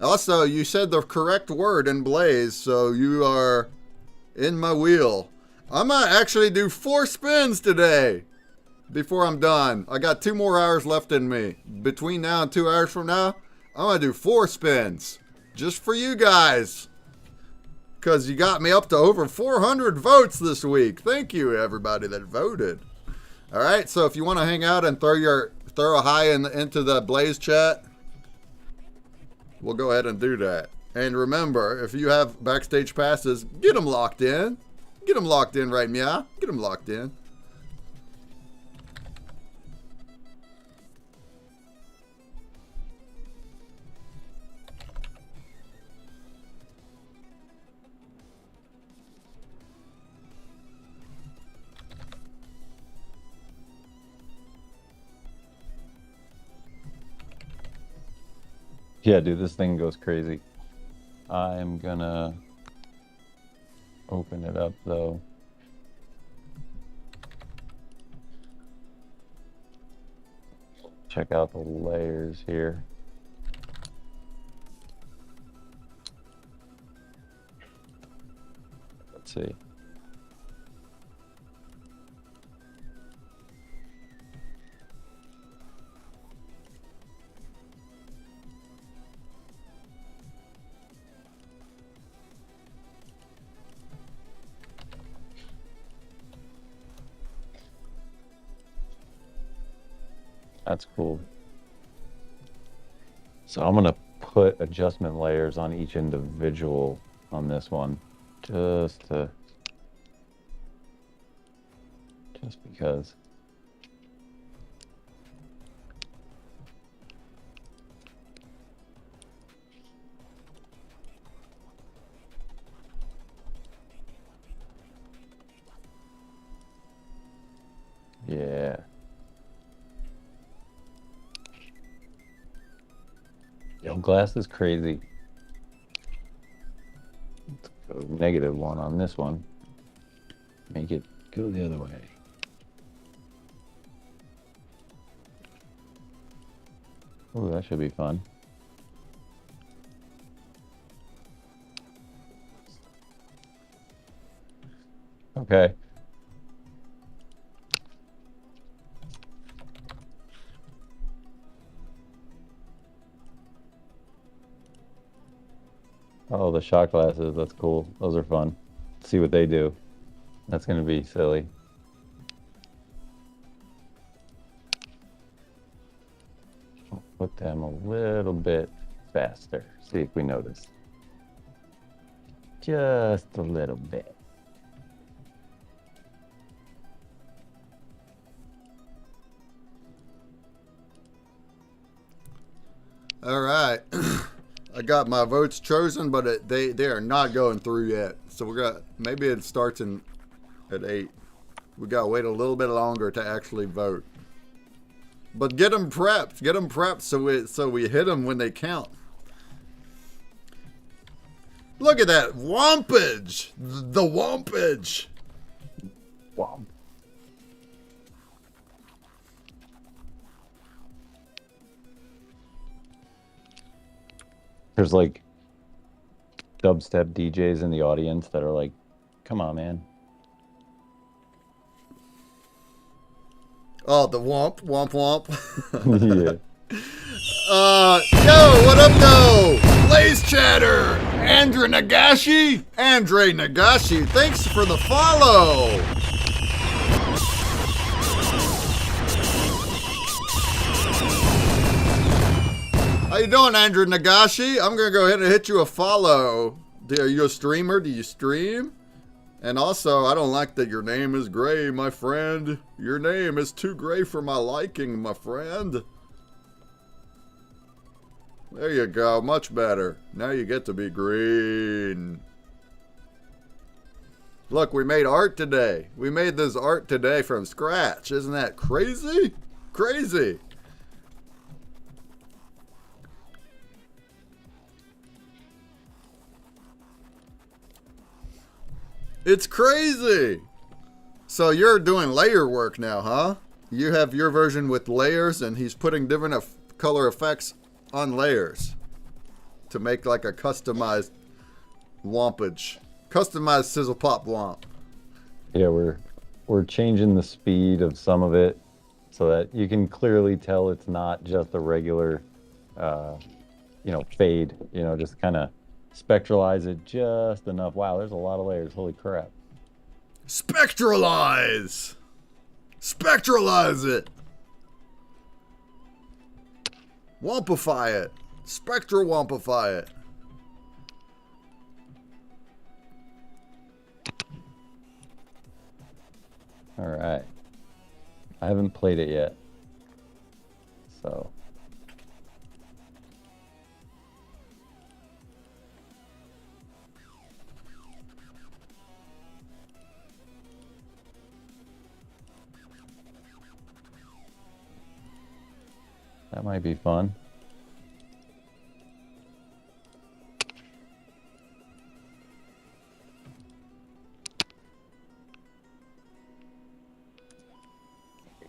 Also, you said the correct word in Blaze, so you are in my wheel. I'm going to actually do 4 spins today before I'm done. I got 2 more hours left in me. Between now and 2 hours from now, I'm going to do 4 spins just for you guys. Because you got me up to over 400 votes this week. Thank you, everybody that voted. All right, so if you want to hang out and throw a hi into the Blaze chat, we'll go ahead and do that. And remember, if you have backstage passes, get them locked in. Get them locked in right now. Get them locked in. Yeah, dude, this thing goes crazy. I'm gonna open it up though. Check out the layers here. Let's see. That's cool. So I'm gonna put adjustment layers on each individual on this one, just because. Yeah. Yo, glass is crazy. Let's go -1 on this one. Make it go the other way. Ooh, that should be fun. Okay. Oh, the shot glasses. That's cool. Those are fun. See what they do. That's going to be silly. I'll put them a little bit faster. See if we notice. Just a little bit. All right. I got my votes chosen, but they are not going through yet. So we're gonna, maybe it starts at 8. We gotta wait a little bit longer to actually vote. But get them prepped. Get them prepped so we hit them when they count. Look at that wompage. The wompage. Wow. There's like dubstep DJs in the audience that are like, come on, man. Oh, the womp, womp, womp. Yeah. Yo, what up, though? Blaze Chatter, Andre Nagashi, thanks for the follow. How you doing, Andre Nagashi? I'm gonna go ahead and hit you a follow. Are you a streamer? Do you stream? And also, I don't like that your name is gray, my friend. Your name is too gray for my liking, my friend. There you go, much better. Now you get to be green. Look, we made art today. We made this art today from scratch. Isn't that crazy? Crazy. It's crazy. So you're doing layer work now, huh? You have your version with layers, and he's putting different color effects on layers to make like a customized wompage, customized sizzle pop womp. Yeah, we're changing the speed of some of it so that you can clearly tell it's not just a regular, fade. Just kind of spectralize it just enough. Wow, there's a lot of layers. Holy crap! Spectralize it. Wompify it. Spectral wompify it. All right. I haven't played it yet, so. That might be fun.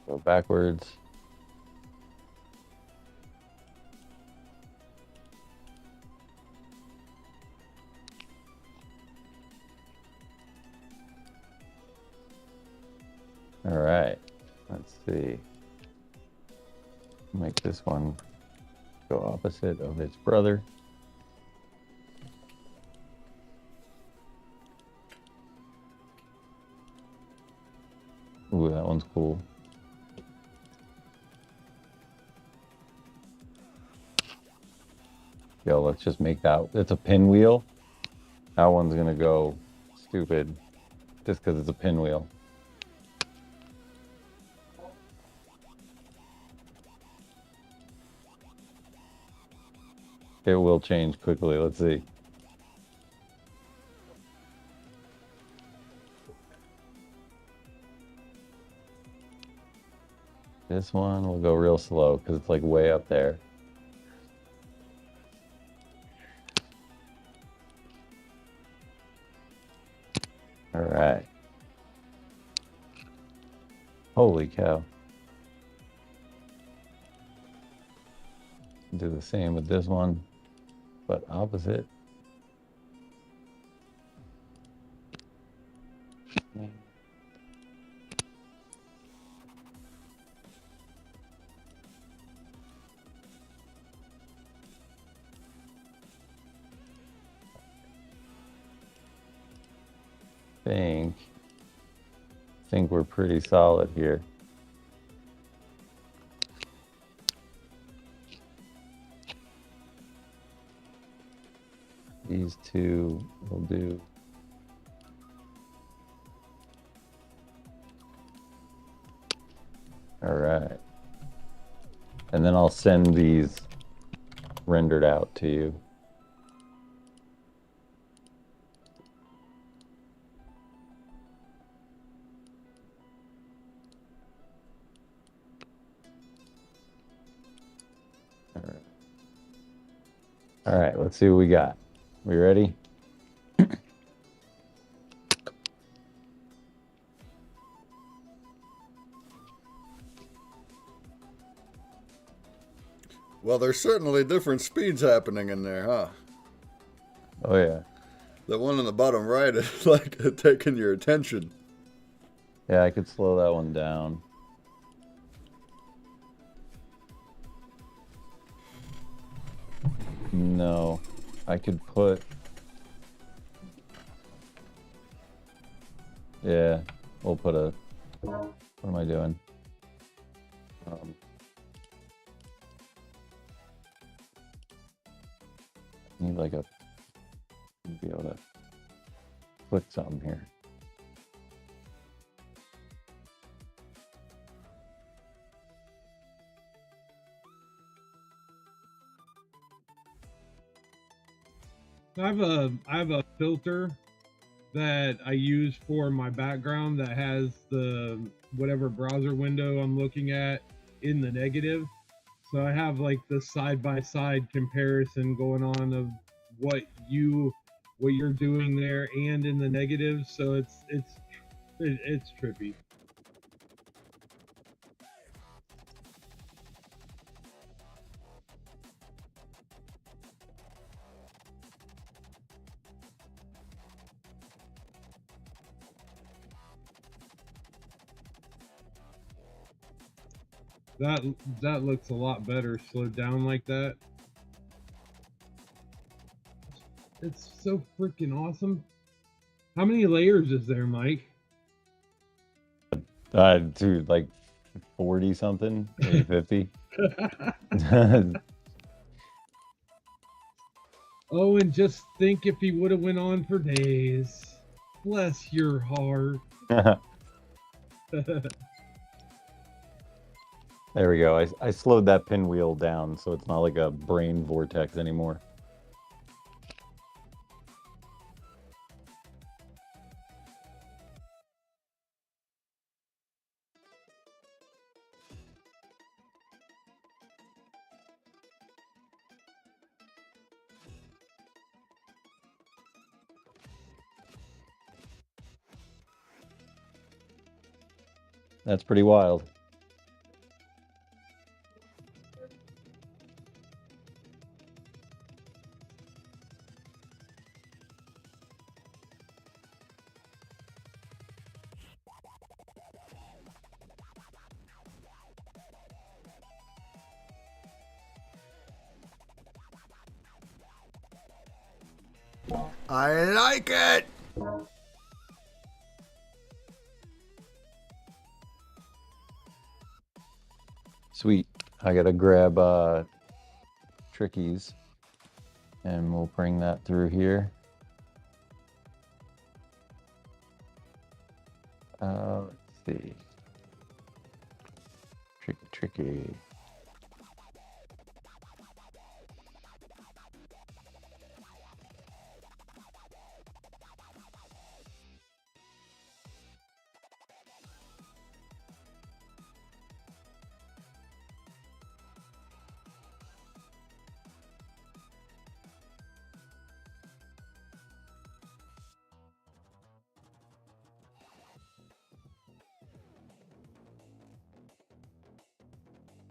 Go backwards. All right. Let's see. Make this one go opposite of its brother. Ooh, that one's cool. Yo, let's just make that. It's a pinwheel. That one's gonna go stupid just because it's a pinwheel. It will change quickly. Let's see. This one will go real slow because it's like way up there. All right. Holy cow. Do the same with this one, but opposite. Think we're pretty solid here. These two will do. All right. And then I'll send these rendered out to you. All right, let's see what we got. We ready? Well, there's certainly different speeds happening in there, huh? Oh, yeah. The one on the bottom right is like taking your attention. Yeah, I could slow that one down. No, I could put... Yeah, we'll put a... What am I doing? Need like a... Be able to click something here. I have a filter that I use for my background that has the whatever browser window I'm looking at in the negative. So I have like the side by side comparison going on of what you're doing there and in the negative. So it's trippy. That looks a lot better slowed down like that. It's so freaking awesome. How many layers is there, Mike? Dude, like 40 something, maybe 50. Oh, and just think if he would have went on for days. Bless your heart. There we go. I slowed that pinwheel down so it's not like a brain vortex anymore. That's pretty wild. I like it! Sweet. I gotta grab Trickies and we'll bring that through here. Let's see. Tricky.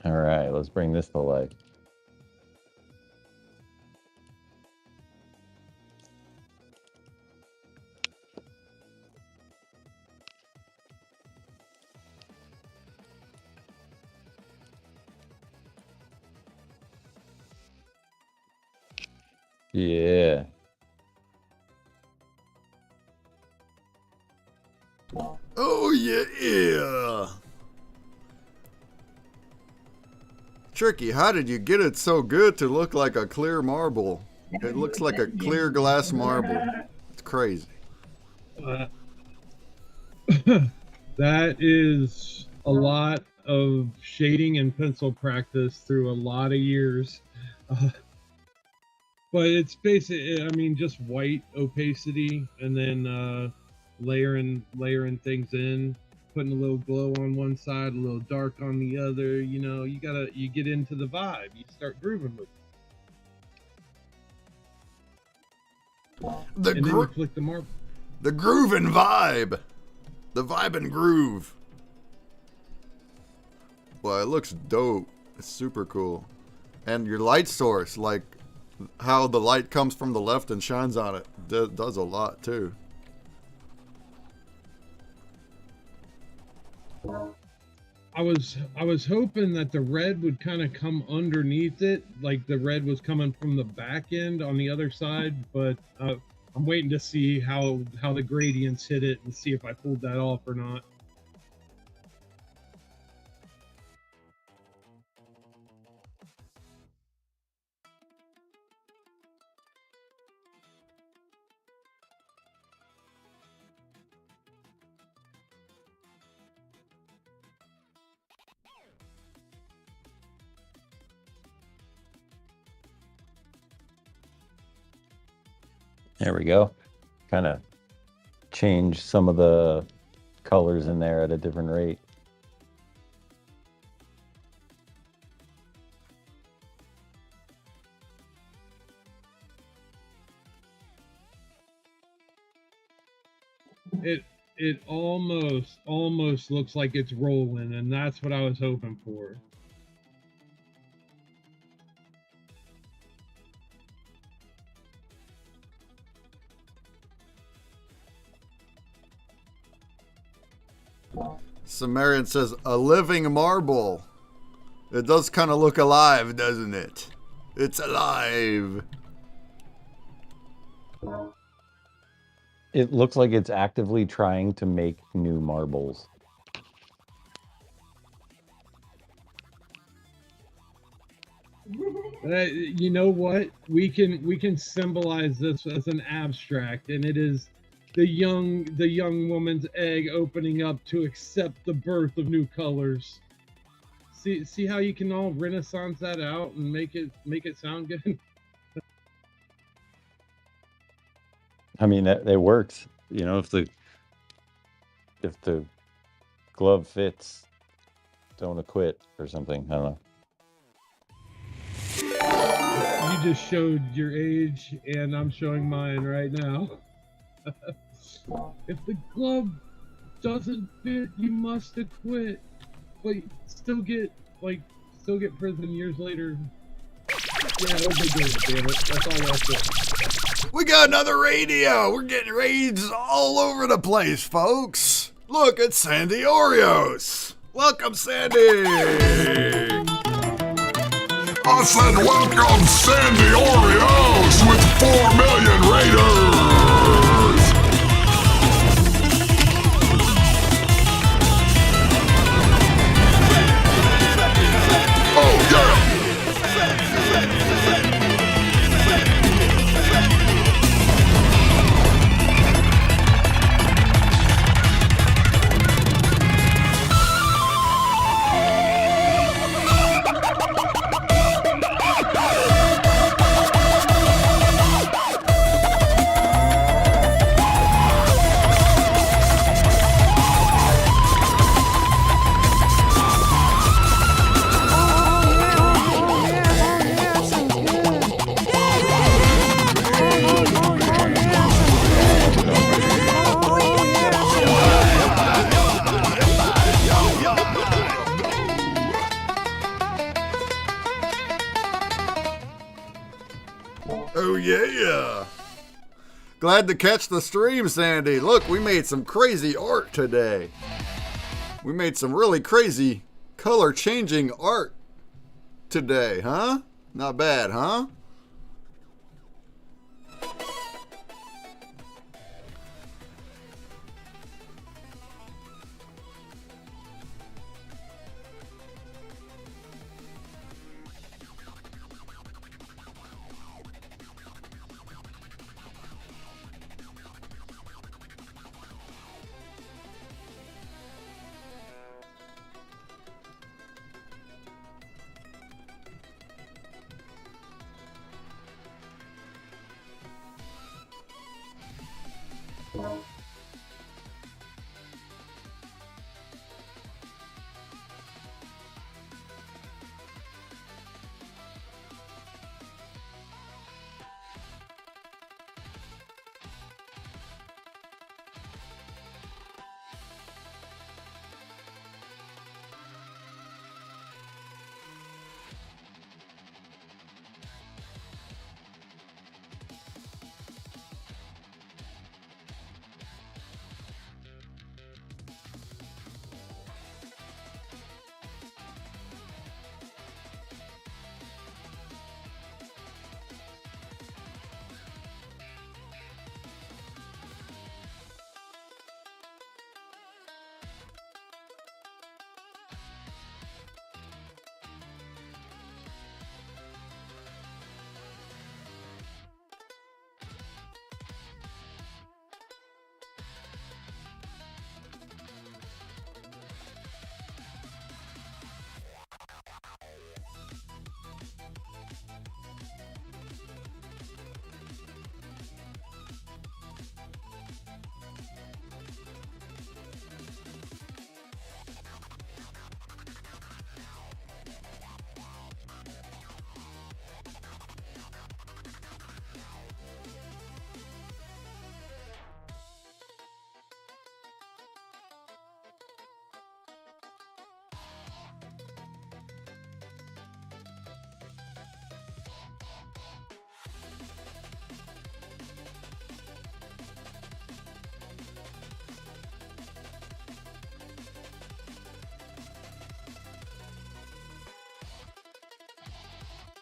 All right, let's bring this to life. Yeah. Oh, yeah. Tricky, how did you get it so good to look like a clear marble? It looks like a clear glass marble. It's crazy. That is a lot of shading and pencil practice through a lot of years. But it's basically, I mean, just white opacity and then layering things in, putting a little glow on one side, a little dark on the other. You know, you get into the vibe. You start grooving with it. And then you flick the marble. The groove and vibe. The vibe and groove. Well, it looks dope. It's super cool. And your light source, like how the light comes from the left and shines on it, does a lot too. I was hoping that the red would kind of come underneath it, like the red was coming from the back end on the other side, but I'm waiting to see how the gradients hit it and see if I pulled that off or not. There we go. Kind of change some of the colors in there at a different rate. It almost looks like it's rolling, and that's what I was hoping for. Sumerian says, a living marble. It does kind of look alive, doesn't it? It's alive. It looks like it's actively trying to make new marbles. You know what? We can symbolize this as an abstract, and it is the young woman's egg opening up to accept the birth of new colors. See how you can all Renaissance that out and make it sound good. I mean, that works. You know, if the glove fits, don't acquit or something. I don't know. You just showed your age, and I'm showing mine right now. If the glove doesn't fit, you must acquit. But still get prison years later. Yeah, it'll be good, damn it. That's all I said. We got another radio. We're getting raids all over the place, folks. Look at Sandy Oreos. Welcome, Sandy. I said welcome Sandy Oreos with 4 million raiders. Oh yeah. Glad to catch the stream, Sandy. Look, we made some crazy art today. We made some really crazy color-changing art today, huh? Not bad, huh?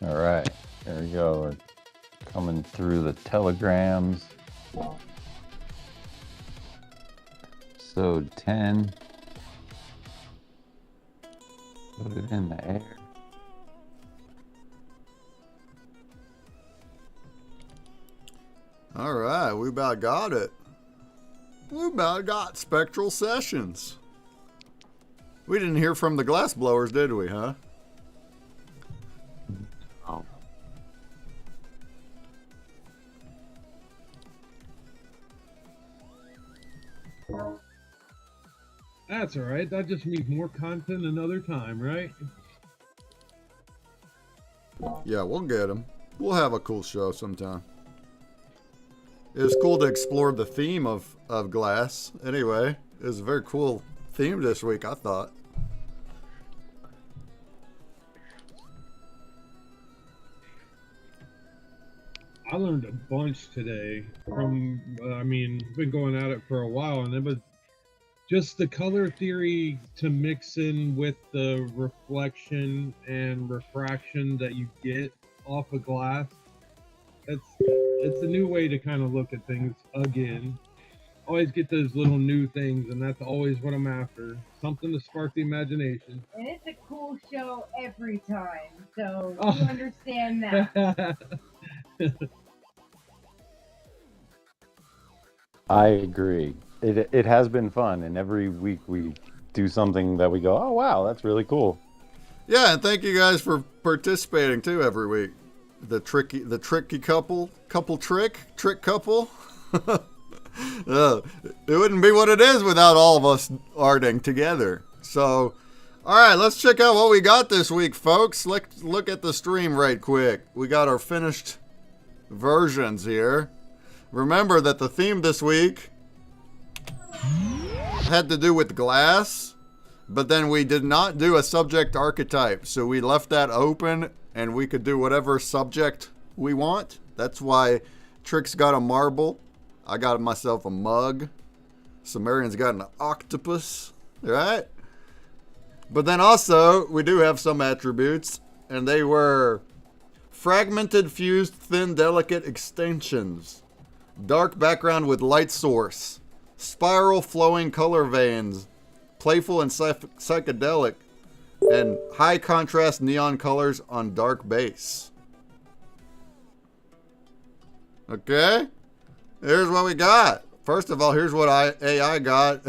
All right, there we go. We're coming through the telegrams. Episode 10. Put it in the air. All right, we about got it. We about got Spectral Sessions. We didn't hear from the glass blowers, did we, huh? Oh. That's all right. That just means more content another time, right? Yeah, we'll get them. We'll have a cool show sometime. It was cool to explore the theme of glass. Anyway, it was a very cool theme this week, I thought. I learned a bunch today from, I mean, been going at it for a while, and it was just the color theory to mix in with the reflection and refraction that you get off of glass. It's a new way to kind of look at things again. Always get those little new things, and that's always what I'm after. Something to spark the imagination. And it's a cool show every time, so Oh. you understand that. I agree. It has been fun, and every week we do something that we go, oh wow, that's really cool. Yeah, and thank you guys for participating too every week. The tricky couple trick couple. It wouldn't be what it is without all of us arting together. So, all right, let's check out what we got this week, folks. Let's look at the stream right quick. We got our finished versions here. Remember that the theme this week had to do with glass, but then we did not do a subject archetype, so we left that open and we could do whatever subject we want. That's why Trix got a marble I got myself a mug. Sumerian's got an octopus, right? But then also, we do have some attributes, and they were fragmented, fused, thin, delicate extensions, dark background with light source, spiral flowing color veins, playful and psychedelic, and high contrast neon colors on dark base. Okay, here's what we got. First of all, here's what AI got.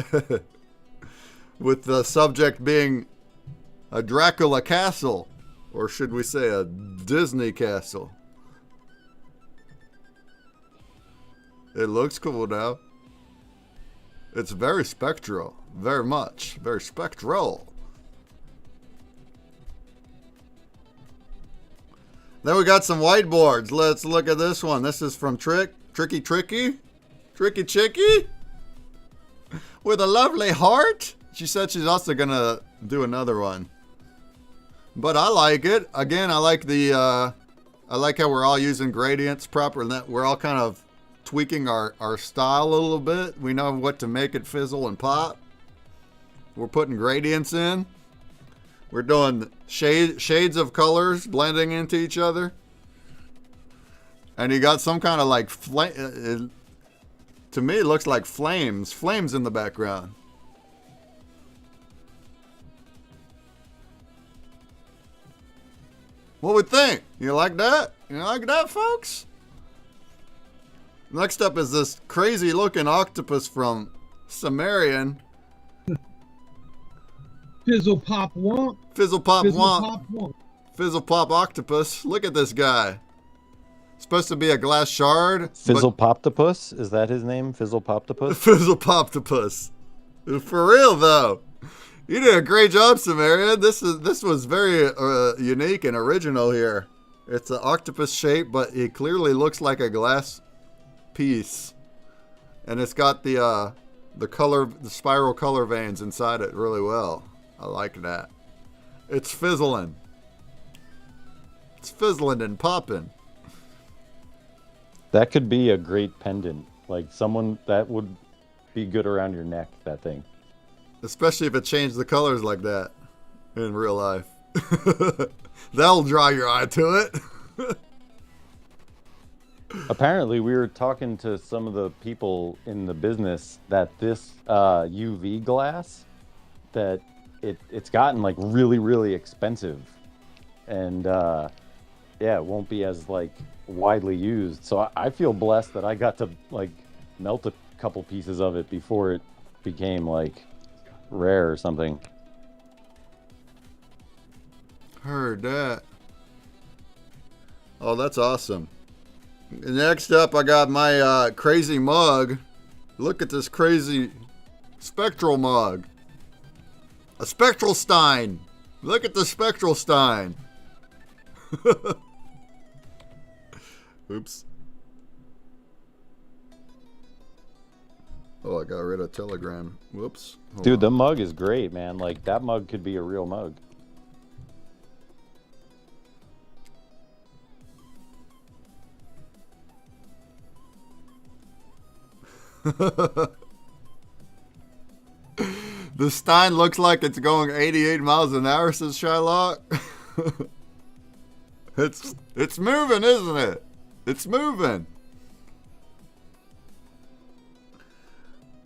With the subject being a Dracula castle, or should we say a Disney castle. It looks cool now. It's very spectral, very much, very spectral. Then we got some whiteboards. Let's look at this one. This is from Tricky Chicky, with a lovely heart. She said she's also gonna do another one. But I like it. Again, I like the I like how we're all using gradients proper, and that we're all kind of tweaking our style a little bit. We know what to make it fizzle and pop. We're putting gradients in. We're doing shades of colors blending into each other. And you got some kind of like flame. To me, it looks like flames in the background. What we think? You like that? You like that, folks? Next up is this crazy looking octopus from Sumerian. Fizzle pop womp. Fizzle pop Fizzle womp. pop womp. Fizzle pop octopus. Look at this guy. Supposed to be a glass shard. Fizzle Poptopus? Is that his name? Fizzle Poptopus? Fizzle Poptopus. For real though. You did a great job, Sumerian. This was very unique and original here. It's an octopus shape, but it clearly looks like a glass piece. And it's got the spiral color veins inside it really well. I like that. It's fizzling. It's fizzling and popping. That could be a great pendant. Like someone that would be good around your neck, that thing. Especially if it changed the colors like that in real life. That'll draw your eye to it. Apparently, we were talking to some of the people in the business that this UV glass, that it's gotten like really, really expensive. And yeah, it won't be as like widely used. So I feel blessed that I got to like melt a couple pieces of it before it became like rare or something. Heard that. Oh, that's awesome. Next up, I got my crazy mug. Look at this crazy spectral mug. A spectral stein. Look at the spectral stein. Oops. Oh, I got rid of Telegram. Whoops. Dude, the mug is great, man. Like, that mug could be a real mug. The Stein looks like it's going 88 miles an hour, says Shylock. It's moving, isn't it? It's moving.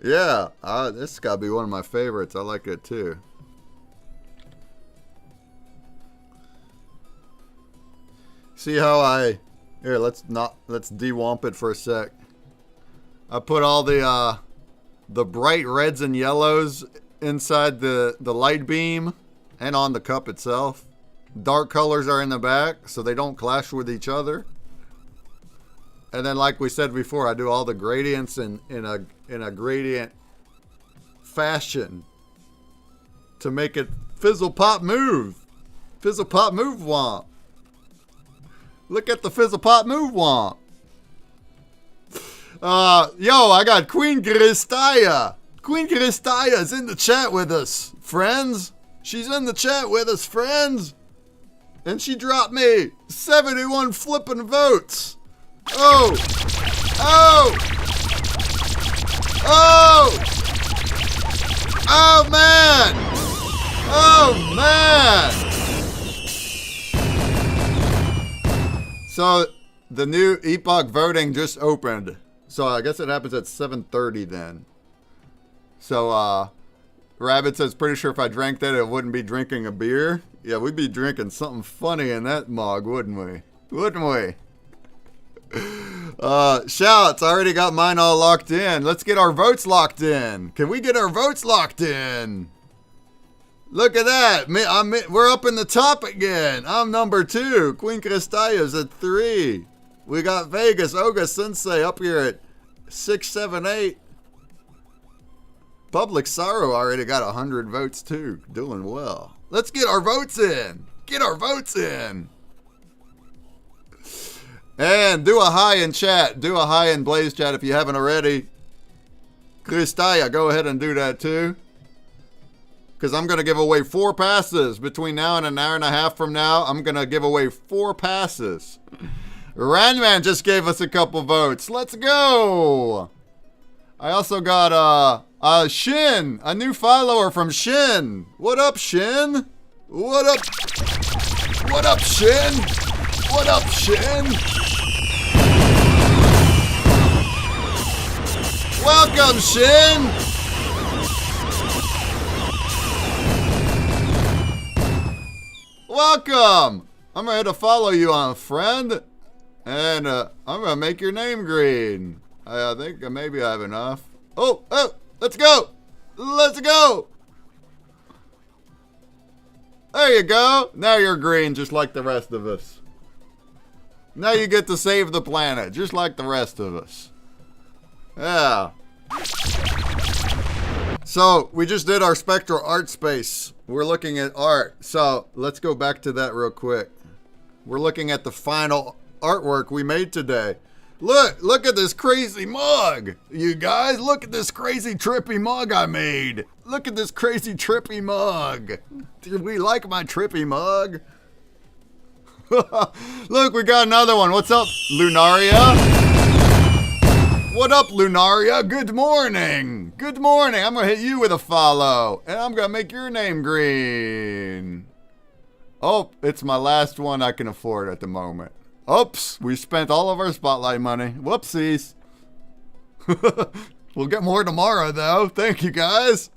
Yeah, this has got to be one of my favorites. I like it too. See how here, let's de-womp it for a sec. I put all the bright reds and yellows inside the light beam and on the cup itself. Dark colors are in the back so they don't clash with each other. And then, like we said before, I do all the gradients in a gradient fashion to make it fizzle pop move. Fizzle pop move womp. Look at the fizzle pop move womp. Yo, I got Queen Gristaya. Queen Gristaya is in the chat with us, friends. She's in the chat with us, friends. And she dropped me 71 flippin' votes. Oh! that? So the new Epoch voting just opened. So I guess it happens at 7:30 then. So Rabbit says, pretty sure if I drank that, it wouldn't be drinking a beer. Yeah, we'd be drinking something funny in that mug, wouldn't we? Wouldn't we? Shouts, I already got mine all locked in. Let's get our votes locked in. Can we get our votes locked in? Look at that. We're up in the top again. I'm number 2. Queen Cristalla's at 3. We got Vegas, Oga Sensei up here at 6, 7, 8. Public Sorrow already got 100 votes too. Doing well. Let's get our votes in. Get our votes in. And do a hi in chat. Do a hi in Blaze chat if you haven't already. Cristalla, go ahead and do that too. Because I'm going to give away 4 passes. Between now and an hour and a half from now, I'm going to give away 4 passes. Ranman just gave us a couple votes. Let's go. I also got Shin, a new follower from Shin. What up, Shin? What up? What up, Shin? What up, Shin? Welcome, Shin. Welcome. I'm ready to follow you on, friend. And I'm going to make your name green. I think maybe I have enough. Oh, let's go. Let's go. There you go. Now you're green just like the rest of us. Now you get to save the planet just like the rest of us. Yeah. So we just did our Spectral art space. We're looking at art. So let's go back to that real quick. We're looking at the final artwork we made today. Look at this crazy mug. You guys, look at this crazy trippy mug I made. Look at this crazy trippy mug. Do we like my trippy mug? Look, we got another one. What's up, Lunaria? What up, Lunaria? Good morning. Good morning. I'm going to hit you with a follow. And I'm going to make your name green. Oh, it's my last one I can afford at the moment. Oops, we spent all of our spotlight money. Whoopsies. We'll get more tomorrow, though. Thank you, guys.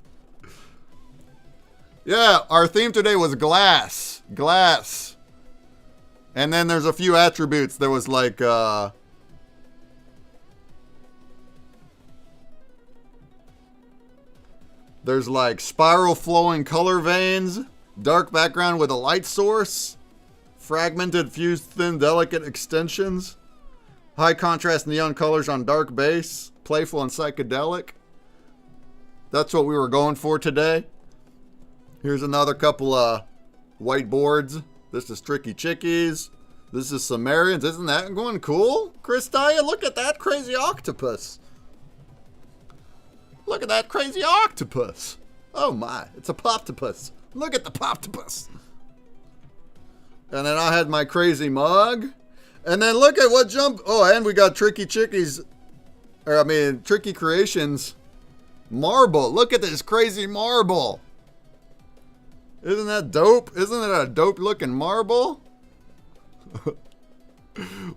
Yeah, our theme today was glass. Glass. And then there's a few attributes. There was like, there's like spiral flowing color veins, dark background with a light source, fragmented, fused, thin, delicate extensions, high contrast neon colors on dark base, playful and psychedelic. That's what we were going for today. Here's another couple whiteboards. This is Tricky Chickies. This is Sumerians. Isn't that going cool? Cristaya, look at that crazy octopus. Look at that crazy octopus. Oh my, it's a poptopus. Look at the poptopus. And then I had my crazy mug. And then look at what jump. Oh, and we got Tricky Chickies. Tricky Creations marble. Look at this crazy marble. Isn't that dope? Isn't it a dope looking marble?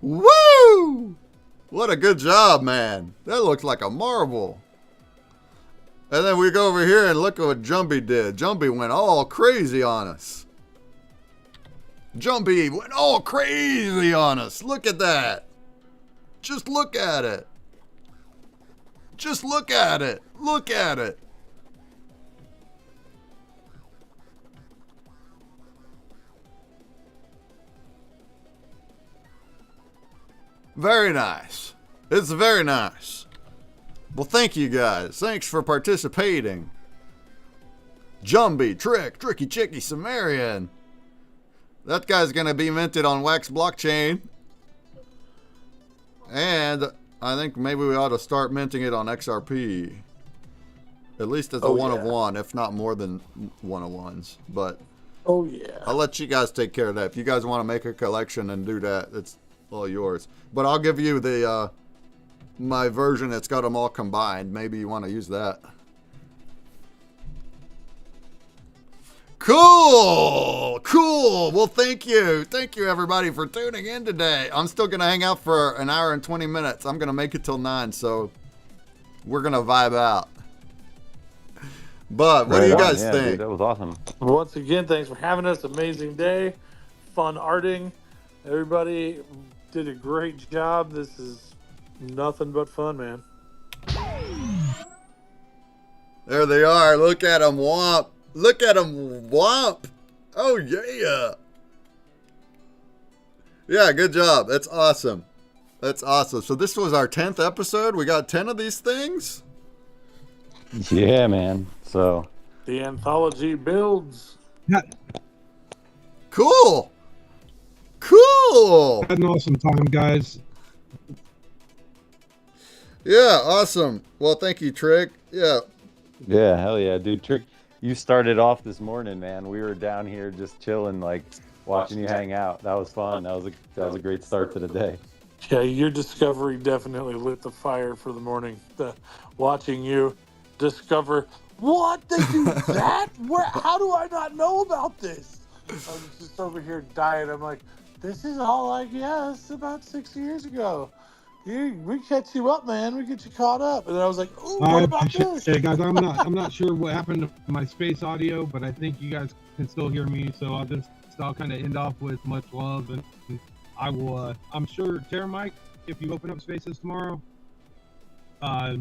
Woo! What a good job, man. That looks like a marble. And then we go over here and look at what Jumpy did. Jumpy went all crazy on us. Jumpy went all crazy on us. Look at that. Just look at it. Just look at it. Look at it. Very nice. It's very nice. Well, thank you guys. Thanks for participating. Jumpy, Tricky Chicky, Sumerian. That guy's going to be minted on Wax Blockchain. And I think maybe we ought to start minting it on XRP. At least as a one of one, if not more than one of ones. But oh yeah, I'll let you guys take care of that. If you guys want to make a collection and do that, it's all yours. But I'll give you the my version that's got them all combined. Maybe you want to use that. Cool. Well, thank you everybody for tuning in today. I'm still gonna hang out for an hour and 20 minutes. I'm gonna make it till 9, so we're gonna vibe out. But what do you guys think? Dude, that was awesome. Once again, thanks for having us. Amazing day, fun arting. Everybody did a great job. This is nothing but fun, man. There they are. Look at them womp. Look at them womp. Oh yeah. Yeah, good job. That's awesome. So this was our 10th episode. We got 10 of these things. Yeah, man. So The anthology builds. Yeah, Cool. had an awesome time, guys. Yeah, awesome. Well, thank you, Trick. Yeah. yeah, hell yeah, dude. Trick, you started off this morning, man. We were down here just chilling, like watching you hang out. That was fun. That was a great start to the day. Yeah, your discovery definitely lit the fire for the morning. Watching you discover what they do that? How do I not know about this? I was just over here dying. I'm like, this is all I guess about 6 years ago. We catch you up, man. We get you caught up. And then I was like, ooh, what about this? Hey guys, I'm not sure what happened to my space audio, but I think you guys can still hear me. So I'll kind of end off with much love, and I will. I'm sure, Mike, if you open up spaces tomorrow,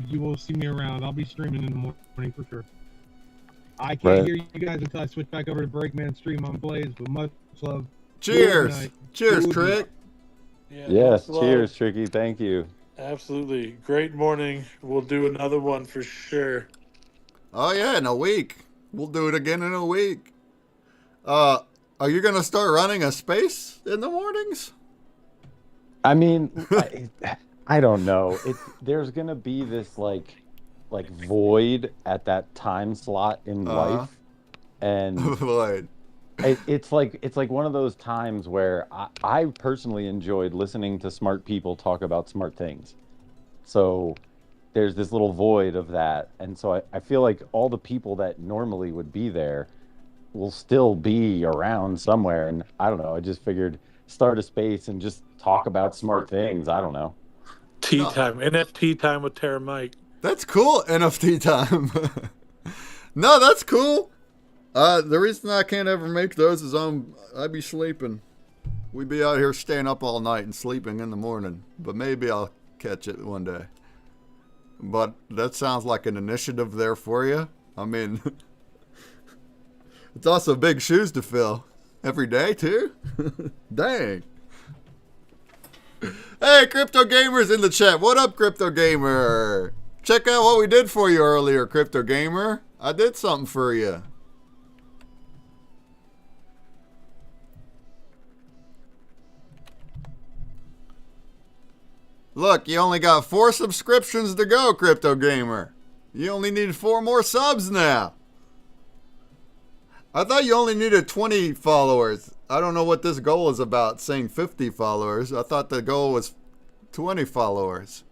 you will see me around. I'll be streaming in the morning for sure. I can't hear you guys until I switch back over to Breakman stream on Blaze, but much love. Cheers. Cheers, Trick. Yes, cheers, Tricky. Thank you. Absolutely. Great morning. We'll do another one for sure. Oh yeah, in a week. We'll do it again in a week. Are you gonna start running a space in the mornings? I mean, I don't know. There's gonna be this like void at that time slot in life, and Void. it's like one of those times where I personally enjoyed listening to smart people talk about smart things. So there's this little void of that, and so I feel like all the people that normally would be there will still be around somewhere, and I don't know. I just figured start a space and just talk about smart things. I don't know. Tea time. NFT time with Tara Mike. That's cool. NFT time. No, that's cool. The reason I can't ever make those is I'd be sleeping. We'd be out here staying up all night and sleeping in the morning. But maybe I'll catch it one day. But that sounds like an initiative there for you. I mean, it's also big shoes to fill. Every day, too? Dang. Hey, Crypto Gamer's in the chat. What up, Crypto Gamer? Check out what we did for you earlier, Crypto Gamer. I did something for you. Look, you only got 4 subscriptions to go, Crypto Gamer. You only need 4 more subs now. I thought you only needed 20 followers. I don't know what this goal is about, saying 50 followers. I thought the goal was 20 followers.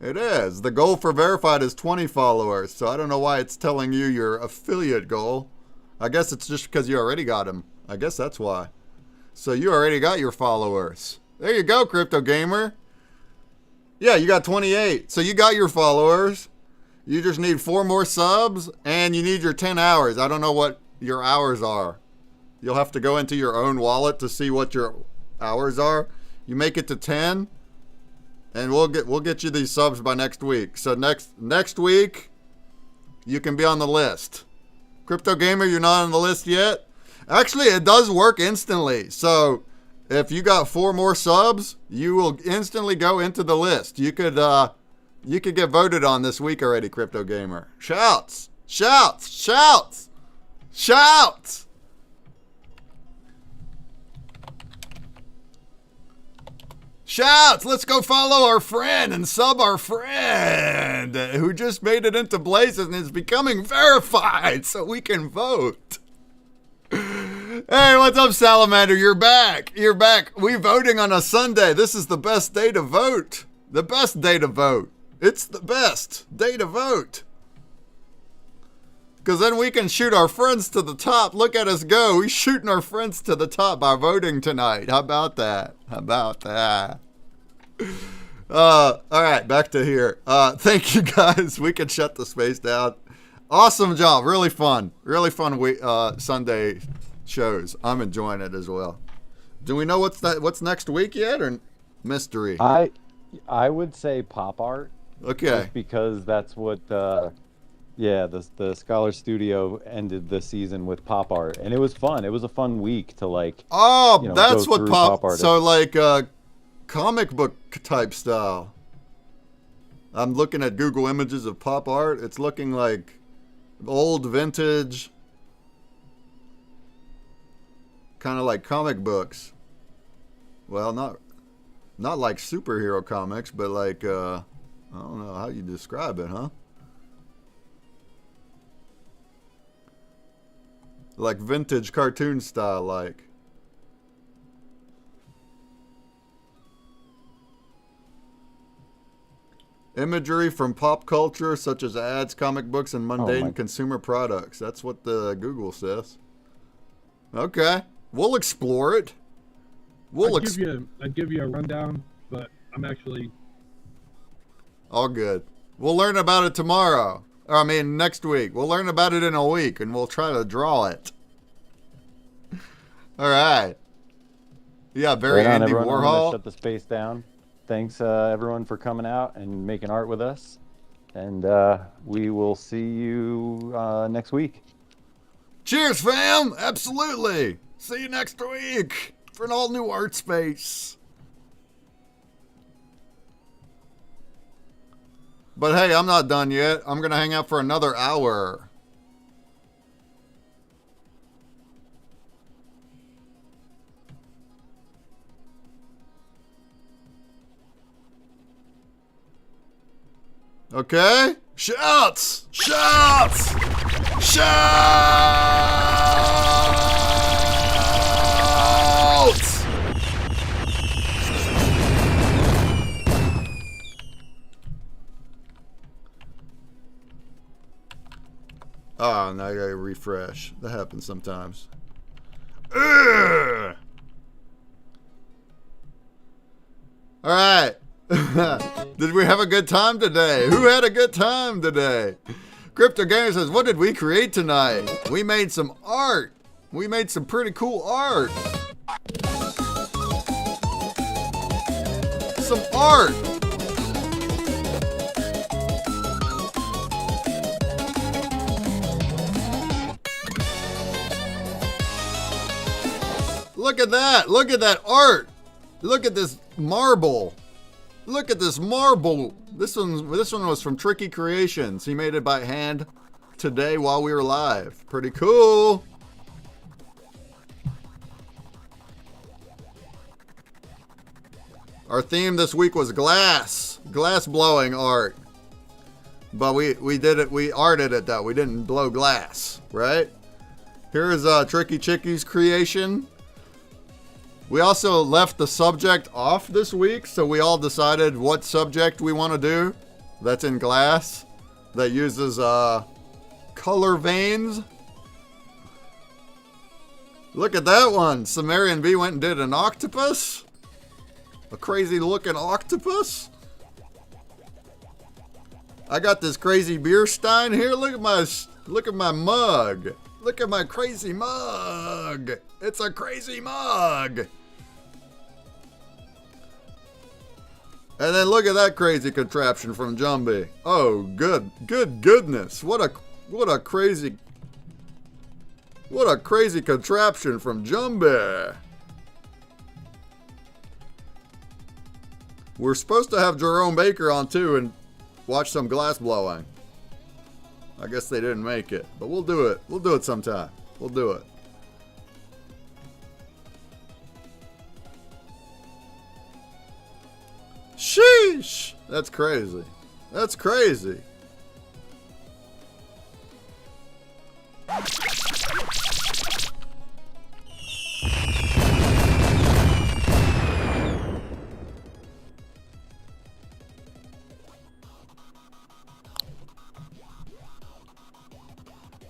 It is. The goal for verified is 20 followers, so I don't know why it's telling you your affiliate goal. I guess it's just because you already got them. I guess that's why. So you already got your followers. There you go, Crypto Gamer. Yeah, you got 28. So you got your followers. You just need 4 more subs, and you need your 10 hours. I don't know what your hours are. You'll have to go into your own wallet to see what your hours are. You make it to 10, and we'll get you these subs by next week. So next week, you can be on the list. Crypto Gamer, you're not on the list yet? Actually, it does work instantly. So if you got 4 more subs, you will instantly go into the list. You could get voted on this week already, Crypto Gamer. Shouts! Shouts! Shouts! Shouts! Shouts! Let's go follow our friend and sub our friend who just made it into Blazes and is becoming verified so we can vote. Hey, what's up, Salamander? You're back. You're back. We're voting on a Sunday. This is the best day to vote. The best day to vote It's the best day to vote. Because then we can shoot our friends to the top. Look at us go. We're shooting our friends to the top by voting tonight. How about that? How about that? All right, back to here. Thank you, guys. We can shut the space down. Awesome job. Really fun. Really fun Sunday shows. I'm enjoying it as well. Do we know what's next week yet, or mystery? I would say pop art. Okay. Just because that's what the Scholar Studio ended the season with pop art, and it was fun. It was a fun week to that's what pop art. So comic book type style. I'm looking at Google images of pop art. It's looking like old vintage, kind of like comic books. Well, not like superhero comics, but like I don't know how you describe it, huh? Like vintage cartoon style, like. Imagery from pop culture, such as ads, comic books, and mundane consumer products. That's what the Google says. Okay, we'll explore it. I'd give you a rundown, but I'm actually all good. We'll learn about it tomorrow. Or, I mean, next week. We'll learn about it in a week, and we'll try to draw it. All right. Yeah, very Andy everyone. Warhol. I'm gonna shut the space down. Thanks, everyone, for coming out and making art with us. And we will see you next week. Cheers, fam! Absolutely! See you next week for an all-new art space. But hey, I'm not done yet. I'm going to hang out for another hour. Okay? Shouts! Shouts! Shouts! Oh, now I gotta refresh. That happens sometimes. Ugh! All right. Did we have a good time today? Who had a good time today? Crypto Gamer says, what did we create tonight? We made some art. We made some pretty cool art. Some art. Look at that. Look at that art. Look at this marble. Look at this marble. This one was from Tricky Creations. He made it by hand today while we were live. Pretty cool. Our theme this week was glass blowing art. But we did it, we arted it though. We didn't blow glass, right? Here's Tricky Chicky's creation. We also left the subject off this week, so we all decided what subject we want to do that's in glass, that uses color veins. Look at that one. Sumerian B went and did an octopus. A crazy looking octopus. I got this crazy beer stein here. Look at my mug. Look at my crazy mug. It's a crazy mug. And then look at that crazy contraption from Jumbie. Oh, goodness. What a crazy contraption from Jumbie. We're supposed to have Jerome Baker on too and watch some glass blowing. I guess they didn't make it, but we'll do it. We'll do it sometime. We'll do it. Sheesh! That's crazy. That's crazy.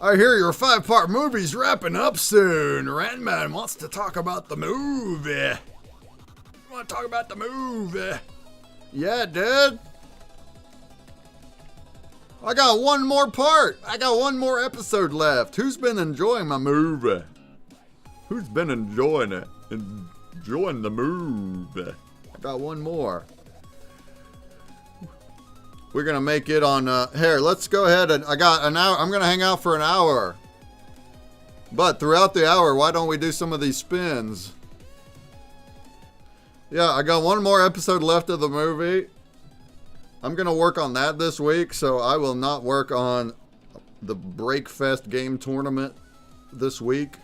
I hear your 5-part movie's wrapping up soon. Randman wants to talk about the movie. You want to talk about the movie? Yeah, dude. I got one more part. I got one more episode left. Who's been enjoying my movie? Who's been enjoying it? Enjoying the movie. I got one more. We're going to make it on, here, let's go ahead and, I got an hour. I'm going to hang out for an hour. But throughout the hour, why don't we do some of these spins? Yeah, I got one more episode left of the movie. I'm going to work on that this week, so I will not work on the Breakfast game tournament this week.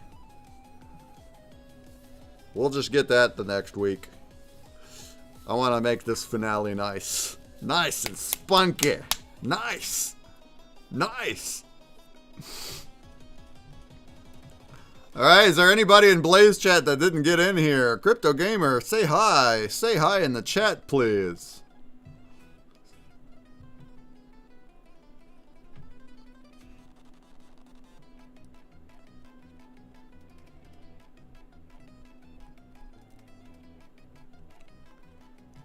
We'll just get that the next week. I want to make this finale nice. Nice and spunky. Nice. Nice. Alright, is there anybody in Blaze chat that didn't get in here? Crypto Gamer, say hi. Say hi in the chat, please.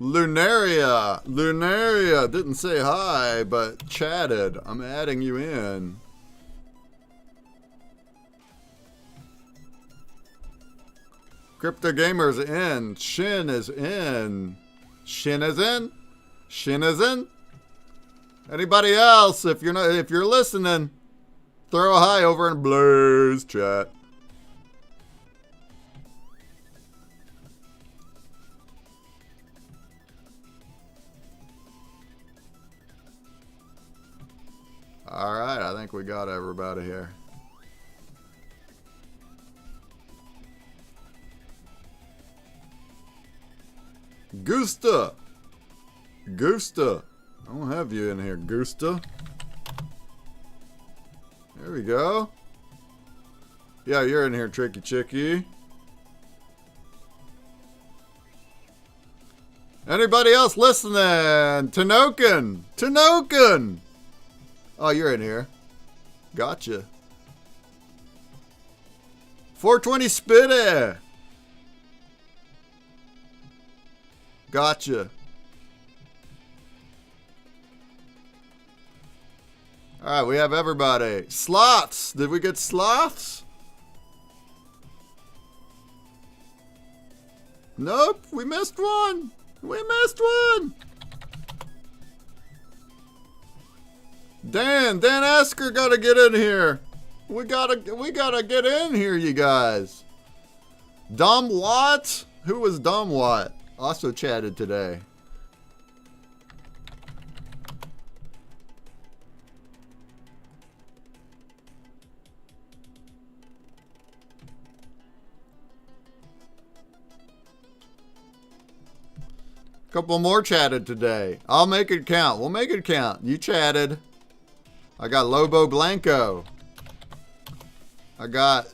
Lunaria didn't say hi, but chatted. I'm adding you in. Crypto Gamer's in. Shin is in. Shin is in. Shin is in. Anybody else? If you're listening, throw a hi over in Blaze chat. Alright, I think we got everybody here. Gusta! Gusta! I don't have you in here, Gusta. There we go. Yeah, you're in here, Tricky Chicky. Anybody else listening? Tanoken! Tanoken! Oh, you're in here. Gotcha. 420 Spitty. Gotcha. Alright, we have everybody. Sloths! Did we get sloths? Nope, we missed one. We missed one. Dan Asker gotta get in here. We gotta get in here, you guys. Dom Watt? Who was Dom Watt? Also chatted today. Couple more chatted today. I'll make it count. We'll make it count. You chatted. I got Lobo Blanco. I got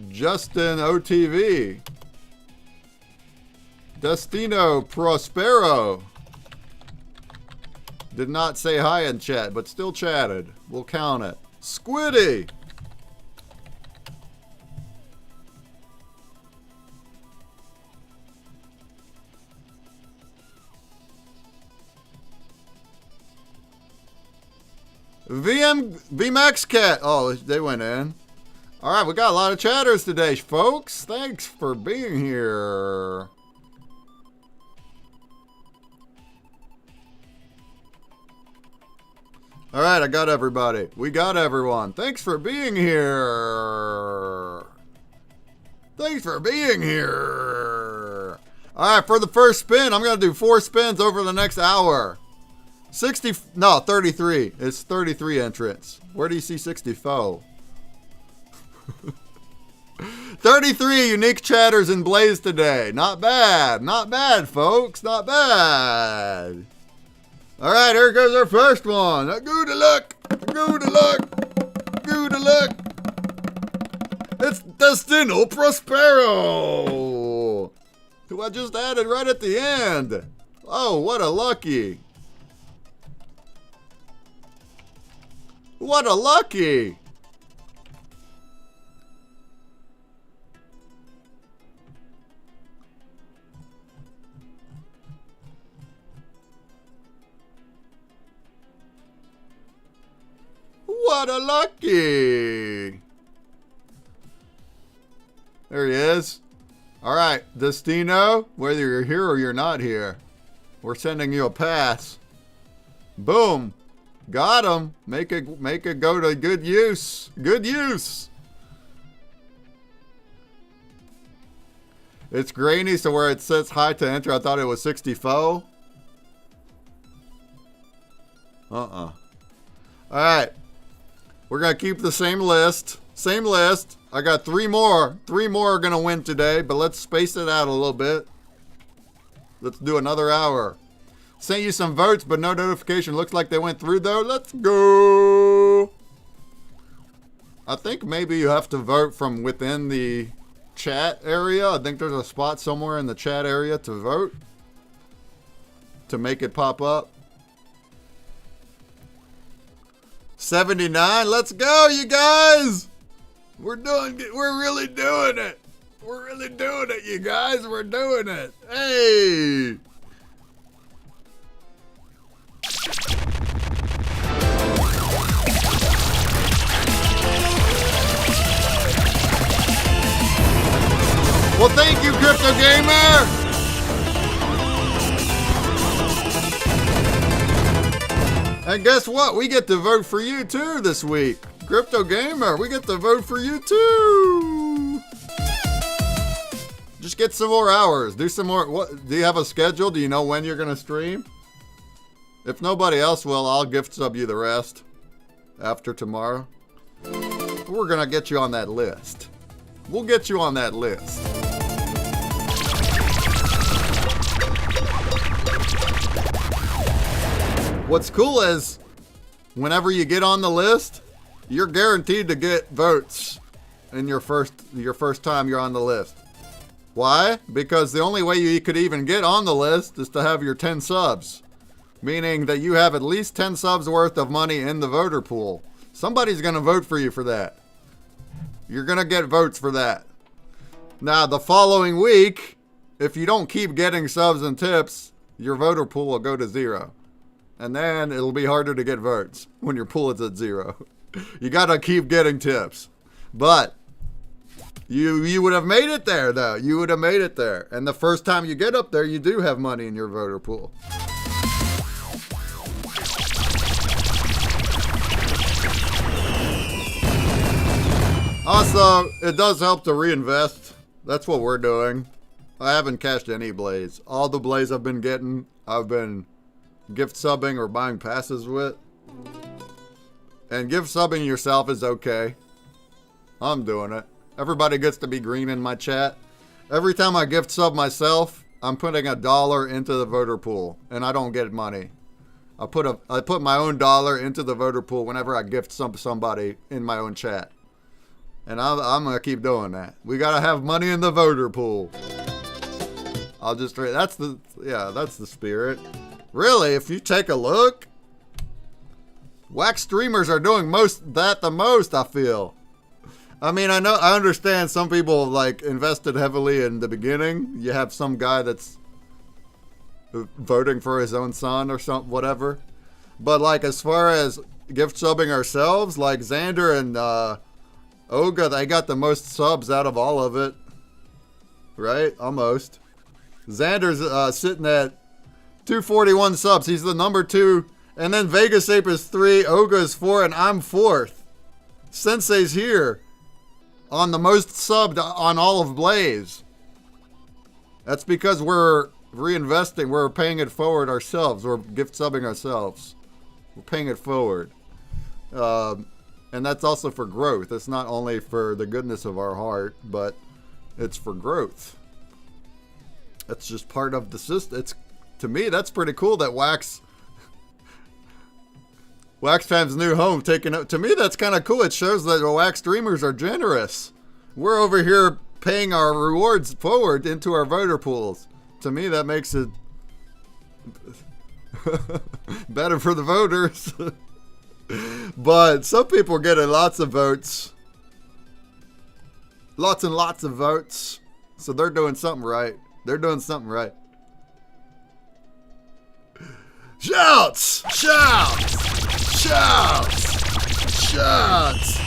Justin OTV. Destino Prospero. Did not say hi in chat, but still chatted. We'll count it. Squiddy. VMAX Cat. Oh, they went in. All right, we got a lot of chatters today, folks. Thanks for being here. All right, I got everybody. We got everyone. Thanks for being here. Thanks for being here. All right, for the first spin, I'm going to do 4 spins over the next hour. 33. It's 33 entrants. Where do you see 64? 33 unique chatters in Blaze today. Not bad. Not bad, folks. Not bad. All right, here goes our first one. Good luck. Good luck. Good luck. It's Destino Prospero, who I just added right at the end. Oh, what a lucky. What a lucky. lot of lucky. There he is. All right, Destino, whether you're here or you're not here, we're sending you a pass. Boom. Got him. Make it go to good use. Good use. It's grainy, so where it says high to enter, I thought it was 64. All right. We're going to keep the same list. Same list. I got 3 more. 3 more are going to win today, but let's space it out a little bit. Let's do another hour. Sent you some votes, but no notification. Looks like they went through, though. Let's go. I think maybe you have to vote from within the chat area. I think there's a spot somewhere in the chat area to vote to make it pop up. 79. Let's go, you guys. We're really doing it. We're really doing it, you guys. We're doing it. Hey. Well, thank you, Crypto Gamer. And guess what? We get to vote for you too this week. Crypto Gamer, we get to vote for you too. Just get some more hours. Do some more. What? Do you have a schedule? Do you know when you're going to stream? If nobody else will, I'll gift sub you the rest after tomorrow. We're going to get you on that list. We'll get you on that list. What's cool is whenever you get on the list, you're guaranteed to get votes in your first time you're on the list. Why? Because the only way you could even get on the list is to have your 10 subs. Meaning that you have at least 10 subs worth of money in the voter pool. Somebody's going to vote for you for that. You're going to get votes for that. Now, the following week, if you don't keep getting subs and tips, your voter pool will go to 0. And then it'll be harder to get votes when your pool is at 0. You got to keep getting tips. But you would have made it there, though. You would have made it there. And the first time you get up there, you do have money in your voter pool. Also, it does help to reinvest. That's what we're doing. I haven't cashed any blaze. All the blaze I've been getting, I've been gift subbing or buying passes with. And gift subbing yourself is okay. I'm doing it. Everybody gets to be green in my chat. Every time I gift sub myself, I'm putting $1 into the voter pool, and I don't get money. I put my own dollar into the voter pool whenever I gift somebody in my own chat. And I'm gonna keep doing that. We gotta have money in the voter pool. That's the spirit. Really, if you take a look, wax streamers are doing the most, I feel. I mean, I understand some people like invested heavily in the beginning. You have some guy that's voting for his own son or something, whatever. But like as far as gift subbing ourselves, like Xander and Oga, they got the most subs out of all of it. Right? Almost. Xander's sitting at 241 subs. He's the number 2. And then Vegas Ape is 3. Oga is 4. And I'm 4th. Sensei's here. On the most subbed on all of Blaze. That's because we're reinvesting. We're paying it forward ourselves. We're gift subbing ourselves. We're paying it forward. And that's also for growth. It's not only for the goodness of our heart, but it's for growth. That's just part of the system. To me, that's pretty cool that Wax Time's new home taking up. To me, that's kind of cool. It shows that Wax streamers are generous. We're over here paying our rewards forward into our voter pools. To me, that makes it better for the voters. But some people are getting lots of votes. Lots and lots of votes. So they're doing something right. They're doing something right. Shouts! Shouts! Shouts! shots!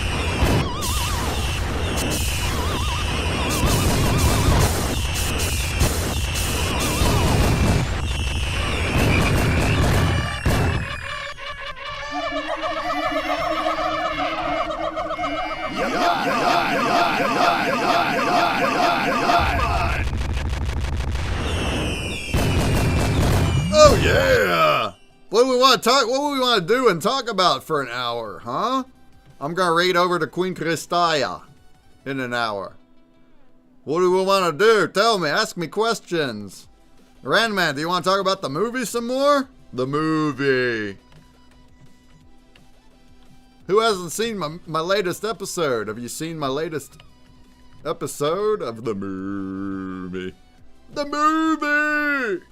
Oh yeah! What do we want to talk? What do we want to do and talk about for an hour, huh? I'm gonna raid over to Queen Kristaya in an hour. What do we want to do? Tell me. Ask me questions. Randman, do you want to talk about the movie some more? The movie. Who hasn't seen my latest episode? Have you seen my latest episode of the movie? The movie!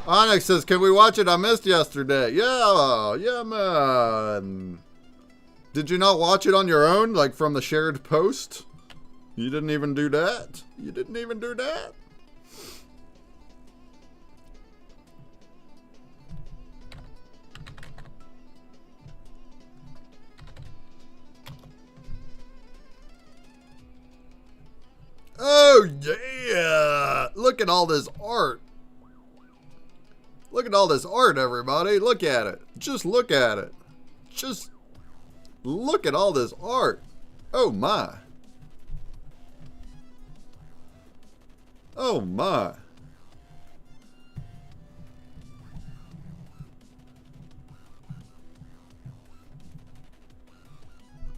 Onyx says, can we watch it? I missed yesterday. Yeah, man. Did you not watch it on your own, like from the shared post? You didn't even do that? You didn't even do that? Oh, yeah. Look at all this art. Look at all this art, everybody. Look at it. Just look at it. Just look at all this art. Oh, my. Oh, my.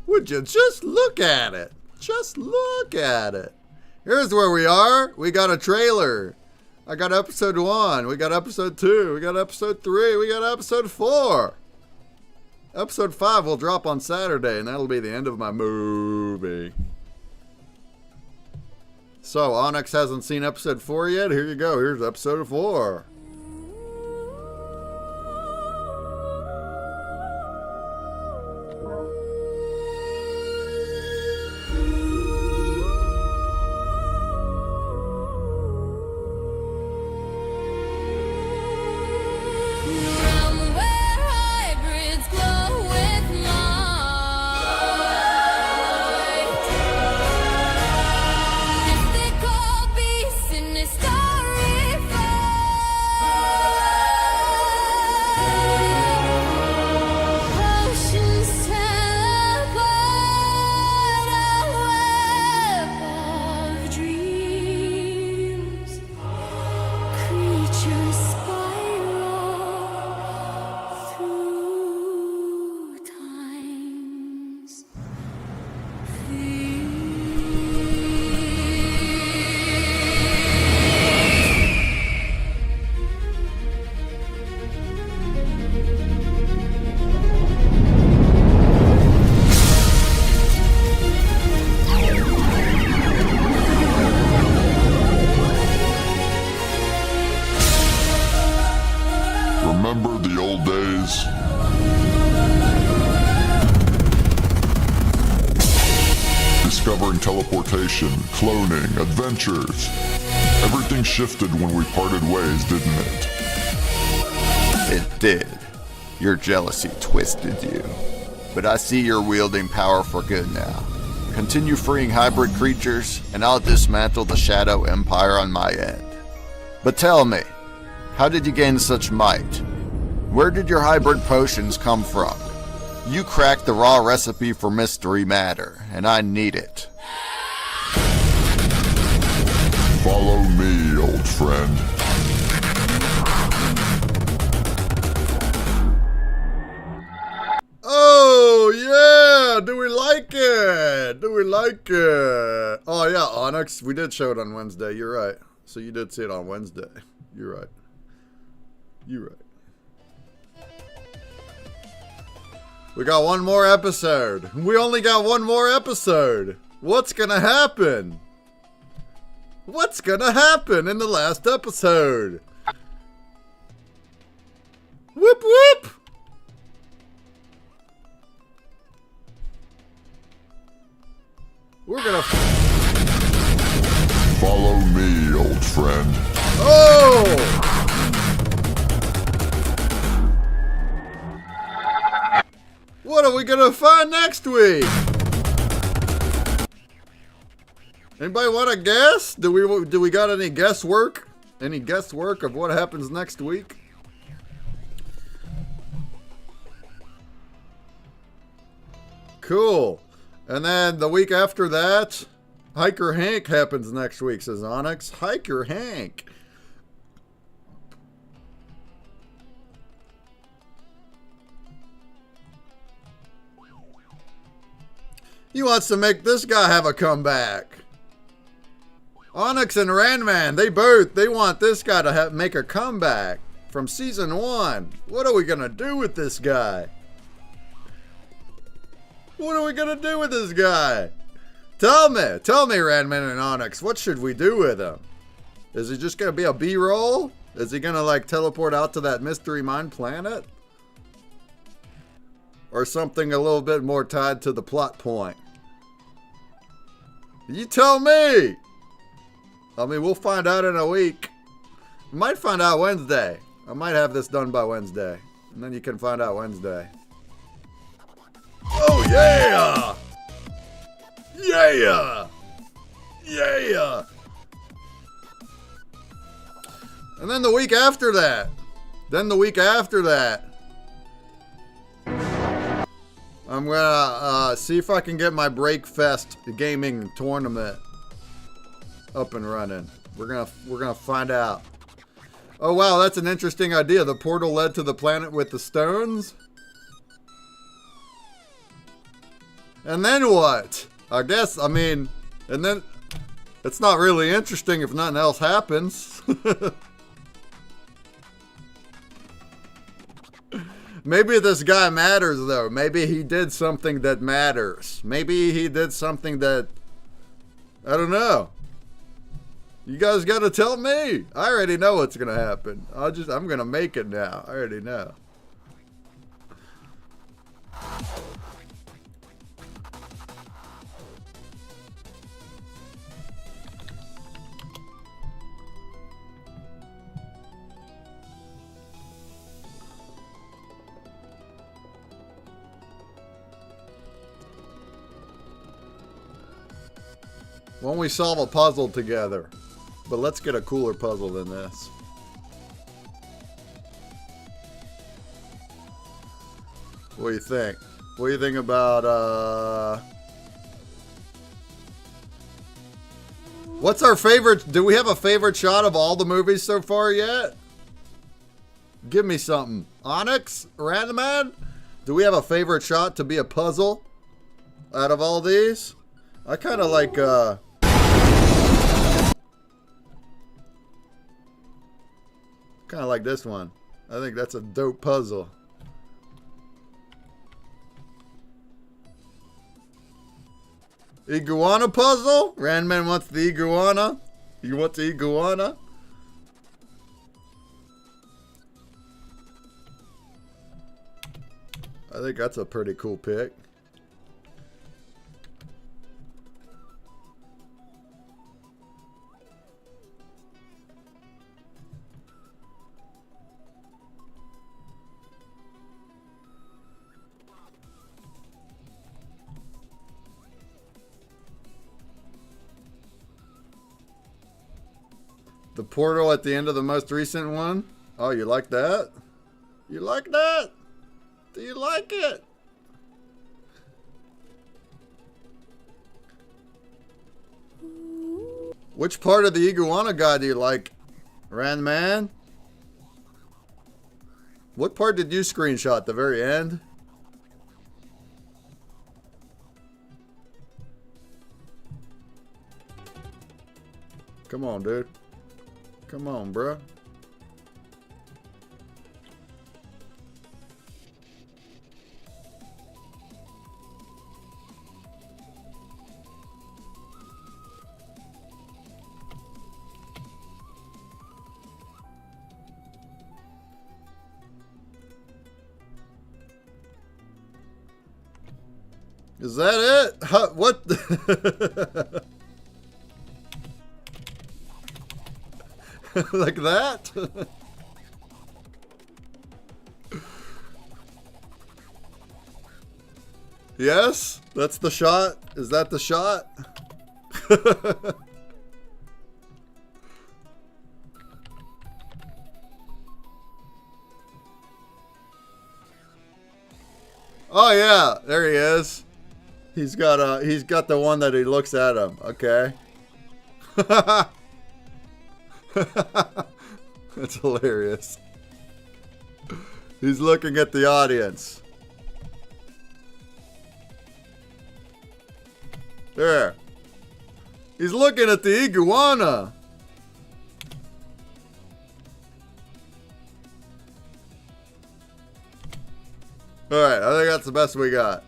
Would you just look at it? Just look at it. Here's where we are. We got a trailer. I got episode 1. We got episode 2. We got episode 3. We got episode 4. Episode 5 will drop on Saturday, and that'll be the end of my movie. So, Onyx hasn't seen episode 4 yet? Here you go. Here's episode 4. Remember the old days? Discovering teleportation, cloning, adventures. Everything shifted when we parted ways, didn't it? It did. Your jealousy twisted you. But I see you're wielding power for good now. Continue freeing hybrid creatures, and I'll dismantle the Shadow Empire on my end. But tell me, how did you gain such might? Where did your hybrid potions come from? You cracked the raw recipe for mystery matter, and I need it. Follow me, old friend. Oh, yeah! Do we like it? Do we like it? Oh, yeah, Onyx. We did show it on Wednesday. You're right. So you did see it on Wednesday. You're right. You're right. We got one more episode. We only got one more episode. What's gonna happen? What's gonna happen in the last episode? Whoop whoop! We're gonna... Follow me, old friend. Oh! What are we gonna find next week? Anybody want to guess? Do we got any guesswork? Any guesswork of what happens next week? Cool. And then the week after that, Hiker Hank happens next week, says Onyx. Hiker Hank. He wants to make this guy have a comeback. Onyx and Randman, they want this guy to make a comeback from season 1. What are we gonna do with this guy? What are we gonna do with this guy? Tell me, Randman and Onyx, what should we do with him? Is he just gonna be a B-roll? Is he gonna like teleport out to that Mystery Mine planet? Or something a little bit more tied to the plot point? You tell me! I mean, we'll find out in a week. We might find out Wednesday. I might have this done by Wednesday. And then you can find out Wednesday. Oh, yeah! Yeah! Yeah! And then the week after that. I'm gonna see if I can get my Breakfest gaming tournament up and running. We're gonna find out. Oh wow, that's an interesting idea. The portal led to the planet with the stones. And then what? I guess, I mean, and then it's not really interesting if nothing else happens. Maybe this guy matters, though. Maybe he did something that matters. Maybe he did something that... I don't know. You guys gotta tell me. I already know what's gonna happen. I'm gonna make it now. I already know. Why don't we solve a puzzle together? But let's get a cooler puzzle than this. What do you think? What do you think about, what's our favorite? Do we have a favorite shot of all the movies so far yet? Give me something. Onyx? Randoman? Do we have a favorite shot to be a puzzle out of all these? I kind of like, kind of like this one. I think that's a dope puzzle. Iguana puzzle? Randman wants the iguana. You want the iguana? I think that's a pretty cool pick. The portal at the end of the most recent one? Oh, you like that? You like that? Do you like it? Which part of the iguana guy do you like, Randman? What part did you screenshot? The very end? Come on, dude. Come on, bro. Is that it? Huh, what? Like that? Yes? That's the shot? Is that the shot? Oh yeah, there he is. He's got the one that he looks at him. Okay. That's hilarious. He's looking at the audience. There. He's looking at the iguana. Alright, I think that's the best we got.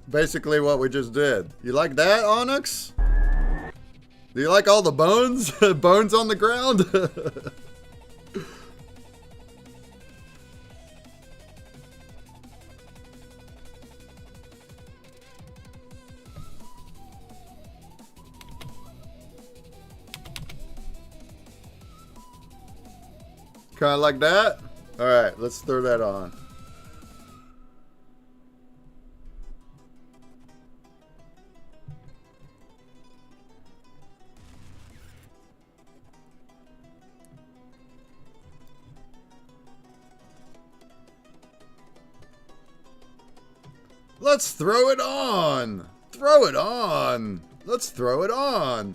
Basically what we just did. You like that, Onyx? Do you like all the bones? Bones on the ground? Kind of like that? Alright, let's throw that on. Let's throw it on! Throw it on! Let's throw it on!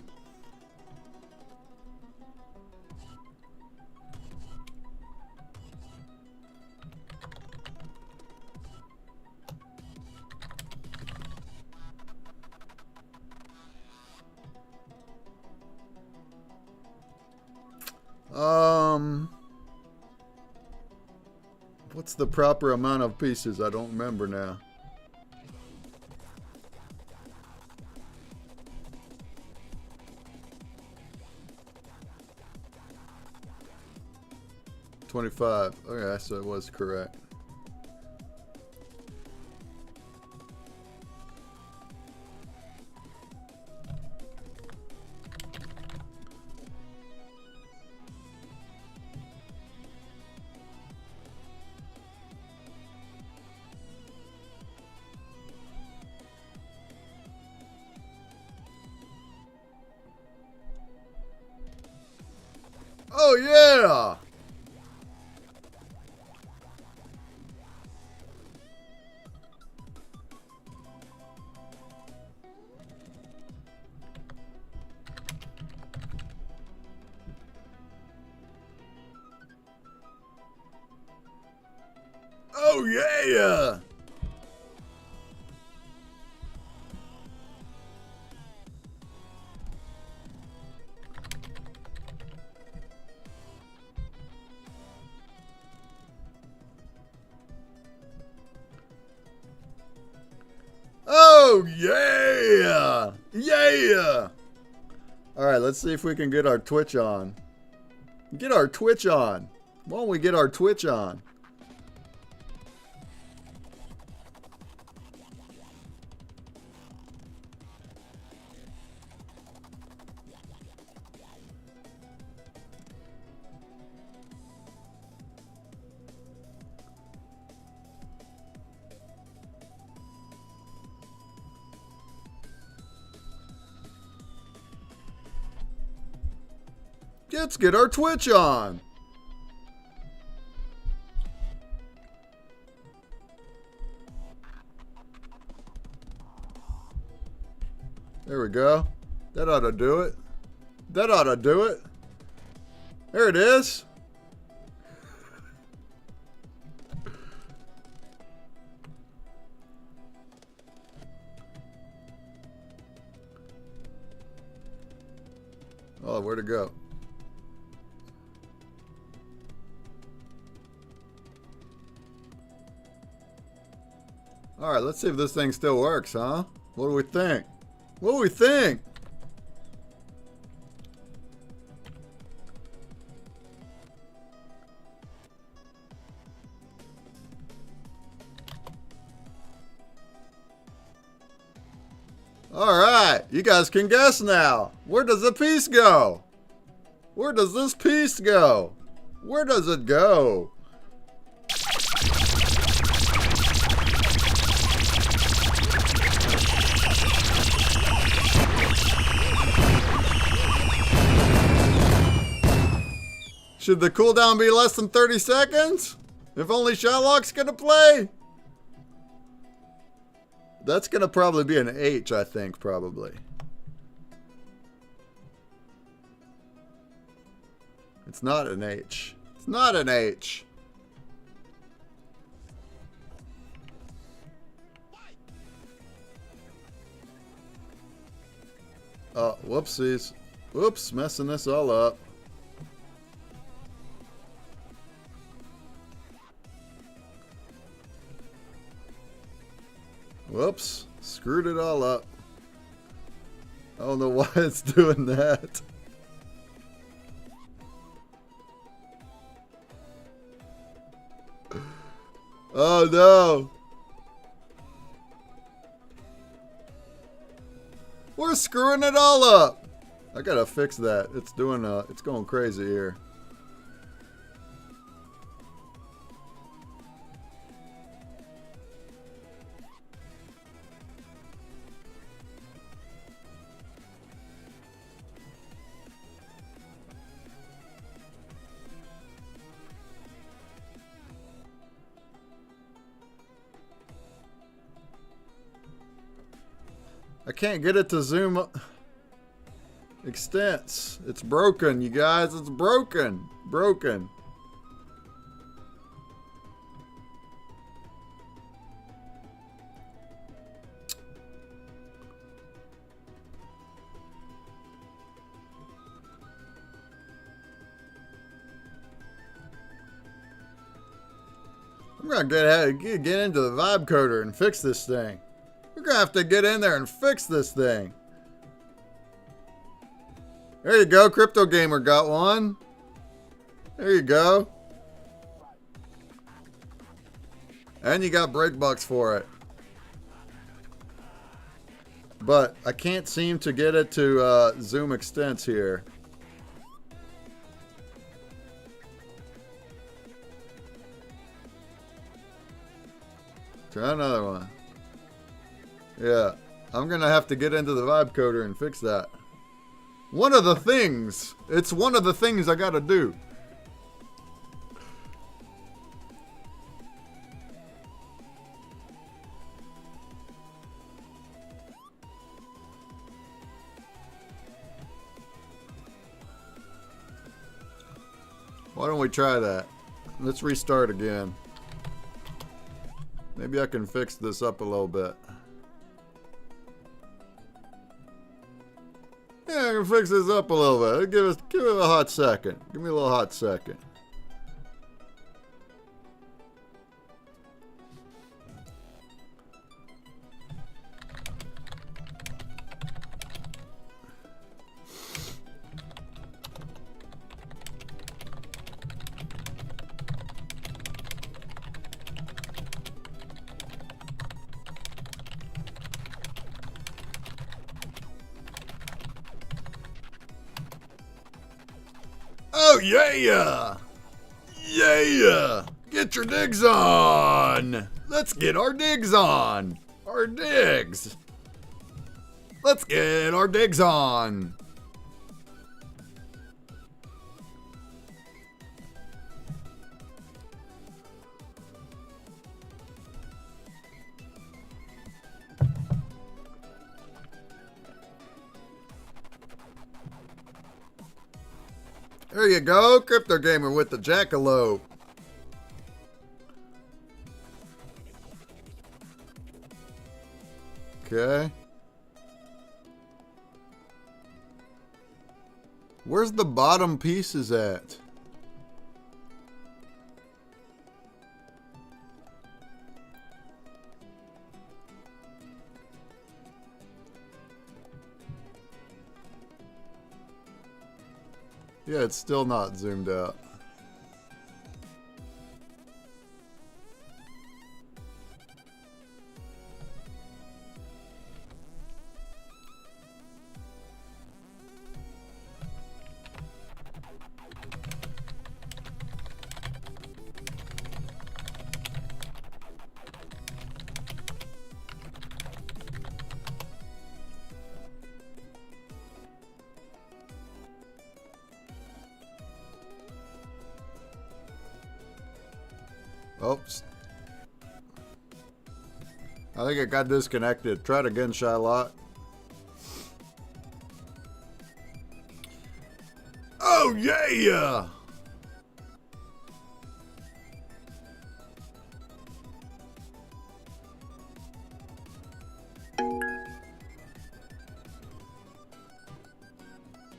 What's the proper amount of pieces? I don't remember now. $25. Okay, so it was correct. Oh yeah! Oh yeah! Oh yeah! Yeah! Alright, let's see if we can get our Twitch on. Get our Twitch on. Why don't we get our Twitch on? Let's get our Twitch on. There we go. That ought to do it. That ought to do it. There it is. Oh, where'd it go? Alright, let's see if this thing still works, huh? What do we think? What do we think? Alright, you guys can guess now. Where does the piece go? Where does this piece go? Where does it go? Should the cooldown be less than 30 seconds? If only Shylock's gonna play? That's gonna probably be an H, I think, probably. It's not an H. It's not an H. Oh, whoopsies. Whoops, messing this all up. Whoops, screwed it all up. I don't know why it's doing that. Oh no. We're screwing it all up. I gotta fix that. It's doing it's going crazy here. I can't get it to zoom extents. It's broken, you guys. It's broken. Broken. I'm gonna get into the vibe coder and fix this thing. We're gonna have to get in there and fix this thing. There you go, Crypto Gamer got one. There you go. And you got breakbucks for it. But I can't seem to get it to zoom extents here. Try another one. Yeah, I'm gonna have to get into the vibe coder and fix that. One of the things. It's one of the things I gotta do. Why don't we try that? Let's restart again. Maybe I can fix this up a little bit. Yeah, I can fix this up a little bit. Give it a hot second. Give me a little hot second. Oh yeah! Yeah! Get your digs on! Let's get our digs on! Our digs! Let's get our digs on! There you go, Crypto Gamer with the jackalope. Okay. Where's the bottom pieces at? Yeah, it's still not zoomed out. Oops. I think it got disconnected. Try it again, Shylock. Oh, yeah!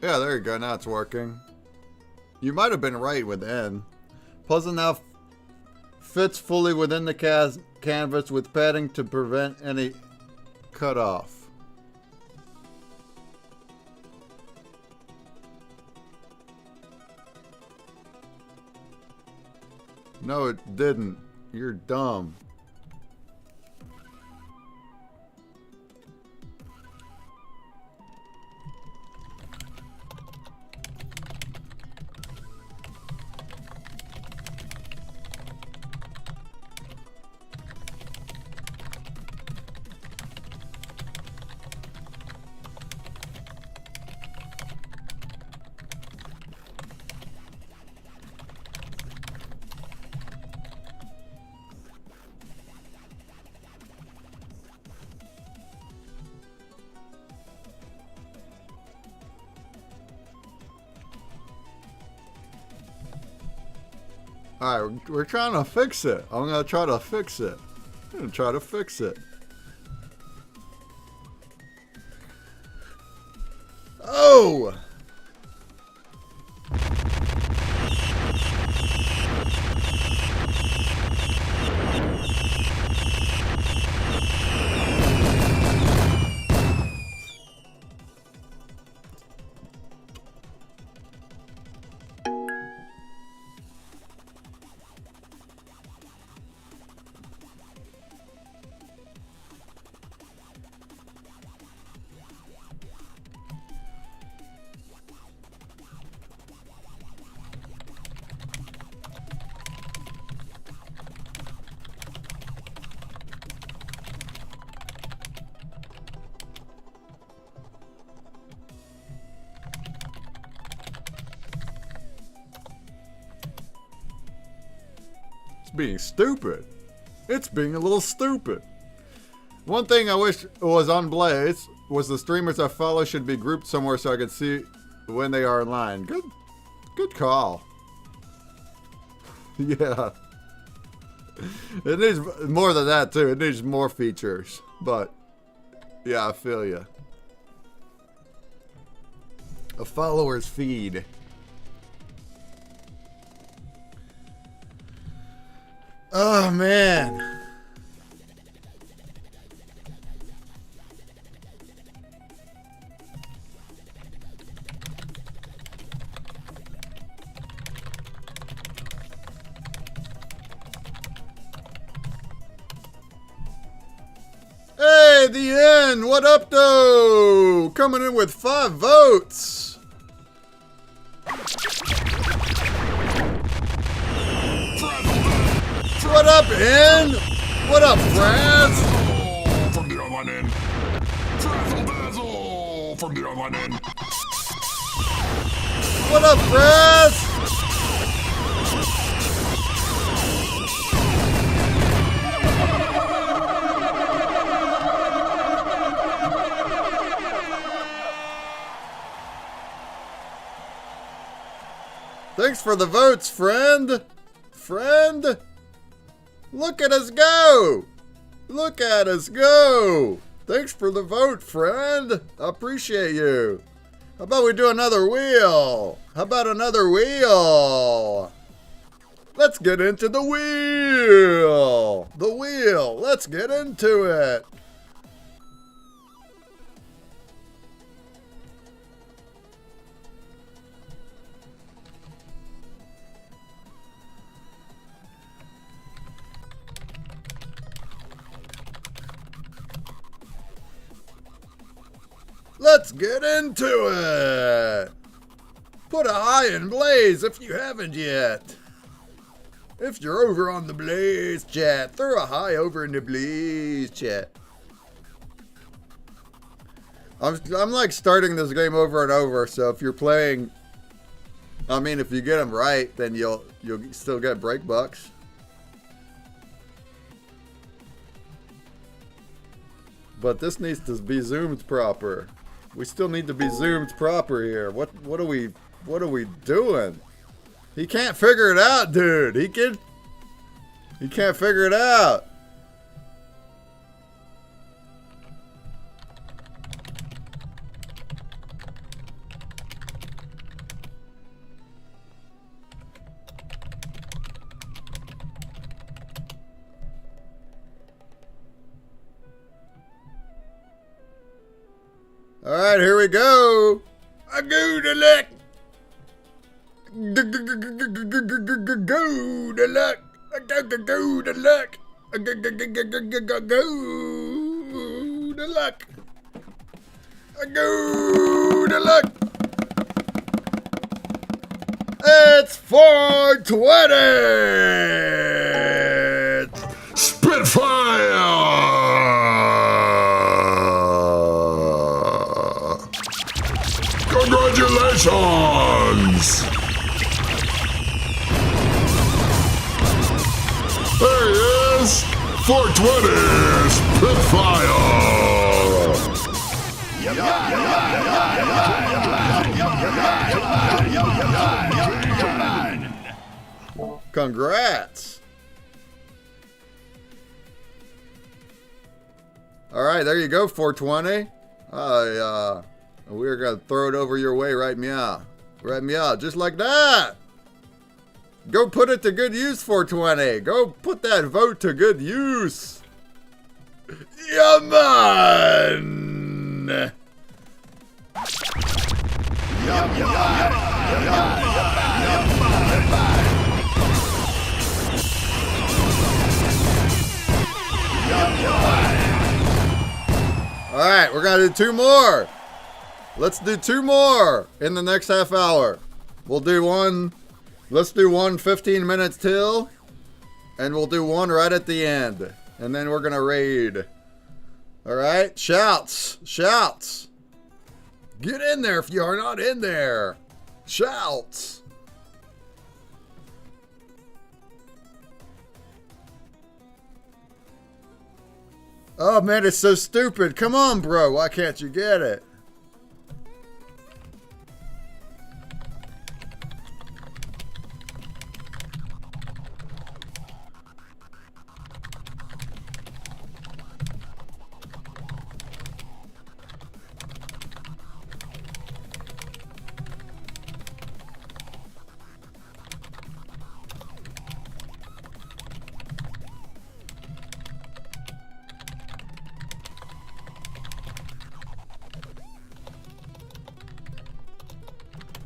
Yeah, there you go. Now it's working. You might have been right with N. Puzzle now fits fully within the canvas with padding to prevent any cutoff. No, it didn't. You're dumb. Alright, we're trying to fix it. I'm gonna try to fix it. I'm gonna try to fix it. Oh! Being stupid. It's being a little stupid. One thing I wish was on Blaze was the streamers I follow should be grouped somewhere so I could see when they are in line. Good call. Yeah. It needs more than that too. It needs more features. But yeah, I feel you. A follower's feed. Oh, man. Hey, the end. What up, though? Coming in with 5 votes. What up, N? What up, Fraz? From the online end. Frazzle dazzle from the online end. What up, Fraz? Thanks for the votes, friend. Friend? Look at us go! Look at us go! Thanks for the vote, friend. I appreciate you. How about we do another wheel? How about another wheel? Let's get into the wheel. The wheel. Let's get into it. Let's get into it. Put a high in Blaze if you haven't yet. If you're over on the Blaze chat, throw a high over in the Blaze chat. I'm like starting this game over and over, so if you're playing, I mean, if you get them right, then you'll still get break bucks. But this needs to be zoomed proper. We still need to be zoomed proper here. What are we doing? He can't figure it out, dude. He can't figure it out. All right, here we go. I go to luck. Go to luck. I go to luck. Go to luck. I go to luck. It's 420. Spitfire! Congratulations! There he is! 420 Spitfire! Congrats! All right, there you go, 420. We're gonna throw it over your way, right meow. Right meow, just like that. Go put it to good use, 420. Go put that vote to good use. Yeah, man. All right, we're gonna do two more. Let's do two more in the next half hour. We'll do one. Let's do one 15 minutes till, and we'll do one right at the end, and then we're gonna raid. All right, shouts, shouts. Get in there if you are not in there. Shouts. Oh man, it's so stupid. Come on, bro. Why can't you get it?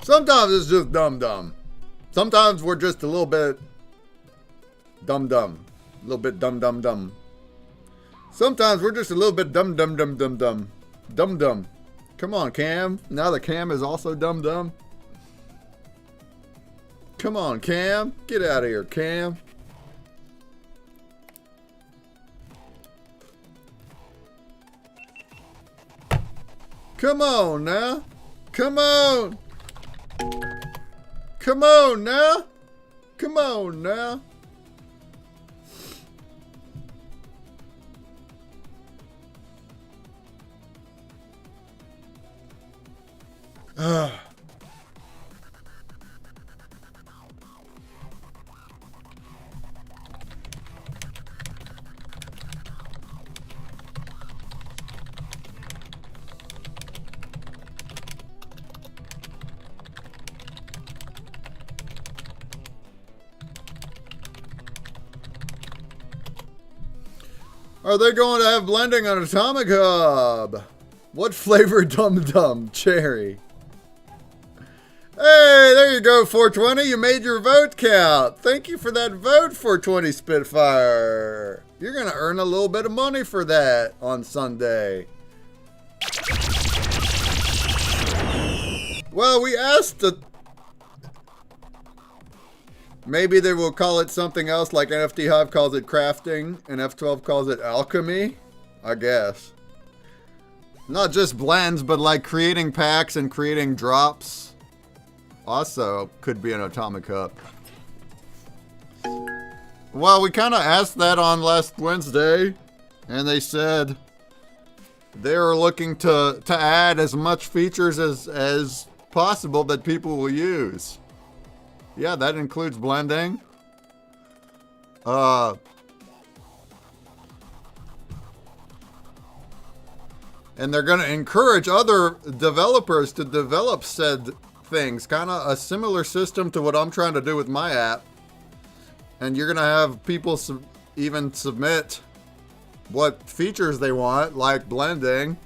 Sometimes it's just dumb. Sometimes we're just a little bit dumb. A little bit dumb. Sometimes we're just a little bit dumb. Come on, Cam. Now the Cam is also dumb. Come on, Cam. Get out of here, Cam. Come on now. Come on. Come on now. Come on now. Are they going to have blending on Atomic Hub? What flavor Dum Dum? Cherry. Hey, there you go, 420. You made your vote count. Thank you for that vote, 420 Spitfire. You're going to earn a little bit of money for that on Sunday. Well, we asked the... Maybe they will call it something else, like NFT Hive calls it crafting and F12 calls it alchemy, I guess. Not just blends, but like creating packs and creating drops. Also could be an Atomic Hub. Well, we kind of asked that on last Wednesday, and they said they are looking to add as much features as possible that people will use. Yeah, that includes blending. And they're going to encourage other developers to develop said things. Kind of a similar system to what I'm trying to do with my app. And you're going to have people even submit what features they want, like blending.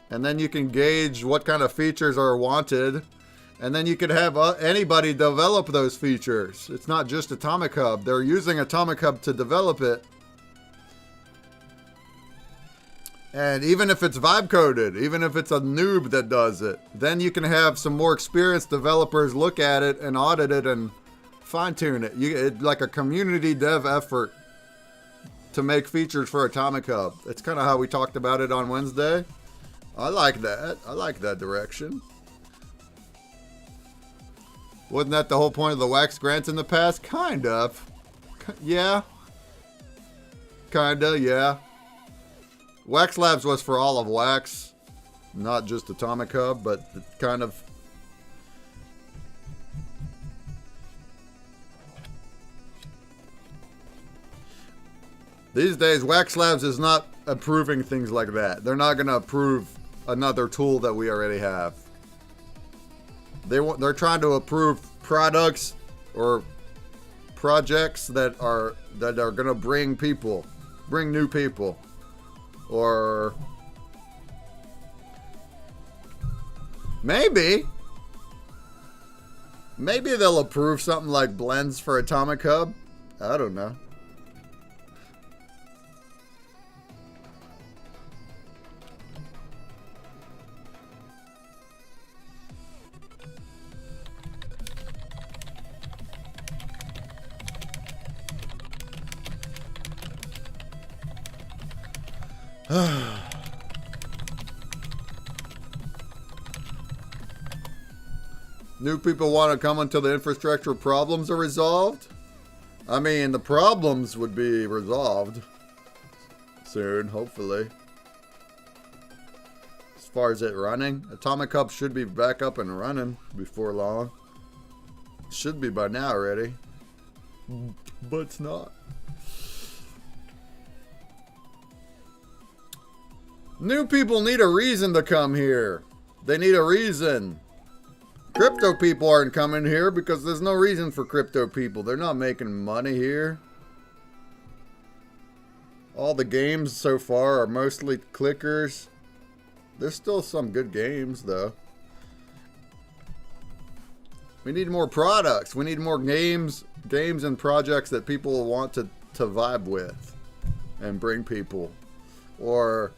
And then you can gauge what kind of features are wanted. And then you could have anybody develop those features. It's not just Atomic Hub. They're using Atomic Hub to develop it. And even if it's vibe coded, even if it's a noob that does it, then you can have some more experienced developers look at it and audit it and fine tune it. It's like a community dev effort to make features for Atomic Hub. It's kind of how we talked about it on Wednesday. I like that. I like that direction. Wasn't that the whole point of the Wax grants in the past? Kind of. Yeah. Kinda, yeah. Wax Labs was for all of Wax. Not just Atomic Hub, but kind of... These days, Wax Labs is not approving things like that. They're not going to approve another tool that we already have. They're trying to approve products or projects that are going to bring new people, or maybe they'll approve something like blends for Atomic Hub. I don't know. New people want to come until the infrastructure problems are resolved? I mean, the problems would be resolved soon, hopefully. As far as it running, Atomic Hub should be back up and running before long. Should be by now already. But it's not. New people need a reason to come here. They need a reason. Crypto people aren't coming here because there's no reason for crypto people. They're not making money here. All the games so far are mostly clickers. There's still some good games though. We need more products. We need more games and projects that people will want to vibe with and bring people. Or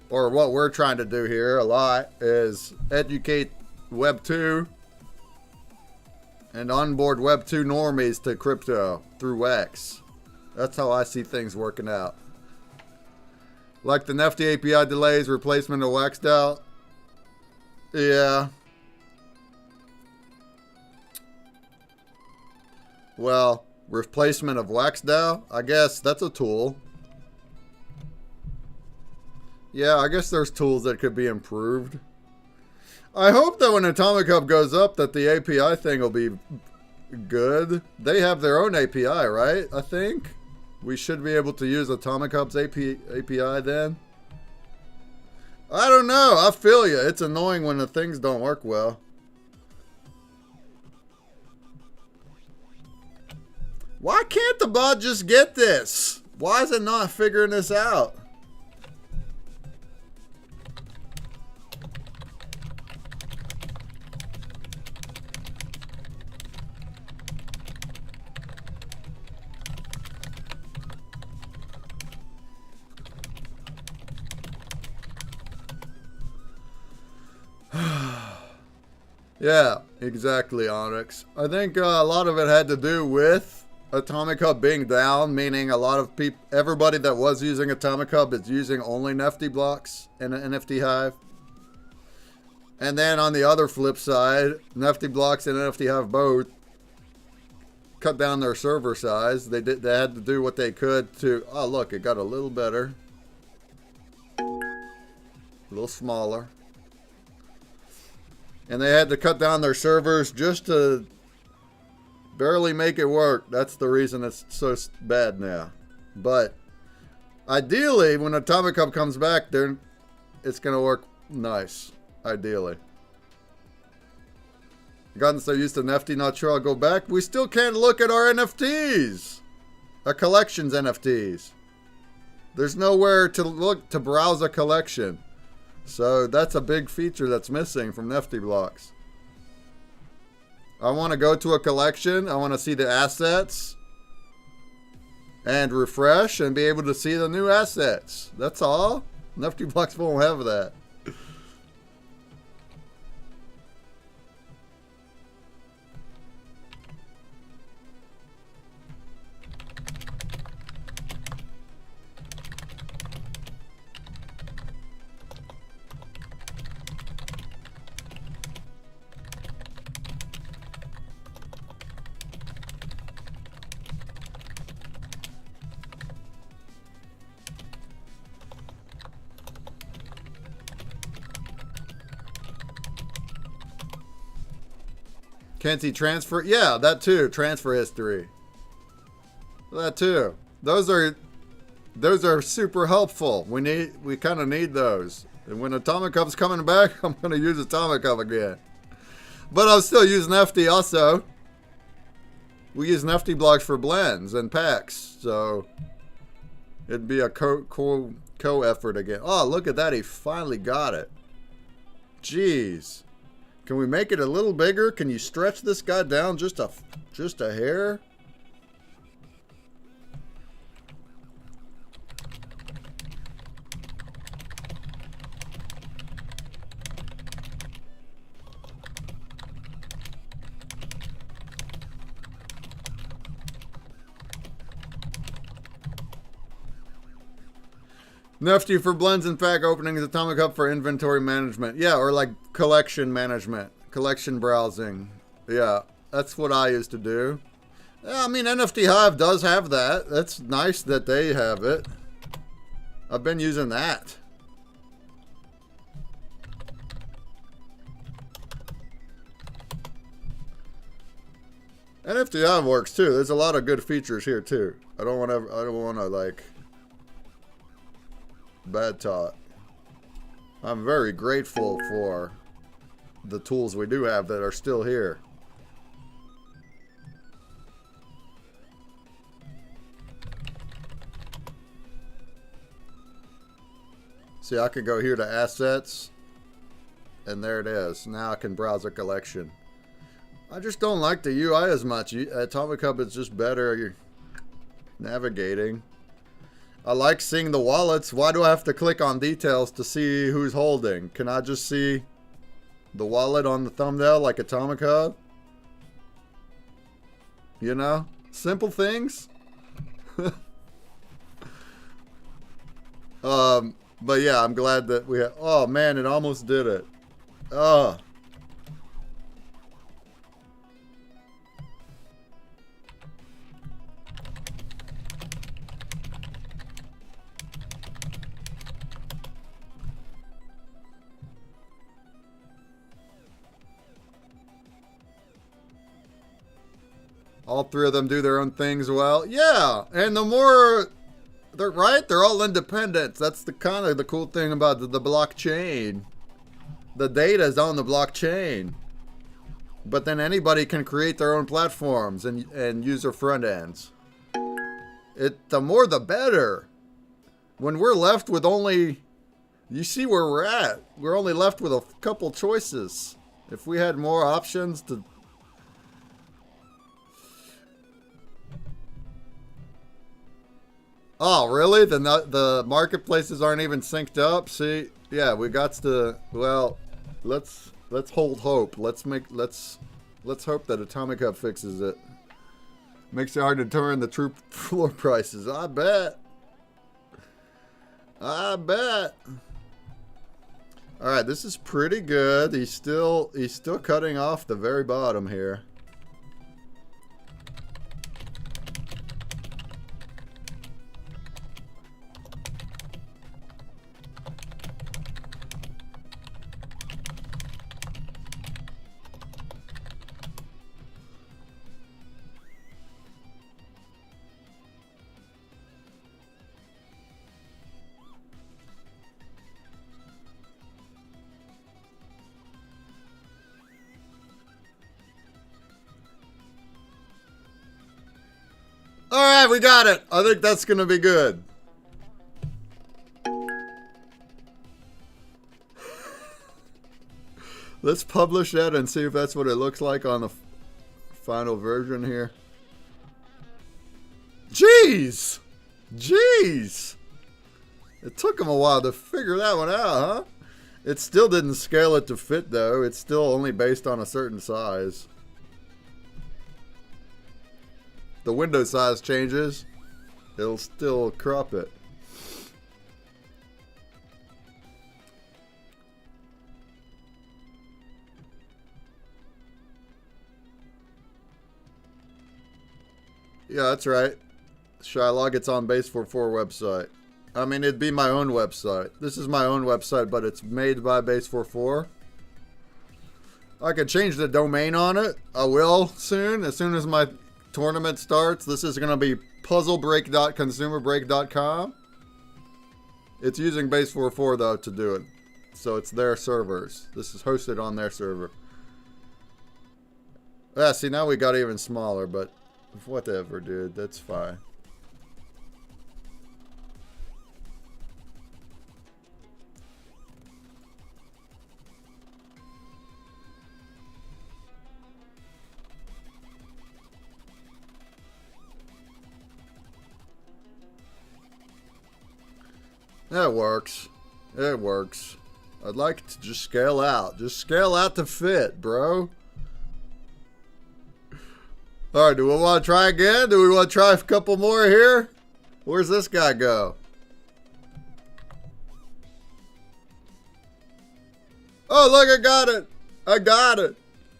what we're trying to do here a lot is educate Web 2 and onboard Web 2 normies to crypto through Wax. That's how I see things working out. Like the Nifty API delays, replacement of Wax DAO. Yeah. Well, replacement of Wax DAO? I guess that's a tool. Yeah, I guess there's tools that could be improved. I hope that when Atomic Hub goes up that the API thing will be good. They have their own API, right? I think. We should be able to use Atomic Hub's API then. I don't know. I feel you. It's annoying when the things don't work well. Why can't the bot just get this? Why is it not figuring this out? Yeah, exactly, Onyx. I think a lot of it had to do with Atomic Hub being down, meaning a lot of people, everybody that was using Atomic Hub is using only NFT blocks in an NFT Hive. And then on the other flip side, NFT blocks and NFT Hive both cut down their server size. They had to do what they could to, oh look, it got a little better. A little smaller. And they had to cut down their servers just to barely make it work. That's the reason it's so bad now. But ideally, when Atomic Hub comes back, it's going to work nice. Ideally. Gotten so used to NFT, not sure I'll go back. We still can't look at our NFTs. Our collections NFTs. There's nowhere to look to browse a collection. So that's a big feature that's missing from NFT blocks. I want to go to a collection. I want to see the assets. And refresh and be able to see the new assets. That's all. NFT blocks won't have that. Can't see transfer? Yeah, that too. Transfer history. That too. Those are super helpful. We kind of need those. And when Atomic Hub's coming back, I'm going to use Atomic Hub again. But I'm still using FT also. We use FT blocks for blends and packs, so it'd be a co-effort again. Oh, look at that. He finally got it. Jeez. Can we make it a little bigger? Can you stretch this guy down just a hair? Nifty for blends and pack openings, Atomic Hub for inventory management. Yeah, or like collection management, collection browsing. Yeah, that's what I used to do. Yeah, I mean, NFT Hive does have that. That's nice that they have it. I've been using that. NFT Hive works too. There's a lot of good features here too. I don't want to like bad talk. I'm very grateful for the tools we do have that are still here. See, I can go here to assets, and there it is. Now I can browse a collection. I just don't like the UI as much. Atomic Hub is just better navigating. I like seeing the wallets. Why do I have to click on details to see who's holding? Can I just see the wallet on the thumbnail like Atomic Hub? You know? Simple things. But yeah, I'm glad that we have... Oh man, it almost did it. Oh. All three of them do their own things well. Yeah, and the more they're right, they're all independent. That's the kind of the cool thing about the blockchain. The data is on the blockchain, but then anybody can create their own platforms and use their front ends. The more the better. When we're left with only, you see where we're at. We're only left with a couple choices. If we had more options to... Oh, really? The marketplaces aren't even synced up? See? Yeah, we got to... Well, let's hold hope. Let's hope that Atomic Hub fixes it. Makes it hard to determine the true floor prices. I bet. Alright, this is pretty good. He's still cutting off the very bottom here. Alright, we got it. I think that's going to be good. Let's publish that and see if that's what it looks like on the final version here. Jeez! Jeez! It took them a while to figure that one out, huh? It still didn't scale it to fit, though. It's still only based on a certain size. The window size changes, it'll still crop it. Yeah, that's right. Shylock, it's on Base44 website. I mean, it'd be my own website. This is my own website, but it's made by Base44. I could change the domain on it. I will soon, as soon as my tournament starts. This is going to be puzzlebreak.consumerbreak.com. It's using Base44 though to do it. So it's their servers. This is hosted on their server. Yeah, see, now we got even smaller, but whatever, dude. That's fine. It works. It works. I'd like to just scale out. Just scale out to fit, bro. Alright, do we want to try again? Do we want to try a couple more here? Where's this guy go? Oh, look, I got it. I got it.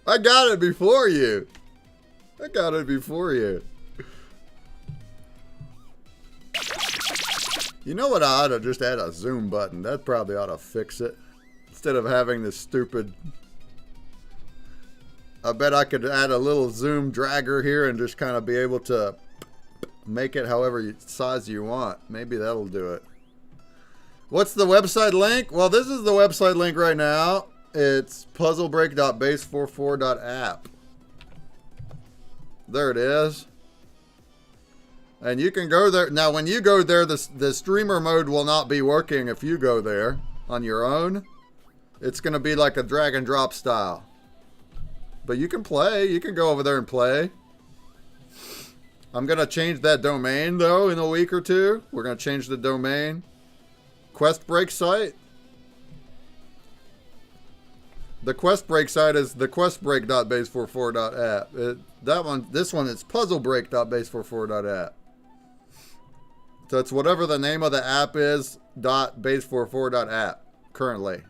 I got it before you. I got it before you. You know what? I ought to just add a zoom button. That probably ought to fix it. Instead of having this stupid... I bet I could add a little zoom dragger here and just kind of be able to make it however size you want. Maybe that'll do it. What's the website link? Well, this is the website link right now. It's puzzlebreak.base44.app. There it is. And you can go there. Now, when you go there, the streamer mode will not be working if you go there on your own. It's going to be like a drag and drop style. But you can play. You can go over there and play. I'm going to change that domain, though, in a week or two. We're going to change the domain. Quest Break site. The Quest Break site is the questbreak.base44.app. This one is puzzlebreak.base44.app. So it's whatever the name of the app is, .base44.app currently.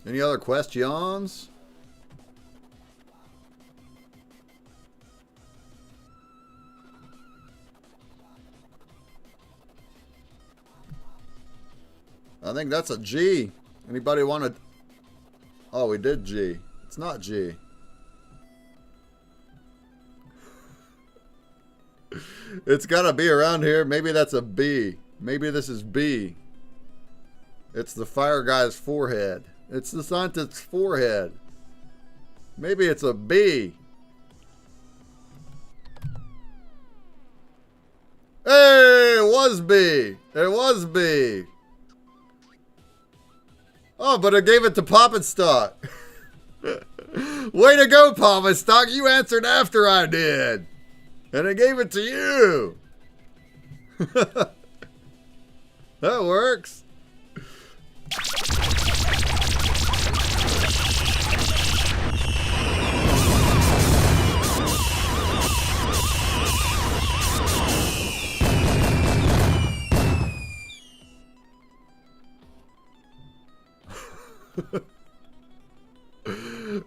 Any other questions? I think that's a G. Anybody want to... Oh, we did G. It's not G. It's got to be around here. Maybe that's a B. Maybe this is B. It's the fire guy's forehead. It's the scientist's forehead. Maybe it's a B. Hey, it was B. It was B. Oh, but I gave it to Poppenstock. Way to go, Poppenstock. You answered after I did. And I gave it to you. That works.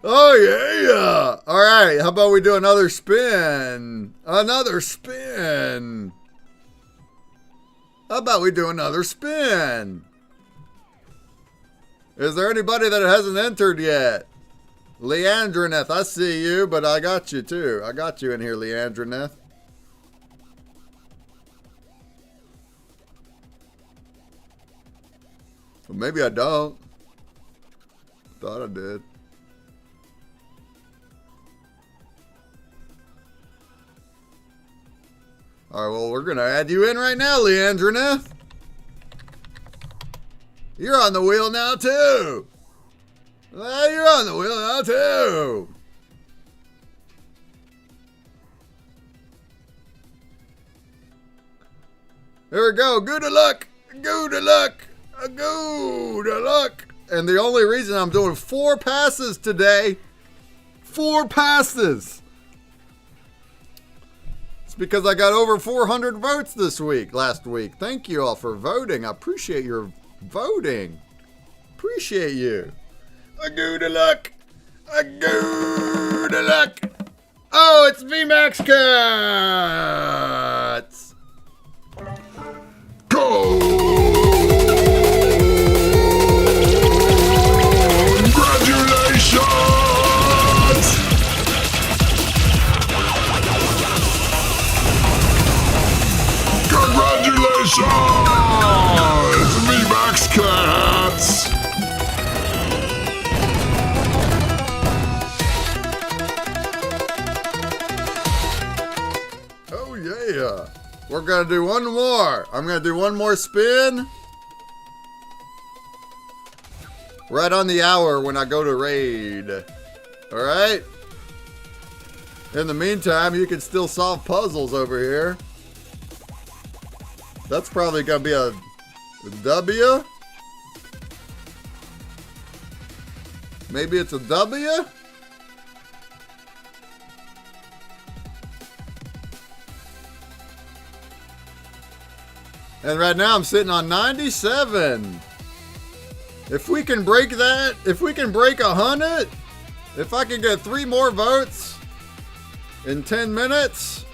Oh, yeah. All right. How about we do another spin? Another spin. How about we do another spin? Is there anybody that hasn't entered yet? Leandrineth, I see you, but I got you too. I got you in here, Leandrineth. Well, maybe I don't. Thought I did. Alright, well, we're going to add you in right now, Leandrineth. You're on the wheel now, too. You're on the wheel now, too. There we go. Good luck. Good luck. Good luck. And the only reason I'm doing 4 passes today, 4 passes, it's because I got over 400 votes last week. Thank you all for voting. I appreciate your voting. Appreciate you. Good luck. Good luck. Oh, it's VMAX Cuts. Go! Congratulations! VMAX Cats! Oh, yeah. We're going to do one more. I'm going to do one more spin. Right on the hour when I go to raid. All right? In the meantime, you can still solve puzzles over here. That's probably going to be a W. Maybe it's a W. And right now I'm sitting on 97. If we can break that, if we can break 100, if I can get 3 more votes in 10 minutes,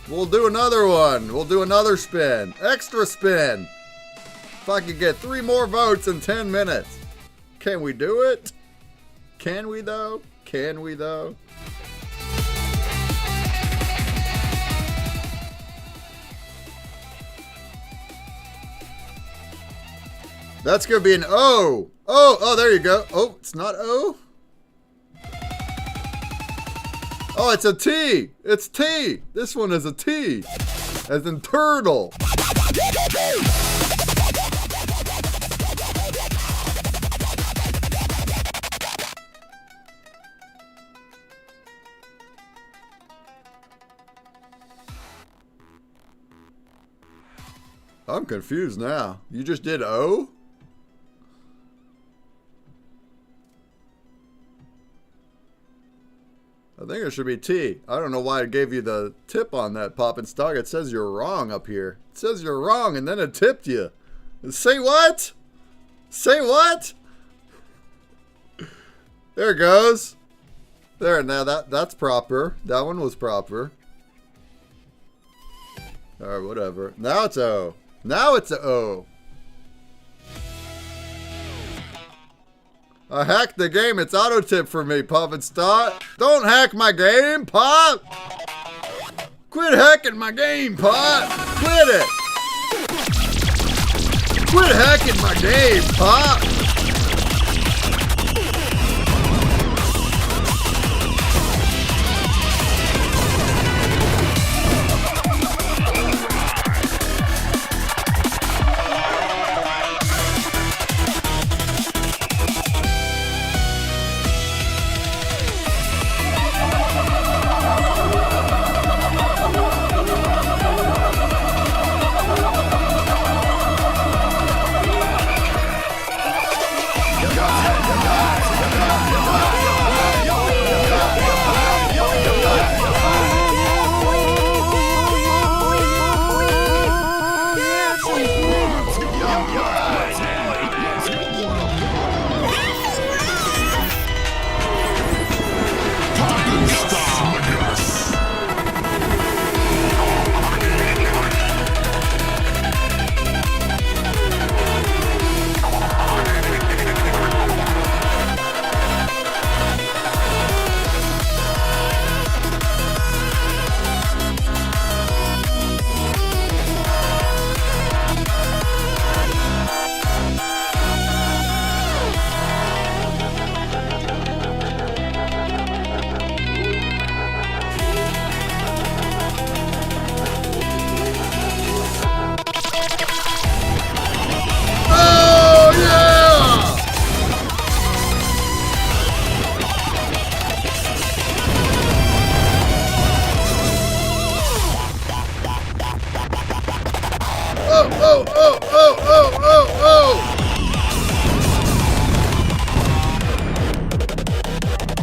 we'll do another one. We'll do another spin. Extra spin. If I can get 3 more votes in 10 minutes. Can we do it? Can we though? Can we though? That's going to be an O. Oh, there you go. Oh, it's not O. Oh, it's a T. It's T. This one is a T. As in turtle. I'm confused now. You just did O? I think it should be T. I don't know why it gave you the tip on that, Poppenstock. It says you're wrong up here. It says you're wrong, and then it tipped you. Say what? Say what? There it goes. There, now that's proper. That one was proper. Alright, whatever. Now it's O. Now it's a O. I hacked the game. It's auto tip for me, Poppenstock. Don't hack my game, Pop. Quit hacking my game, Pop. Quit it. Quit hacking my game, Pop.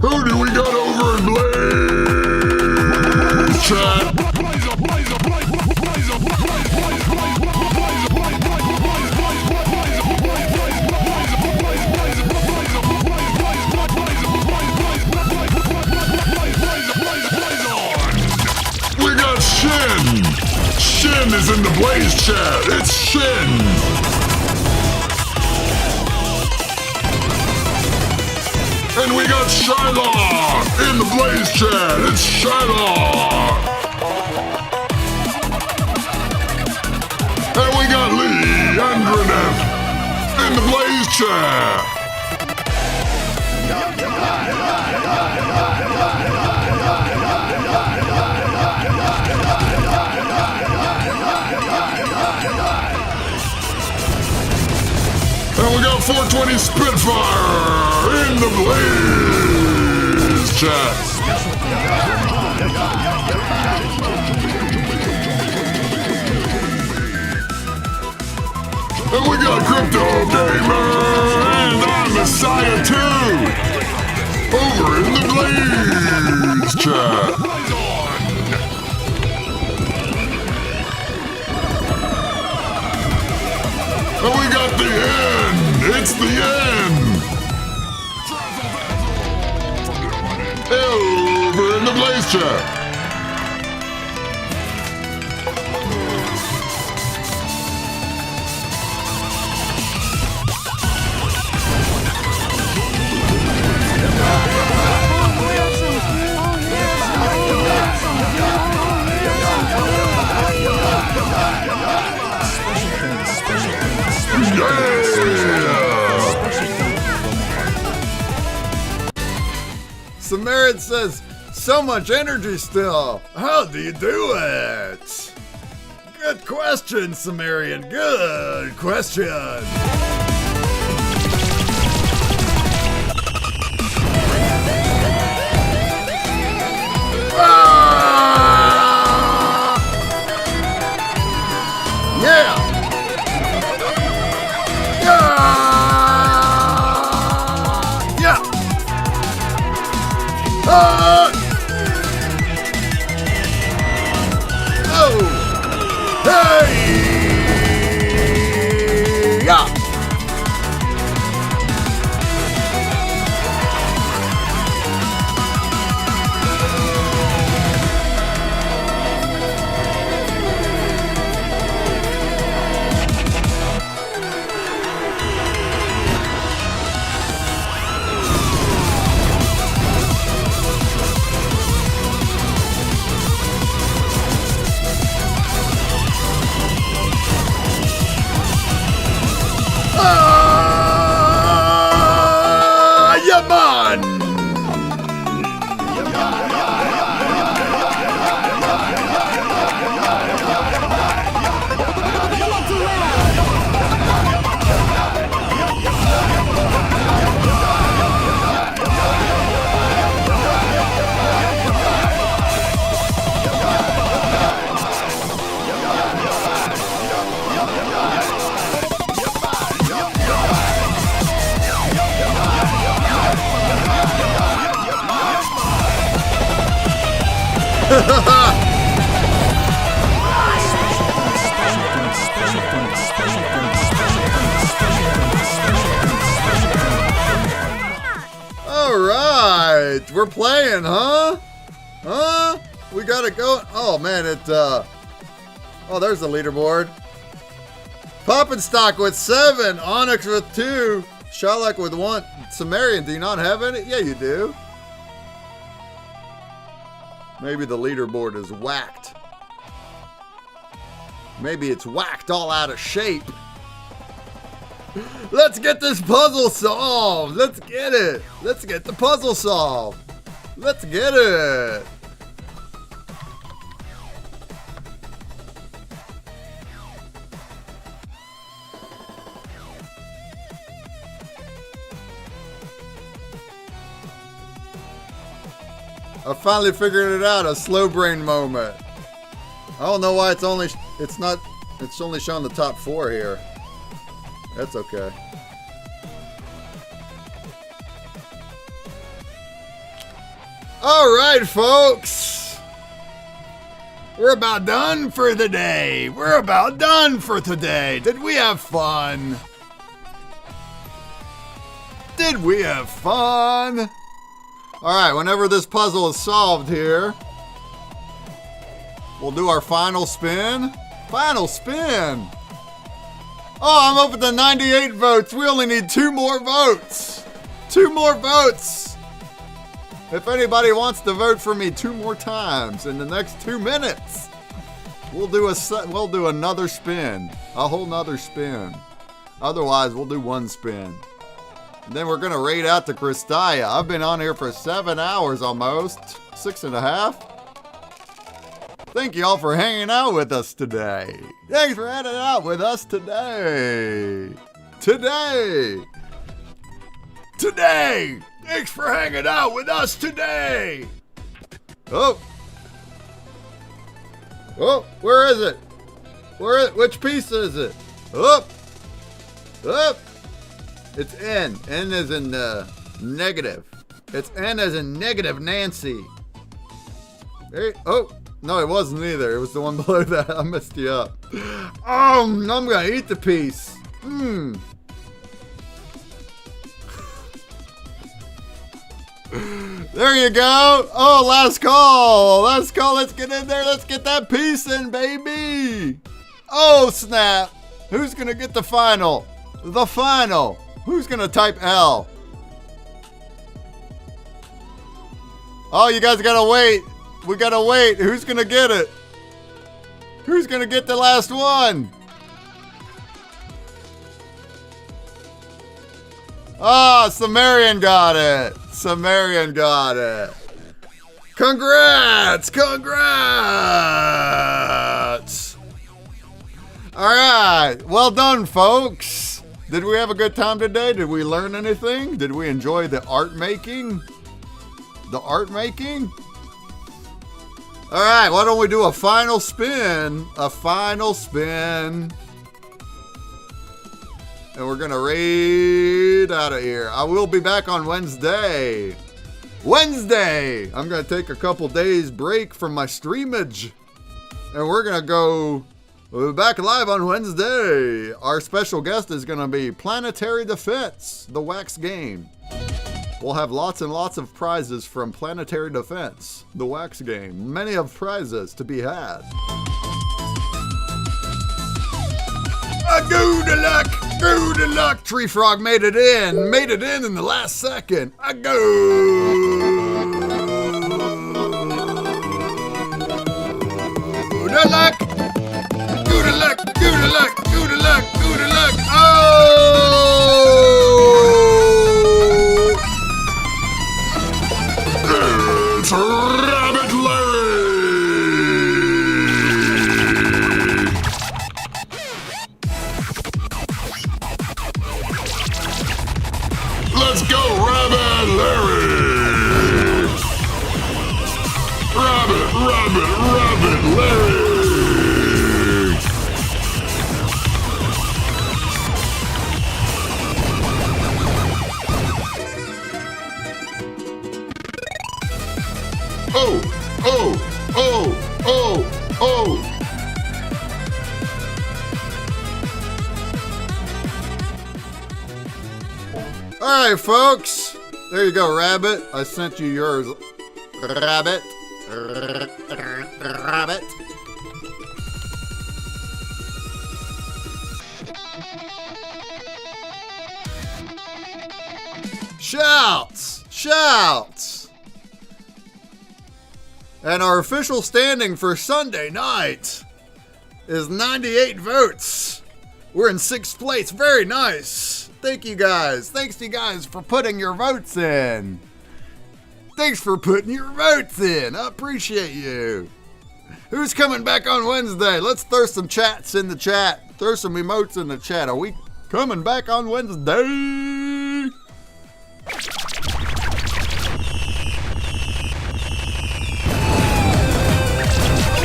Who do we got over in Blaze chat? We got Shin. Shin is in the Blaze chat. It's Shin. And we got Shylock in the Blaze chat. It's Shylock. And we got Lee Andronev in the Blaze chat. And we got 420 Spitfire in the Blaze chat. And we got Crypto Gamer and I'm Messiah too over in the Blaze chat. And we got the end. It's the end. Over in the Blaze chat. Samaritan says, so much energy still. How do you do it? Good question, Samaritan. Good question. Yeah. Yeah. Oh! Hey! Yeah! Yeah, man! All right, we're playing, huh? Huh? We gotta go. Oh man, oh, there's the leaderboard. Poppenstock with 7, Onyx with 2, Shylock with 1. Samaritan, do you not have any? Yeah, you do. Maybe the leaderboard is whacked. Maybe it's whacked all out of shape. Let's get this puzzle solved. Let's get it. Let's get the puzzle solved. Let's get it. I finally figured it out, a slow brain moment. I don't know why it's only showing the top 4 here. That's okay. All right, folks. We're about done for the day. We're about done for today. Did we have fun? Did we have fun? All right, whenever this puzzle is solved here, we'll do our final spin. Final spin. Oh, I'm up at the 98 votes. We only need 2 more votes. 2 more votes. If anybody wants to vote for me 2 more times in the next 2 minutes, we'll do another spin. A whole nother spin. Otherwise, we'll do 1 spin. And then we're gonna raid out to Kristaya. I've been on here for 7 hours almost. 6.5. Thank you all for hanging out with us today. Thanks for hanging out with us today. Today. Thanks for hanging out with us today. Oh, where is it? Which piece is it? Up. It's N. N as in negative. It's N as in negative Nancy. Oh. No, it wasn't either. It was the one below that. I messed you up. I'm gonna eat the piece. There you go. Oh, last call. Let's get in there. Let's get that piece in, baby. Oh, snap. Who's gonna get the final? The final. Who's gonna type L? Oh, you guys gotta wait. We gotta wait. Who's gonna get it? Who's gonna get the last one? Ah, Sumerian got it. Congrats! All right. Well done, folks. Did we have a good time today? Did we learn anything? Did we enjoy the art making? All right, why don't we do a final spin? And we're gonna raid out of here. I will be back on Wednesday. I'm gonna take a couple days break from my streamage. And we're gonna we'll be back live on Wednesday. Our special guest is gonna be Planetary Defense, the wax game. We'll have lots and lots of prizes from Planetary Defense, the wax game. Many of prizes to be had. Good luck. Tree Frog made it in the last second. Good luck. Oh! It's Rabbit Larry! Let's go, Rabbit Larry! Rabbit Larry! Oh! All right, folks. There you go, Rabbit. I sent you yours. Rabbit. Shouts. And our official standing for Sunday night is 98 votes. We're in 6th place. Very nice. Thank you guys. Thanks to you guys for putting your votes in. I appreciate you. Who's coming back on Wednesday? Let's throw some chats in the chat. Throw some emotes in the chat. Are we coming back on Wednesday?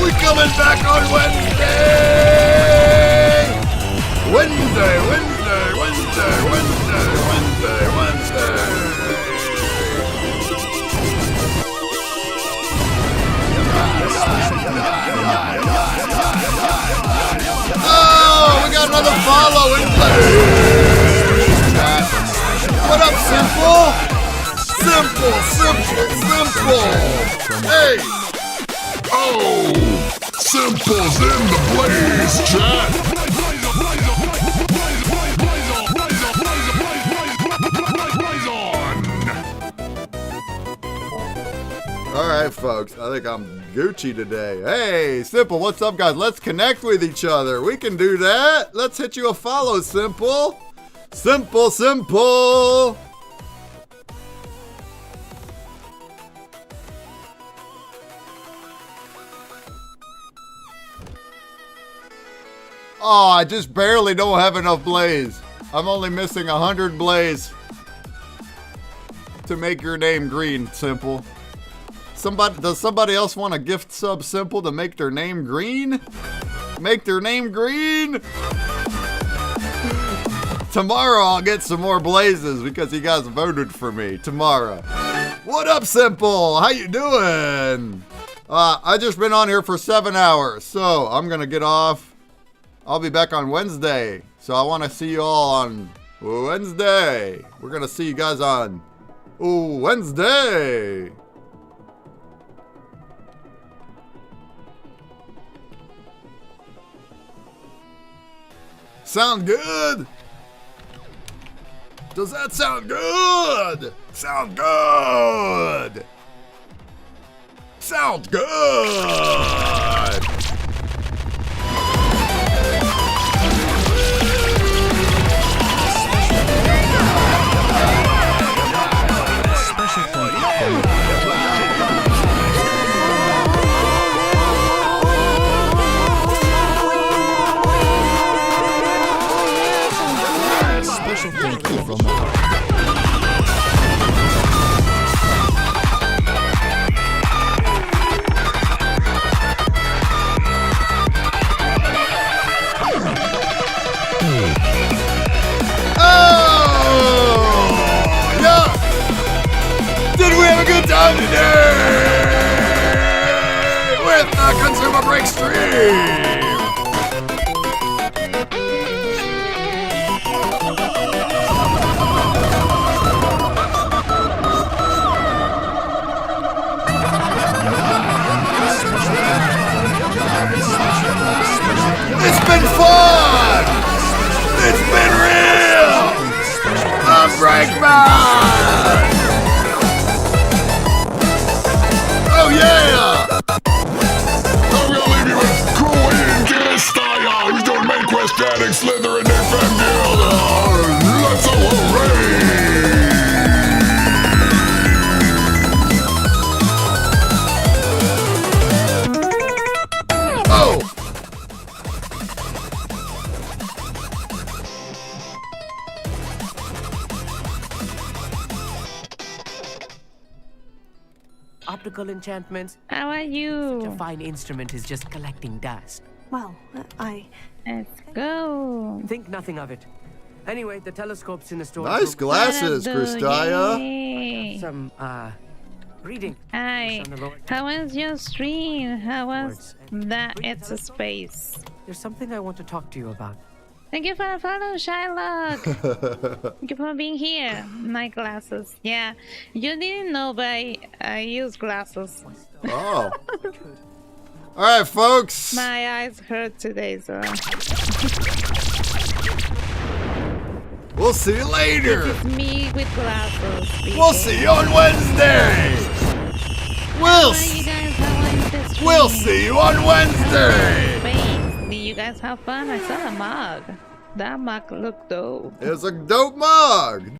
We coming back on Wednesday! Wednesday! Simple! Hey! Oh! Simple's in the blaze, chat! Alright, folks. I think I'm Gucci today. Hey, Simple, what's up, guys? Let's connect with each other. We can do that. Let's hit you a follow, Simple. Simple, Simple. Oh, I just barely don't have enough blaze. I'm only missing 100 blaze to make your name green, Simple. Does somebody else want a gift sub, Simple, to make their name green? Make their name green? Tomorrow I'll get some more blazes because you guys voted for me. Tomorrow. What up, Simple? How you doing? I just been on here for 7 hours, so I'm gonna get off. I'll be back on Wednesday, so I want to see you all on Wednesday. We're gonna see you guys on Wednesday. Sound good? Does that sound good? Sound good. Sound good. Special thank you from Time today with the Consumer Break stream. It's been fun. It's been real. A Breakman. Oh yeah! I'm gonna leave you with Queen Gilstyle. He's doing main quest static, Slither, and Nick Van Gilda. Let's go hooray! Oh! Optical enchantments. How are Such a you? fine instrument is just collecting dust. Well, Let's go. Think nothing of it. Anyway, the telescope's in the store. Nice glasses, What up, dude? Christia. Yay. Some reading. Hi. On the lower How was your stream? How was Words. that? It's a space. There's something I want to talk to you about. Thank you for the follow, Shylock. Thank you for being here. My glasses. Yeah. You didn't know, but I use glasses. Oh. All right, folks. My eyes hurt today, so. We'll see you later. It's me with glasses. We'll see you on Wednesday. How you guys have this stream? We'll see you on Wednesday. Space. Did you guys have fun? I saw the mug. That mug looked dope. It's a dope mug.